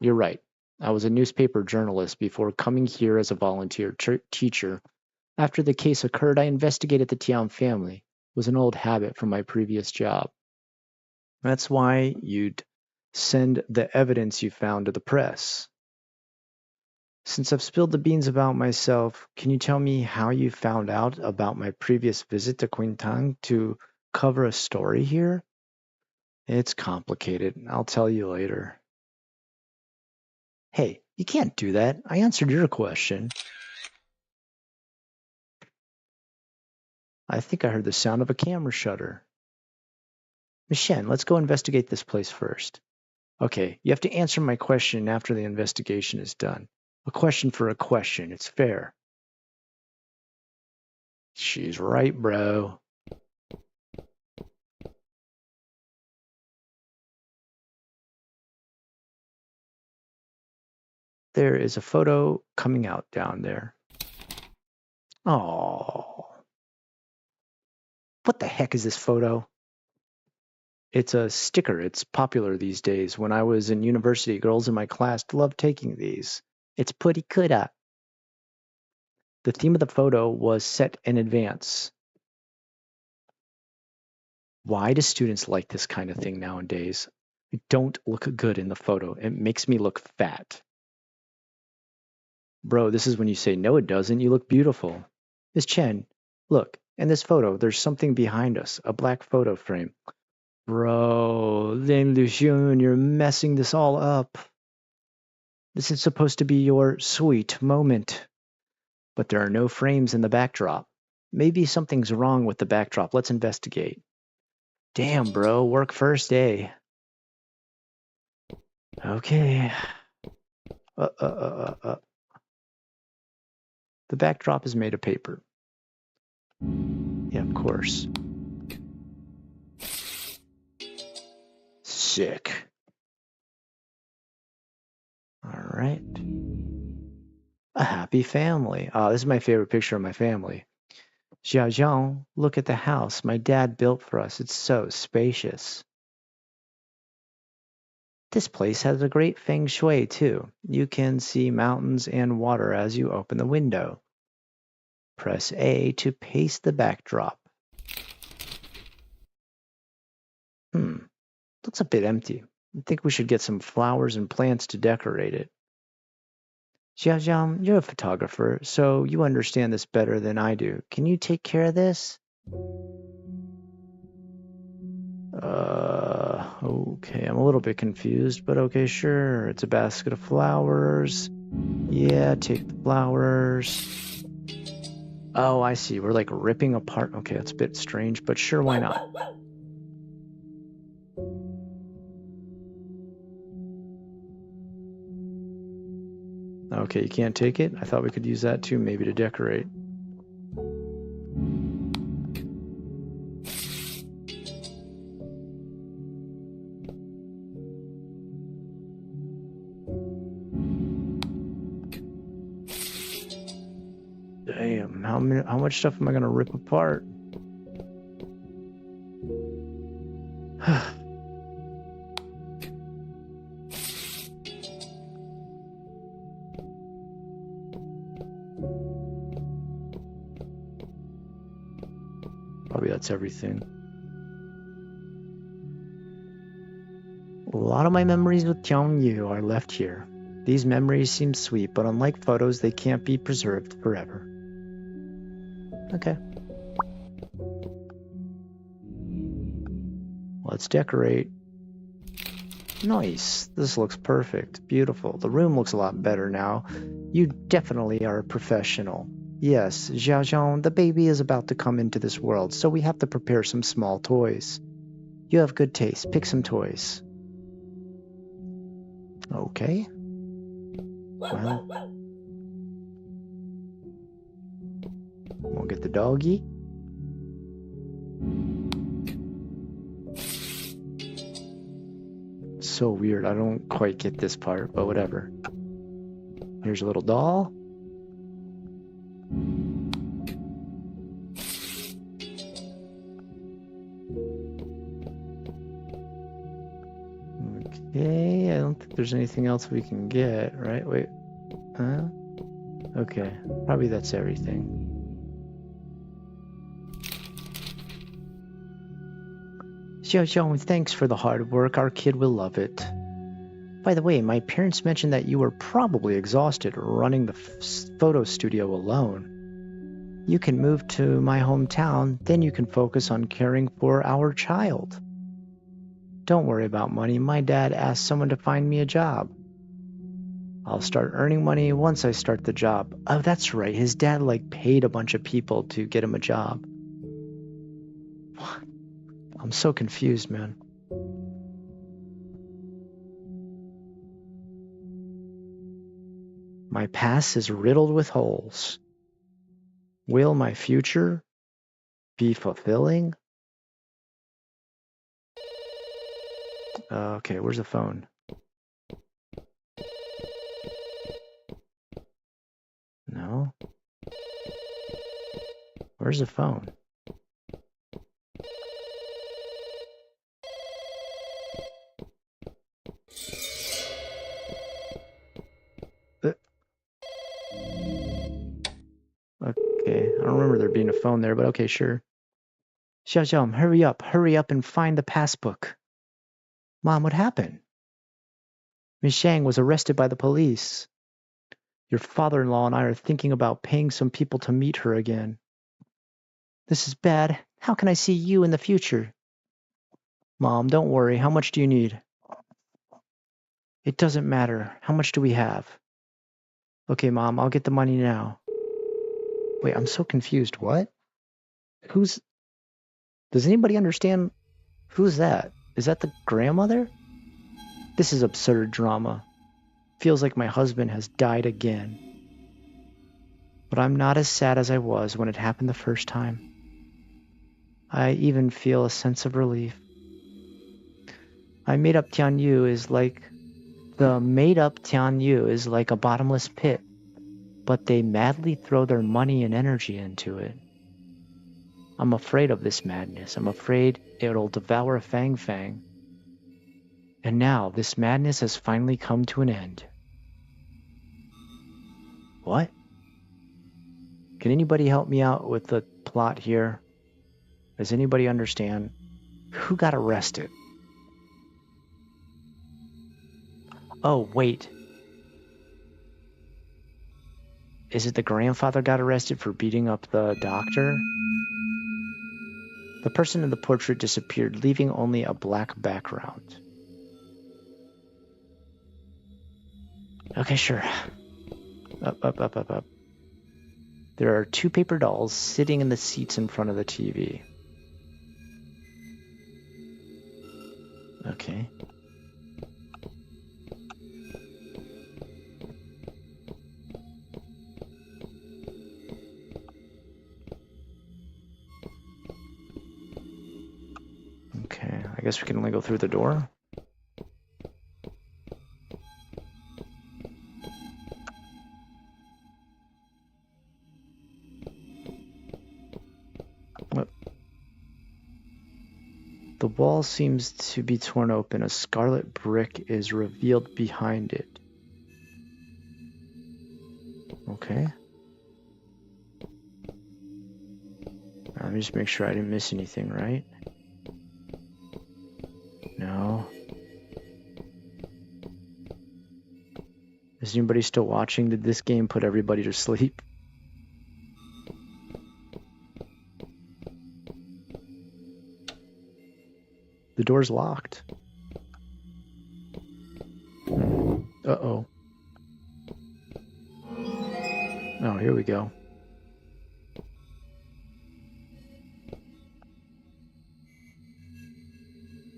You're right. I was a newspaper journalist before coming here as a volunteer teacher. After the case occurred, I investigated the Tian family. It was an old habit from my previous job. That's why you'd send the evidence you found to the press. Since I've spilled the beans about myself, can you tell me how you found out about my previous visit to Qingtang to cover a story here? It's complicated. I'll tell you later. Hey, you can't do that. I answered your question. I think I heard the sound of a camera shutter. Miss Shen, let's go investigate this place first. Okay, you have to answer my question after the investigation is done. A question for a question. It's fair. She's right, bro. There is a photo coming out down there. Oh. What the heck is this photo? It's a sticker. It's popular these days. When I was in university, girls in my class loved taking these. It's pretty kuda. The theme of the photo was set in advance. Why do students like this kind of thing nowadays? I don't look good in the photo. It makes me look fat. Bro, this is when you say, no, it doesn't. You look beautiful. Miss Chen, look, in this photo, there's something behind us, a black photo frame. Bro, Lin Luxian, you're messing this all up. This is supposed to be your sweet moment. But there are no frames in the backdrop. Maybe something's wrong with the backdrop. Let's investigate. Damn, bro. Work first, eh? Okay. Uh, uh, uh, uh, uh. The backdrop is made of paper. Yeah, of course. Sick. All right. A happy family. Oh, this is my favorite picture of my family. Xiaojiang, look at the house my dad built for us. It's so spacious. This place has a great feng shui, too. You can see mountains and water as you open the window. Press A to paste the backdrop. Looks a bit empty. I think we should get some flowers and plants to decorate it. Xiaojiang, you're a photographer, so you understand this better than I do. Can you take care of this? Okay, I'm a little bit confused, but okay, sure. It's a basket of flowers. Yeah, take the flowers. Oh, I see. We're like ripping apart. Okay, that's a bit strange, but sure, why not? Okay, you can't take it? I thought we could use that too, maybe to decorate. Damn, how much stuff am I gonna rip apart? Probably that's everything. A lot of my memories with Yu are left here. These memories seem sweet, but unlike photos, they can't be preserved forever. Okay. Let's decorate. Nice. This looks perfect. Beautiful. The room looks a lot better now. You definitely are a professional. Yes, Xiaojiang, the baby is about to come into this world, so we have to prepare some small toys. You have good taste. Pick some toys. Okay. Well, we'll get the doggy. So weird. I don't quite get this part, but whatever. Here's a little doll. Okay, I don't think there's anything else we can get, right? Wait. Huh? Okay, probably that's everything. Xiaoxiao, thanks for the hard work. Our kid will love it. By the way, my parents mentioned that you were probably exhausted running the photo studio alone. You can move to my hometown, then you can focus on caring for our child. Don't worry about money. My dad asked someone to find me a job. I'll start earning money once I start the job. Oh, that's right. His dad paid a bunch of people to get him a job. What? I'm so confused, man. My past is riddled with holes. Will my future be fulfilling? Okay, where's the phone? No. Where's the phone? Okay, I don't remember there being a phone there, but okay, sure. Xiaoxiao, hurry up and find the passbook. Mom, what happened? Miss Shang was arrested by the police. Your father-in-law and I are thinking about paying some people to meet her again. This is bad. How can I see you in the future? Mom, don't worry. How much do you need? It doesn't matter. How much do we have? Okay, Mom, I'll get the money now. Wait, I'm so confused. What? Who's... Does anybody understand? Who's that? Is that the grandmother? This is absurd drama. Feels like my husband has died again. But I'm not as sad as I was when it happened the first time. I even feel a sense of relief. The made up Tianyu is like a bottomless pit, but they madly throw their money and energy into it. I'm afraid of this madness. I'm afraid it'll devour Fang Fang. And now this madness has finally come to an end. What? Can anybody help me out with the plot here? Does anybody understand? Who got arrested? Oh, wait. Is it the grandfather got arrested for beating up the doctor? The person in the portrait disappeared, leaving only a black background. Okay, sure. Up. There are 2 paper dolls sitting in the seats in front of the TV. Okay. Okay, I guess we can only go through the door. What? The wall seems to be torn open. A scarlet brick is revealed behind it. Okay. Let me just make sure I didn't miss anything, right? No. Is anybody still watching? Did this game put everybody to sleep? The door's locked. Uh-oh. Oh, here we go.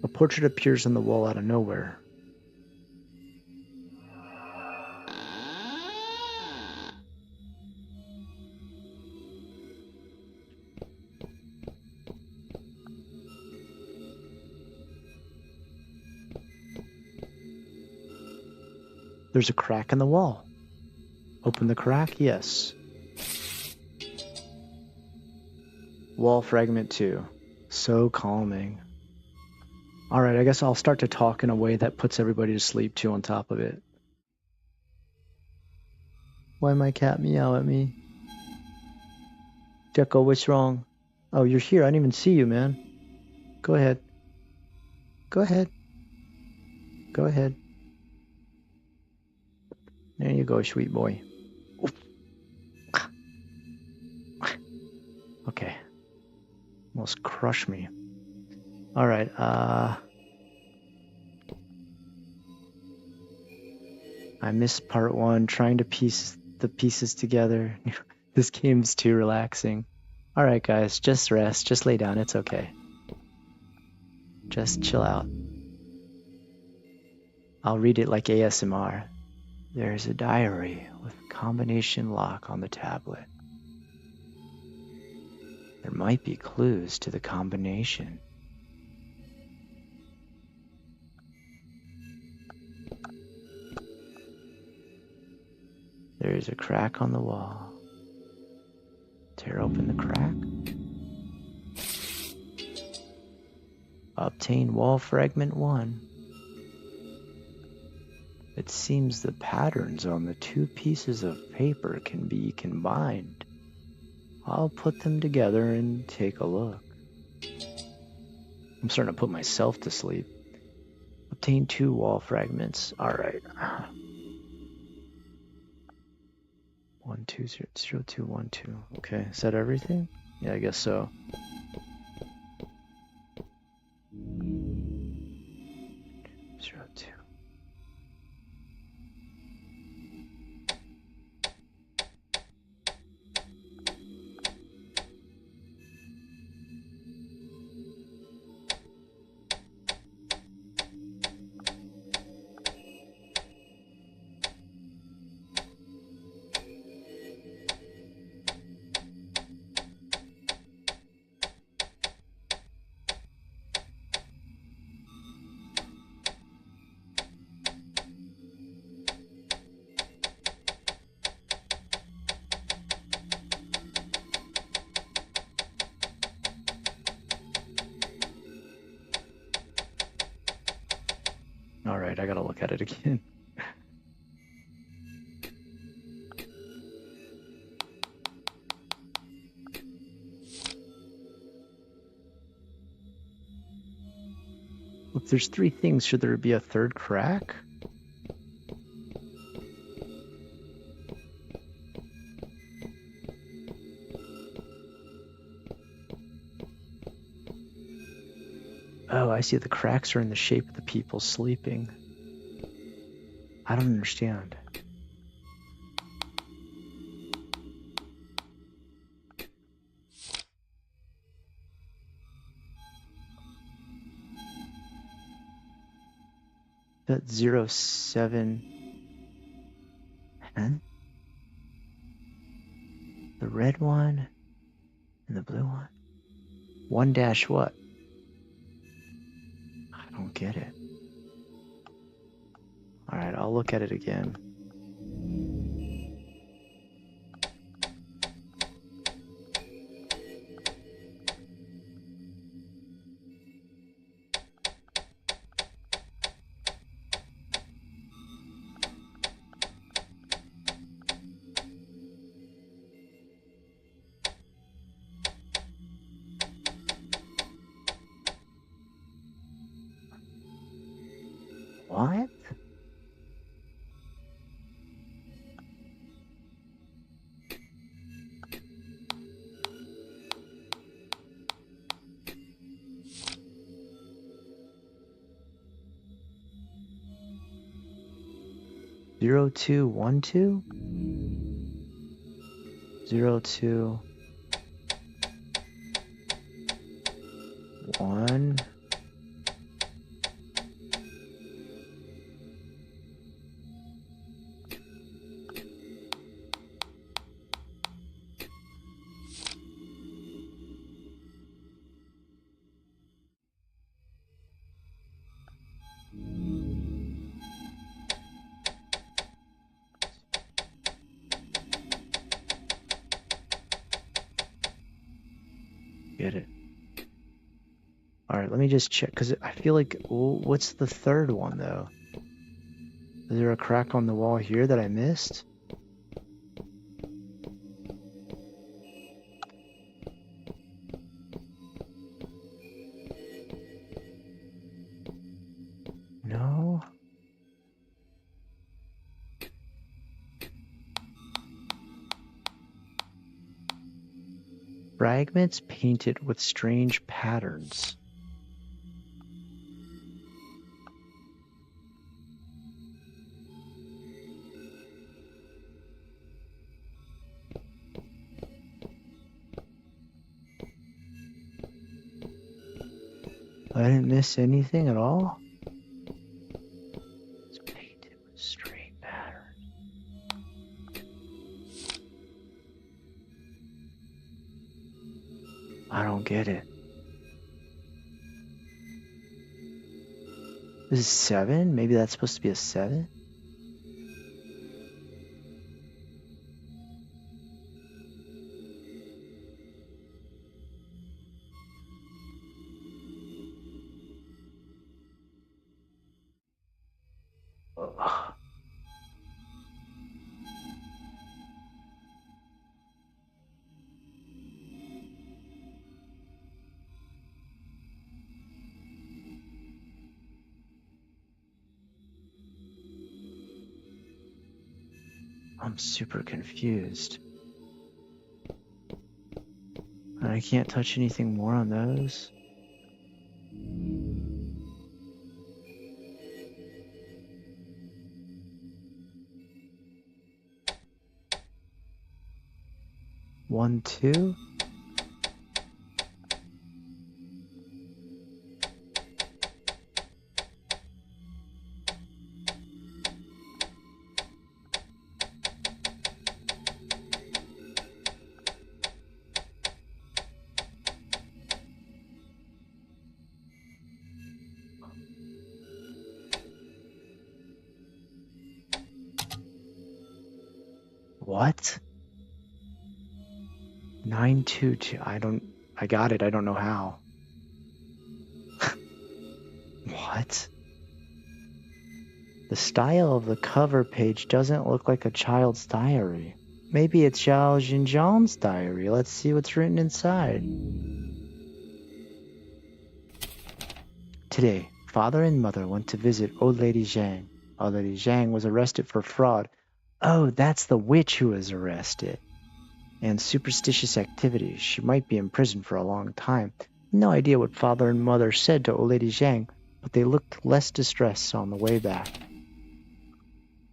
A portrait appears on the wall out of nowhere. There's a crack in the wall. Open the crack? Yes. Wall fragment 2. So calming. Alright, I guess I'll start to talk in a way that puts everybody to sleep too on top of it. Why my cat meow at me? Deco, what's wrong? Oh, you're here. I didn't even see you, man. Go ahead. Go ahead. Go ahead. There you go, sweet boy. Okay. Almost crushed me. Alright, I missed part 1, trying to piece the pieces together. This game's too relaxing. Alright, guys, just rest. Just lay down. It's okay. Just chill out. I'll read it like ASMR. There's a diary with a combination lock on the tablet. There might be clues to the combination. There is a crack on the wall. Tear open the crack. Obtain wall fragment 1. It seems the patterns on the 2 pieces of paper can be combined. I'll put them together and take a look. I'm starting to put myself to sleep. Obtain 2 wall fragments. Alright. 120212. Okay, is that everything? Yeah, I guess so. All right, I gotta look at it again. If there's 3 things, should there be a third crack? Oh, I see the cracks are in the shape of the people sleeping. I don't understand. That 07 10? The red one and the blue one? 1 dash what? I don't get it. All right, I'll look at it again. What? Zero 2 1 2? 0 2 1. Get it. All right, let me just check because I feel like, what's the third one though? Is there a crack on the wall here that I missed? No. Fragments painted with strange patterns. I didn't miss anything at all? It's painted with strange patterns. I don't get it. This is 7? Maybe that's supposed to be a 7? Ugh. I'm super confused. And I can't touch anything more on those. One, two. What? 922. I got it. I don't know how. What? The style of the cover page doesn't look like a child's diary. Maybe it's Zhao Xinjiang's diary. Let's see what's written inside. Today, father and mother went to visit old lady Zhang. Old lady Zhang was arrested for fraud. Oh, that's the witch who was arrested. And superstitious activities. She might be in prison for a long time. No idea what father and mother said to old lady Zhang, but they looked less distressed on the way back.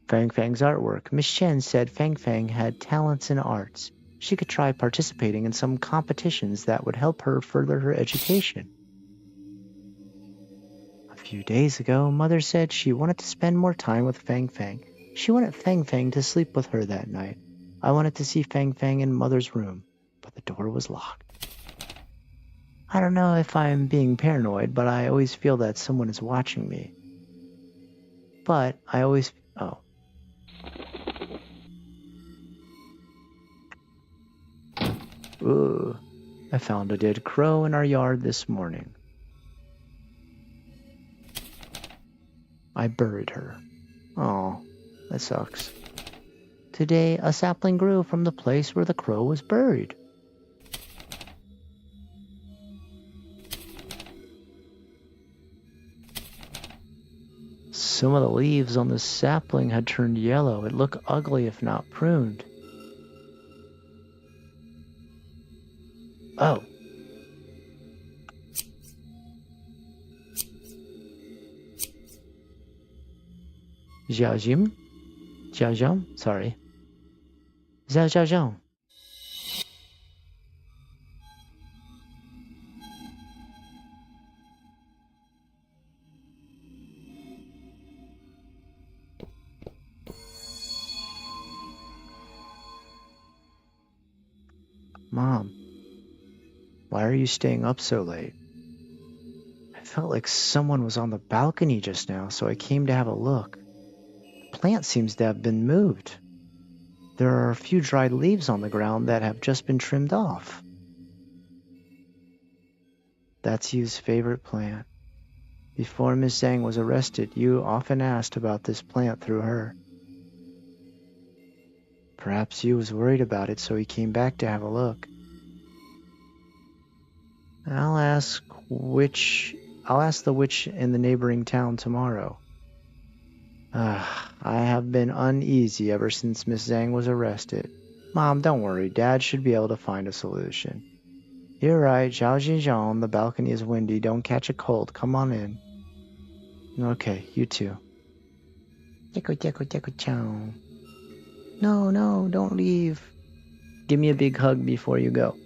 Fang Fang's artwork. Miss Chen said Fang Fang had talents in arts. She could try participating in some competitions that would help her further her education. A few days ago, Mother said she wanted to spend more time with Fang Fang. She wanted Fang Fang to sleep with her that night. I wanted to see Fang Fang in Mother's room, but the door was locked. I don't know if I'm being paranoid, but I always feel that someone is watching me. But I always... Oh. Ooh. I found a dead crow in our yard this morning. I buried her. Oh, that sucks. Today, a sapling grew from the place where the crow was buried. Some of the leaves on the sapling had turned yellow. It looked ugly if not pruned. Oh. Xiaojim? Xiaojim? Sorry. Xiaojim. Mom, why are you staying up so late? I felt like someone was on the balcony just now, so I came to have a look. The plant seems to have been moved. There are a few dried leaves on the ground that have just been trimmed off. That's Yu's favorite plant. Before Miss Zhang was arrested, Yu often asked about this plant through her. Perhaps Yu was worried about it, so he came back to have a look. I'll ask the witch in the neighboring town tomorrow. I have been uneasy ever since Miss Zhang was arrested. Mom, don't worry. Dad should be able to find a solution. You're right. Zhao Zhinzhong, the balcony is windy. Don't catch a cold. Come on in. Okay, you too. No, don't leave. Give me a big hug before you go.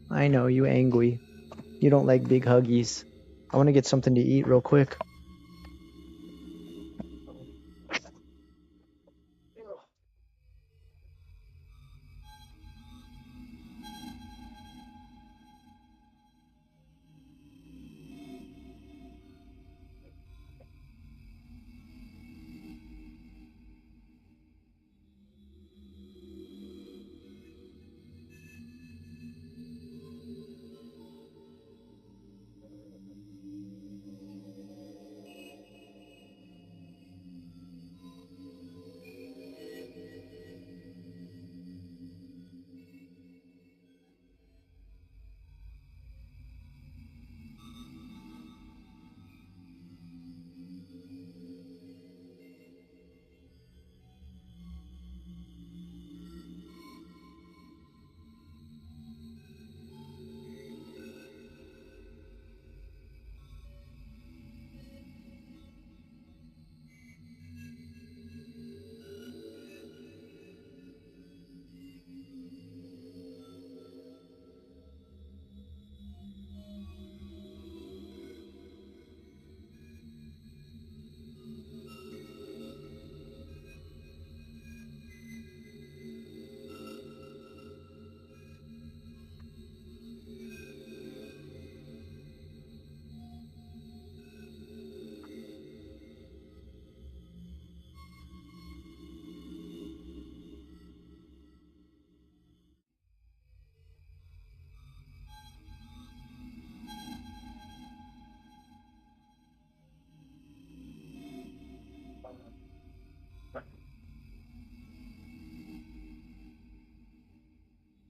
I know, you angry. You don't like big huggies. I want to get something to eat real quick.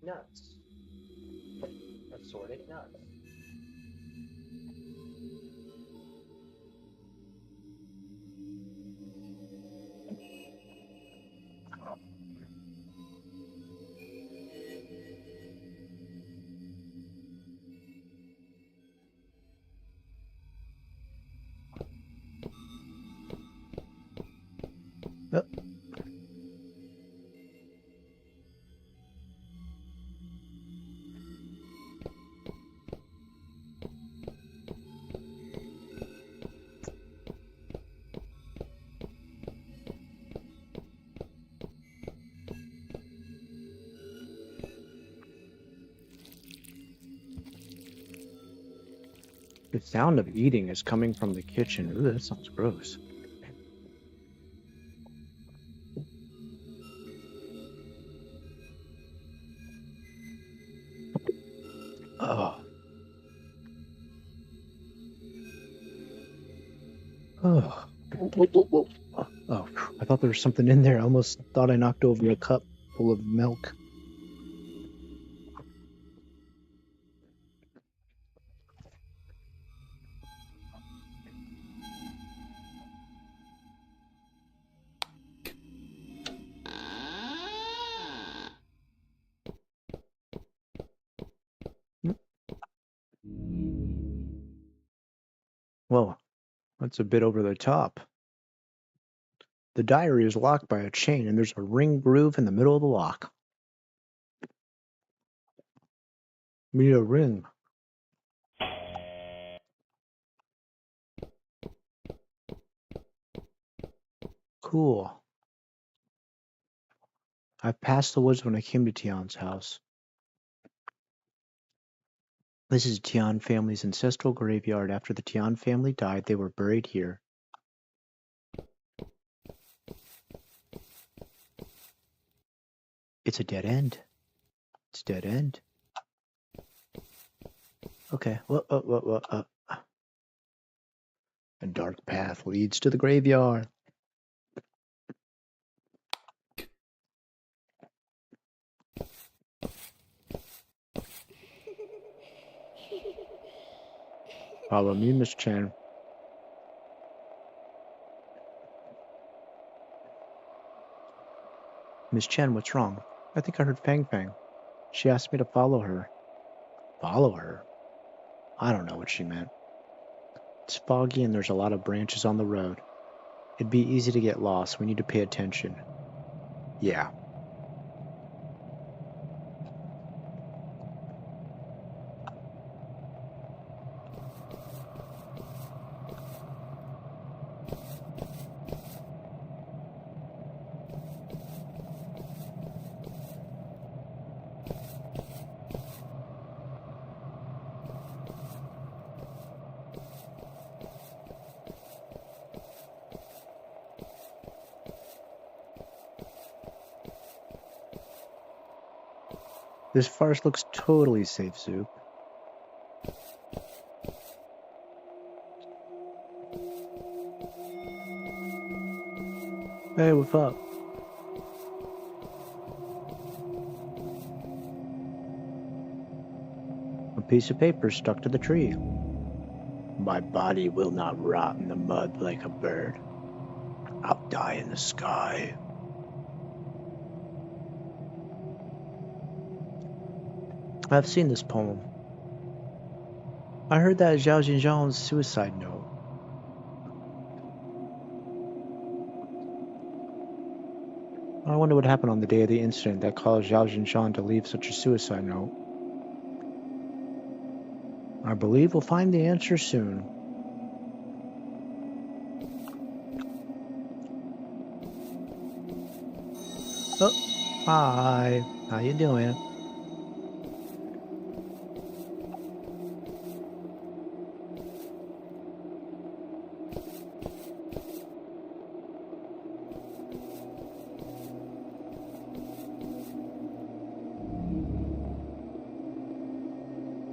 Nuts. Assorted nuts. Uh, the sound of eating is coming from the kitchen. Ooh, that sounds gross. Oh, oh, oh! I thought there was something in there. I almost thought I knocked over a cup full of milk. Well, that's a bit over the top. The diary is locked by a chain, and there's a ring groove in the middle of the lock. We need a ring. Cool. I passed the woods when I came to Tian's house. This is Tian family's ancestral graveyard. After the Tian family died, they were buried here. It's a dead end. It's a dead end. Okay. A dark path leads to the graveyard. Follow me, Miss Chen. Miss Chen, what's wrong? I think I heard Fang Fang. She asked me to follow her. Follow her? I don't know what she meant. It's foggy and there's a lot of branches on the road. It'd be easy to get lost. We need to pay attention. Yeah. This forest looks totally safe, Zoop. Hey, what's up? A piece of paper stuck to the tree. My body will not rot in the mud like a bird. I'll die in the sky. I've seen this poem. I heard that Zhao Jinzhang's suicide note. I wonder what happened on the day of the incident that caused Zhao Jinzhang to leave such a suicide note. I believe we'll find the answer soon. Oh, hi. How you doing?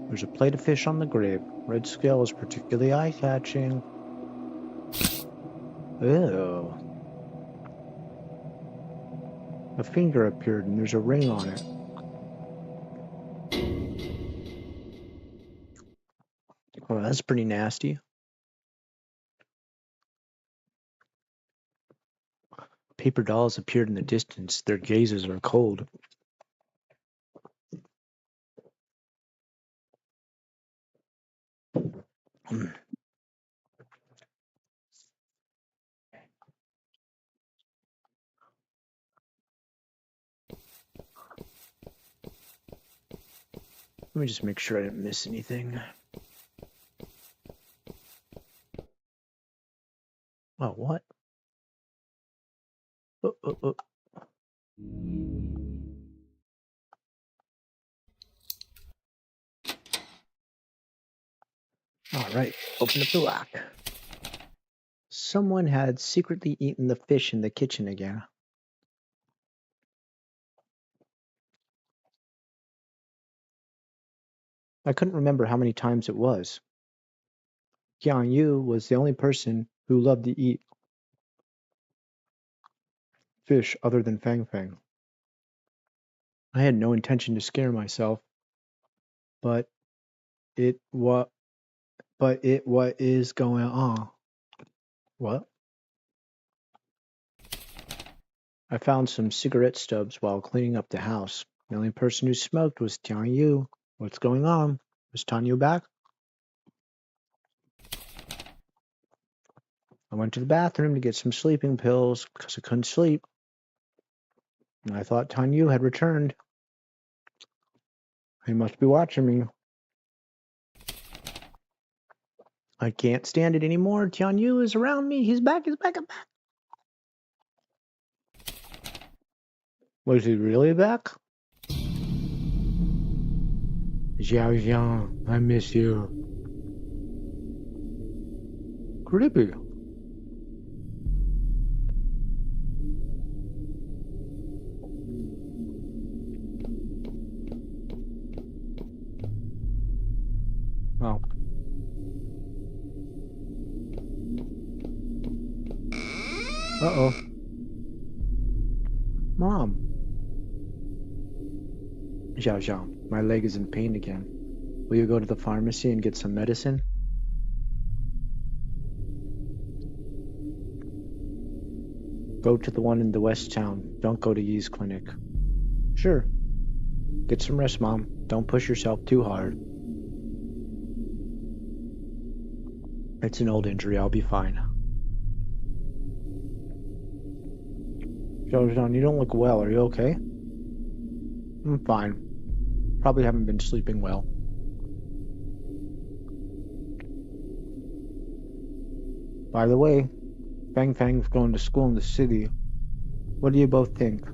There's a plate of fish on the grave. Red scale is particularly eye-catching. Ew. A finger appeared and there's a ring on it. Oh, that's pretty nasty. Paper dolls appeared in the distance. Their gazes are cold. Let me just make sure I didn't miss anything. Oh, what? Oh. All right, open up the lock. Someone had secretly eaten the fish in the kitchen again. I couldn't remember how many times it was. Yang Yu was the only person who loved to eat fish other than Fang Fang. I had no intention to scare myself, but what is going on? What? I found some cigarette stubs while cleaning up the house. The only person who smoked was Tian Yu. What's going on? Was Tian Yu back? I went to the bathroom to get some sleeping pills because I couldn't sleep. And I thought Tian Yu had returned. He must be watching me. I can't stand it anymore. Tian Yu is around me. He's back. I'm back. Was he really back? Xiao Xiang, I miss you. Creepy. Oh. Uh-oh. Mom. Xiao Xiang, my leg is in pain again. Will you go to the pharmacy and get some medicine? Go to the one in the West Town. Don't go to Yi's clinic. Sure. Get some rest, Mom. Don't push yourself too hard. It's an old injury. I'll be fine. Xiao Xiang, you don't look well. Are you okay? I'm fine. Probably haven't been sleeping well. By the way, Fang Fang's going to school in the city. What do you both think?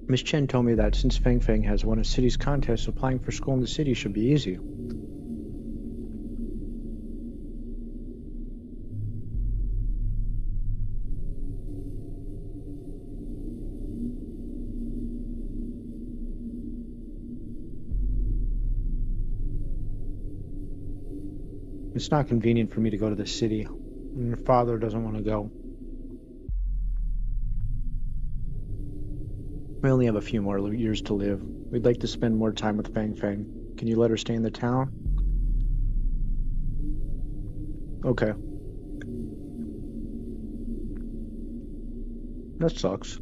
Miss Chen told me that since Fang Fang has won a city's contest, applying for school in the city should be easy. It's not convenient for me to go to the city, and your father doesn't want to go. We only have a few more years to live. We'd like to spend more time with Fang Fang. Can you let her stay in the town? Okay. That sucks.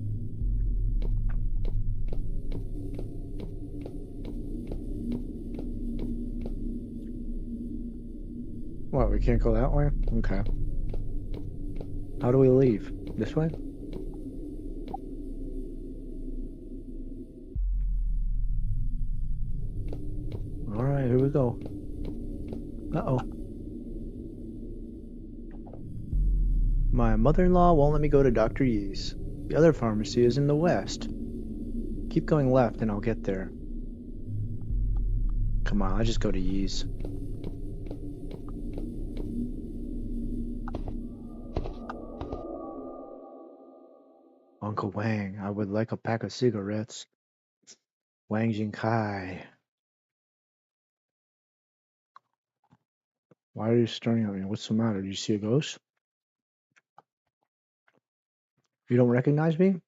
What, we can't go that way? Okay. How do we leave? This way? Alright, here we go. Uh-oh. My mother-in-law won't let me go to Dr. Yi's. The other pharmacy is in the west. Keep going left and I'll get there. Come on, I'll just go to Yi's. Uncle Wang, I would like a pack of cigarettes. Wang Jingkai. Why are you staring at me? What's the matter? Do you see a ghost? You don't recognize me?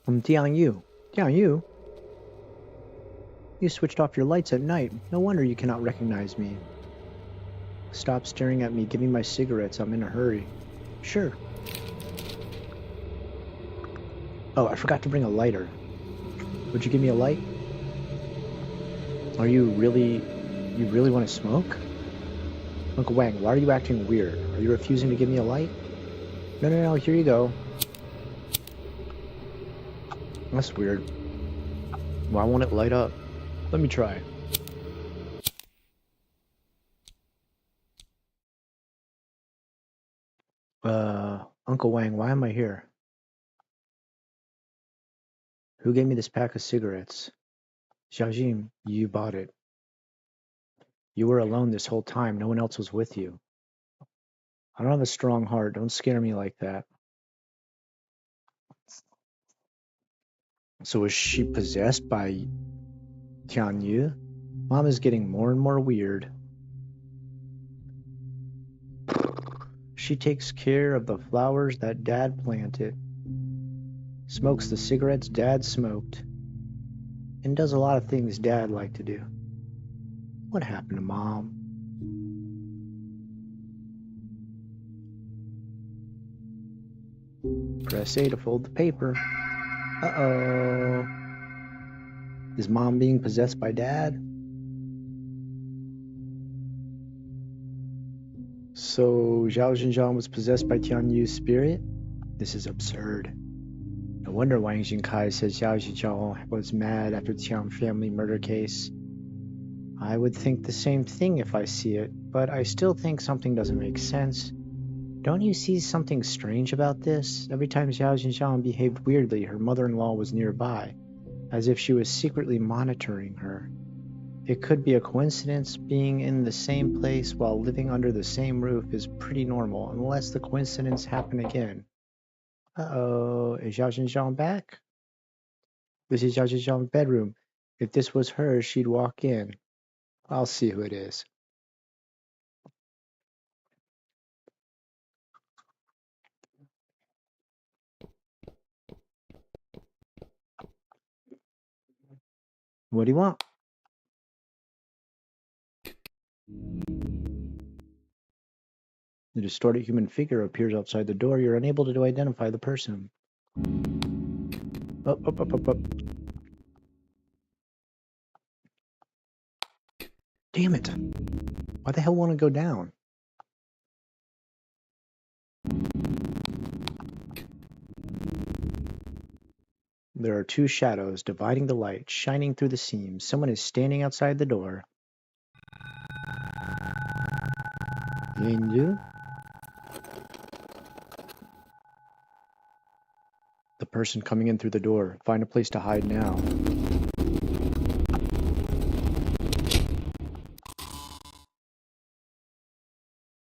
I'm Tiang Yu. Yeah, you. You switched off your lights at night. No wonder you cannot recognize me. Stop staring at me. Give me my cigarettes. I'm in a hurry. Sure. Oh, I forgot to bring a lighter. Would you give me a light? Are you really want to smoke? Uncle Wang, why are you acting weird? Are you refusing to give me a light? No, here you go. That's weird. Why won't it light up? Let me try. Uncle Wang, why am I here? Who gave me this pack of cigarettes? Xiaojin, you bought it. You were alone this whole time. No one else was with you. I don't have a strong heart. Don't scare me like that. So was she possessed by Tianyu? Mom is getting more and more weird. She takes care of the flowers that Dad planted, smokes the cigarettes Dad smoked, and does a lot of things Dad liked to do. What happened to Mom? Press A to fold the paper. Uh-oh. Is Mom being possessed by Dad? So Zhao Xinjiang was possessed by Tianyu's spirit? This is absurd. No wonder Wang Jingkai says Zhao Xinjiang was mad after Tian family murder case. I would think the same thing if I see it, but I still think something doesn't make sense. Don't you see something strange about this? Every time Zhao Xinjiang behaved weirdly, her mother-in-law was nearby, as if she was secretly monitoring her. It could be a coincidence. Being in the same place while living under the same roof is pretty normal, unless the coincidence happened again. Uh-oh, is Zhao Xinjiang back? This is Zhao Xinjiang's bedroom. If this was her, she'd walk in. I'll see who it is. What do you want? The distorted human figure appears outside the door. You're unable to identify the person. Up. Damn it. Why the hell want to go down? There are two shadows dividing the light, shining through the seams. Someone is standing outside the door. Yinju? The person coming in through the door. Find a place to hide now.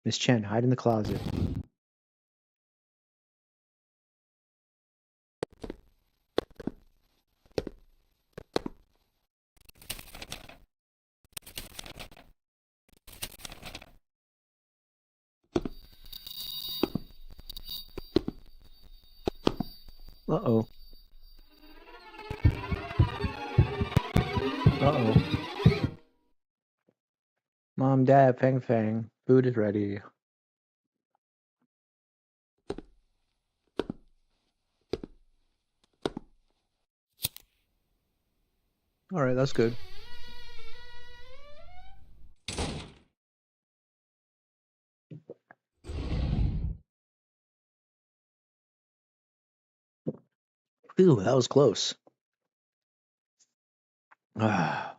Miss Chen, hide in the closet. Uh-oh. Uh-oh. Mom, Dad, Fang Fang. Food is ready. Alright, that's good. Ooh, that was close. I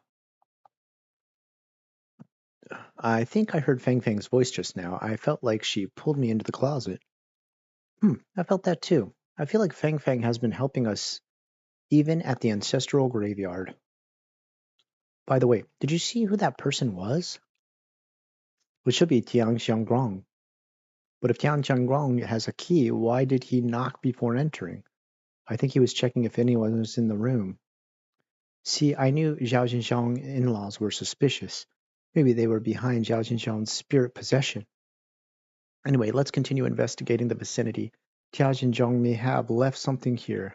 think I heard Fang Fang's voice just now. I felt like she pulled me into the closet. I felt that too. I feel like Fang Fang has been helping us even at the ancestral graveyard. By the way, did you see who that person was? It should be Tiang Xiangguang. But if Tiang Xiangguang has a key, why did he knock before entering? I think he was checking if anyone was in the room. See, I knew Zhao Jinxiang's in-laws were suspicious. Maybe they were behind Zhao Jinxiang's spirit possession. Anyway, let's continue investigating the vicinity. Tiao Jinjiang may have left something here.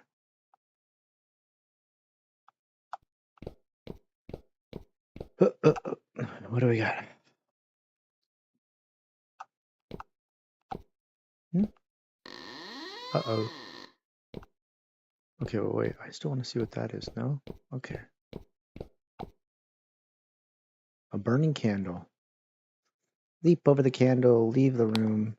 What do we got? Uh-oh. Okay, wait. I still want to see what that is. No? Okay. A burning candle. Leap over the candle, leave the room.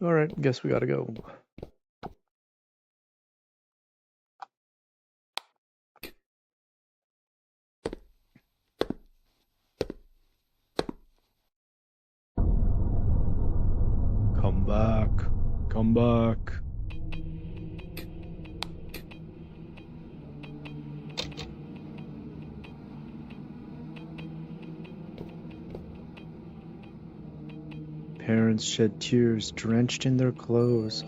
Alright, guess we gotta go. Come back. Come back. Parents shed tears, drenched in their clothes.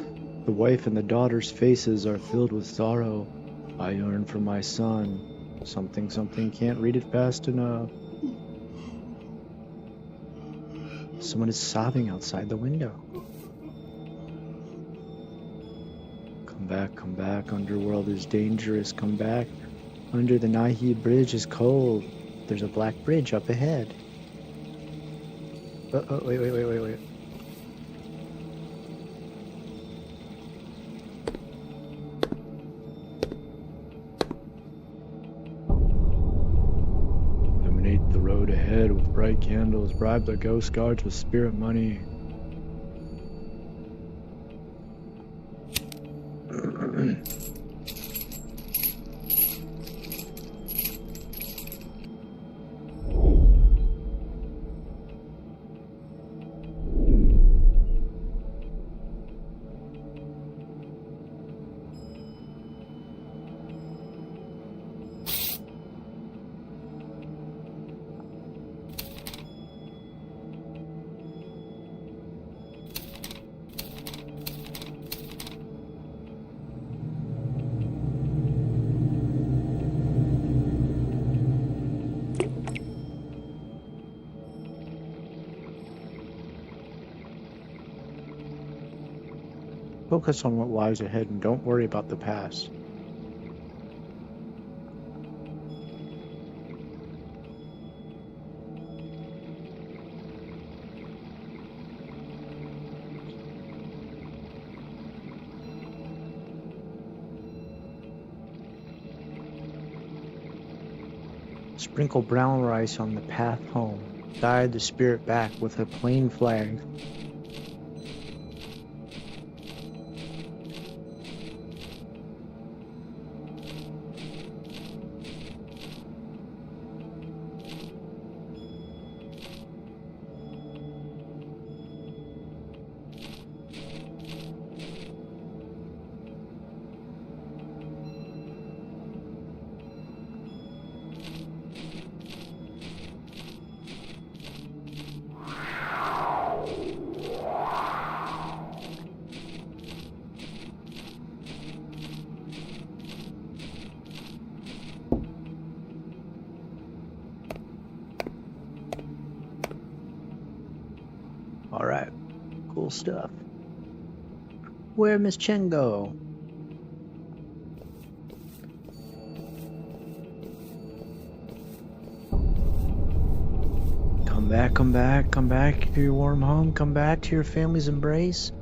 The wife and the daughter's faces are filled with sorrow. I yearn for my son. Something, something, can't read it fast enough. Someone is sobbing outside the window. Come back, underworld is dangerous, come back. Under the Nahi bridge is cold. There's a black bridge up ahead. Wait. Illuminate the road ahead with bright candles. Bribe the ghost guards with spirit money. Focus on what lies ahead and don't worry about the past. Sprinkle brown rice on the path home. Guide the spirit back with a plain flag. Alright, cool stuff. Where'd Miss Chen go? Come back to your warm home, come back to your family's embrace.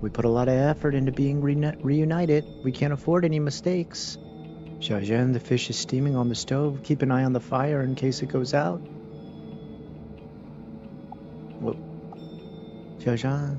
We put a lot of effort into being reunited. We can't afford any mistakes. Xiaojian, the fish is steaming on the stove. Keep an eye on the fire in case it goes out. Whoop. Xiaojian.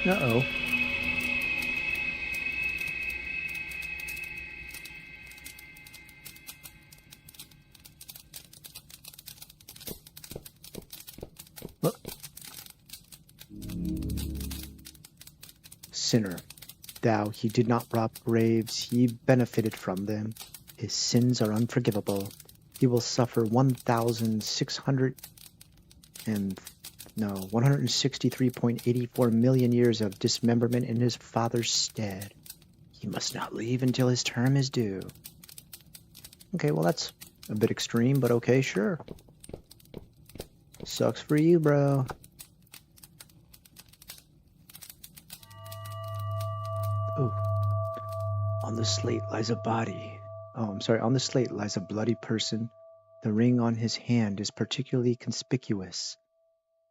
Uh-oh. Sinner, thou, he did not rob graves, he benefited from them. His sins are unforgivable. He will suffer 163.84 million years of dismemberment in his father's stead. He must not leave until his term is due. Okay, well that's a bit extreme, but okay, sure. Sucks for you, bro. Ooh. On the slate lies a body. On the slate lies a bloody person. The ring on his hand is particularly conspicuous.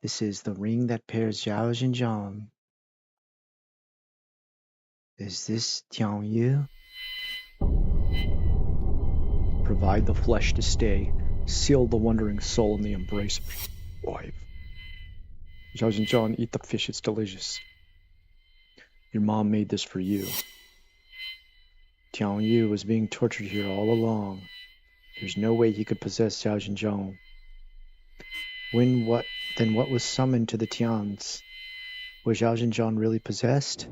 This is the ring that pairs Zhao Xinjiang. Is this Tian Yu? Provide the flesh to stay. Seal the wandering soul in the embrace of wife. Zhao Xinjiang, eat the fish, it's delicious. Your mom made this for you. Tian Yu was being tortured here all along. There's no way he could possess Zhao Xinjiang. Then what was summoned to the Tians? Was Zhao Xinjiang really possessed?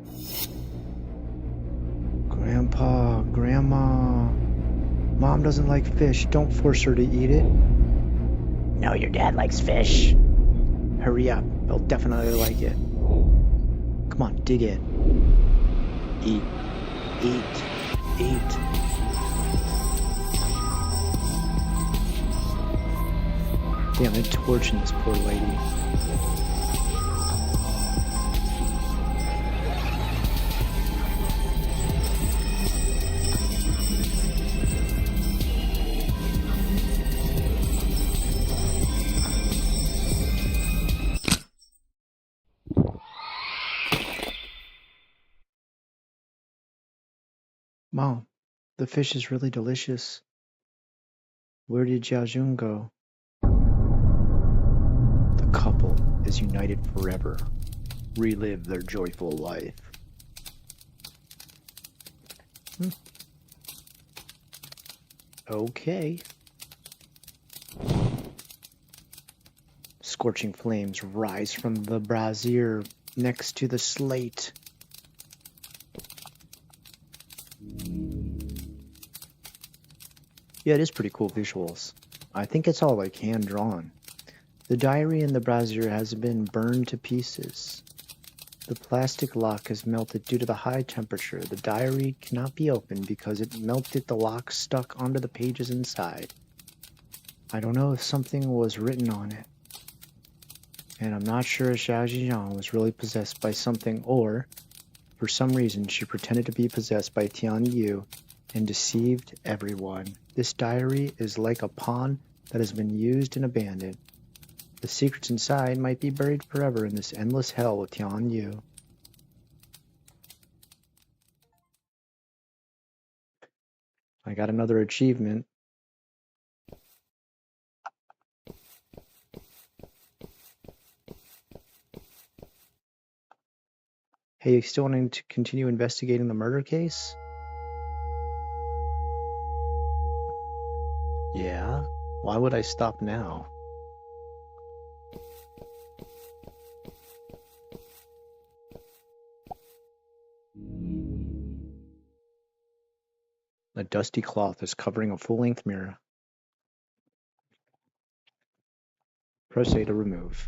Grandpa, Grandma, Mom doesn't like fish. Don't force her to eat it. No, your dad likes fish. Hurry up. He'll definitely like it. Come on, dig in. Eat. Eat. Eat. Damn, they're torching this poor lady. Mom, the fish is really delicious. Where did Jiaojun go? The couple is united forever. Relive their joyful life. Okay. Scorching flames rise from the brazier next to the slate. Yeah, it is pretty cool visuals. I think it's all like hand-drawn. The diary in the brazier has been burned to pieces. The plastic lock has melted due to the high temperature. The diary cannot be opened because it melted the lock stuck onto the pages inside. I don't know if something was written on it. And I'm not sure if Xiao Zhijiang was really possessed by something, or, for some reason, she pretended to be possessed by Tian Yu and deceived everyone. This diary is like a pawn that has been used and abandoned. The secrets inside might be buried forever in this endless hell with Tian Yu. I got another achievement. Hey, you still wanting to continue investigating the murder case? Yeah? Why would I stop now? A dusty cloth is covering a full-length mirror. Press A to remove.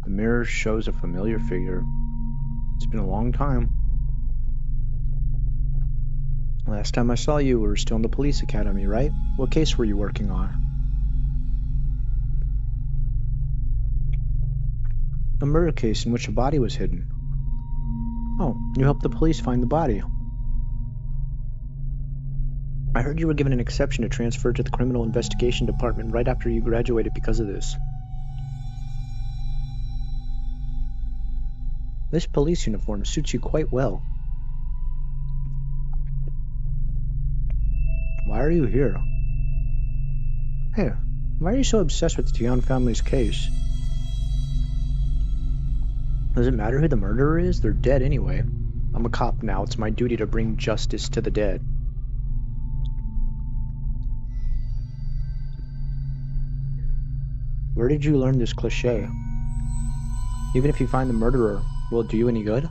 The mirror shows a familiar figure. It's been a long time. Last time I saw you, we were still in the police academy, right? What case were you working on? A murder case in which a body was hidden. Oh, you helped the police find the body. I heard you were given an exception to transfer to the criminal investigation department right after you graduated because of this. This police uniform suits you quite well. Why are you here? Hey, why are you so obsessed with the Tian family's case? Does it matter who the murderer is? They're dead anyway. I'm a cop now. It's my duty to bring justice to the dead. Where did you learn this cliché? Even if you find the murderer, will it do you any good?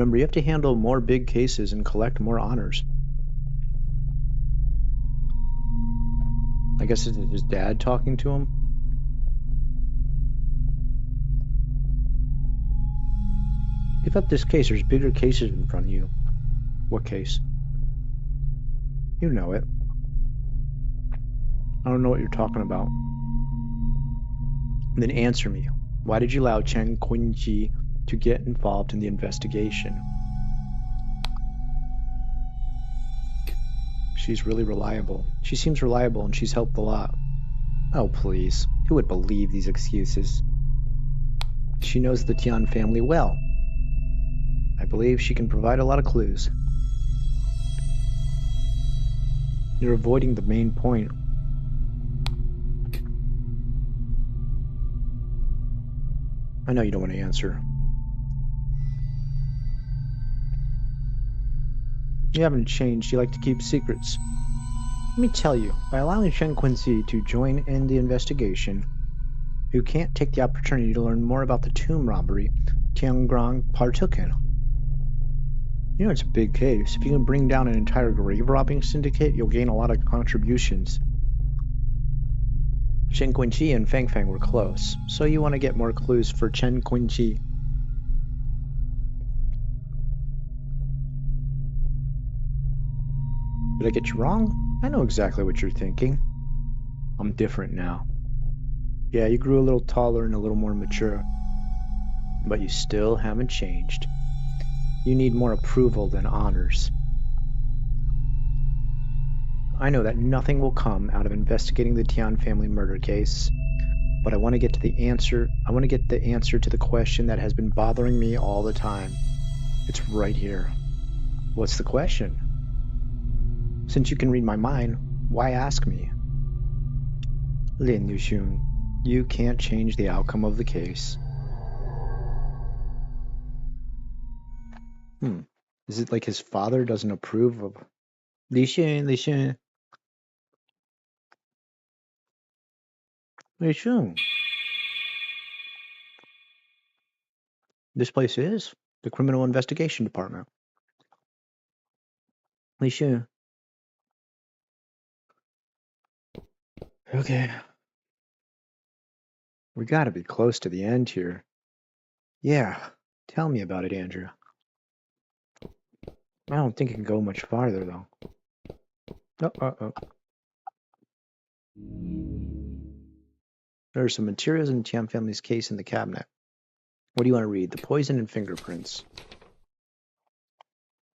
Remember, you have to handle more big cases and collect more honors. I guess it's his dad talking to him. Give up this case. There's bigger cases in front of you. What case? You know it. I don't know what you're talking about. Then answer me. Why did you allow Chen Qinji to get involved in the investigation? She's really reliable. She seems reliable and she's helped a lot. Oh, please. Who would believe these excuses? She knows the Tian family well. I believe she can provide a lot of clues. You're avoiding the main point. I know you don't want to answer. You haven't changed. You like to keep secrets. Let me tell you, by allowing Shen Quincy to join in the investigation, you can't take the opportunity to learn more about the tomb robbery Tiangrong partook in. You know, it's a big case. If you can bring down an entire grave robbing syndicate, you'll gain a lot of contributions. Shen Qinji and Fang Fang were close, so you want to get more clues for Chen Qinji. Did I get you wrong? I know exactly what you're thinking. I'm different now. Yeah, you grew a little taller and a little more mature, but you still haven't changed. You need more approval than honors. I know that nothing will come out of investigating the Tian family murder case, but I want to get to the answer. I want to get the answer to the question that has been bothering me all the time. It's right here. What's the question? Since you can read my mind, why ask me? Lin Yuxun, you can't change the outcome of the case. Is it like his father doesn't approve of Li Xun, Li Xun? Li Xun. This place is the Criminal Investigation Department. Li Xun. Okay. We gotta be close to the end here. Yeah. Tell me about it, Andrew. I don't think it can go much farther, though. Oh. There are some materials in the Tian family's case in the cabinet. What do you want to read? The poison and fingerprints.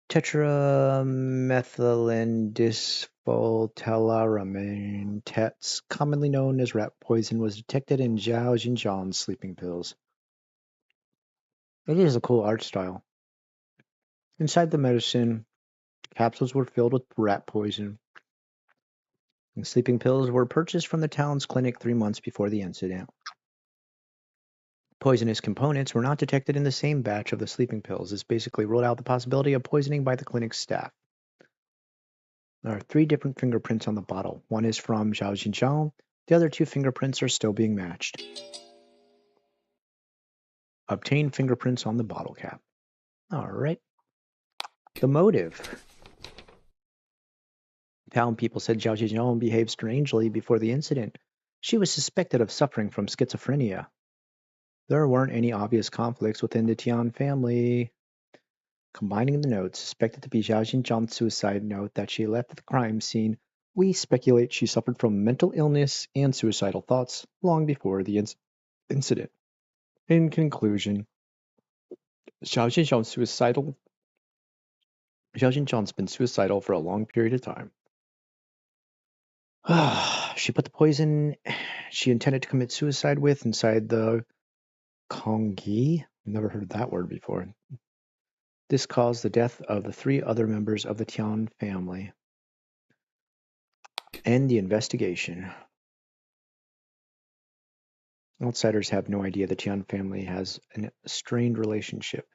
Tetramethylindisphosphotelluramaine TETS, commonly known as rat poison, was detected in Zhao Xinjiang's sleeping pills. It is a cool art style. Inside the medicine, capsules were filled with rat poison. The sleeping pills were purchased from the town's clinic 3 months before the incident. Poisonous components were not detected in the same batch of the sleeping pills. This basically ruled out the possibility of poisoning by the clinic's staff. There are 3 different fingerprints on the bottle. One is from Zhao Xinjiang. The other 2 fingerprints are still being matched. Obtain fingerprints on the bottle cap. All right. The motive. Town people said Zhao Xinjiang behaved strangely before the incident. She was suspected of suffering from schizophrenia. There weren't any obvious conflicts within the Tian family. Combining the notes, suspected to be Zhao Xinjiang's suicide note that she left at the crime scene, we speculate she suffered from mental illness and suicidal thoughts long before the incident. In conclusion, Zhao Xinjiang's been suicidal for a long period of time. She put the poison she intended to commit suicide with inside the Kongyi. Never heard that word before. This caused the death of the 3 other members of the Tian family. End the investigation. Outsiders have no idea the Tian family has a strained relationship.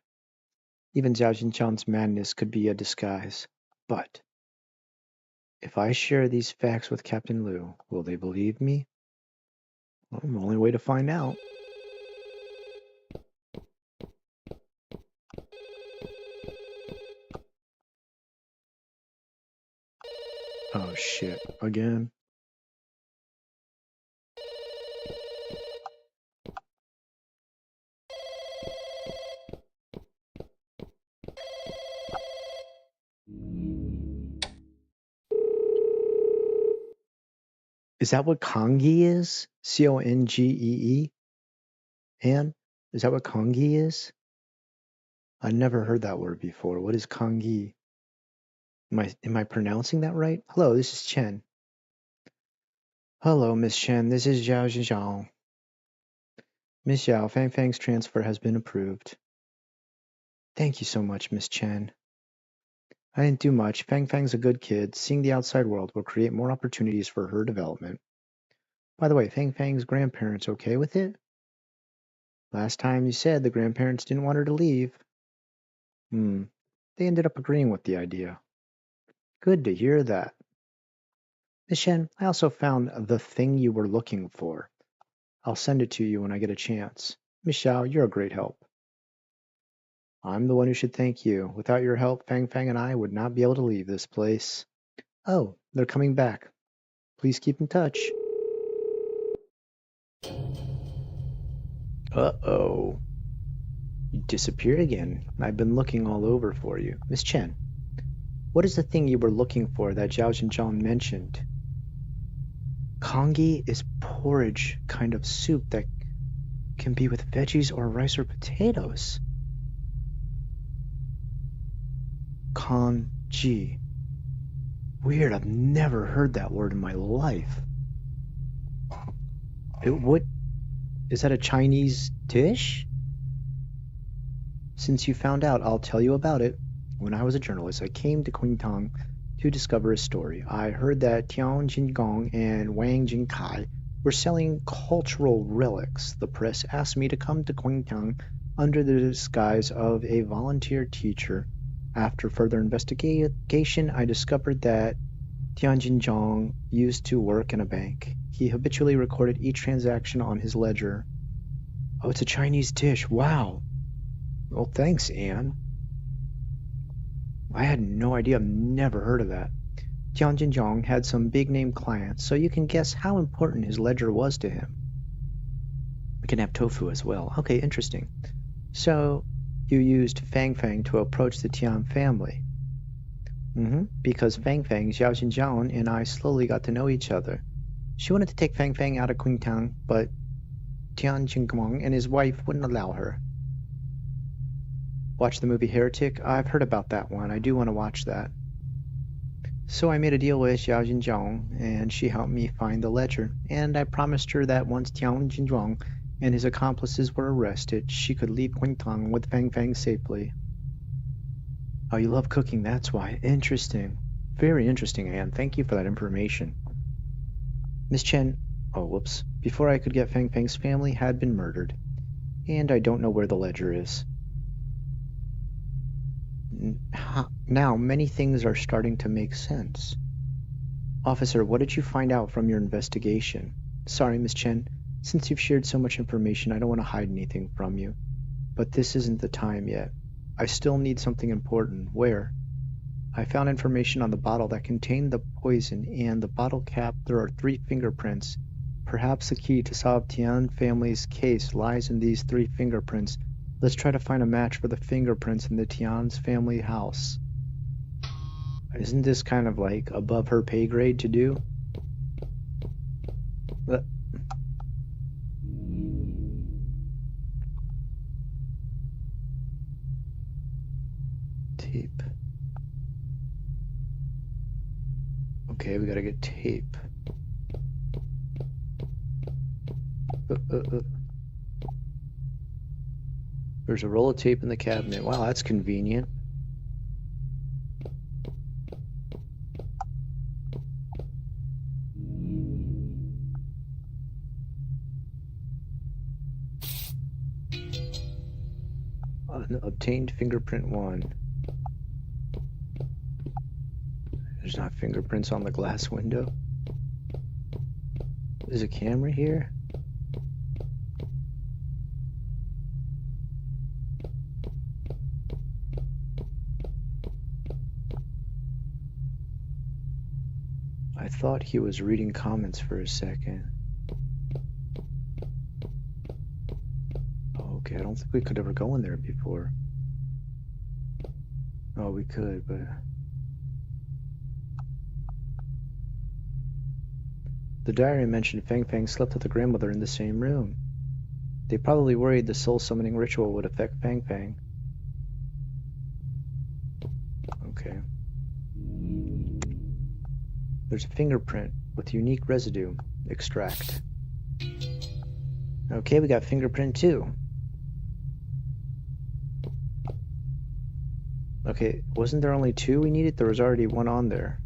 Even Zhao Xinjiang's madness could be a disguise. But if I share these facts with Captain Liu, will they believe me? Well, the only way to find out. Oh shit. Again? Is that what Kongi is? Congee? And is that what Kongi is? I never heard that word before. What is Kongi? Am I pronouncing that right? Hello, this is Chen. Hello, Miss Chen. This is Zhao Zhao. Miss Zhao, Fang Fang's transfer has been approved. Thank you so much, Miss Chen. I didn't do much. Fang Fang's a good kid. Seeing the outside world will create more opportunities for her development. By the way, Fang Fang's grandparents okay with it? Last time you said the grandparents didn't want her to leave. They ended up agreeing with the idea. Good to hear that. Miss Shen, I also found the thing you were looking for. I'll send it to you when I get a chance. Miss Xiao, you're a great help. I'm the one who should thank you. Without your help, Fang Fang and I would not be able to leave this place. Oh, they're coming back. Please keep in touch. Uh-oh. You disappeared again. I've been looking all over for you. Miss Chen, what is the thing you were looking for that Zhao Zhenjiang mentioned? Congee is porridge kind of soup that can be with veggies or rice or potatoes. Congee. Weird, I've never heard that word in my life. What is that, a Chinese dish? Since you found out, I'll tell you about it. When I was a journalist, I came to Qingtang to discover a story. I heard that Tian Jingong and Wang Jingkai were selling cultural relics. The press asked me to come to Qingtang under the disguise of a volunteer teacher. After further investigation, I discovered that Tian Jingong used to work in a bank. He habitually recorded each transaction on his ledger. Oh, it's a Chinese dish. Wow. Well, thanks, Anne. I had no idea. I've never heard of that. Tian Jingong had some big-name clients, so you can guess how important his ledger was to him. We can have tofu as well. Okay, interesting. So, you used Fang Fang to approach the Tian family. Because Fang Fang, Xiao Xinjiang, and I slowly got to know each other. She wanted to take Fang Fang out of Qingtang, but Tian Jingong and his wife wouldn't allow her. Watch the movie Heretic? I've heard about that one. I do want to watch that. So I made a deal with Xiao Jinzhong, and she helped me find the ledger, and I promised her that once Tian Jinzhong and his accomplices were arrested, she could leave Qingtang with Fang Fang safely. Oh, you love cooking, that's why. Interesting. Very interesting, Anne. Thank you for that information. Miss Chen, oh, whoops. Before I could get Fang Fang's family had been murdered, and I don't know where the ledger is. Now, many things are starting to make sense. Officer, what did you find out from your investigation? Sorry, Miss Chen. Since you've shared so much information, I don't want to hide anything from you. But this isn't the time yet. I still need something important. Where? I found information on the bottle that contained the poison, and the bottle cap, there are 3 fingerprints. Perhaps the key to solve Tian family's case lies in these 3 fingerprints. Let's try to find a match for the fingerprints in the Tian's family house. Isn't this kind of like above her pay grade to do? Tape. Okay, we gotta get tape. There's a roll of tape in the cabinet. Wow, that's convenient. Obtained fingerprint 1. There's not fingerprints on the glass window. There's a camera here. I thought he was reading comments for a second. Okay, I don't think we could ever go in there before. Oh, we could, but... The diary mentioned Fang Fang slept with the grandmother in the same room. They probably worried the soul summoning ritual would affect Fang Fang. Okay. There's a fingerprint with unique residue. Extract. Okay, we got fingerprint 2. Okay, wasn't there only 2 we needed? There was already 1 on there.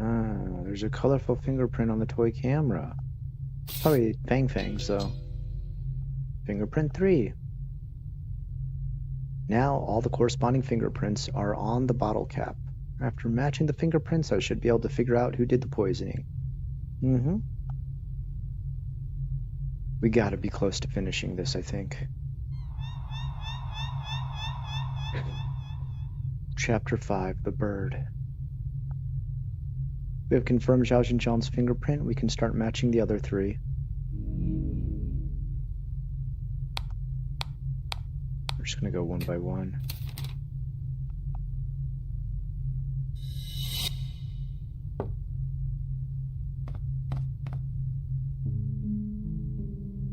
Ah, there's a colorful fingerprint on the toy camera. Probably Fang Fang's though. Fingerprint 3. Now all the corresponding fingerprints are on the bottle cap. After matching the fingerprints, I should be able to figure out who did the poisoning. We gotta be close to finishing this, I think. Chapter 5, The Bird. We have confirmed Zhao Xinjiang's fingerprint. We can start matching the other 3. We're just gonna go one by one.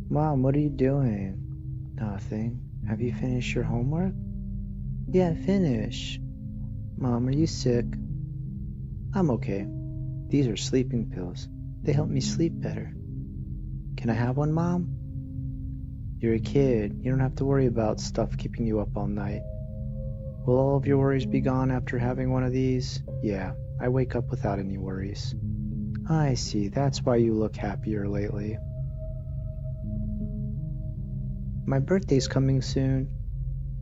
Mom, what are you doing? Nothing. Have you finished your homework? Yeah, finish. Mom, are you sick? I'm okay. These are sleeping pills. They help me sleep better. Can I have one, Mom? You're a kid. You don't have to worry about stuff keeping you up all night. Will all of your worries be gone after having one of these? Yeah, I wake up without any worries. I see. That's why you look happier lately. My birthday's coming soon.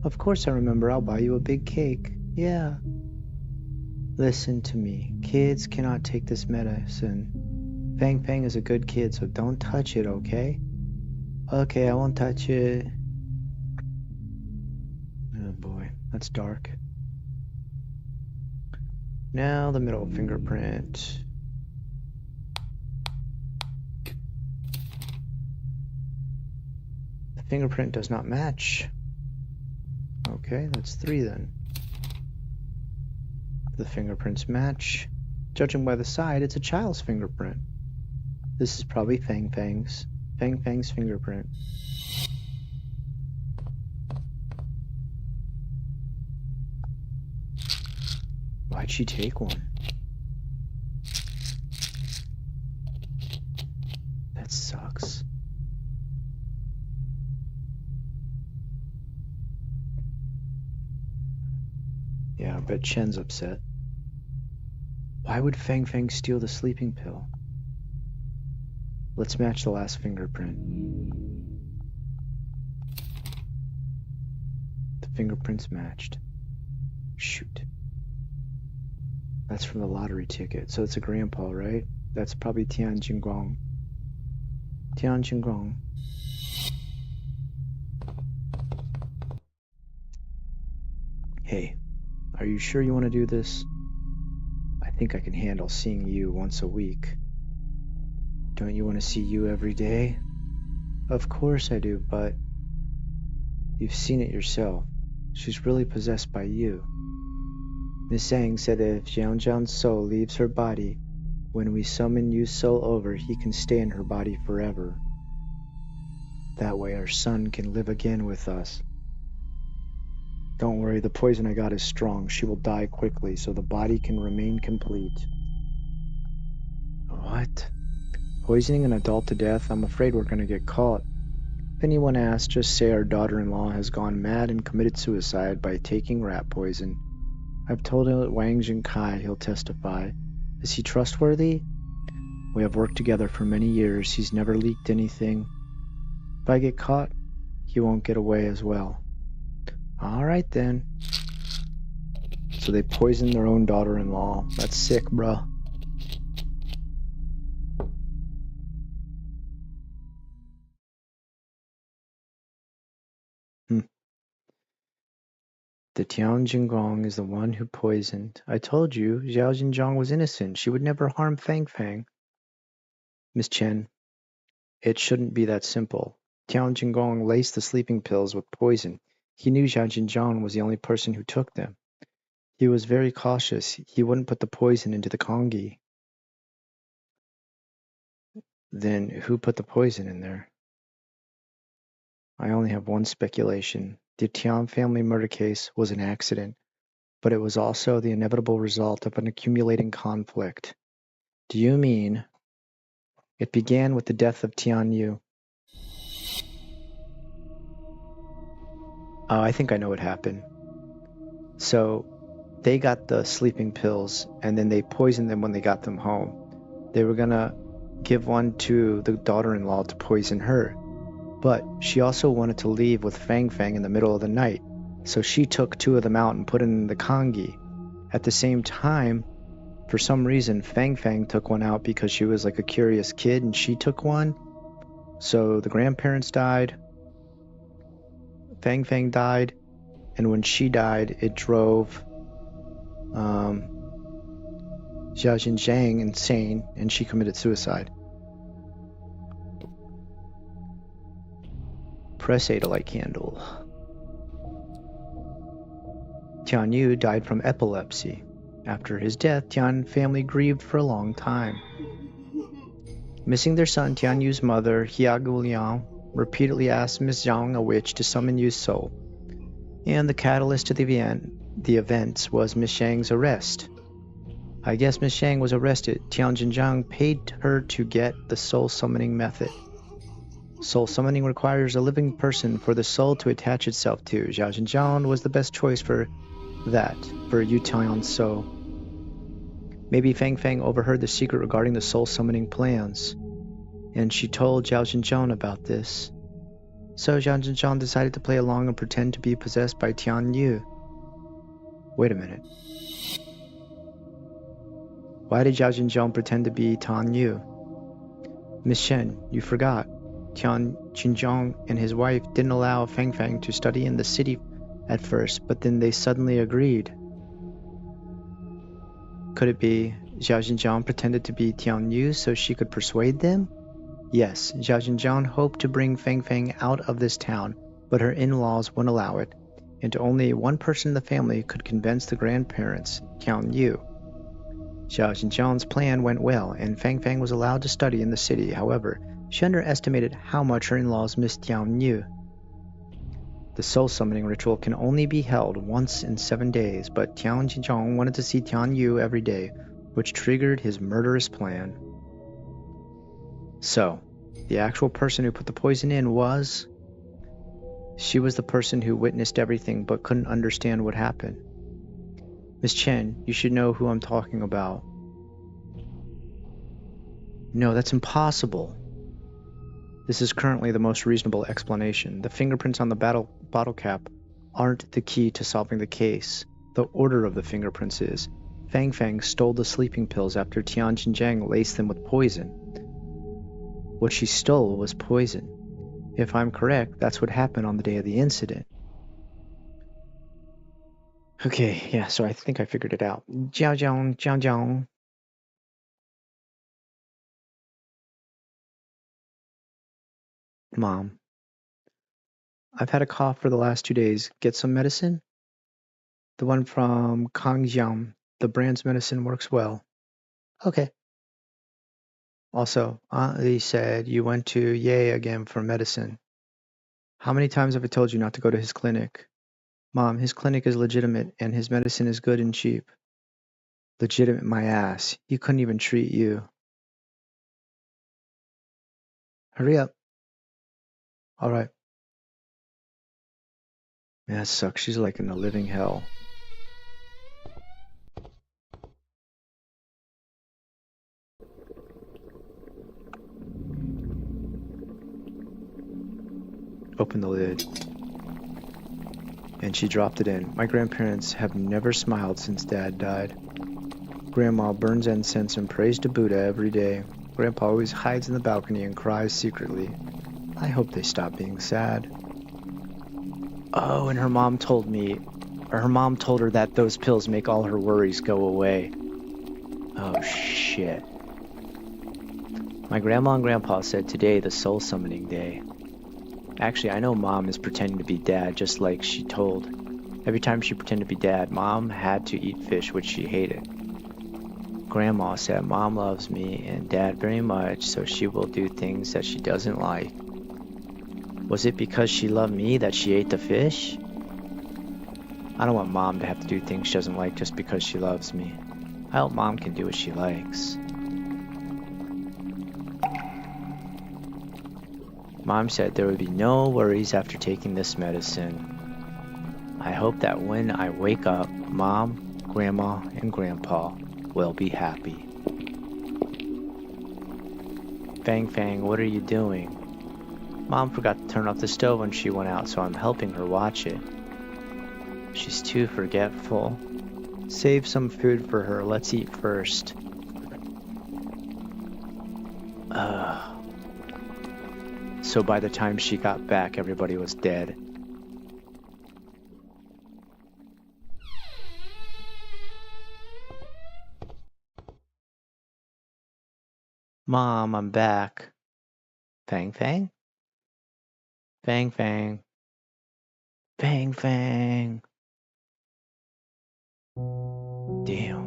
Of course I remember. I'll buy you a big cake. Yeah. Listen to me. Kids cannot take this medicine. Fang Fang is a good kid, so don't touch it, okay? Okay, I won't touch it. Oh boy, that's dark. Now the middle fingerprint. The fingerprint does not match. Okay, that's 3 then. The fingerprints match. Judging by the side, it's a child's fingerprint. This is probably Fang Fang's. Fang Fang's fingerprint. Why'd she take one? That sucks. Yeah, I bet Chen's upset. Why would Fang Fang steal the sleeping pill? Let's match the last fingerprint. The fingerprints matched. Shoot. That's from the lottery ticket, so it's a grandpa, right? That's probably Tian Jingguang. Tian Jingguang. Hey, are you sure you want to do this? I think I can handle seeing you once a week. Don't you want to see you every day? Of course I do, but you've seen it yourself. She's really possessed by you. Miss Zhang said that if Jiang Jiang's soul leaves her body, when we summon Yu's soul over, he can stay in her body forever. That way our son can live again with us. Don't worry, the poison I got is strong. She will die quickly, so the body can remain complete. What? Poisoning an adult to death? I'm afraid we're gonna get caught. If anyone asks, just say our daughter-in-law has gone mad and committed suicide by taking rat poison. I've told Wang Jingkai he'll testify. Is he trustworthy? We have worked together for many years. He's never leaked anything. If I get caught, he won't get away as well. Alright then. So they poisoned their own daughter-in-law. That's sick, bruh. the Tian Jinggong is the one who poisoned. I told you, Zhao Jinzhong was innocent. She would never harm Fang Fang. Miss Chen, it shouldn't be that simple. Tian Jinggong laced the sleeping pills with poison. He knew Zhao Jinzhong was the only person who took them. He was very cautious. He wouldn't put the poison into the congee. Then who put the poison in there? I only have one speculation. The Tian family murder case was an accident, but it was also the inevitable result of an accumulating conflict. Do you mean it began with the death of Tian Yu? Oh, I think I know what happened. So they got the sleeping pills and then they poisoned them when they got them home. They were gonna give one to the daughter-in-law to poison her, but she also wanted to leave with Fang Fang in the middle of the night, so she took two of them out and put it in the congee. At the same time, for some reason, Fang Fang took one out because she was like a curious kid and she took one. So the grandparents died, Fang Fang died, and when she died, it drove Xiao Xinjiang insane and she committed suicide. Press A to light candle. Tian Yu died from epilepsy. After his death, Tian family grieved for a long time. Missing their son, Tian Yu's mother, Hia Guliang, repeatedly asked Miss Zhang, a witch, to summon Yu's soul. And the catalyst to the events was Miss Shang's arrest. I guess Miss Shang was arrested. Tian Jinjiang paid her to get the soul summoning method. Soul summoning requires a living person for the soul to attach itself to. Zhao Jinjiang was the best choice for that, for Yu Tian's soul. Maybe Fang Fang overheard the secret regarding the soul summoning plans, and she told Zhao Jinjiang about this. So Zhao Jinjiang decided to play along and pretend to be possessed by Tian Yu. Wait a minute. Why did Zhao Jinjiang pretend to be Tian Yu? Miss Shen, you forgot. Tian Jinjiang and his wife didn't allow Fang Fang to study in the city at first, but then they suddenly agreed. Could it be Zhao Jinjiang pretended to be Tian Yu so she could persuade them? Yes, Zhao Jinjiang hoped to bring Fang Fang out of this town, but her in-laws wouldn't allow it, and only one person in the family could convince the grandparents, Tian Yu. Zhao Jinjiang's plan went well, and Fang Fang was allowed to study in the city. However, she underestimated how much her in-laws missed Tian Yu. The soul summoning ritual can only be held once in 7 days, but Tian Jinjiang wanted to see Tian Yu every day, which triggered his murderous plan. So, the actual person who put the poison in was... She was the person who witnessed everything but couldn't understand what happened. Miss Chen, you should know who I'm talking about. No, that's impossible. This is currently the most reasonable explanation. The fingerprints on the bottle cap aren't the key to solving the case. The order of the fingerprints is. Fang Fang stole the sleeping pills after Tian Jinjiang laced them with poison. What she stole was poison. If I'm correct, that's what happened on the day of the incident. Okay, yeah, so I think I figured it out. Jiao Jiao, Jiao Jiao. Mom, I've had a cough for the last 2 days. Get some medicine? The one from Kangjiang. The brand's medicine works well. Okay. Also, Aunt Lee said you went to Ye again for medicine. How many times have I told you not to go to his clinic? Mom, his clinic is legitimate and his medicine is good and cheap. Legitimate my ass. He couldn't even treat you. Hurry up. All right. Man, that sucks. She's like in the living hell. Open the lid. And she dropped it in. My grandparents have never smiled since Dad died. Grandma burns incense and prays to Buddha every day. Grandpa always hides in the balcony and cries secretly. I hope they stop being sad. Oh, and her mom told me Her mom told her that those pills make all her worries go away. Oh shit. My grandma and grandpa said today the soul summoning day. Actually, I know Mom is pretending to be Dad just like she told. Every time she pretended to be Dad, Mom had to eat fish, which she hated. Grandma said Mom loves me and Dad very much, so she will do things that she doesn't like. Was it because she loved me that she ate the fish? I don't want Mom to have to do things she doesn't like just because she loves me. I hope Mom can do what she likes. Mom said there would be no worries after taking this medicine. I hope that when I wake up, Mom, Grandma, and Grandpa will be happy. Fang Fang, what are you doing? Mom forgot to turn off the stove when she went out, so I'm helping her watch it. She's too forgetful. Save some food for her. Let's eat first. So by the time she got back, everybody was dead. Mom, I'm back. Fang Fang? Fang Fang. Fang Fang. Damn.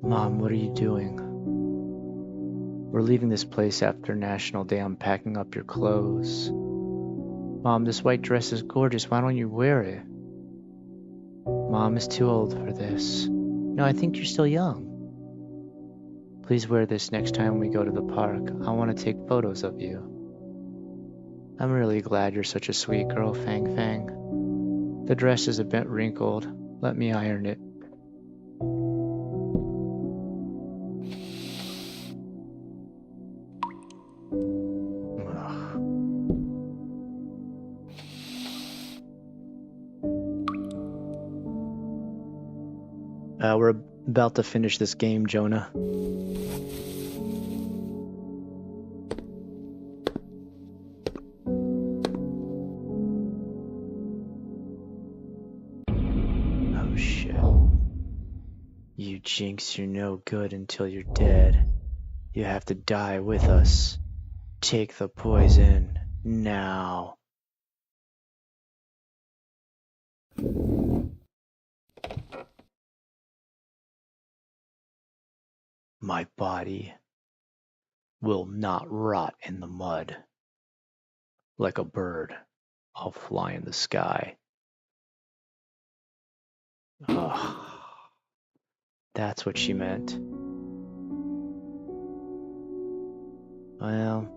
Mom, what are you doing? We're leaving this place after National Day. I'm packing up your clothes. Mom, this white dress is gorgeous. Why don't you wear it? Mom is too old for this. No, I think you're still young. Please wear this next time we go to the park. I want to take photos of you. I'm really glad you're such a sweet girl, Fang Fang. The dress is a bit wrinkled. Let me iron it. We're about to finish this game, Jonah. Oh shit. You Jinx, you're no good until you're dead. You have to die with us. Take the poison now. My body will not rot in the mud. Like a bird, I'll fly in the sky. Ugh. That's what she meant. Well,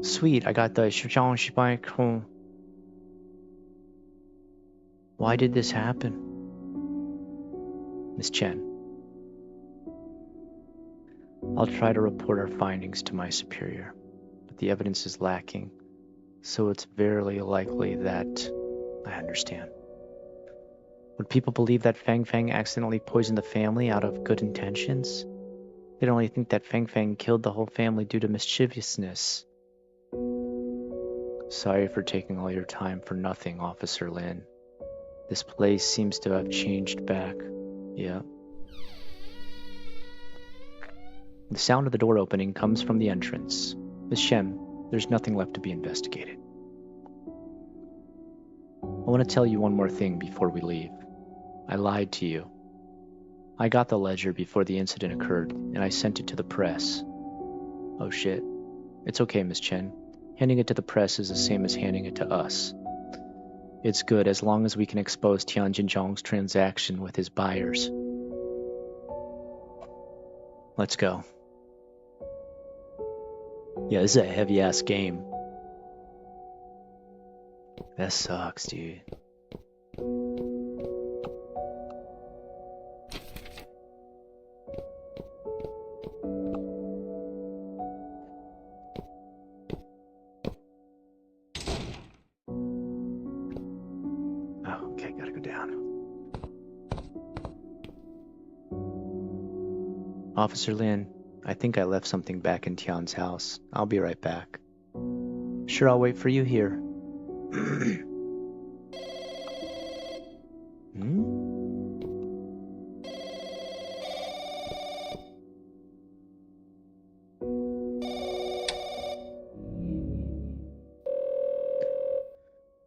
sweet, I got the Shang. Why did this happen? Miss Chen, I'll try to report our findings to my superior, but the evidence is lacking, so it's very likely that I understand. Would people believe that Fang Fang accidentally poisoned the family out of good intentions? They'd only think that Fang Fang killed the whole family due to mischievousness. Sorry for taking all your time for nothing, Officer Lin. This place seems to have changed back. Yeah. The sound of the door opening comes from the entrance. Miss Shem, there's nothing left to be investigated. I want to tell you one more thing before we leave. I lied to you. I got the ledger before the incident occurred, and I sent it to the press. Oh shit. It's okay, Miss Chen. Handing it to the press is the same as handing it to us. It's good as long as we can expose Tianjin Zhong's transaction with his buyers. Let's go. Yeah, this is a heavy-ass game. That sucks, dude. Oh, okay, gotta go down. Officer Lin, I think I left something back in Tian's house. I'll be right back. Sure, I'll wait for you here. Hmm?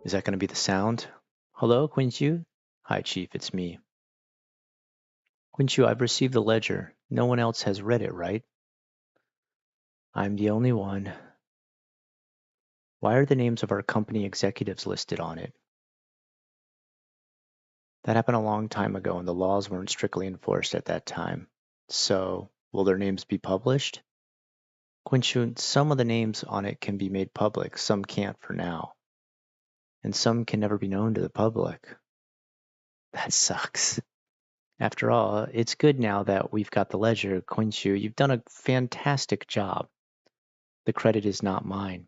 Is that going to be the sound? Hello, Quinchu? Hi, Chief, it's me. Quinchu, I've received the ledger. No one else has read it, right? I'm the only one. Why are the names of our company executives listed on it? That happened a long time ago and the laws weren't strictly enforced at that time. So, will their names be published? Quinchun, some of the names on it can be made public, some can't for now. And some can never be known to the public. That sucks. After all, it's good now that we've got the ledger, Quinchu. You've done a fantastic job. The credit is not mine.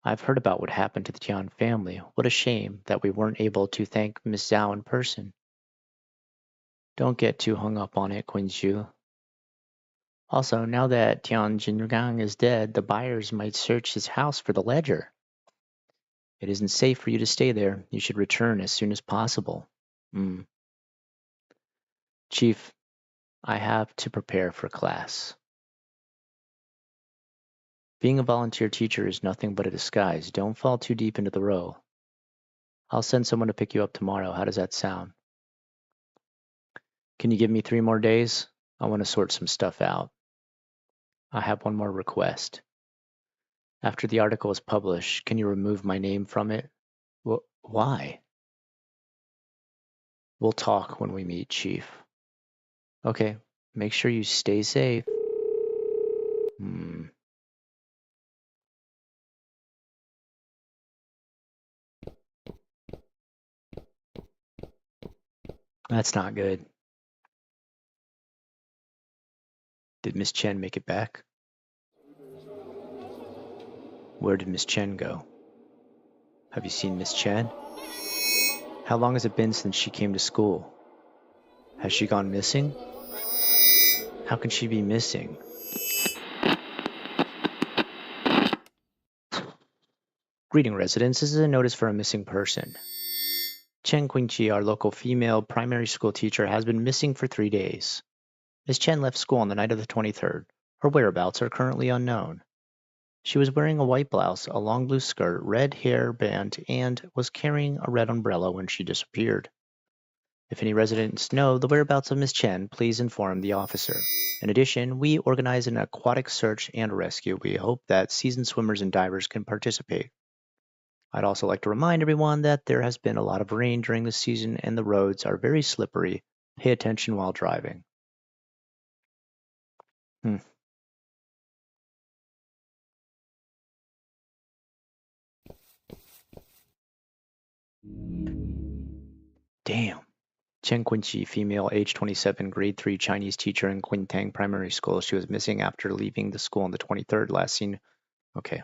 I've heard about what happened to the Tian family. What a shame that we weren't able to thank Miss Zhao in person. Don't get too hung up on it, Quinchu. Also, now that Tian Jingang is dead, the buyers might search his house for the ledger. It isn't safe for you to stay there. You should return as soon as possible. Hmm. Chief, I have to prepare for class. Being a volunteer teacher is nothing but a disguise. Don't fall too deep into the role. I'll send someone to pick you up tomorrow. How does that sound? Can you give me 3 more days? I want to sort some stuff out. I have one more request. After the article is published, can you remove my name from it? Why? We'll talk when we meet, Chief. Okay, make sure you stay safe. Hmm. That's not good. Did Miss Chen make it back? Where did Miss Chen go? Have you seen Miss Chen? How long has it been since she came to school? Has she gone missing? How can she be missing? Greeting residents, this is a notice for a missing person. Chen Qingqi, our local female primary school teacher, has been missing for 3 days. Miss Chen left school on the night of the 23rd. Her whereabouts are currently unknown. She was wearing a white blouse, a long blue skirt, red hair band, and was carrying a red umbrella when she disappeared. If any residents know the whereabouts of Miss Chen, please inform the officer. In addition, we organize an aquatic search and rescue. We hope that seasoned swimmers and divers can participate. I'd also like to remind everyone that there has been a lot of rain during the season and the roads are very slippery. Pay attention while driving. Hmm. Damn. Chen Qinqi, female, age 27, grade 3 Chinese teacher in Quintang Primary School. She was missing after leaving the school on the 23rd, last seen. Okay.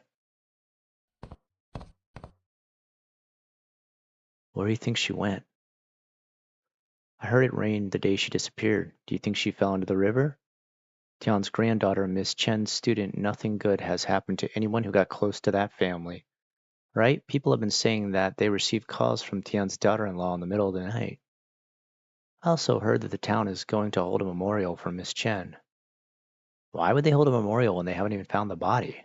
Where do you think she went? I heard it rained the day she disappeared. Do you think she fell into the river? Tian's granddaughter, Miss Chen's student, nothing good has happened to anyone who got close to that family. Right? People have been saying that they received calls from Tian's daughter-in-law in the middle of the night. I also heard that the town is going to hold a memorial for Miss Chen. Why would they hold a memorial when they haven't even found the body?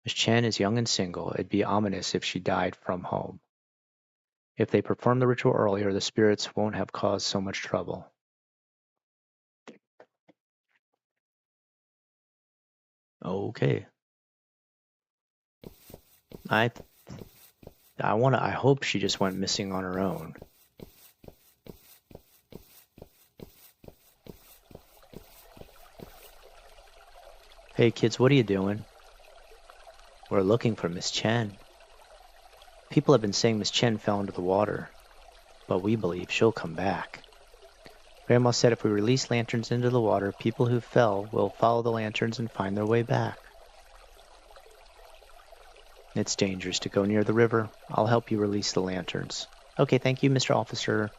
Miss Chen is young and single. It'd be ominous if she died from home. If they perform the ritual earlier, the spirits won't have caused so much trouble. Okay. I I hope she just went missing on her own. Hey kids, what are you doing? We're looking for Miss Chen. People have been saying Miss Chen fell into the water, but we believe she'll come back. Grandma said if we release lanterns into the water, people who fell will follow the lanterns and find their way back. It's dangerous to go near the river. I'll help you release the lanterns. Okay, thank you, Mr. Officer.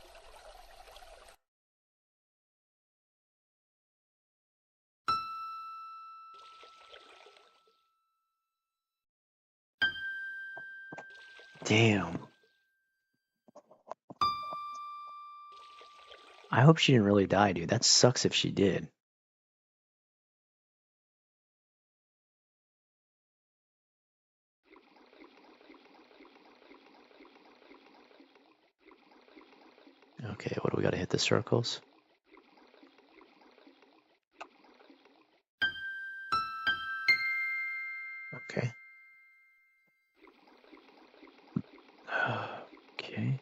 Damn. I hope she didn't really die, dude. That sucks if she did. Okay, what do we gotta hit the circles? Okay. Okay.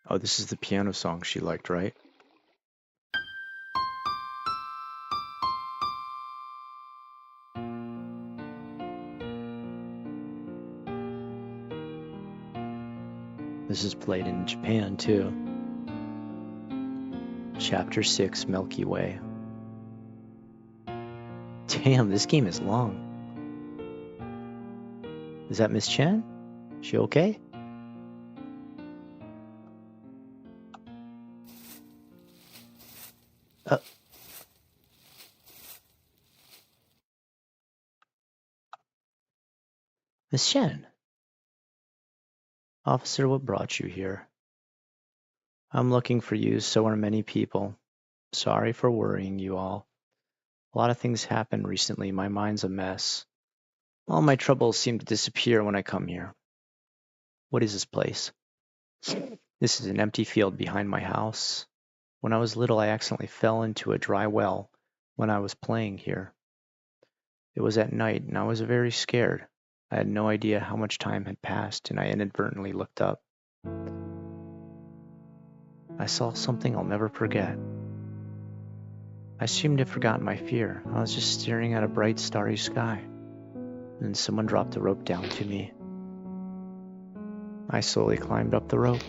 Oh, this is the piano song she liked, right? This is played in Japan too. Chapter 6, Milky Way. Damn, this game is long. Is that Miss Chen? She okay? Uh, Miss Chen? Officer, what brought you here? I'm looking for you, so are many people. Sorry for worrying you all. A lot of things happened recently. My mind's a mess. All my troubles seem to disappear when I come here. What is this place? This is an empty field behind my house. When I was little, I accidentally fell into a dry well when I was playing here. It was at night, and I was very scared. I had no idea how much time had passed, and I inadvertently looked up. I saw something I'll never forget. I seemed to have forgotten my fear. I was just staring at a bright, starry sky. And someone dropped the rope down to me. I slowly climbed up the rope.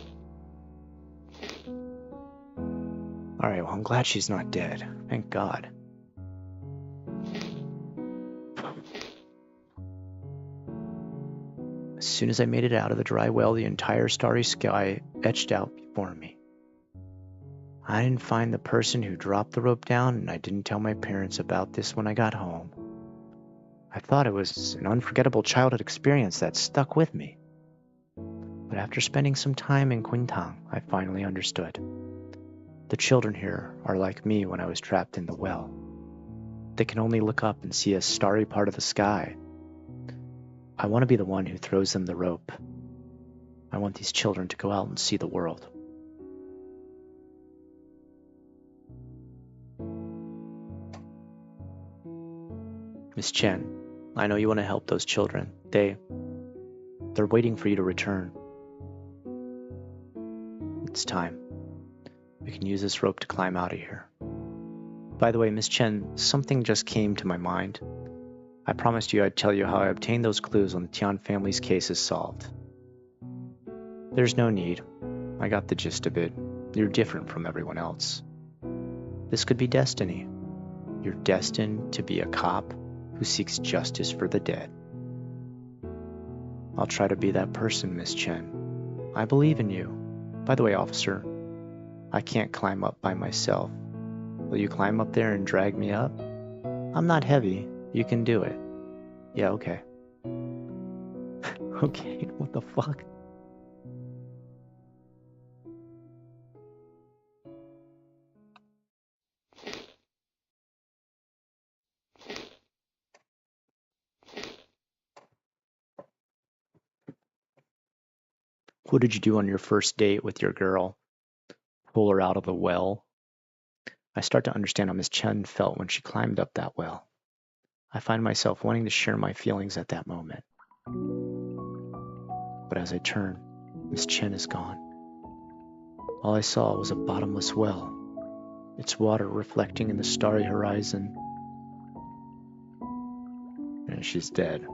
Alright, well, I'm glad she's not dead. Thank God. As soon as I made it out of the dry well, the entire starry sky etched out before me. I didn't find the person who dropped the rope down, and I didn't tell my parents about this when I got home. I thought it was an unforgettable childhood experience that stuck with me. But after spending some time in Quintang, I finally understood. The children here are like me when I was trapped in the well. They can only look up and see a starry part of the sky. I want to be the one who throws them the rope. I want these children to go out and see the world. Miss Chen, I know you want to help those children. They're waiting for you to return. It's time. We can use this rope to climb out of here. By the way, Miss Chen, something just came to my mind. I promised you I'd tell you how I obtained those clues when the Tian family's case is solved. There's no need. I got the gist of it. You're different from everyone else. This could be destiny. You're destined to be a cop who seeks justice for the dead. I'll try to be that person, Miss Chen. I believe in you. By the way, officer, I can't climb up by myself. Will you climb up there and drag me up? I'm not heavy. You can do it. Yeah, okay. Okay, what the fuck? What did you do on your first date with your girl? Pull her out of the well? I start to understand how Miss Chen felt when she climbed up that well. I find myself wanting to share my feelings at that moment. But as I turn, Miss Chen is gone. All I saw was a bottomless well, its water reflecting in the starry horizon. And she's dead.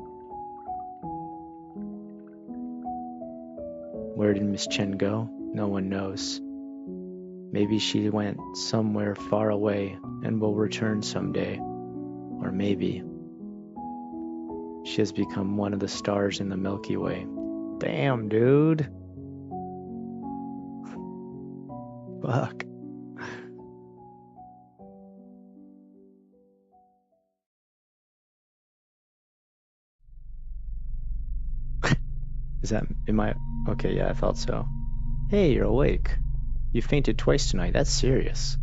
Where did Miss Chen go? No one knows. Maybe she went somewhere far away and will return someday. Or maybe she has become one of the stars in the Milky Way. Damn, dude. Fuck. Am I, okay, yeah, I thought so. Hey, you're awake. You fainted twice tonight, that's serious.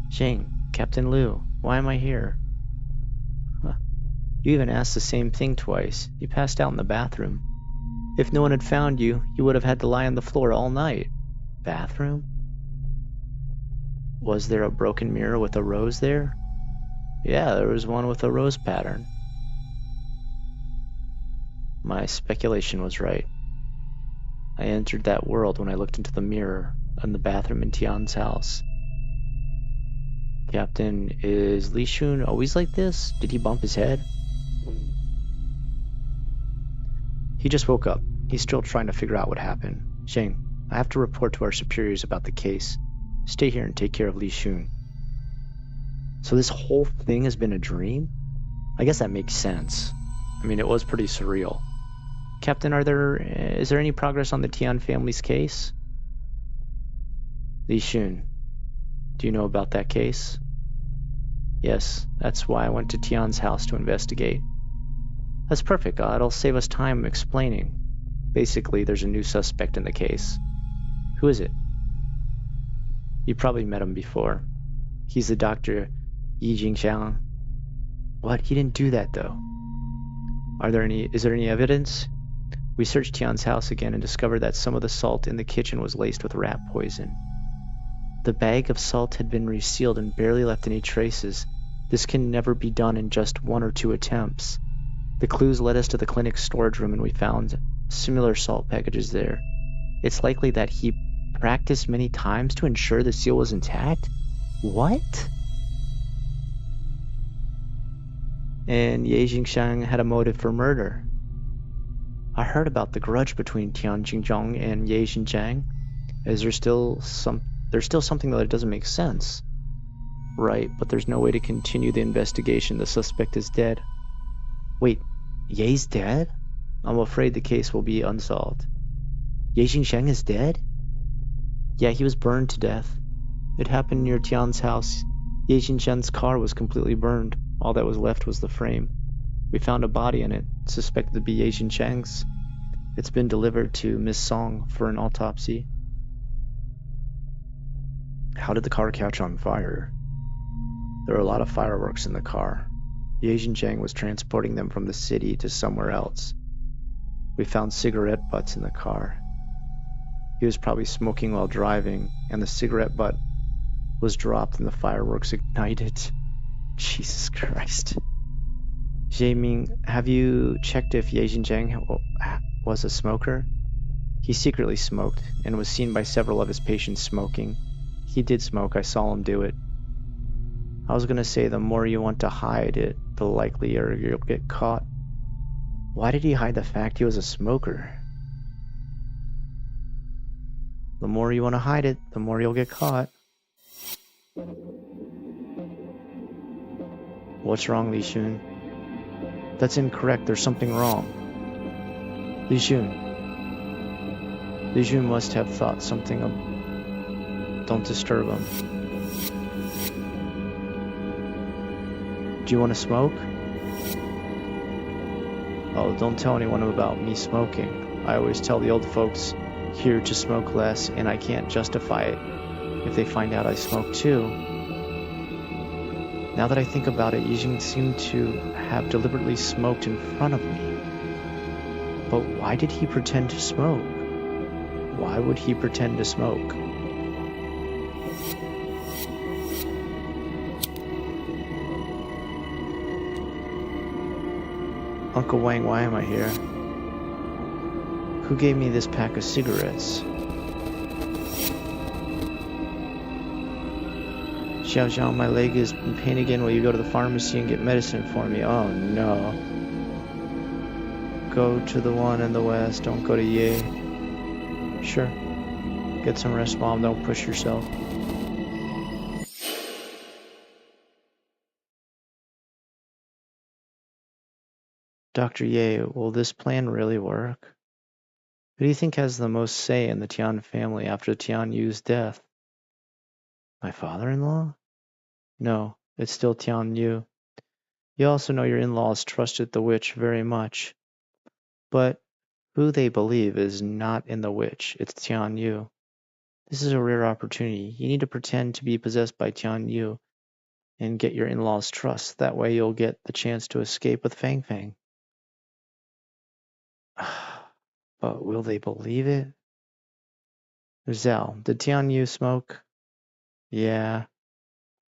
Jing, Captain Liu, why am I here? Huh. You even asked the same thing twice. You passed out in the bathroom. If no one had found you, you would have had to lie on the floor all night. Bathroom? Was there a broken mirror with a rose there? Yeah, there was one with a rose pattern. My speculation was right. I entered that world when I looked into the mirror in the bathroom in Tian's house. Captain, is Li Shun always like this? Did he bump his head? He just woke up. He's still trying to figure out what happened. Sheng, I have to report to our superiors about the case. Stay here and take care of Li Shun. So this whole thing has been a dream? I guess that makes sense. I mean, it was pretty surreal. Captain, is there any progress on the Tian family's case? Li Shun, do you know about that case? Yes, that's why I went to Tian's house to investigate. That's perfect. It'll save us time explaining. Basically, there's a new suspect in the case. Who is it? You probably met him before. He's the Dr. Yi Jingxiang. What? He didn't do that, though. Is there any evidence? We searched Tian's house again and discovered that some of the salt in the kitchen was laced with rat poison. The bag of salt had been resealed and barely left any traces. This can never be done in just 1 or 2 attempts. The clues led us to the clinic's storage room and we found similar salt packages there. It's likely that he practiced many times to ensure the seal was intact? What? And Ye Jingxiang had a motive for murder. I heard about the grudge between Tian Jingzhong and Ye Jingjiang. There's still something that doesn't make sense. Right, but there's no way to continue the investigation. The suspect is dead. Wait, Ye's dead? I'm afraid the case will be unsolved. Ye Jingxiang is dead? Yeah, he was burned to death. It happened near Tian's house. Ye Jingxiang's car was completely burned. All that was left was the frame. We found a body in it, suspected to be Ye Jingxiang's. It's been delivered to Miss Song for an autopsy. How did the car catch on fire? There were a lot of fireworks in the car. Ye Jingxiang was transporting them from the city to somewhere else. We found cigarette butts in the car. He was probably smoking while driving, and the cigarette butt was dropped and the fireworks ignited. Jesus Christ. Ming, have you checked if Ye Jingjiang was a smoker? He secretly smoked and was seen by several of his patients smoking. He did smoke, I saw him do it. I was gonna say the more you want to hide it, the likelier you'll get caught. Why did he hide the fact he was a smoker? The more you want to hide it, the more you'll get caught. What's wrong, Li Shun? That's incorrect, there's something wrong. Li Shun. Li Shun must have thought something of... Don't disturb him. Do you want to smoke? Oh, don't tell anyone about me smoking. I always tell the old folks here to smoke less, and I can't justify it if they find out I smoke too. Now that I think about it, Yijing seemed to have deliberately smoked in front of me. But why did he pretend to smoke? Why would he pretend to smoke? Uncle Wang, why am I here? Who gave me this pack of cigarettes? Xiao Zhao, my leg is in pain again. Will you go to the pharmacy and get medicine for me? Oh no. Go to the one in the west. Don't go to Ye. Sure. Get some rest, Mom. Don't push yourself. Dr. Ye, will this plan really work? Who do you think has the most say in the Tian family after Tian Yu's death? My father-in-law? No, it's still Tian Yu. You also know your in-laws trusted the witch very much, but who they believe is not in the witch, it's Tian Yu. This is a rare opportunity. You need to pretend to be possessed by Tian Yu and get your in-laws' trust. That way you'll get the chance to escape with Fang Fang. But will they believe it? Zhao, did Tian Yu smoke? Yeah,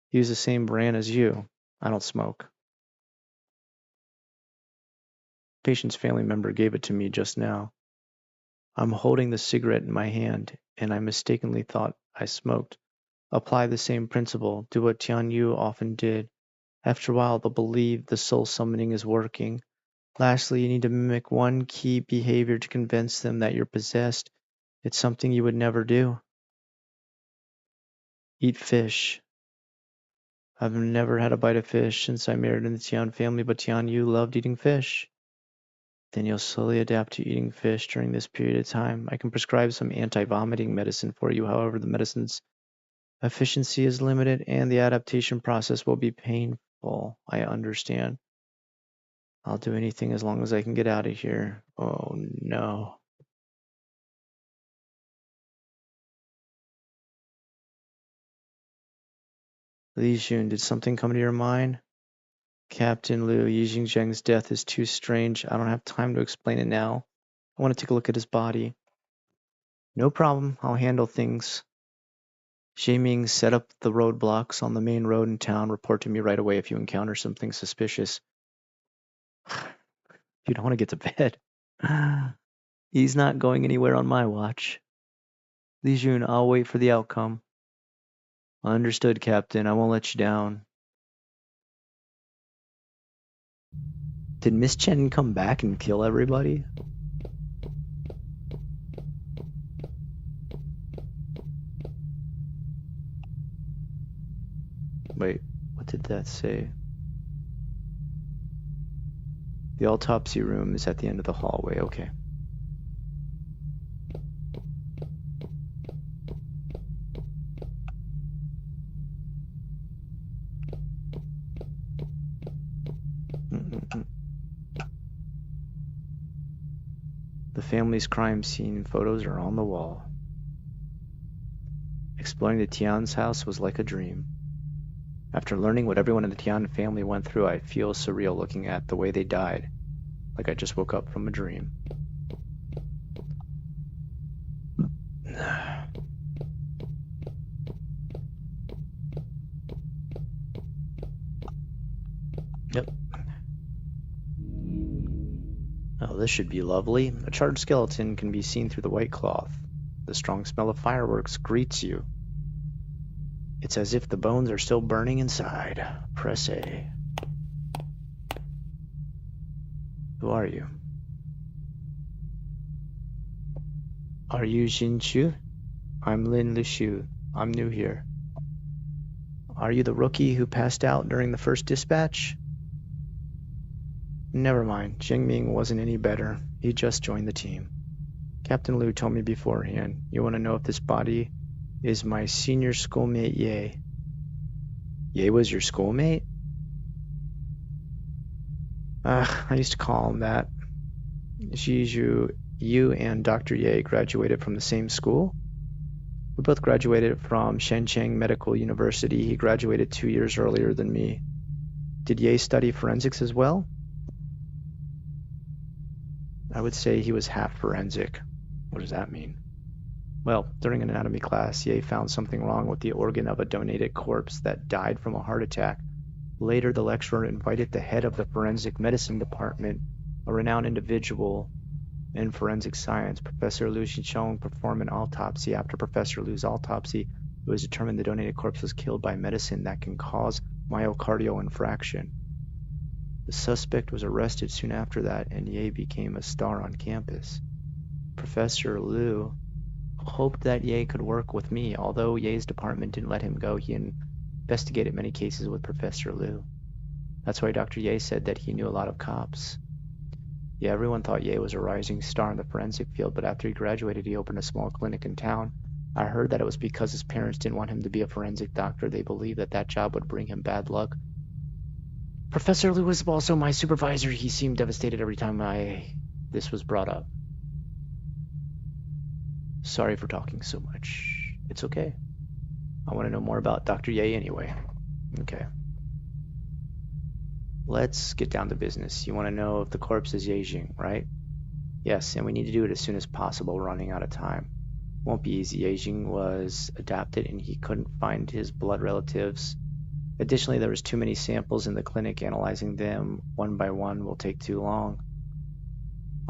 he was the same brand as you. I don't smoke. Patient's family member gave it to me just now. I'm holding the cigarette in my hand, and I mistakenly thought I smoked. Apply the same principle. Do what Tian Yu often did. After a while, they'll believe the soul summoning is working. Lastly, you need to mimic one key behavior to convince them that you're possessed. It's something you would never do. Eat fish. I've never had a bite of fish since I married in the Tian family, but Tian Yu loved eating fish. Then you'll slowly adapt to eating fish during this period of time. I can prescribe some anti-vomiting medicine for you. However, the medicine's efficiency is limited and the adaptation process will be painful. I understand. I'll do anything as long as I can get out of here. Oh no. Li Jun, did something come to your mind? Captain Liu, Yi Jingzheng's death is too strange. I don't have time to explain it now. I want to take a look at his body. No problem. I'll handle things. Ming, set up the roadblocks on the main road in town. Report to me right away if you encounter something suspicious. You don't want to get to bed. He's not going anywhere on my watch. Li Jun, I'll wait for the outcome. Understood, Captain. I won't let you down. Did Miss Chen come back and kill everybody? Wait, what did that say? The autopsy room is at the end of the hallway. Okay. The family's crime scene photos are on the wall. Exploring the Tian's house was like a dream. After learning what everyone in the Tian family went through, I feel surreal looking at the way they died, like I just woke up from a dream. Yep. Oh, this should be lovely. A charred skeleton can be seen through the white cloth. The strong smell of fireworks greets you. It's as if the bones are still burning inside. Press A. Who are you? Are you Jin Chu? I'm Lin Lishu. I'm new here. Are you the rookie who passed out during the first dispatch? Never mind. Ming wasn't any better. He just joined the team. Captain Liu told me beforehand. You want to know if this body is my senior schoolmate Ye. Ye was your schoolmate? I used to call him that. Shiju, you and Dr. Ye graduated from the same school? We both graduated from Shenzhen Medical University. He graduated 2 years earlier than me. Did Ye study forensics as well? I would say he was half forensic. What does that mean? Well, during an anatomy class, Ye found something wrong with the organ of a donated corpse that died from a heart attack. Later, the lecturer invited the head of the forensic medicine department, a renowned individual in forensic science, Professor Liu Xichong, perform an autopsy. After Professor Liu's autopsy, it was determined the donated corpse was killed by medicine that can cause myocardial infarction. The suspect was arrested soon after that, and Ye became a star on campus. Professor Liu hoped that Ye could work with me. Although Ye's department didn't let him go, he investigated many cases with Professor Liu. That's why Dr. Ye said that he knew a lot of cops. Yeah, everyone thought Ye was a rising star in the forensic field, but after he graduated, he opened a small clinic in town. I heard that it was because his parents didn't want him to be a forensic doctor. They believed that that job would bring him bad luck. Professor Liu was also my supervisor. He seemed devastated every time this was brought up. Sorry for talking so much. It's okay. I want to know more about Dr. Ye anyway. Okay. Let's get down to business. You want to know if the corpse is Ye Jing, right? Yes, and we need to do it as soon as possible. We're running out of time. Won't be easy. Ye Jing was adopted and he couldn't find his blood relatives. Additionally, there was too many samples in the clinic. Analyzing them one by one will take too long.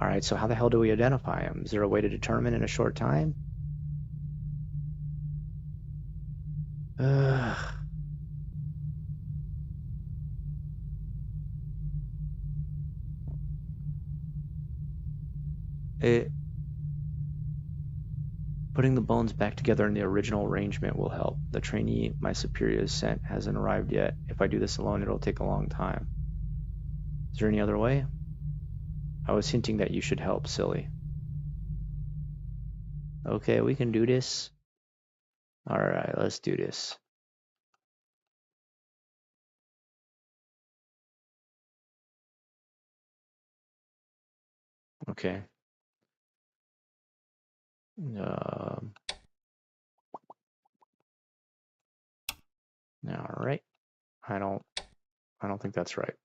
Alright, so how the hell do we identify him? Is there a way to determine in a short time? Putting the bones back together in the original arrangement will help. The trainee my superior has sent hasn't arrived yet. If I do this alone, it'll take a long time. Is there any other way? I was hinting that you should help, silly. Okay, we can do this. Alright, let's do this. Okay. Alright. I don't think that's right.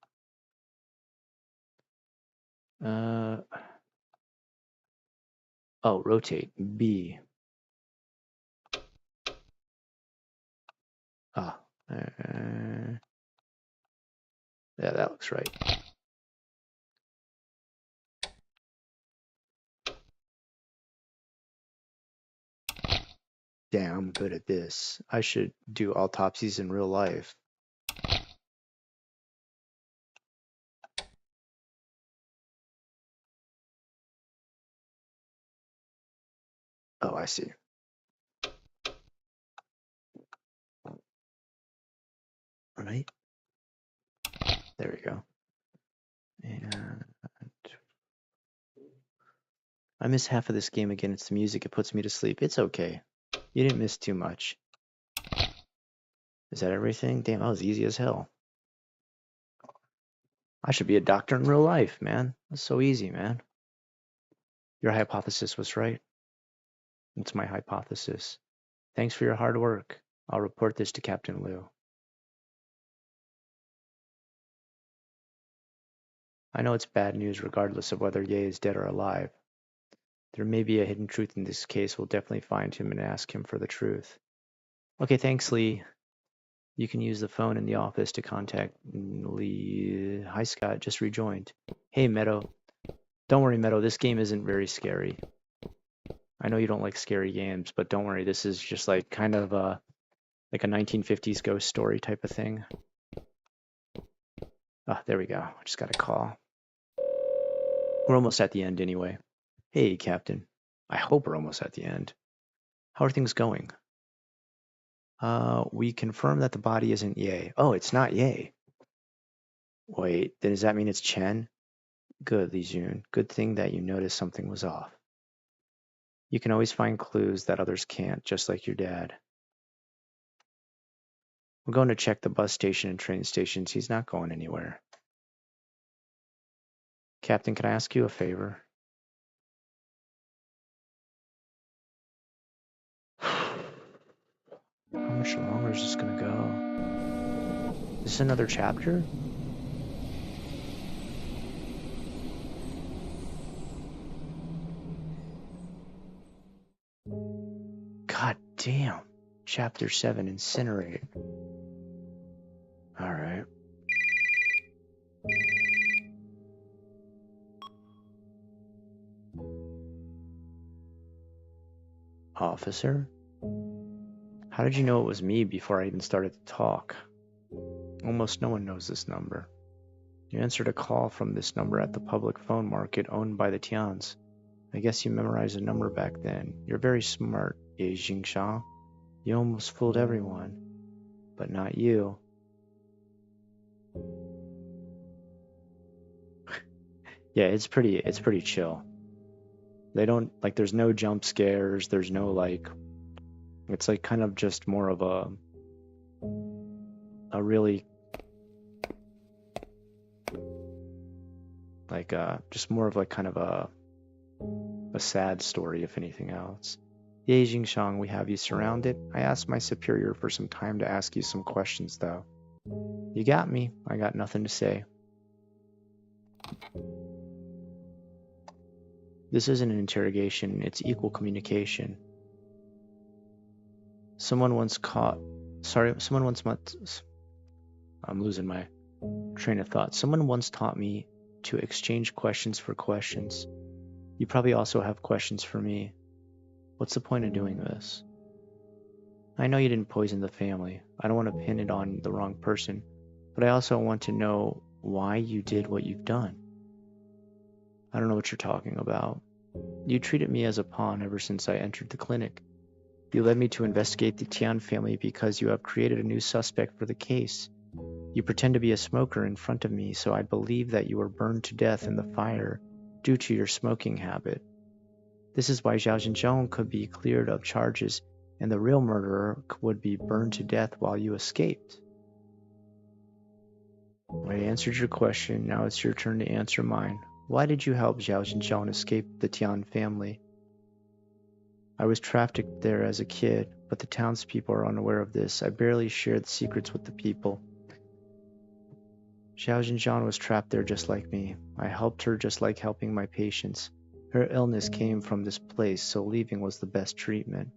Oh, rotate. B. Ah. Yeah, that looks right. Damn, I'm good at this. I should do autopsies in real life. Oh, I see. Right? There we go. And I miss half of this game again. It's the music. It puts me to sleep. It's okay. You didn't miss too much. Is that everything? Damn, that was easy as hell. I should be a doctor in real life, man. That's so easy, man. Your hypothesis was right. It's my hypothesis. Thanks for your hard work. I'll report this to Captain Liu. I know it's bad news regardless of whether Ye is dead or alive. There may be a hidden truth in this case. We'll definitely find him and ask him for the truth. Okay, thanks, Lee. You can use the phone in the office to contact Lee. Hi, Scott. Just rejoined. Hey, Meadow. Don't worry, Meadow. This game isn't very scary. I know you don't like scary games, but don't worry. This is just like kind of like a 1950s ghost story type of thing. Ah, there we go. I just got a call. We're almost at the end anyway. Hey, Captain. I hope we're almost at the end. How are things going? We confirm that the body isn't Ye. Oh, it's not Ye. Wait, then does that mean it's Chen? Good, Li Jun. Good thing that you noticed something was off. You can always find clues that others can't, just like your dad. We're going to check the bus station and train stations. He's not going anywhere. Captain, can I ask you a favor? How much longer is this gonna go? Is this another chapter? God damn. Chapter 7, Incinerate. Alright. Officer? How did you know it was me before I even started to talk? Almost no one knows this number. You answered a call from this number at the public phone market owned by the Tians. I guess you memorized a number back then. You're very smart, Ye Jingsha. You almost fooled everyone. But not you. Yeah, it's pretty chill. They don't, like, there's no jump scares, there's no, like, it's like kind of just more of a really like just more of like kind of a sad story, if anything else. Ye Jingshang, we have you surrounded. I asked my superior for some time to ask you some questions, though. You got me. I got nothing to say. This isn't an interrogation, it's equal communication. Someone once I'm losing my train of thought. Someone once taught me to exchange questions for questions. You probably also have questions for me. What's the point of doing this? I know you didn't poison the family. I don't want to pin it on the wrong person, but I also want to know why you did what you've done. I don't know what you're talking about. You treated me as a pawn ever since I entered the clinic. You led me to investigate the Tian family because you have created a new suspect for the case. You pretend to be a smoker in front of me, so I'd believe that you were burned to death in the fire due to your smoking habit. This is why Zhao Jinzhong could be cleared of charges and the real murderer would be burned to death while you escaped. I answered your question, now it's your turn to answer mine. Why did you help Zhao Jinzhong escape the Tian family? I was trafficked there as a kid, but the townspeople are unaware of this. I barely shared the secrets with the people. Zhao Jinzhong was trapped there just like me. I helped her just like helping my patients. Her illness came from this place, so leaving was the best treatment.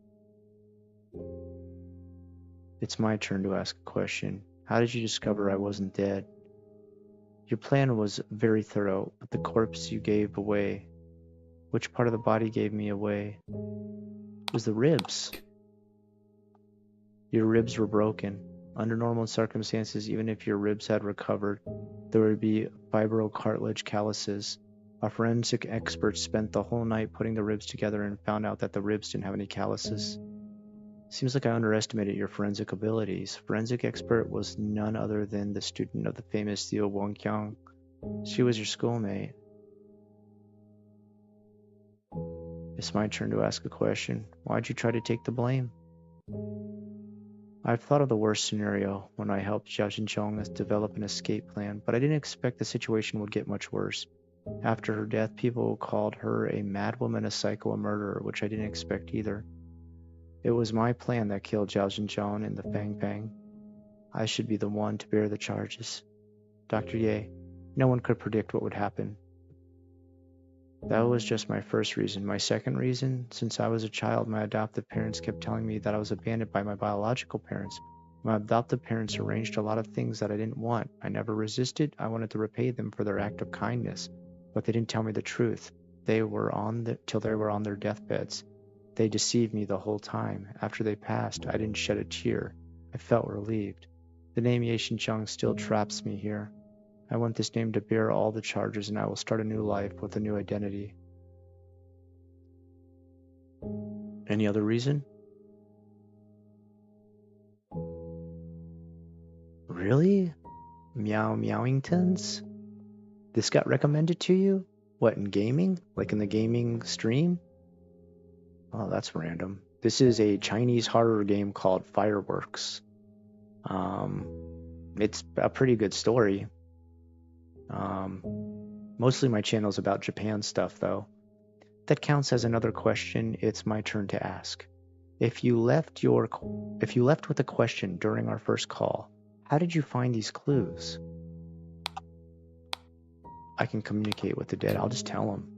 It's my turn to ask a question. How did you discover I wasn't dead? Your plan was very thorough, but the corpse you gave away. Which part of the body gave me away? It was the ribs. Your ribs were broken. Under normal circumstances, even if your ribs had recovered, there would be fibrocartilage calluses. Our forensic experts spent the whole night putting the ribs together and found out that the ribs didn't have any calluses. Seems like I underestimated your forensic abilities. Forensic expert was none other than the student of the famous Liu Wangqiang. She was your schoolmate. It's my turn to ask a question. Why'd you try to take the blame? I've thought of the worst scenario when I helped Zhao Jinzhong develop an escape plan, but I didn't expect the situation would get much worse. After her death, people called her a madwoman, a psycho, a murderer, which I didn't expect either. It was my plan that killed Zhao Jinzhong and the Fang Fang. I should be the one to bear the charges. Dr. Ye, no one could predict what would happen. That was just my first reason. My second reason, since I was a child, my adoptive parents kept telling me that I was abandoned by my biological parents. My adoptive parents arranged a lot of things that I didn't want. I never resisted. I wanted to repay them for their act of kindness, but they didn't tell me the truth. Till they were on their deathbeds. They deceived me the whole time. After they passed, I didn't shed a tear. I felt relieved. The name Ye Xinjiang still traps me here. I want this name to bear all the charges, and I will start a new life with a new identity. Any other reason? Really? Meow Meowingtons? This got recommended to you? What, in gaming? Like in the gaming stream? Oh, that's random. This is a Chinese horror game called Fireworks. It's a pretty good story. Mostly my channel's about Japan stuff, though. That counts as another question. It's my turn to ask. If you left with a question during our first call, how did you find these clues? I can communicate with the dead. I'll just tell them.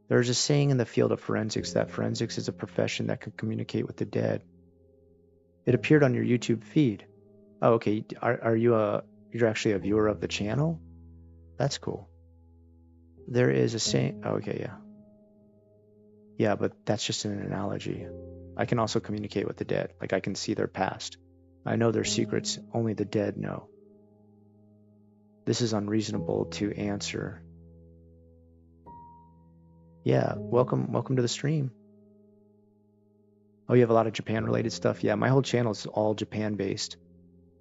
There's a saying in the field of forensics that forensics is a profession that can communicate with the dead. It appeared on your YouTube feed. Oh, okay. You're actually a viewer of the channel? That's cool. There is a saying. Oh, okay, yeah. Yeah, but that's just an analogy. I can also communicate with the dead. Like I can see their past. I know their secrets. Only the dead know. This is unreasonable to answer. Yeah, welcome to the stream. Oh, you have a lot of Japan-related stuff? Yeah, my whole channel is all Japan-based.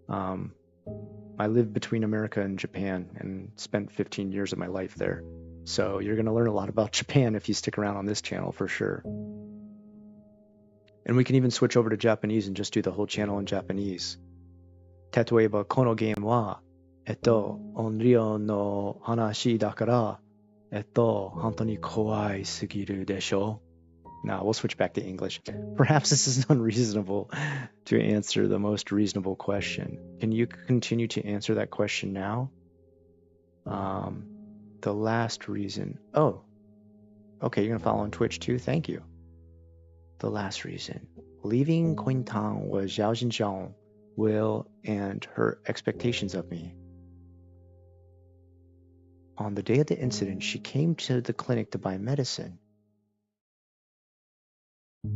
I lived between America and Japan and spent 15 years of my life there. So you're going to learn a lot about Japan if you stick around on this channel for sure. And we can even switch over to Japanese and just do the whole channel in Japanese. Tatoeba kono game wa オンリオの話だから、本当に怖いすぎるでしょ? Now we'll switch back to English. Perhaps this is unreasonable to answer the most reasonable question. Can you continue to answer that question now? The last reason. Oh, okay, you're going to follow on Twitch too? Thank you. The last reason. Leaving Quintang was Zhao Xinjiang, will, and her expectations of me. On the day of the incident, she came to the clinic to buy medicine.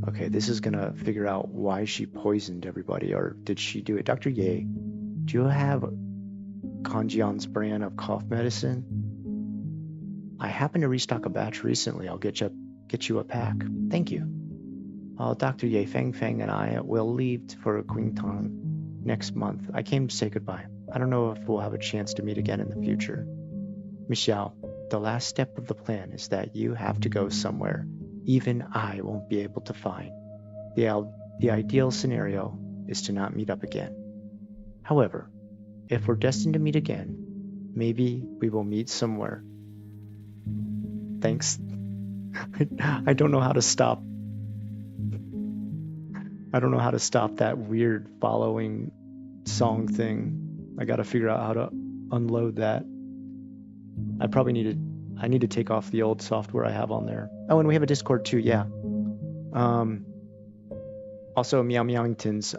Okay, this is gonna figure out why she poisoned everybody, or did she do it? Dr. Ye, do you have Kanjian's brand of cough medicine? I happened to restock a batch recently. I'll get you a pack. Thank you. Dr. Ye, Feng and I will leave for Qingtang next month. I came to say goodbye. I don't know if we'll have a chance to meet again in the future. Michelle, the last step of the plan is that you have to go somewhere even I won't be able to find. The ideal scenario is to not meet up again. However, if we're destined to meet again, maybe we will meet somewhere. Thanks. I don't know how to stop. I don't know how to stop that weird following song thing. I gotta figure out how to unload that. I need to take off the old software I have on there. Oh, and we have a Discord too, yeah. Also, Meow Meowingtons,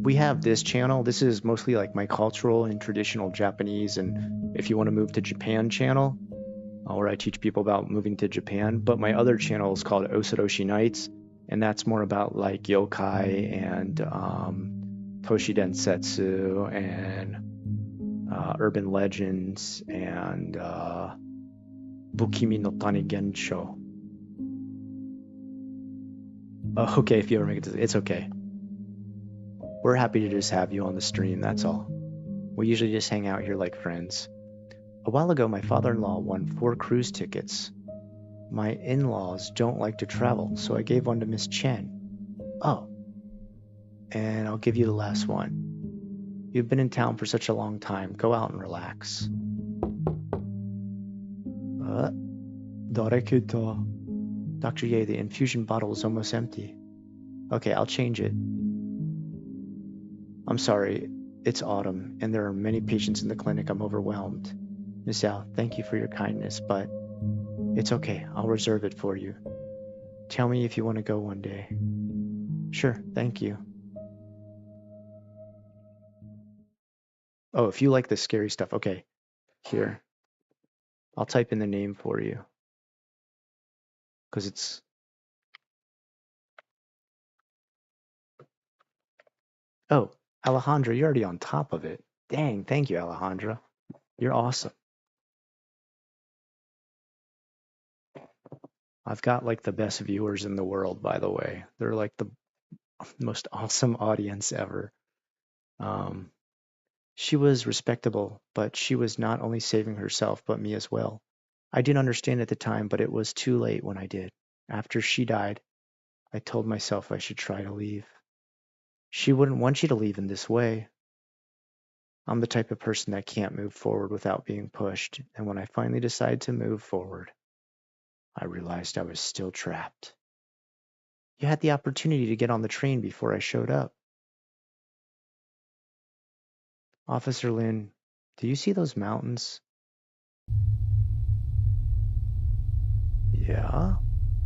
we have this channel. This is mostly like my cultural and traditional Japanese, and if you want to move to Japan channel, where I teach people about moving to Japan. But my other channel is called Osoroshi Nights, and that's more about like yokai and Toshidensetsu and urban legends and Bukimi no Tani Gensho. Okay, if you ever make it, it's okay. We're happy to just have you on the stream, that's all. We usually just hang out here like friends. A while ago, my father-in-law won 4 cruise tickets. My in-laws don't like to travel, so I gave one to Miss Chen. Oh, and I'll give you the last one. You've been in town for such a long time. Go out and relax. Dr. Ye, the infusion bottle is almost empty. Okay, I'll change it. I'm sorry, it's autumn, and there are many patients in the clinic. I'm overwhelmed. Miss Al, thank you for your kindness, but it's okay. I'll reserve it for you. Tell me if you want to go one day. Sure, thank you. Oh, if you like the scary stuff, okay. Here. I'll type in the name for you. Because it's... Oh, Alejandra, you're already on top of it. Dang, thank you, Alejandra. You're awesome. I've got like the best viewers in the world, by the way. They're like the most awesome audience ever. She was respectable, but she was not only saving herself, but me as well. I didn't understand at the time, but it was too late when I did. After she died, I told myself I should try to leave. She wouldn't want you to leave in this way. I'm the type of person that can't move forward without being pushed, and when I finally decided to move forward, I realized I was still trapped. You had the opportunity to get on the train before I showed up. Officer Lin, do you see those mountains? Yeah,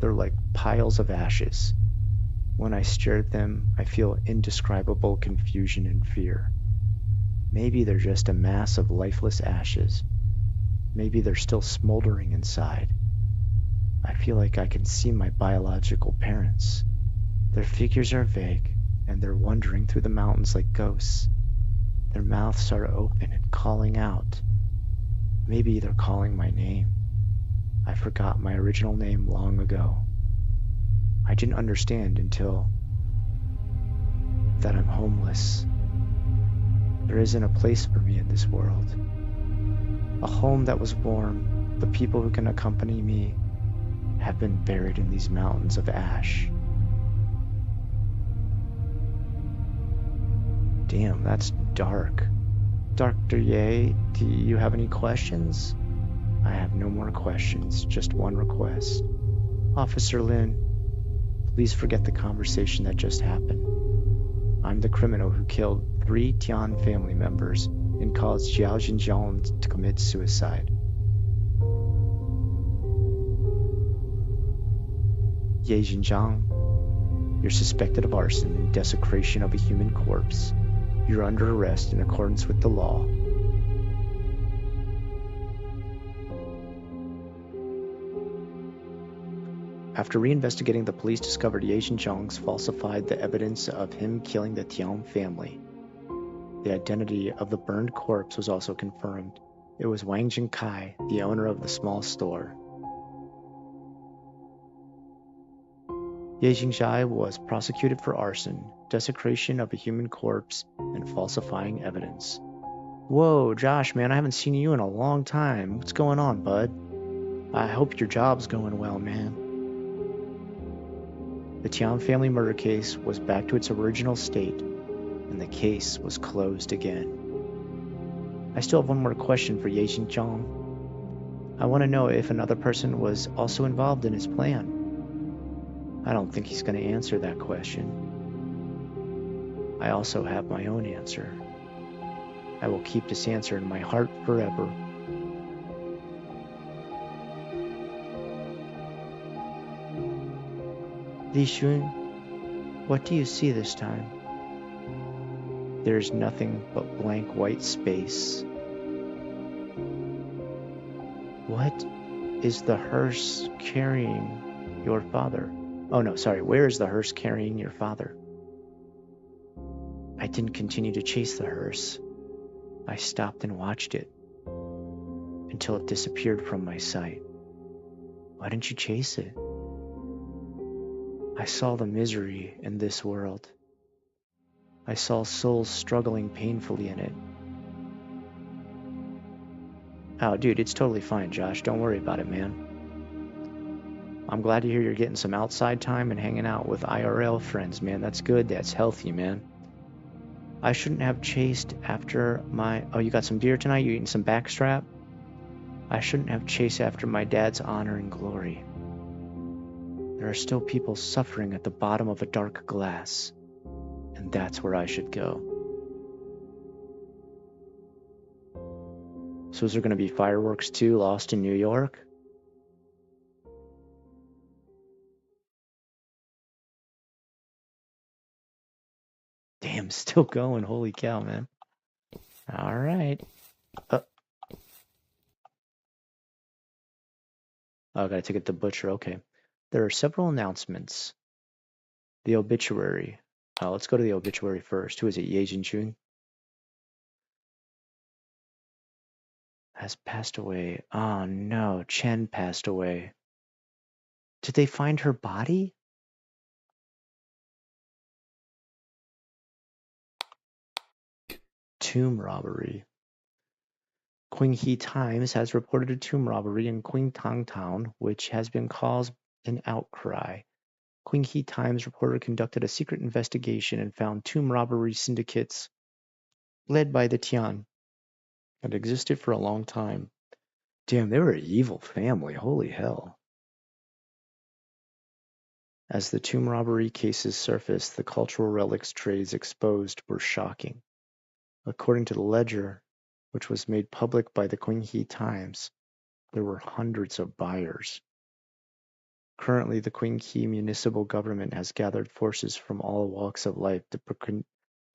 they're like piles of ashes. When I stare at them, I feel indescribable confusion and fear. Maybe they're just a mass of lifeless ashes. Maybe they're still smoldering inside. I feel like I can see my biological parents. Their figures are vague, and they're wandering through the mountains like ghosts. Their mouths are open and calling out. Maybe they're calling my name. I forgot my original name long ago. I didn't understand until that I'm homeless. There isn't a place for me in this world. A home that was warm. The people who can accompany me have been buried in these mountains of ash. Damn, that's dark. Dr. Ye, do you have any questions? I have no more questions, just one request. Officer Lin, please forget the conversation that just happened. I'm the criminal who killed 3 Tian family members and caused Xiao Xinjiang to commit suicide. Ye Xinjiang, you're suspected of arson and desecration of a human corpse. You're under arrest in accordance with the law. After reinvestigating, the police discovered Ye Xinjiang's falsified the evidence of him killing the Tian family. The identity of the burned corpse was also confirmed. It was Wang Jingkai, the owner of the small store. Ye Xingjai was prosecuted for arson, desecration of a human corpse, and falsifying evidence. Whoa, Josh, man, I haven't seen you in a long time. What's going on, bud? I hope your job's going well, man. The Tian family murder case was back to its original state, and the case was closed again. I still have one more question for Ye Xinjiang. I want to know if another person was also involved in his plan. I don't think he's going to answer that question. I also have my own answer. I will keep this answer in my heart forever. Li Xun, what do you see this time? There is nothing but blank white space. What is the hearse carrying your father? Oh no, sorry, where is the hearse carrying your father? I didn't continue to chase the hearse. I stopped and watched it until it disappeared from my sight. Why didn't you chase it? I saw the misery in this world. I saw souls struggling painfully in it. Oh, dude, it's totally fine, Josh. Don't worry about it, man. I'm glad to hear you're getting some outside time and hanging out with IRL friends, man. That's good. That's healthy, man. I shouldn't have chased after my... Oh, you got some beer tonight? You eating some backstrap? I shouldn't have chased after my dad's honor and glory. There are still people suffering at the bottom of a dark glass, and that's where I should go. So is there going to be fireworks too, Lost in New York? Damn, still going. Holy cow, man. All right. Oh, I gotta take it to Butcher. Okay. There are several announcements. The obituary. Let's go to the obituary first. Who is it? Ye Jinchun has passed away. Oh no, Chen passed away. Did they find her body? Tomb robbery. Qinghe Times has reported a tomb robbery in Qingtang Town, which has been caused an outcry. Qinghe Times reporter conducted a secret investigation and found tomb robbery syndicates led by the Tian that existed for a long time. Damn, they were an evil family. Holy hell. As the tomb robbery cases surfaced, the cultural relics trays exposed were shocking. According to the ledger, which was made public by the Qinghe Times, there were hundreds of buyers. Currently, the Qinghe municipal government has gathered forces from all walks of life to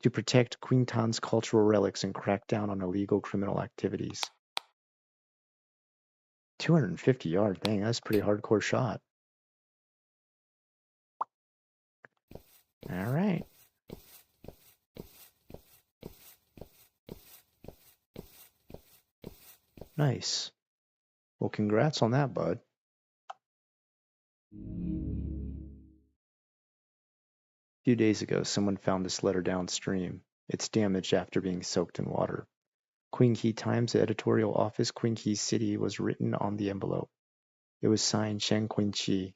protect Qingtan's cultural relics and crack down on illegal criminal activities. 250 yard, dang, that's a pretty hardcore shot. All right. Nice. Well, congrats on that, bud. A few days ago, someone found this letter downstream. It's damaged after being soaked in water. Qinghe Times editorial office, Qinghe City, was written on the envelope. It was signed Shen Qingqi.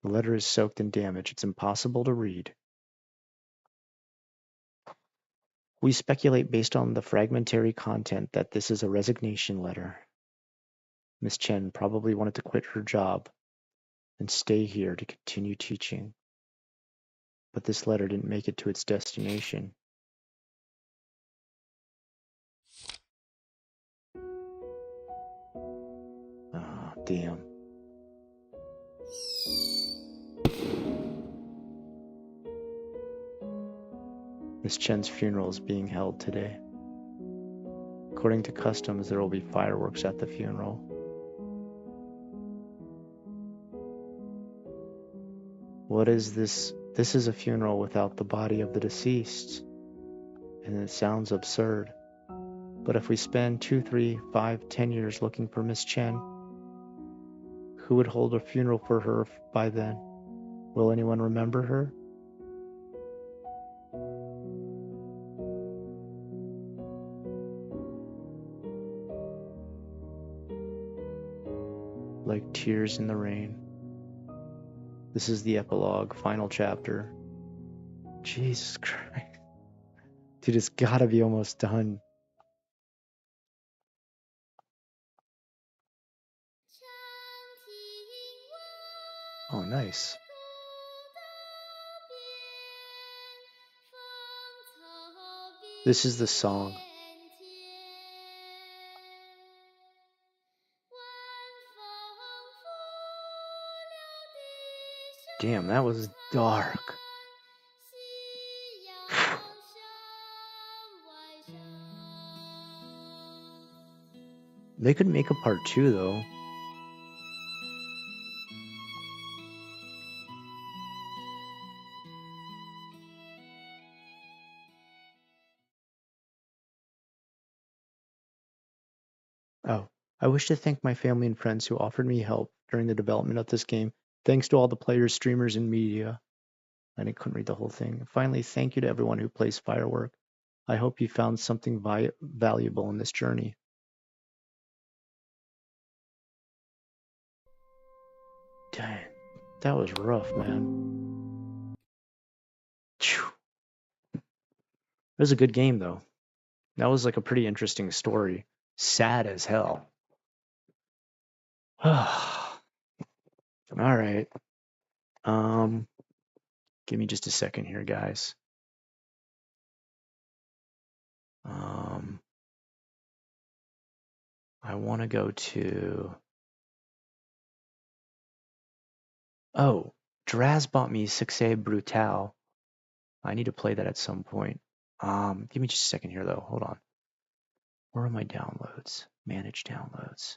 The letter is soaked and damaged. It's impossible to read. We speculate based on the fragmentary content that this is a resignation letter. Miss Chen probably wanted to quit her job and stay here to continue teaching. But this letter didn't make it to its destination. Ah, damn. Miss Chen's funeral is being held today. According to customs, there will be fireworks at the funeral. What is this? This is a funeral without the body of the deceased. And it sounds absurd. But if we spend 2, 3, 5, 10 years looking for Miss Chen, who would hold a funeral for her by then? Will anyone remember her? Like tears in the rain. This is the epilogue, final chapter. Jesus Christ. Dude, it's gotta be almost done. Oh, nice. This is the song. Damn, that was dark. They could make a part 2 though. Oh, I wish to thank my family and friends who offered me help during the development of this game. Thanks to all the players, streamers, and media. And I couldn't read the whole thing. Finally, thank you to everyone who plays Firework. I hope you found something valuable in this journey. Dang, that was rough, man. Phew. It was a good game, though. That was like a pretty interesting story. Sad as hell. All right. Give me just a second here, guys. I want to go to. Oh, Draz bought me Succès Brutal. I need to play that at some point. Give me just a second here, though. Hold on. Where are my downloads? Manage downloads.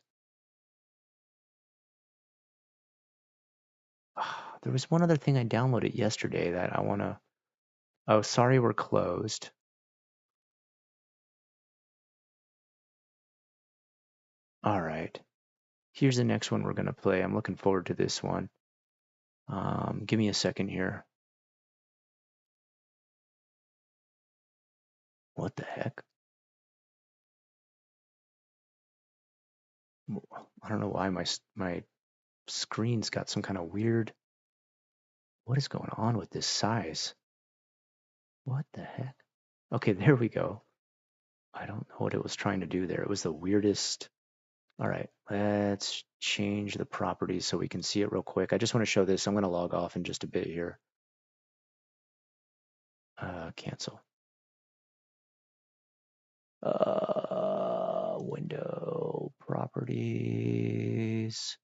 There was one other thing I downloaded yesterday that I want to. Oh, sorry, we're closed. All right. Here's the next one we're going to play. I'm looking forward to this one. Give me a second here. What the heck? I don't know why my screen's got some kind of weird. What is going on with this size? What the heck? Okay, there we go. I don't know what it was trying to do there. It was the weirdest. All right, let's change the properties so we can see it real quick. I just want to show this. I'm going to log off in just a bit here. Cancel. Window properties.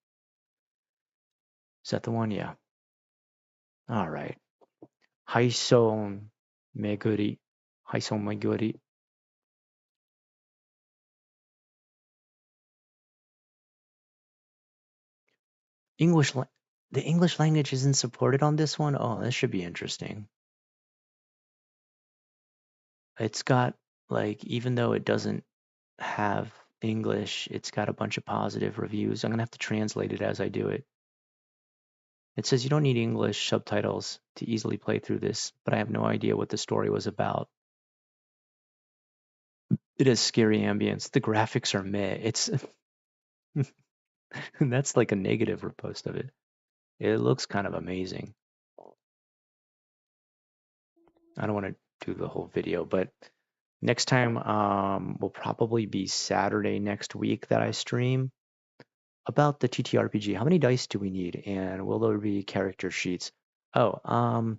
Is that the one? Yeah. All right. Haison Meguri. Haison Meguri. English. The English language isn't supported on this one. Oh, this should be interesting. It's got like, even though it doesn't have English, it's got a bunch of positive reviews. I'm gonna have to translate it as I do it. It says you don't need English subtitles to easily play through this, but I have no idea what the story was about. It has scary ambience. The graphics are meh. It's that's like a negative post of it. It looks kind of amazing. I don't want to do the whole video, but Next time will probably be Saturday next week that I stream about the TTRPG. How many dice do we need? And will there be character sheets? Oh,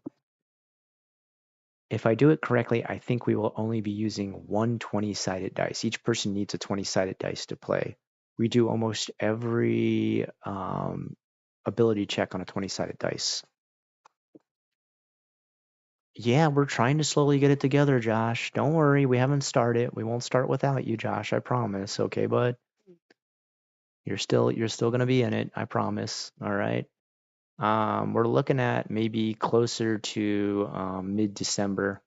if I do it correctly, I think we will only be using one 20-sided dice. Each person needs a 20-sided dice to play. We do almost every ability check on a 20-sided dice. Yeah, we're trying to slowly get it together, Josh. Don't worry, we haven't started. We won't start without you, Josh. I promise. Okay, bud? You're still gonna be in it. I promise. All right. We're looking at maybe closer to mid-December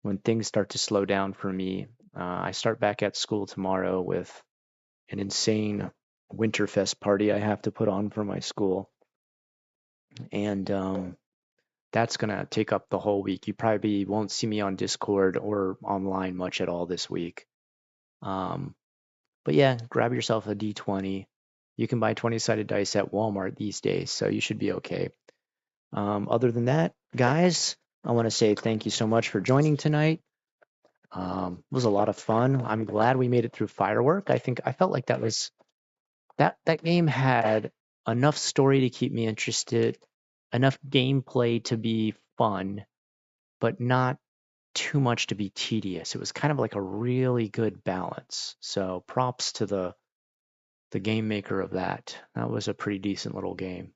when things start to slow down for me. I start back at school tomorrow with an insane Winterfest party I have to put on for my school, and that's gonna take up the whole week. You probably won't see me on Discord or online much at all this week. Um, but yeah, grab yourself a D20. You can buy 20-sided dice at Walmart these days, so you should be okay. Other than that, guys, I want to say thank you so much for joining tonight. It was a lot of fun. I'm glad we made it through Firework. I felt like that game had enough story to keep me interested, enough gameplay to be fun, but not too much to be tedious. It was kind of like a really good balance. So props to the game maker of that. That was a pretty decent little game.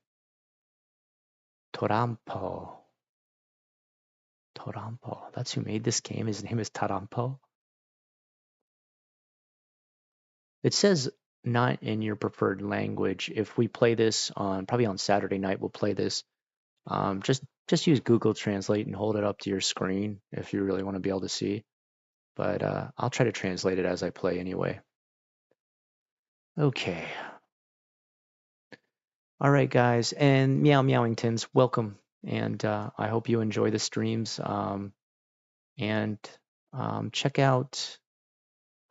Torampo. Torampo. That's who made this game. His name is Tarampo. It says not in your preferred language. If we play this on probably on Saturday night, we'll play this. Just use Google Translate and hold it up to your screen if you really want to be able to see. But I'll try to translate it as I play anyway. Okay. All right, guys, and Meow Meowingtons, welcome, and I hope you enjoy the streams. And check out.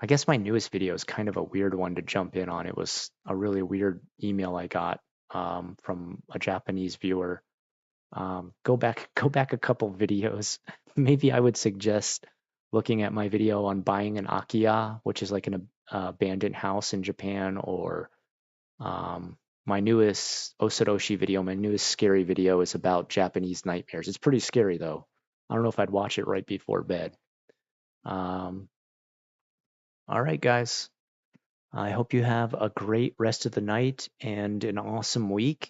I guess my newest video is kind of a weird one to jump in on. It was a really weird email I got from a Japanese viewer. Go back, go back a couple videos. Maybe I would suggest looking at my video on buying an Akiya, which is like an abandoned house in Japan, or my newest Osoroshi video, my newest scary video is about Japanese nightmares. It's pretty scary though. I don't know if I'd watch it right before bed. Um, all right, guys. I hope you have a great rest of the night and an awesome week.